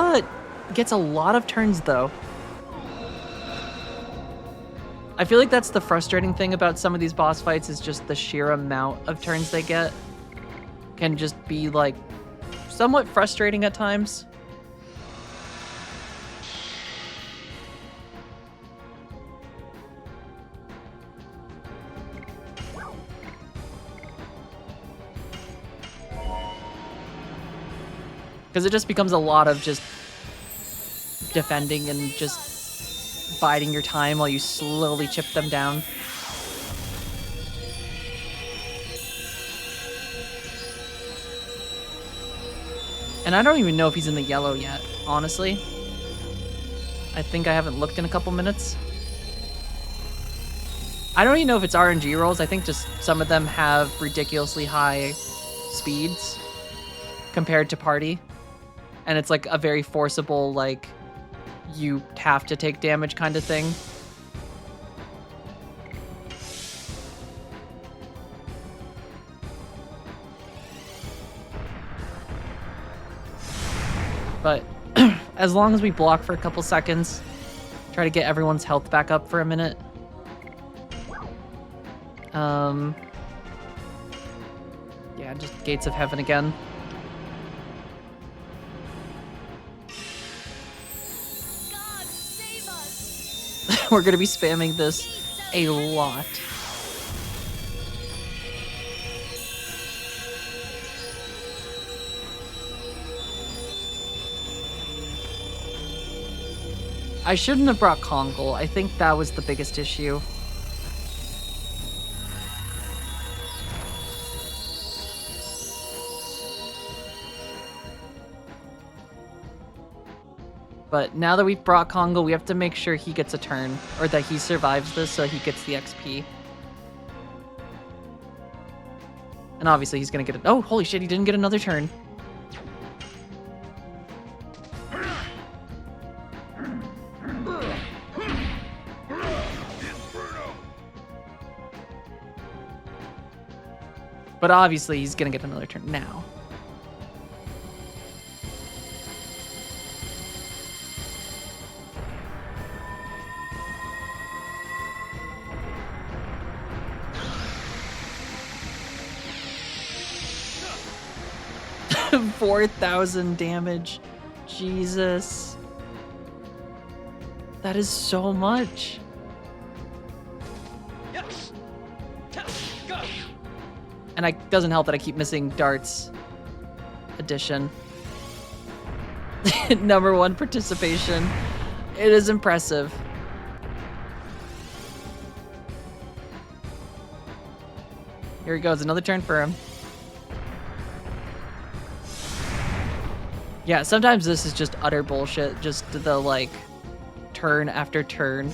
gets a lot of turns though. I feel like that's the frustrating thing about some of these boss fights is just the sheer amount of turns they get. Can just be like somewhat frustrating at times. Because it just becomes a lot of just defending and just biding your time while you slowly chip them down. And I don't even know if he's in the yellow yet, honestly. I think I haven't looked in a couple minutes. I don't even know if it's RNG rolls. I think just some of them have ridiculously high speeds compared to party. And it's like a very forcible, like, you have to take damage kind of thing. But as long as we block for a couple seconds, try to get everyone's health back up for a minute. Yeah, just Gates of Heaven again. We're gonna be spamming this a lot. I shouldn't have brought Kongal. I think that was the biggest issue. But now that we've brought Kongal, we have to make sure he gets a turn, or that he survives this so he gets the XP. And And obviously he's gonna get it. Oh, holy shit, he didn't get another turn. But obviously he's gonna get another turn now. Huh. 4,000 damage. Jesus. That is so much. Yes. Go. And it doesn't help that I keep missing darts addition. Number 1 participation. It is impressive. Here he goes, another turn for him. Yeah, sometimes this is just utter bullshit. Just the, like, turn after turn.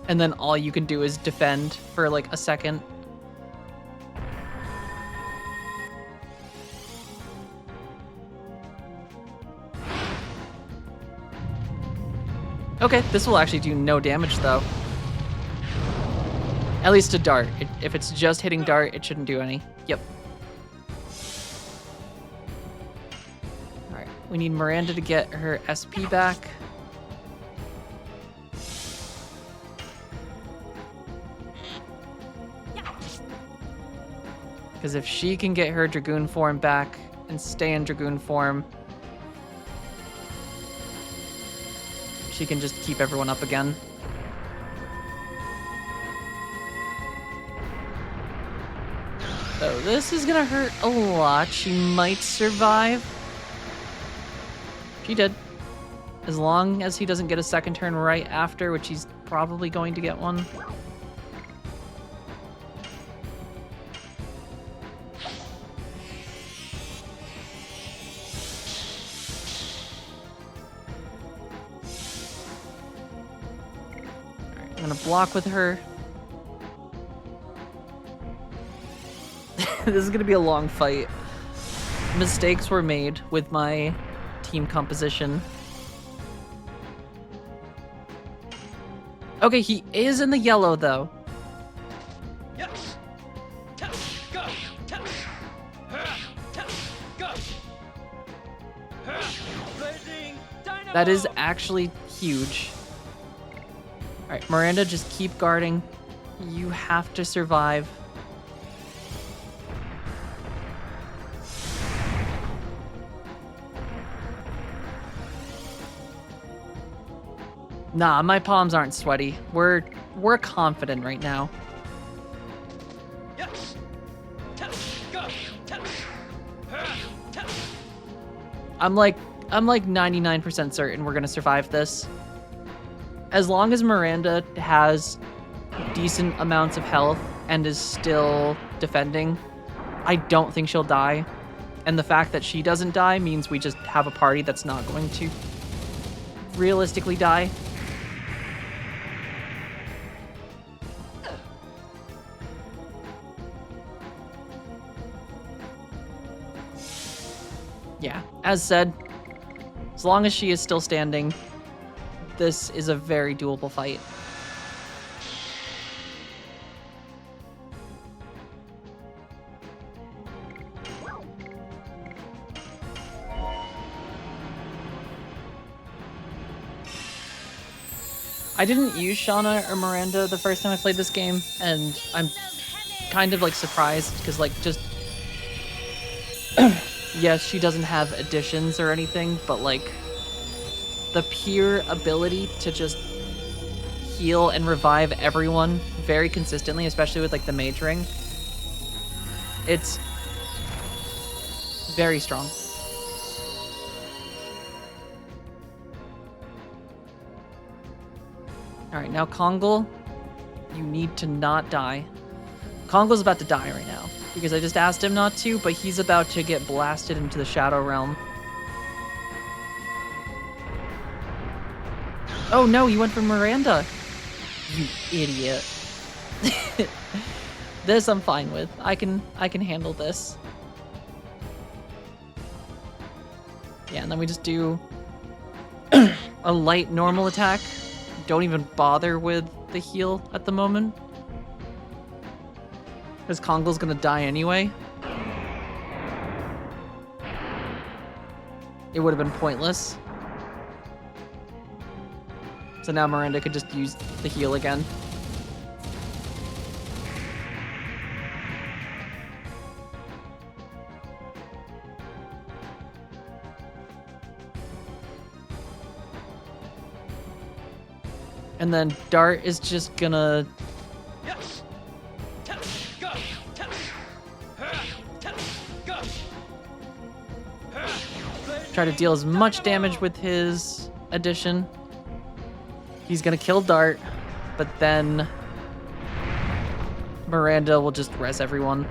And then all you can do is defend for, like, a second. Okay, this will actually do no damage, though. At least to dart. If it's just hitting dart, it shouldn't do any. Yep. Alright, we need Miranda to get her SP back. Because if she can get her Dragoon form back and stay in Dragoon form, she can just keep everyone up again. So this is gonna hurt a lot. She might survive. She did. As long as he doesn't get a second turn right after, which he's probably going to get one. Alright, I'm gonna block with her. This is gonna be a long fight. Mistakes were made with my team composition. Okay, he is in the yellow though. Yes. Go. Go. Blazing dynamo. That is actually huge. Alright, Miranda, just keep guarding. You have to survive. Nah, my palms aren't sweaty. We're confident right now. Yes. Go. I'm like 99% certain we're gonna survive this. As long as Miranda has decent amounts of health and is still defending, I don't think she'll die. And the fact that she doesn't die means we just have a party that's not going to realistically die. Yeah, as said, as long as she is still standing, this is a very doable fight. I didn't use Shauna or Miranda the first time I played this game, and I'm kind of like surprised because like just yes, she doesn't have additions or anything, but like the pure ability to just heal and revive everyone very consistently, especially with like the mage ring, it's very strong. Alright, now Kongal, you need to not die. Kongal's about to die right now, because I just asked him not to, but he's about to get blasted into the Shadow Realm. Oh no, you went for Miranda. You idiot. This I'm fine with. I can handle this. Yeah, and then we just do a light normal attack. Don't even bother with the heal at the moment. Because Kongol's gonna die anyway. It would have been pointless. So now Miranda could just use the heal again. And then Dart is just gonna Yes. Go. Go. try to deal as much damage with his addition. He's gonna kill Dart, but then Miranda will just res everyone.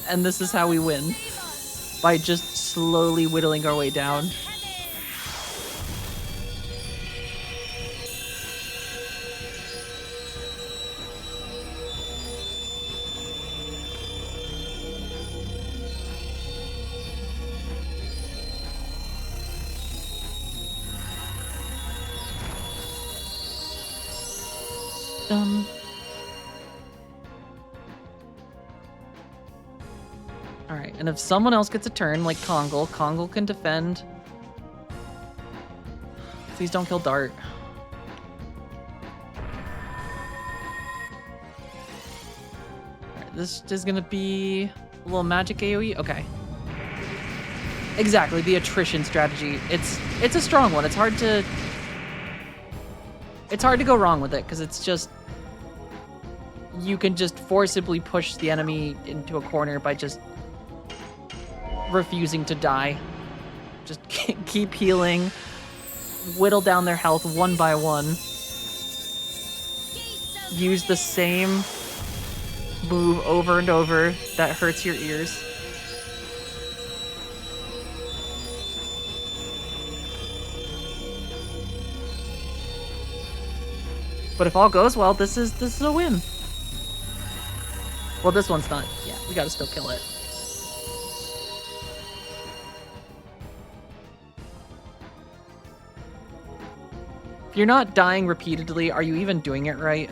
And this is how we win. By just slowly whittling our way down. Alright, and if someone else gets a turn, like Kongol can defend. Please don't kill Dart. Alright, this is gonna be a little magic AoE? Okay. Exactly, the attrition strategy. It's a strong one. It's hard to go wrong with it, because it's just you can just forcibly push the enemy into a corner by just refusing to die. Just keep healing, whittle down their health one by one. Use the same move over and over that hurts your ears. But if all goes well, this is a win. Well, this one's not. Yeah, we gotta still kill it. If you're not dying repeatedly, are you even doing it right?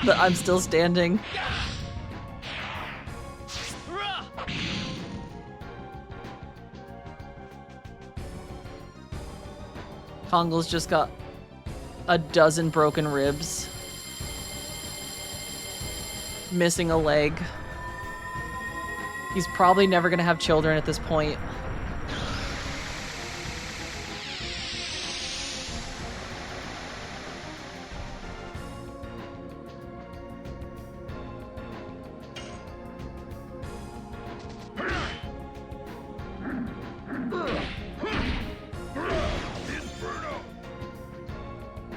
But I'm still standing. Kongol's just got a dozen broken ribs. Missing a leg. He's probably never gonna have children at this point.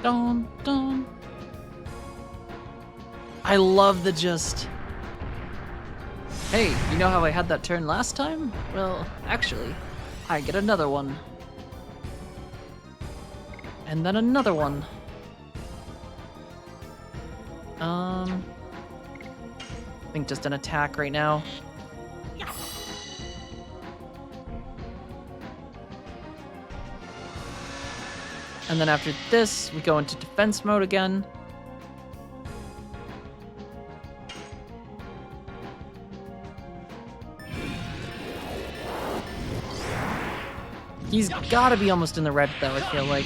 Dun, dun. I love the just. Hey, you know how I had that turn last time? Well, actually, I get another one. And then another one. I think just an attack right now. And then after this, we go into defense mode again. He's gotta be almost in the red though, I feel like.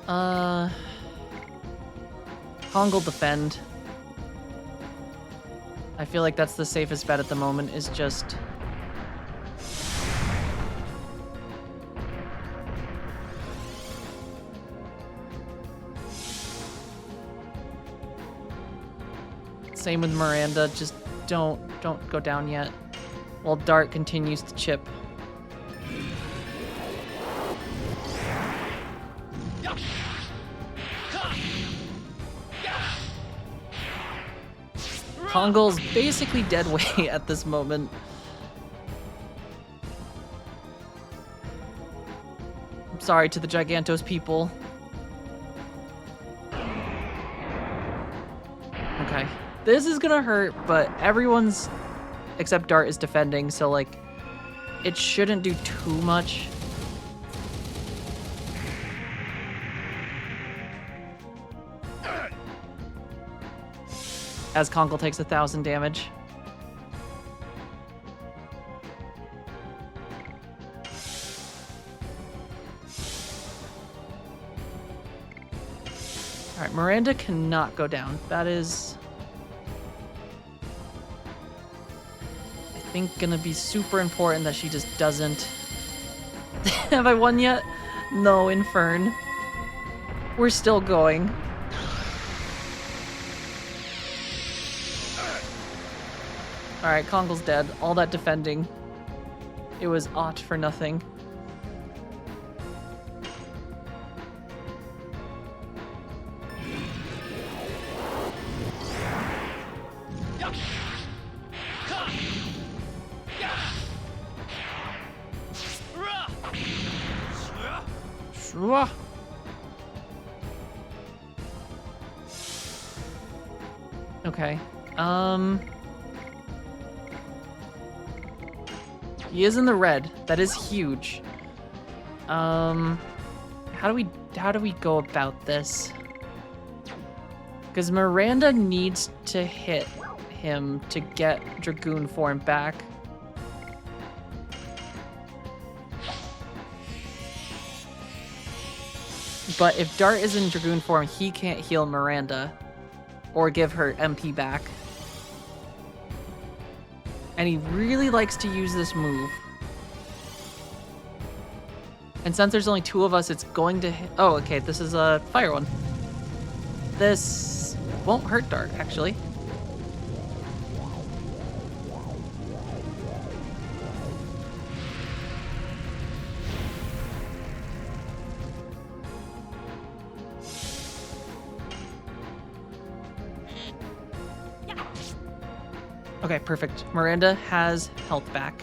Alright, Kongol defend. I feel like that's the safest bet at the moment, is just... Same with Miranda, just don't go down yet. While Dart continues to chip. Kongol's basically dead weight at this moment. I'm sorry to the Gigantos people. Okay. This is gonna hurt, but everyone's except Dart is defending, so like it shouldn't do too much. As Kongol takes 1,000 damage. Alright, Miranda cannot go down. That is... I think gonna be super important that she just doesn't... Have I won yet? No, Infern. We're still going. Alright, Kongol's dead. All that defending. It was aught for nothing. Shua. Okay. He is in the red. That is huge. How do we go about this? Because Miranda needs to hit him to get Dragoon form back. But if Dart is in Dragoon form, he can't heal Miranda or give her MP back. And he really likes to use this move. And since there's only 2 of us, it's going to hit... Oh, okay, this is a fire one. This won't hurt Dart, actually. Okay, perfect. Miranda has health back.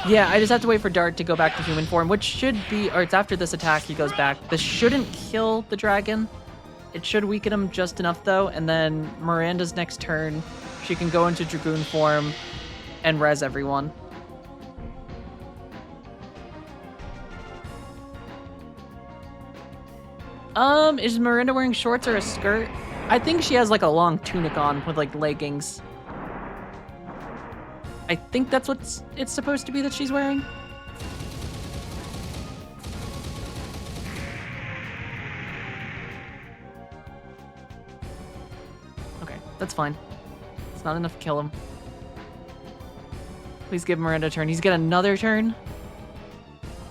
Yeah, I just have to wait for Dart to go back to human form, which should be... Or it's after this attack he goes back. This shouldn't kill the dragon. It should weaken him just enough, though, and then Miranda's next turn, she can go into Dragoon form and res everyone. Is Miranda wearing shorts or a skirt? I think she has like a long tunic on with like leggings. I think that's what it's supposed to be that she's wearing. Okay, that's fine. It's not enough to kill him. Please give Miranda a turn. He's got another turn?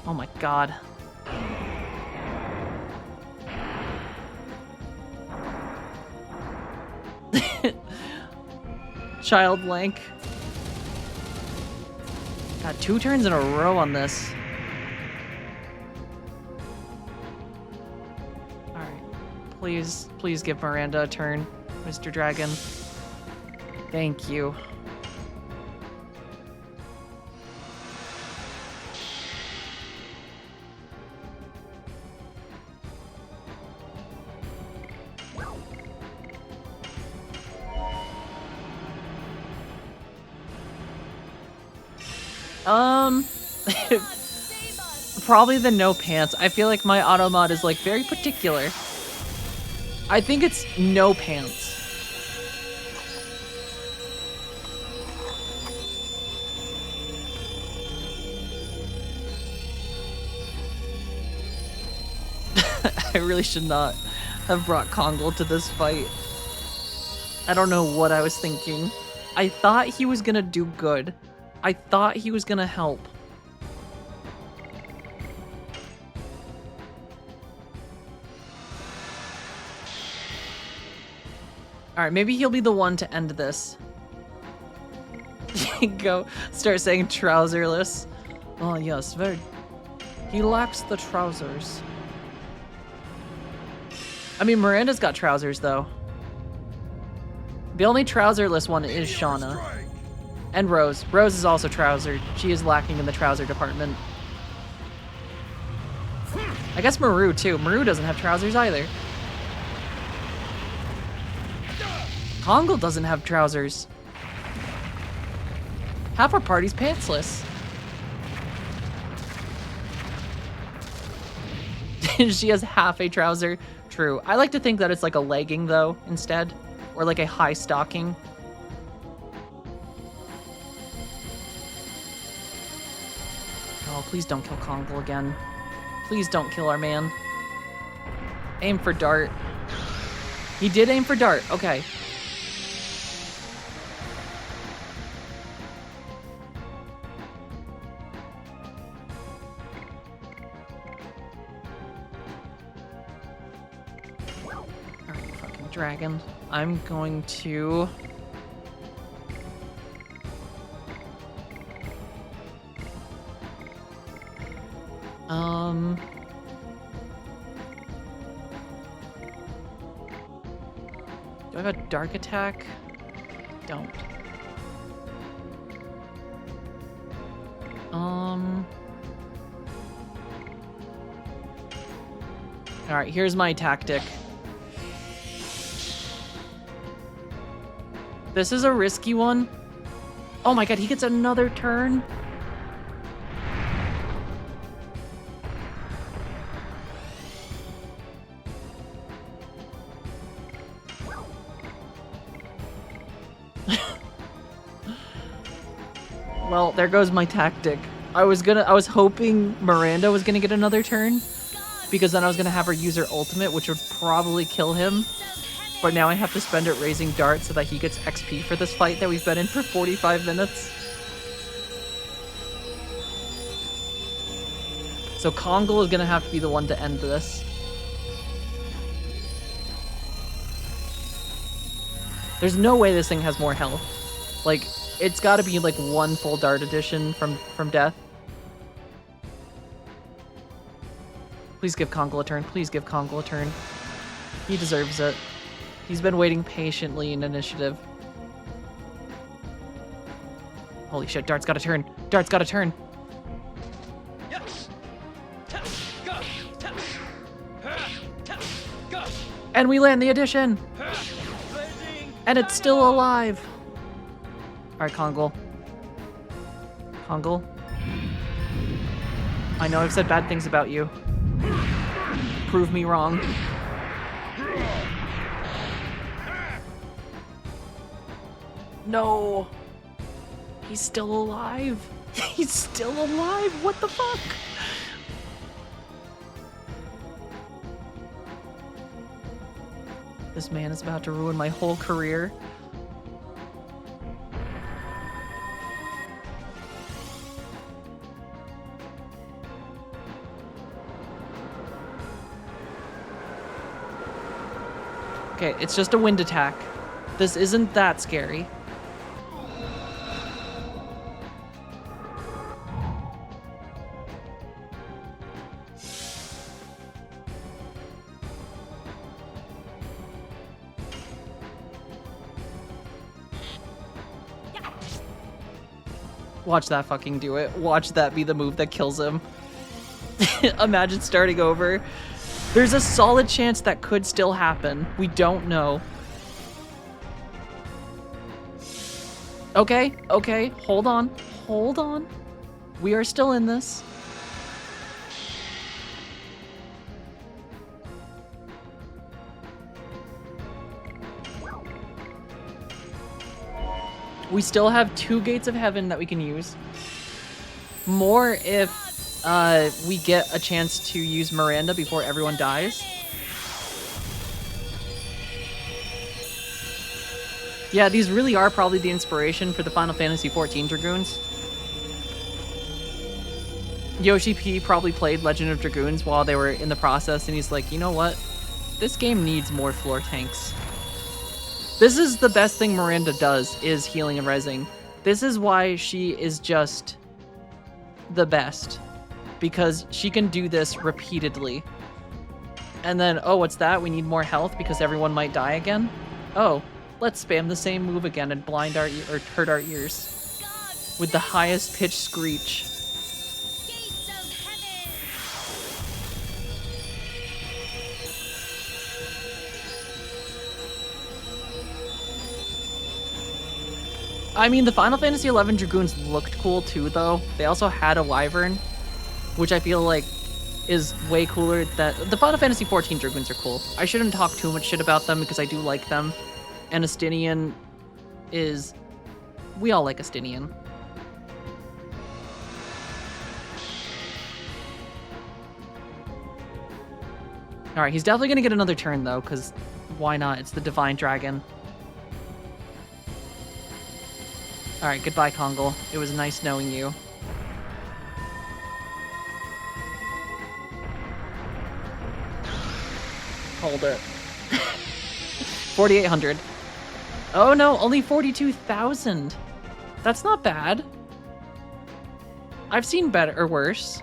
Oh my god. Child Lank. Got 2 turns in a row on this. Alright. Please give Miranda a turn, Mr. Dragon. Thank you. Probably the no pants. I feel like my auto mod is like very particular. I think it's no pants. I really should not have brought Kongle to this fight. I don't know what I was thinking. I thought he was gonna do good. I thought he was gonna help. Alright, maybe he'll be the one to end this. Go start saying trouserless. Oh yes, very. He lacks the trousers. I mean, Miranda's got trousers though. The only trouserless one is Shauna. Strike. And Rose. Rose is also trousered. She is lacking in the trouser department. I guess Maru too. Maru doesn't have trousers either. Kongle doesn't have trousers. Half our party's pantsless. She has half a trouser. True. I like to think that it's like a legging though, instead. Or like a high stocking. Oh, please don't kill Kongle again. Please don't kill our man. Aim for Dart. He did aim for Dart. Okay. Alright, fucking dragon. I'm going to... Do I have a dark attack? Don't. Alright, here's my tactic. This is a risky one. Oh my god, he gets another turn? Well, there goes my tactic. I was hoping Miranda was gonna get another turn, because then I was gonna have her use her ultimate, which would probably kill him. But now I have to spend it raising Dart so that he gets XP for this fight that we've been in for 45 minutes. So Kongle is gonna have to be the one to end this. There's no way this thing has more health. Like, it's gotta be like one full Dart edition from death. Please give Kongle a turn. Please give Kongle a turn. He deserves it. He's been waiting patiently in initiative. Holy shit, Dart's got a turn. Dart's got a turn. Yes. Go. Go. And we land the addition. Blazing. And it's still alive. Alright, Kongle. Kongle. I know I've said bad things about you. Prove me wrong. No. He's still alive. He's still alive. What the fuck? This man is about to ruin my whole career. Okay, it's just a wind attack. This isn't that scary. Watch that fucking do it. Watch that be the move that kills him. Imagine starting over. There's a solid chance that could still happen. We don't know. Okay, okay, hold on. Hold on. We are still in this. We still have 2 gates of heaven that we can use. More if we get a chance to use Miranda before everyone dies. Yeah, these really are probably the inspiration for the Final Fantasy XIV Dragoons. Yoshi P probably played Legend of Dragoons while they were in the process, and he's like, you know what? This game needs more floor tanks. This is the best thing Miranda does, is healing and rezzing. This is why she is just the best. Because she can do this repeatedly. And then, oh, what's that? We need more health because everyone might die again? Oh, let's spam the same move again and blind our or hurt our ears. With the highest pitched screech. Gates of heaven. I mean, the Final Fantasy XI Dragoons looked cool too, though. They also had a wyvern, which I feel like is way cooler. That the Final Fantasy XIV Dragoons are cool. I shouldn't talk too much shit about them because I do like them. And Astinian is... We all like Astinian. Alright, he's definitely gonna get another turn, though, because why not? It's the Divine Dragon. Alright, goodbye, Kongal. It was nice knowing you. Hold it. 4,800. Oh no, only 42,000. That's not bad. I've seen better or worse.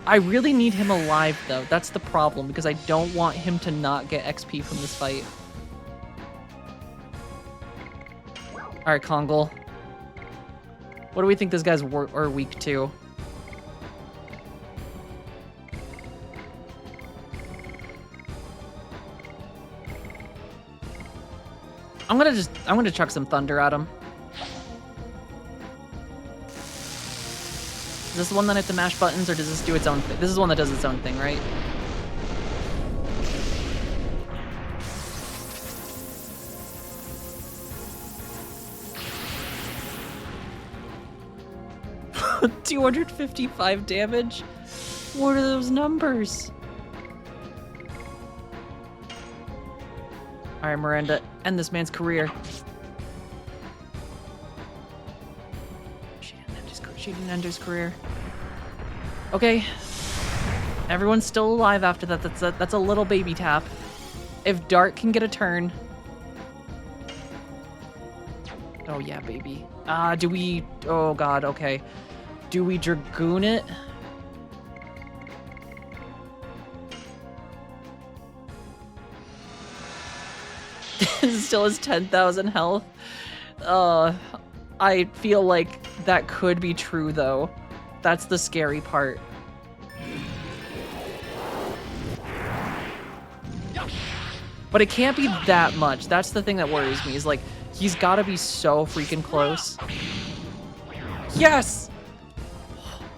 I really need him alive, though. That's the problem, because I don't want him to not get XP from this fight. Alright, Kongal. What do we think this guy's weak to? I'm gonna chuck some thunder at him. Is this the one that I have to mash buttons, or does this do its own thing? This is the one that does its own thing, right? $255 damage? What are those numbers? Alright, Miranda, end this man's career. She didn't end his career. Okay. Everyone's still alive after that. That's a little baby tap. If Dart can get a turn. Oh yeah, baby. Do we... Oh god, okay. Do we Dragoon it? Still has 10,000 health. I feel like that could be true, though. That's the scary part. But it can't be that much. That's the thing that worries me, is like, he's gotta be so freaking close. Yes!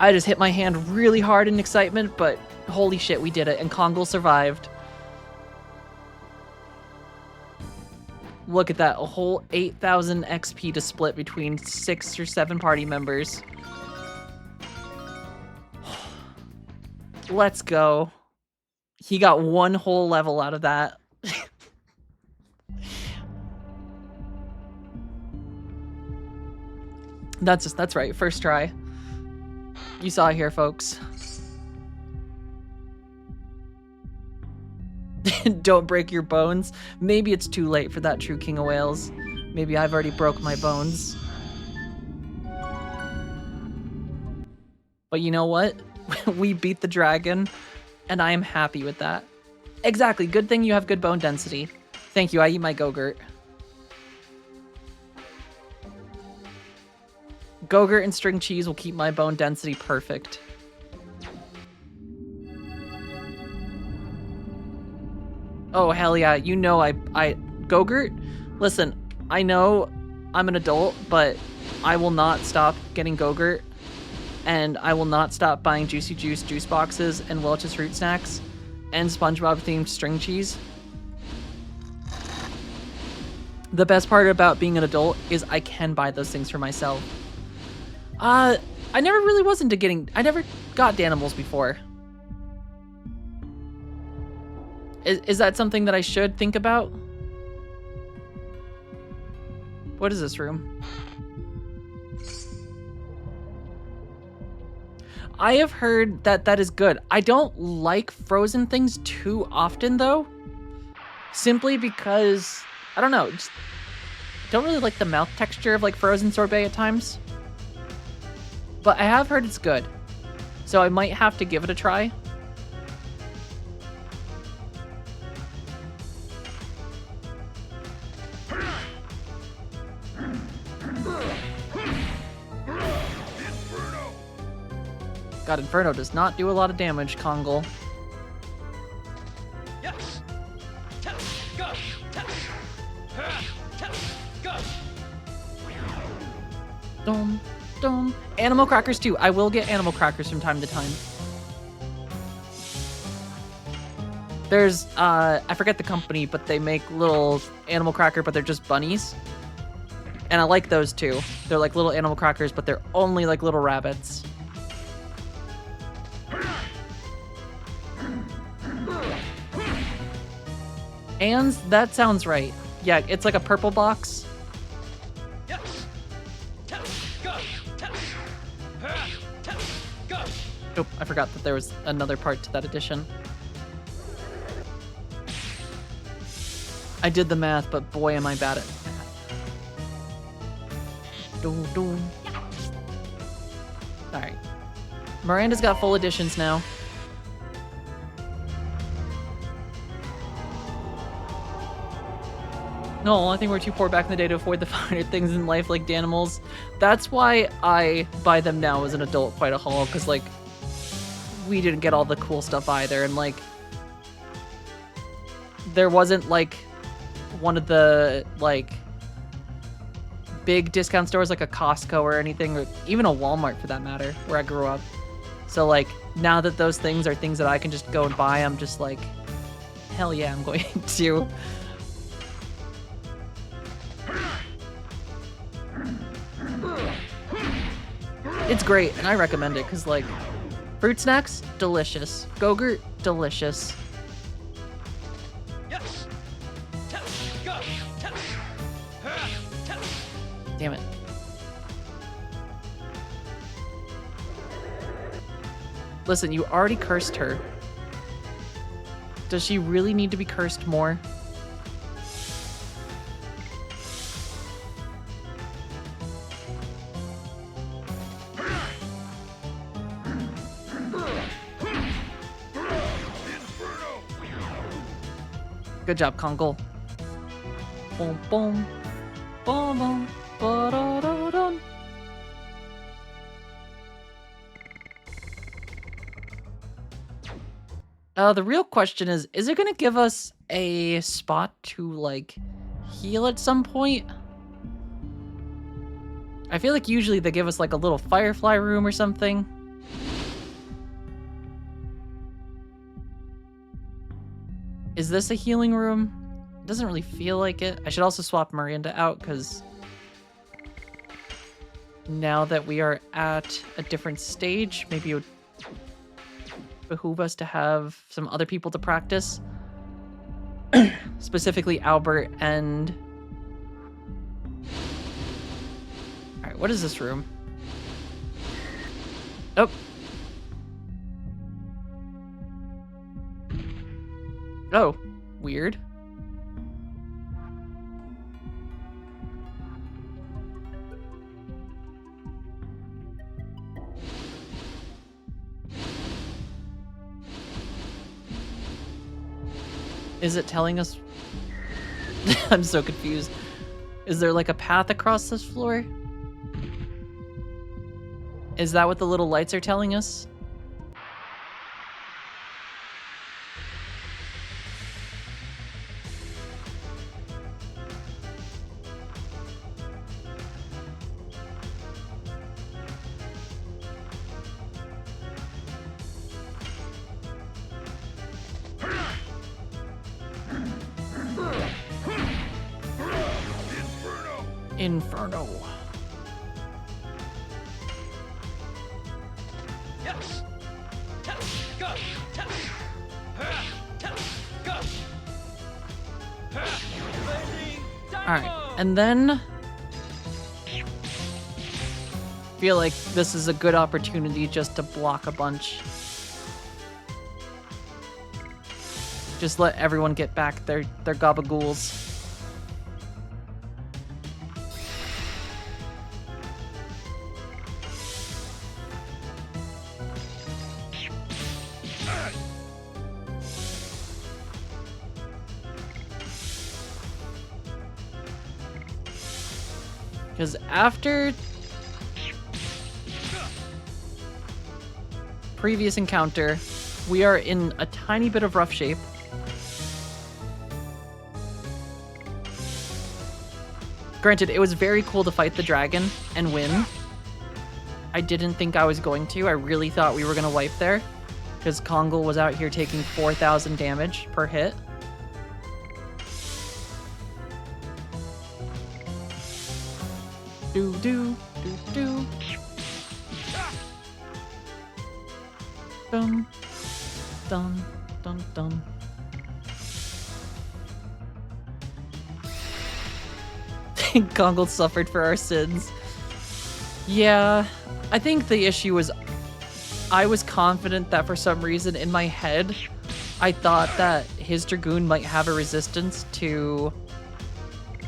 I just hit my hand really hard in excitement, but holy shit, we did it, and Kongal survived. Look at that, a whole 8,000 XP to split between 6 or 7 party members. Let's go. He got one whole level out of that. That's right, first try. You saw it here, folks. Don't break your bones. Maybe it's too late for that true King of Whales. Maybe I've already broke my bones. But you know what? We beat the dragon, and I am happy with that. Exactly, good thing you have good bone density. Thank you, I eat my Go-Gurt. Go-Gurt and string cheese will keep my bone density perfect. Oh, hell yeah. You know Go-Gurt? Listen, I know I'm an adult, but I will not stop getting Go-Gurt, and I will not stop buying Juicy Juice juice boxes and Welch's fruit snacks and SpongeBob-themed string cheese. The best part about being an adult is I can buy those things for myself. I never really was into I never got Danimals before. Is that something that I should think about? What is this room? I have heard that that is good. I don't like frozen things too often though. Simply because, I don't know, just don't really like the mouth texture of like frozen sorbet at times. But I have heard it's good. So I might have to give it a try. God, Inferno does not do a lot of damage, Kongol. Yes. Tap. Go. Tap. Tap. Go. Dum, dum. Animal crackers too. I will get animal crackers from time to time. There's, I forget the company, but they make little animal cracker, but they're just bunnies. And I like those too. They're like little animal crackers, but they're only like little rabbits. And that sounds right. Yeah, it's like a purple box. Yes. Tap. Go. Tap. Tap. Go. Oh, I forgot that there was another part to that addition. I did the math, but boy, am I bad at math. Dum, dum. All right. Miranda's got full editions now. No, I think we're too poor back in the day to afford the finer things in life like Danimals. That's why I buy them now as an adult quite a haul, because, like, we didn't get all the cool stuff either, and, like, there wasn't, like, one of the, like, big discount stores like a Costco or anything, or even a Walmart for that matter, where I grew up. So, like, now that those things are things that I can just go and buy, I'm just like, hell yeah, I'm going to. It's great, and I recommend it, because, like, fruit snacks, delicious. Go-Gurt, delicious. Yes. Tap. Go. Tap. Tap. Damn it. Listen, you already cursed her. Does she really need to be cursed more? Good job, Kongol. Boom, boom, boom, boom, ba-da-da-dun. The real question is it gonna give us a spot to, like, heal at some point? I feel like usually they give us, like, a little firefly room or something. Is this a healing room? It doesn't really feel like it. I should also swap Miranda out, because now that we are at a different stage, maybe it would behoove us to have some other people to practice. Specifically Albert and... Alright, what is this room? Oh. Oh, weird. Is it telling us? I'm so confused. Is there like a path across this floor? Is that what the little lights are telling us? Inferno. Yes. Tap. Go. Tap. Tap. Go. Alright, and then feel like this is a good opportunity just to block a bunch. Just let everyone get back their gabagools. Because after previous encounter, we are in a tiny bit of rough shape. Granted, it was very cool to fight the dragon and win. I didn't think I was going to. I really thought we were going to wipe there. Because Kongal was out here taking 4,000 damage per hit. Do do do do. Dun dun dun dun. Kongal suffered for our sins. Yeah, I think the issue was I was confident that for some reason in my head I thought that his Dragoon might have a resistance to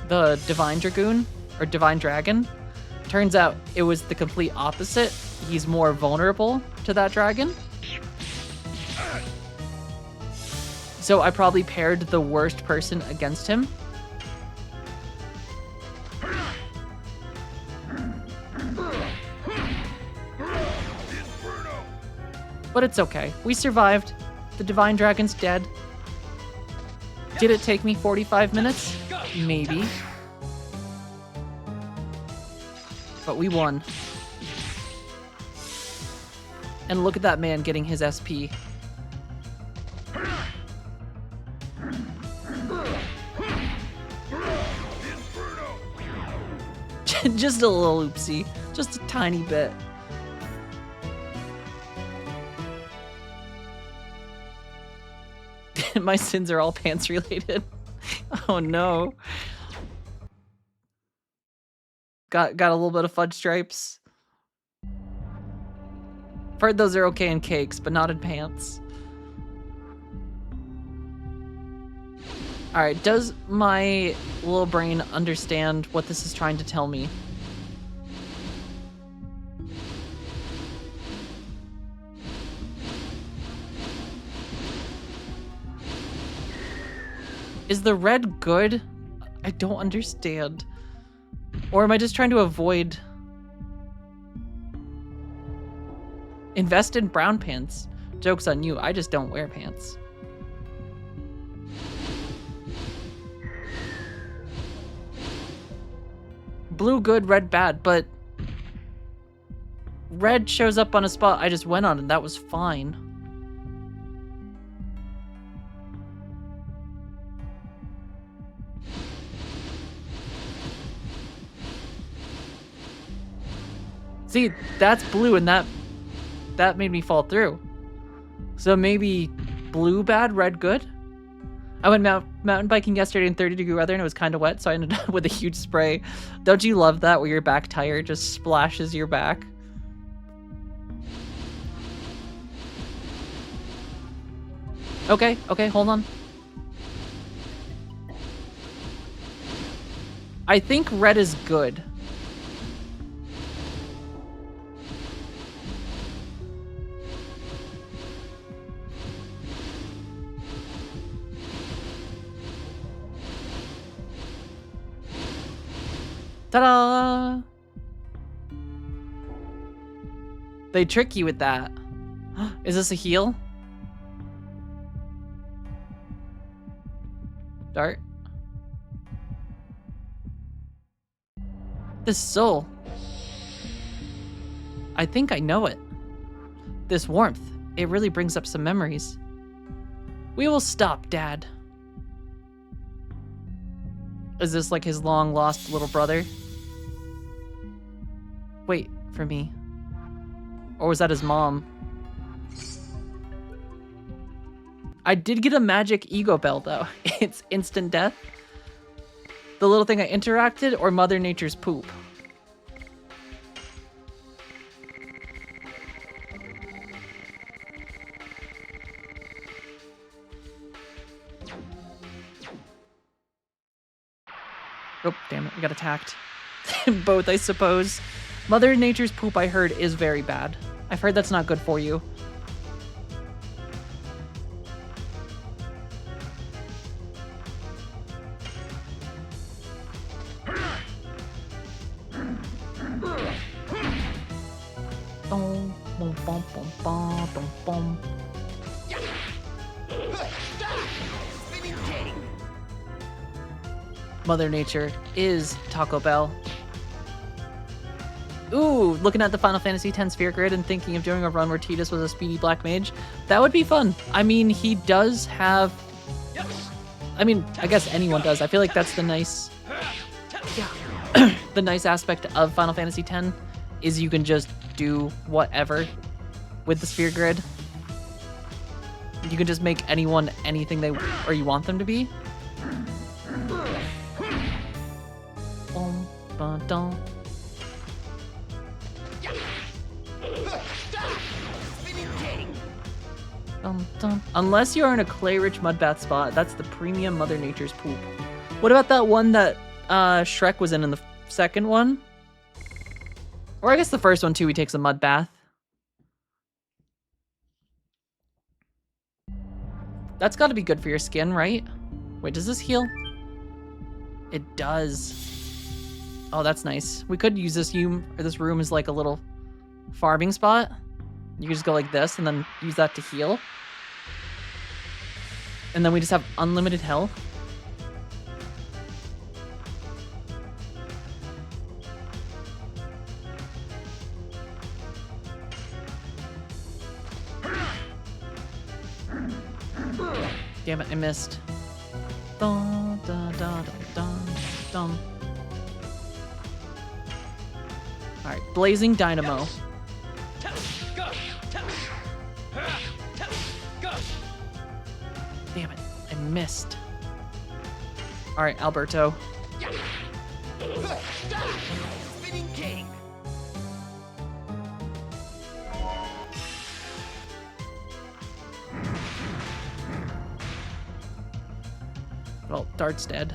the Divine Dragoon or Divine Dragon. Turns out it was the complete opposite. He's more vulnerable to that dragon. So I probably paired the worst person against him. But it's okay. We survived. The Divine Dragon's dead. Did it take me 45 minutes? Maybe. But we won. And look at that man getting his SP. Just a little oopsie. Just a tiny bit. My sins are all pants related. Oh no. Got a little bit of fudge stripes. I've heard those are okay in cakes, but not in pants. Alright, does my little brain understand what this is trying to tell me? Is the red good? I don't understand. Or am I just trying to avoid... Invest in brown pants. Joke's on you, I just don't wear pants. Blue good, red bad, but... Red shows up on a spot I just went on and that was fine. See, that's blue and that made me fall through. So maybe blue bad, red good? I went mountain biking yesterday in 30-degree weather and it was kind of wet, so I ended up with a huge spray. Don't you love that, where your back tire just splashes your back? Okay, hold on. I think red is good. Ta-da! They trick you with that. Is this a heal? Dart? This soul. I think I know it. This warmth, it really brings up some memories. We will stop, Dad. Is this like his long-lost little brother? Wait for me. Or was that his mom? I did get a magic ego bell, though. It's instant death. The little thing I interacted or Mother Nature's poop? Oh, damn it, we got attacked. Both, I suppose. Mother Nature's poop, I heard, is very bad. I've heard that's not good for you. Boom, boom, boom, boom, boom, boom, boom. Mother Nature is Taco Bell. Ooh, looking at the Final Fantasy X sphere grid and thinking of doing a run where Tidus was a speedy black mage. That would be fun. I mean, he does have... I mean, I guess anyone does. I feel like that's the nice... Yeah. The nice aspect of Final Fantasy X is you can just do whatever with the sphere grid. You can just make anyone anything they or you want them to be. Ba-dum. Unless you're in a clay-rich mudbath spot, that's the premium Mother Nature's poop. What about that one that Shrek was in the second one? Or I guess the first one too, he takes a mud bath. That's got to be good for your skin, right? Wait, does this heal? It does. Oh, that's nice. We could use this room as like a little farming spot. You can just go like this and then use that to heal. And then we just have unlimited health. Damn it, I missed. Dun, dun, dun, dun, dun. Alright, Blazing Dynamo. Damn it, I missed. Alright, Alberto. Spinning king. Well, Dart's dead.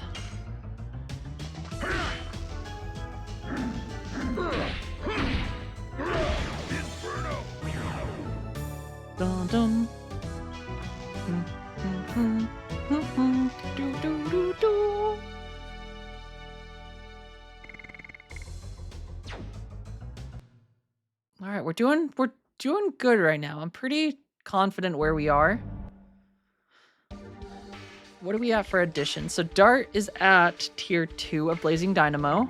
Dun dun. Do, do, do, do. All right, we're doing good right now. I'm pretty confident where we are. What are we at for addition? So Dart is at tier 2 of Blazing Dynamo.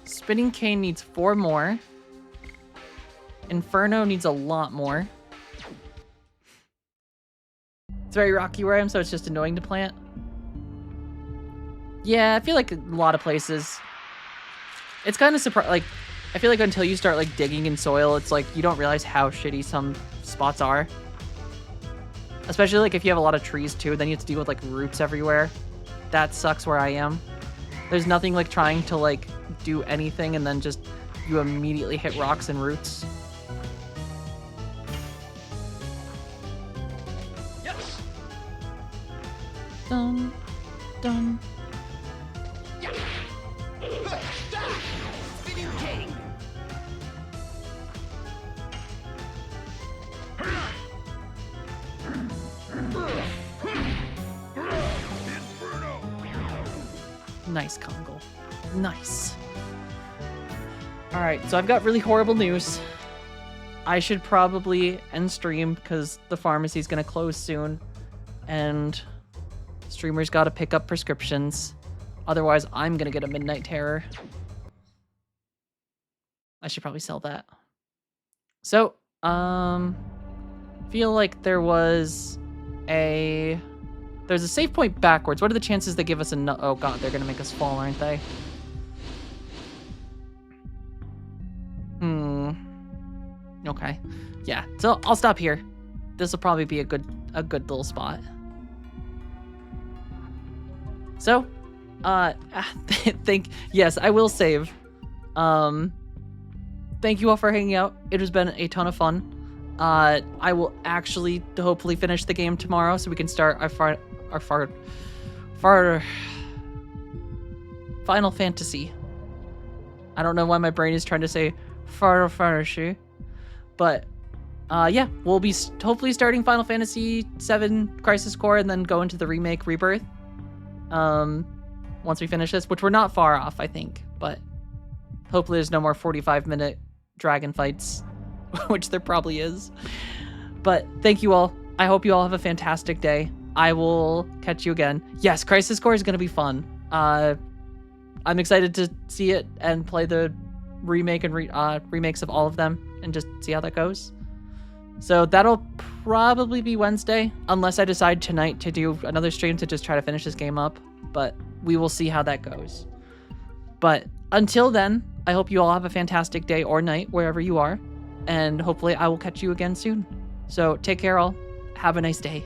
Spinning Cane needs 4 more. Inferno needs a lot more. It's very rocky where I am, so it's just annoying to plant. Yeah, I feel like a lot of places. It's kind of surprising. Like, I feel like until you start like digging in soil, it's like you don't realize how shitty some spots are. Especially like if you have a lot of trees too, then you have to deal with like roots everywhere. That sucks where I am. There's nothing like trying to like do anything and then just you immediately hit rocks and roots. Yes. Dun, dun. Spinning king. Nice, Kongle. Nice. Alright, so I've got really horrible news. I should probably end stream because the pharmacy's gonna close soon. And streamers gotta pick up prescriptions. Otherwise, I'm gonna get a midnight terror. I should probably sell that. So, feel like there's a save point backwards. What are the chances they give us a oh god, they're gonna make us fall, aren't they? Okay. Yeah, so I'll stop here. This will probably be a good little spot. So, Yes, I will save. Thank you all for hanging out. It has been a ton of fun. I will actually hopefully finish the game tomorrow so we can start our Final Fantasy. I don't know why my brain is trying to say Final Fantasy, but yeah, we'll be hopefully starting Final Fantasy VII Crisis Core and then go into the remake Rebirth. Once we finish this, which we're not far off, I think, but hopefully there's no more 45-minute dragon fights, which there probably is. But thank you all. I hope you all have a fantastic day. I will catch you again. Yes, Crisis Core is going to be fun. I'm excited to see it and play the remake and remakes of all of them and just see how that goes. So that'll probably be Wednesday, unless I decide tonight to do another stream to just try to finish this game up. But we will see how that goes. But until then, I hope you all have a fantastic day or night wherever you are. And hopefully I will catch you again soon. So take care all. Have a nice day.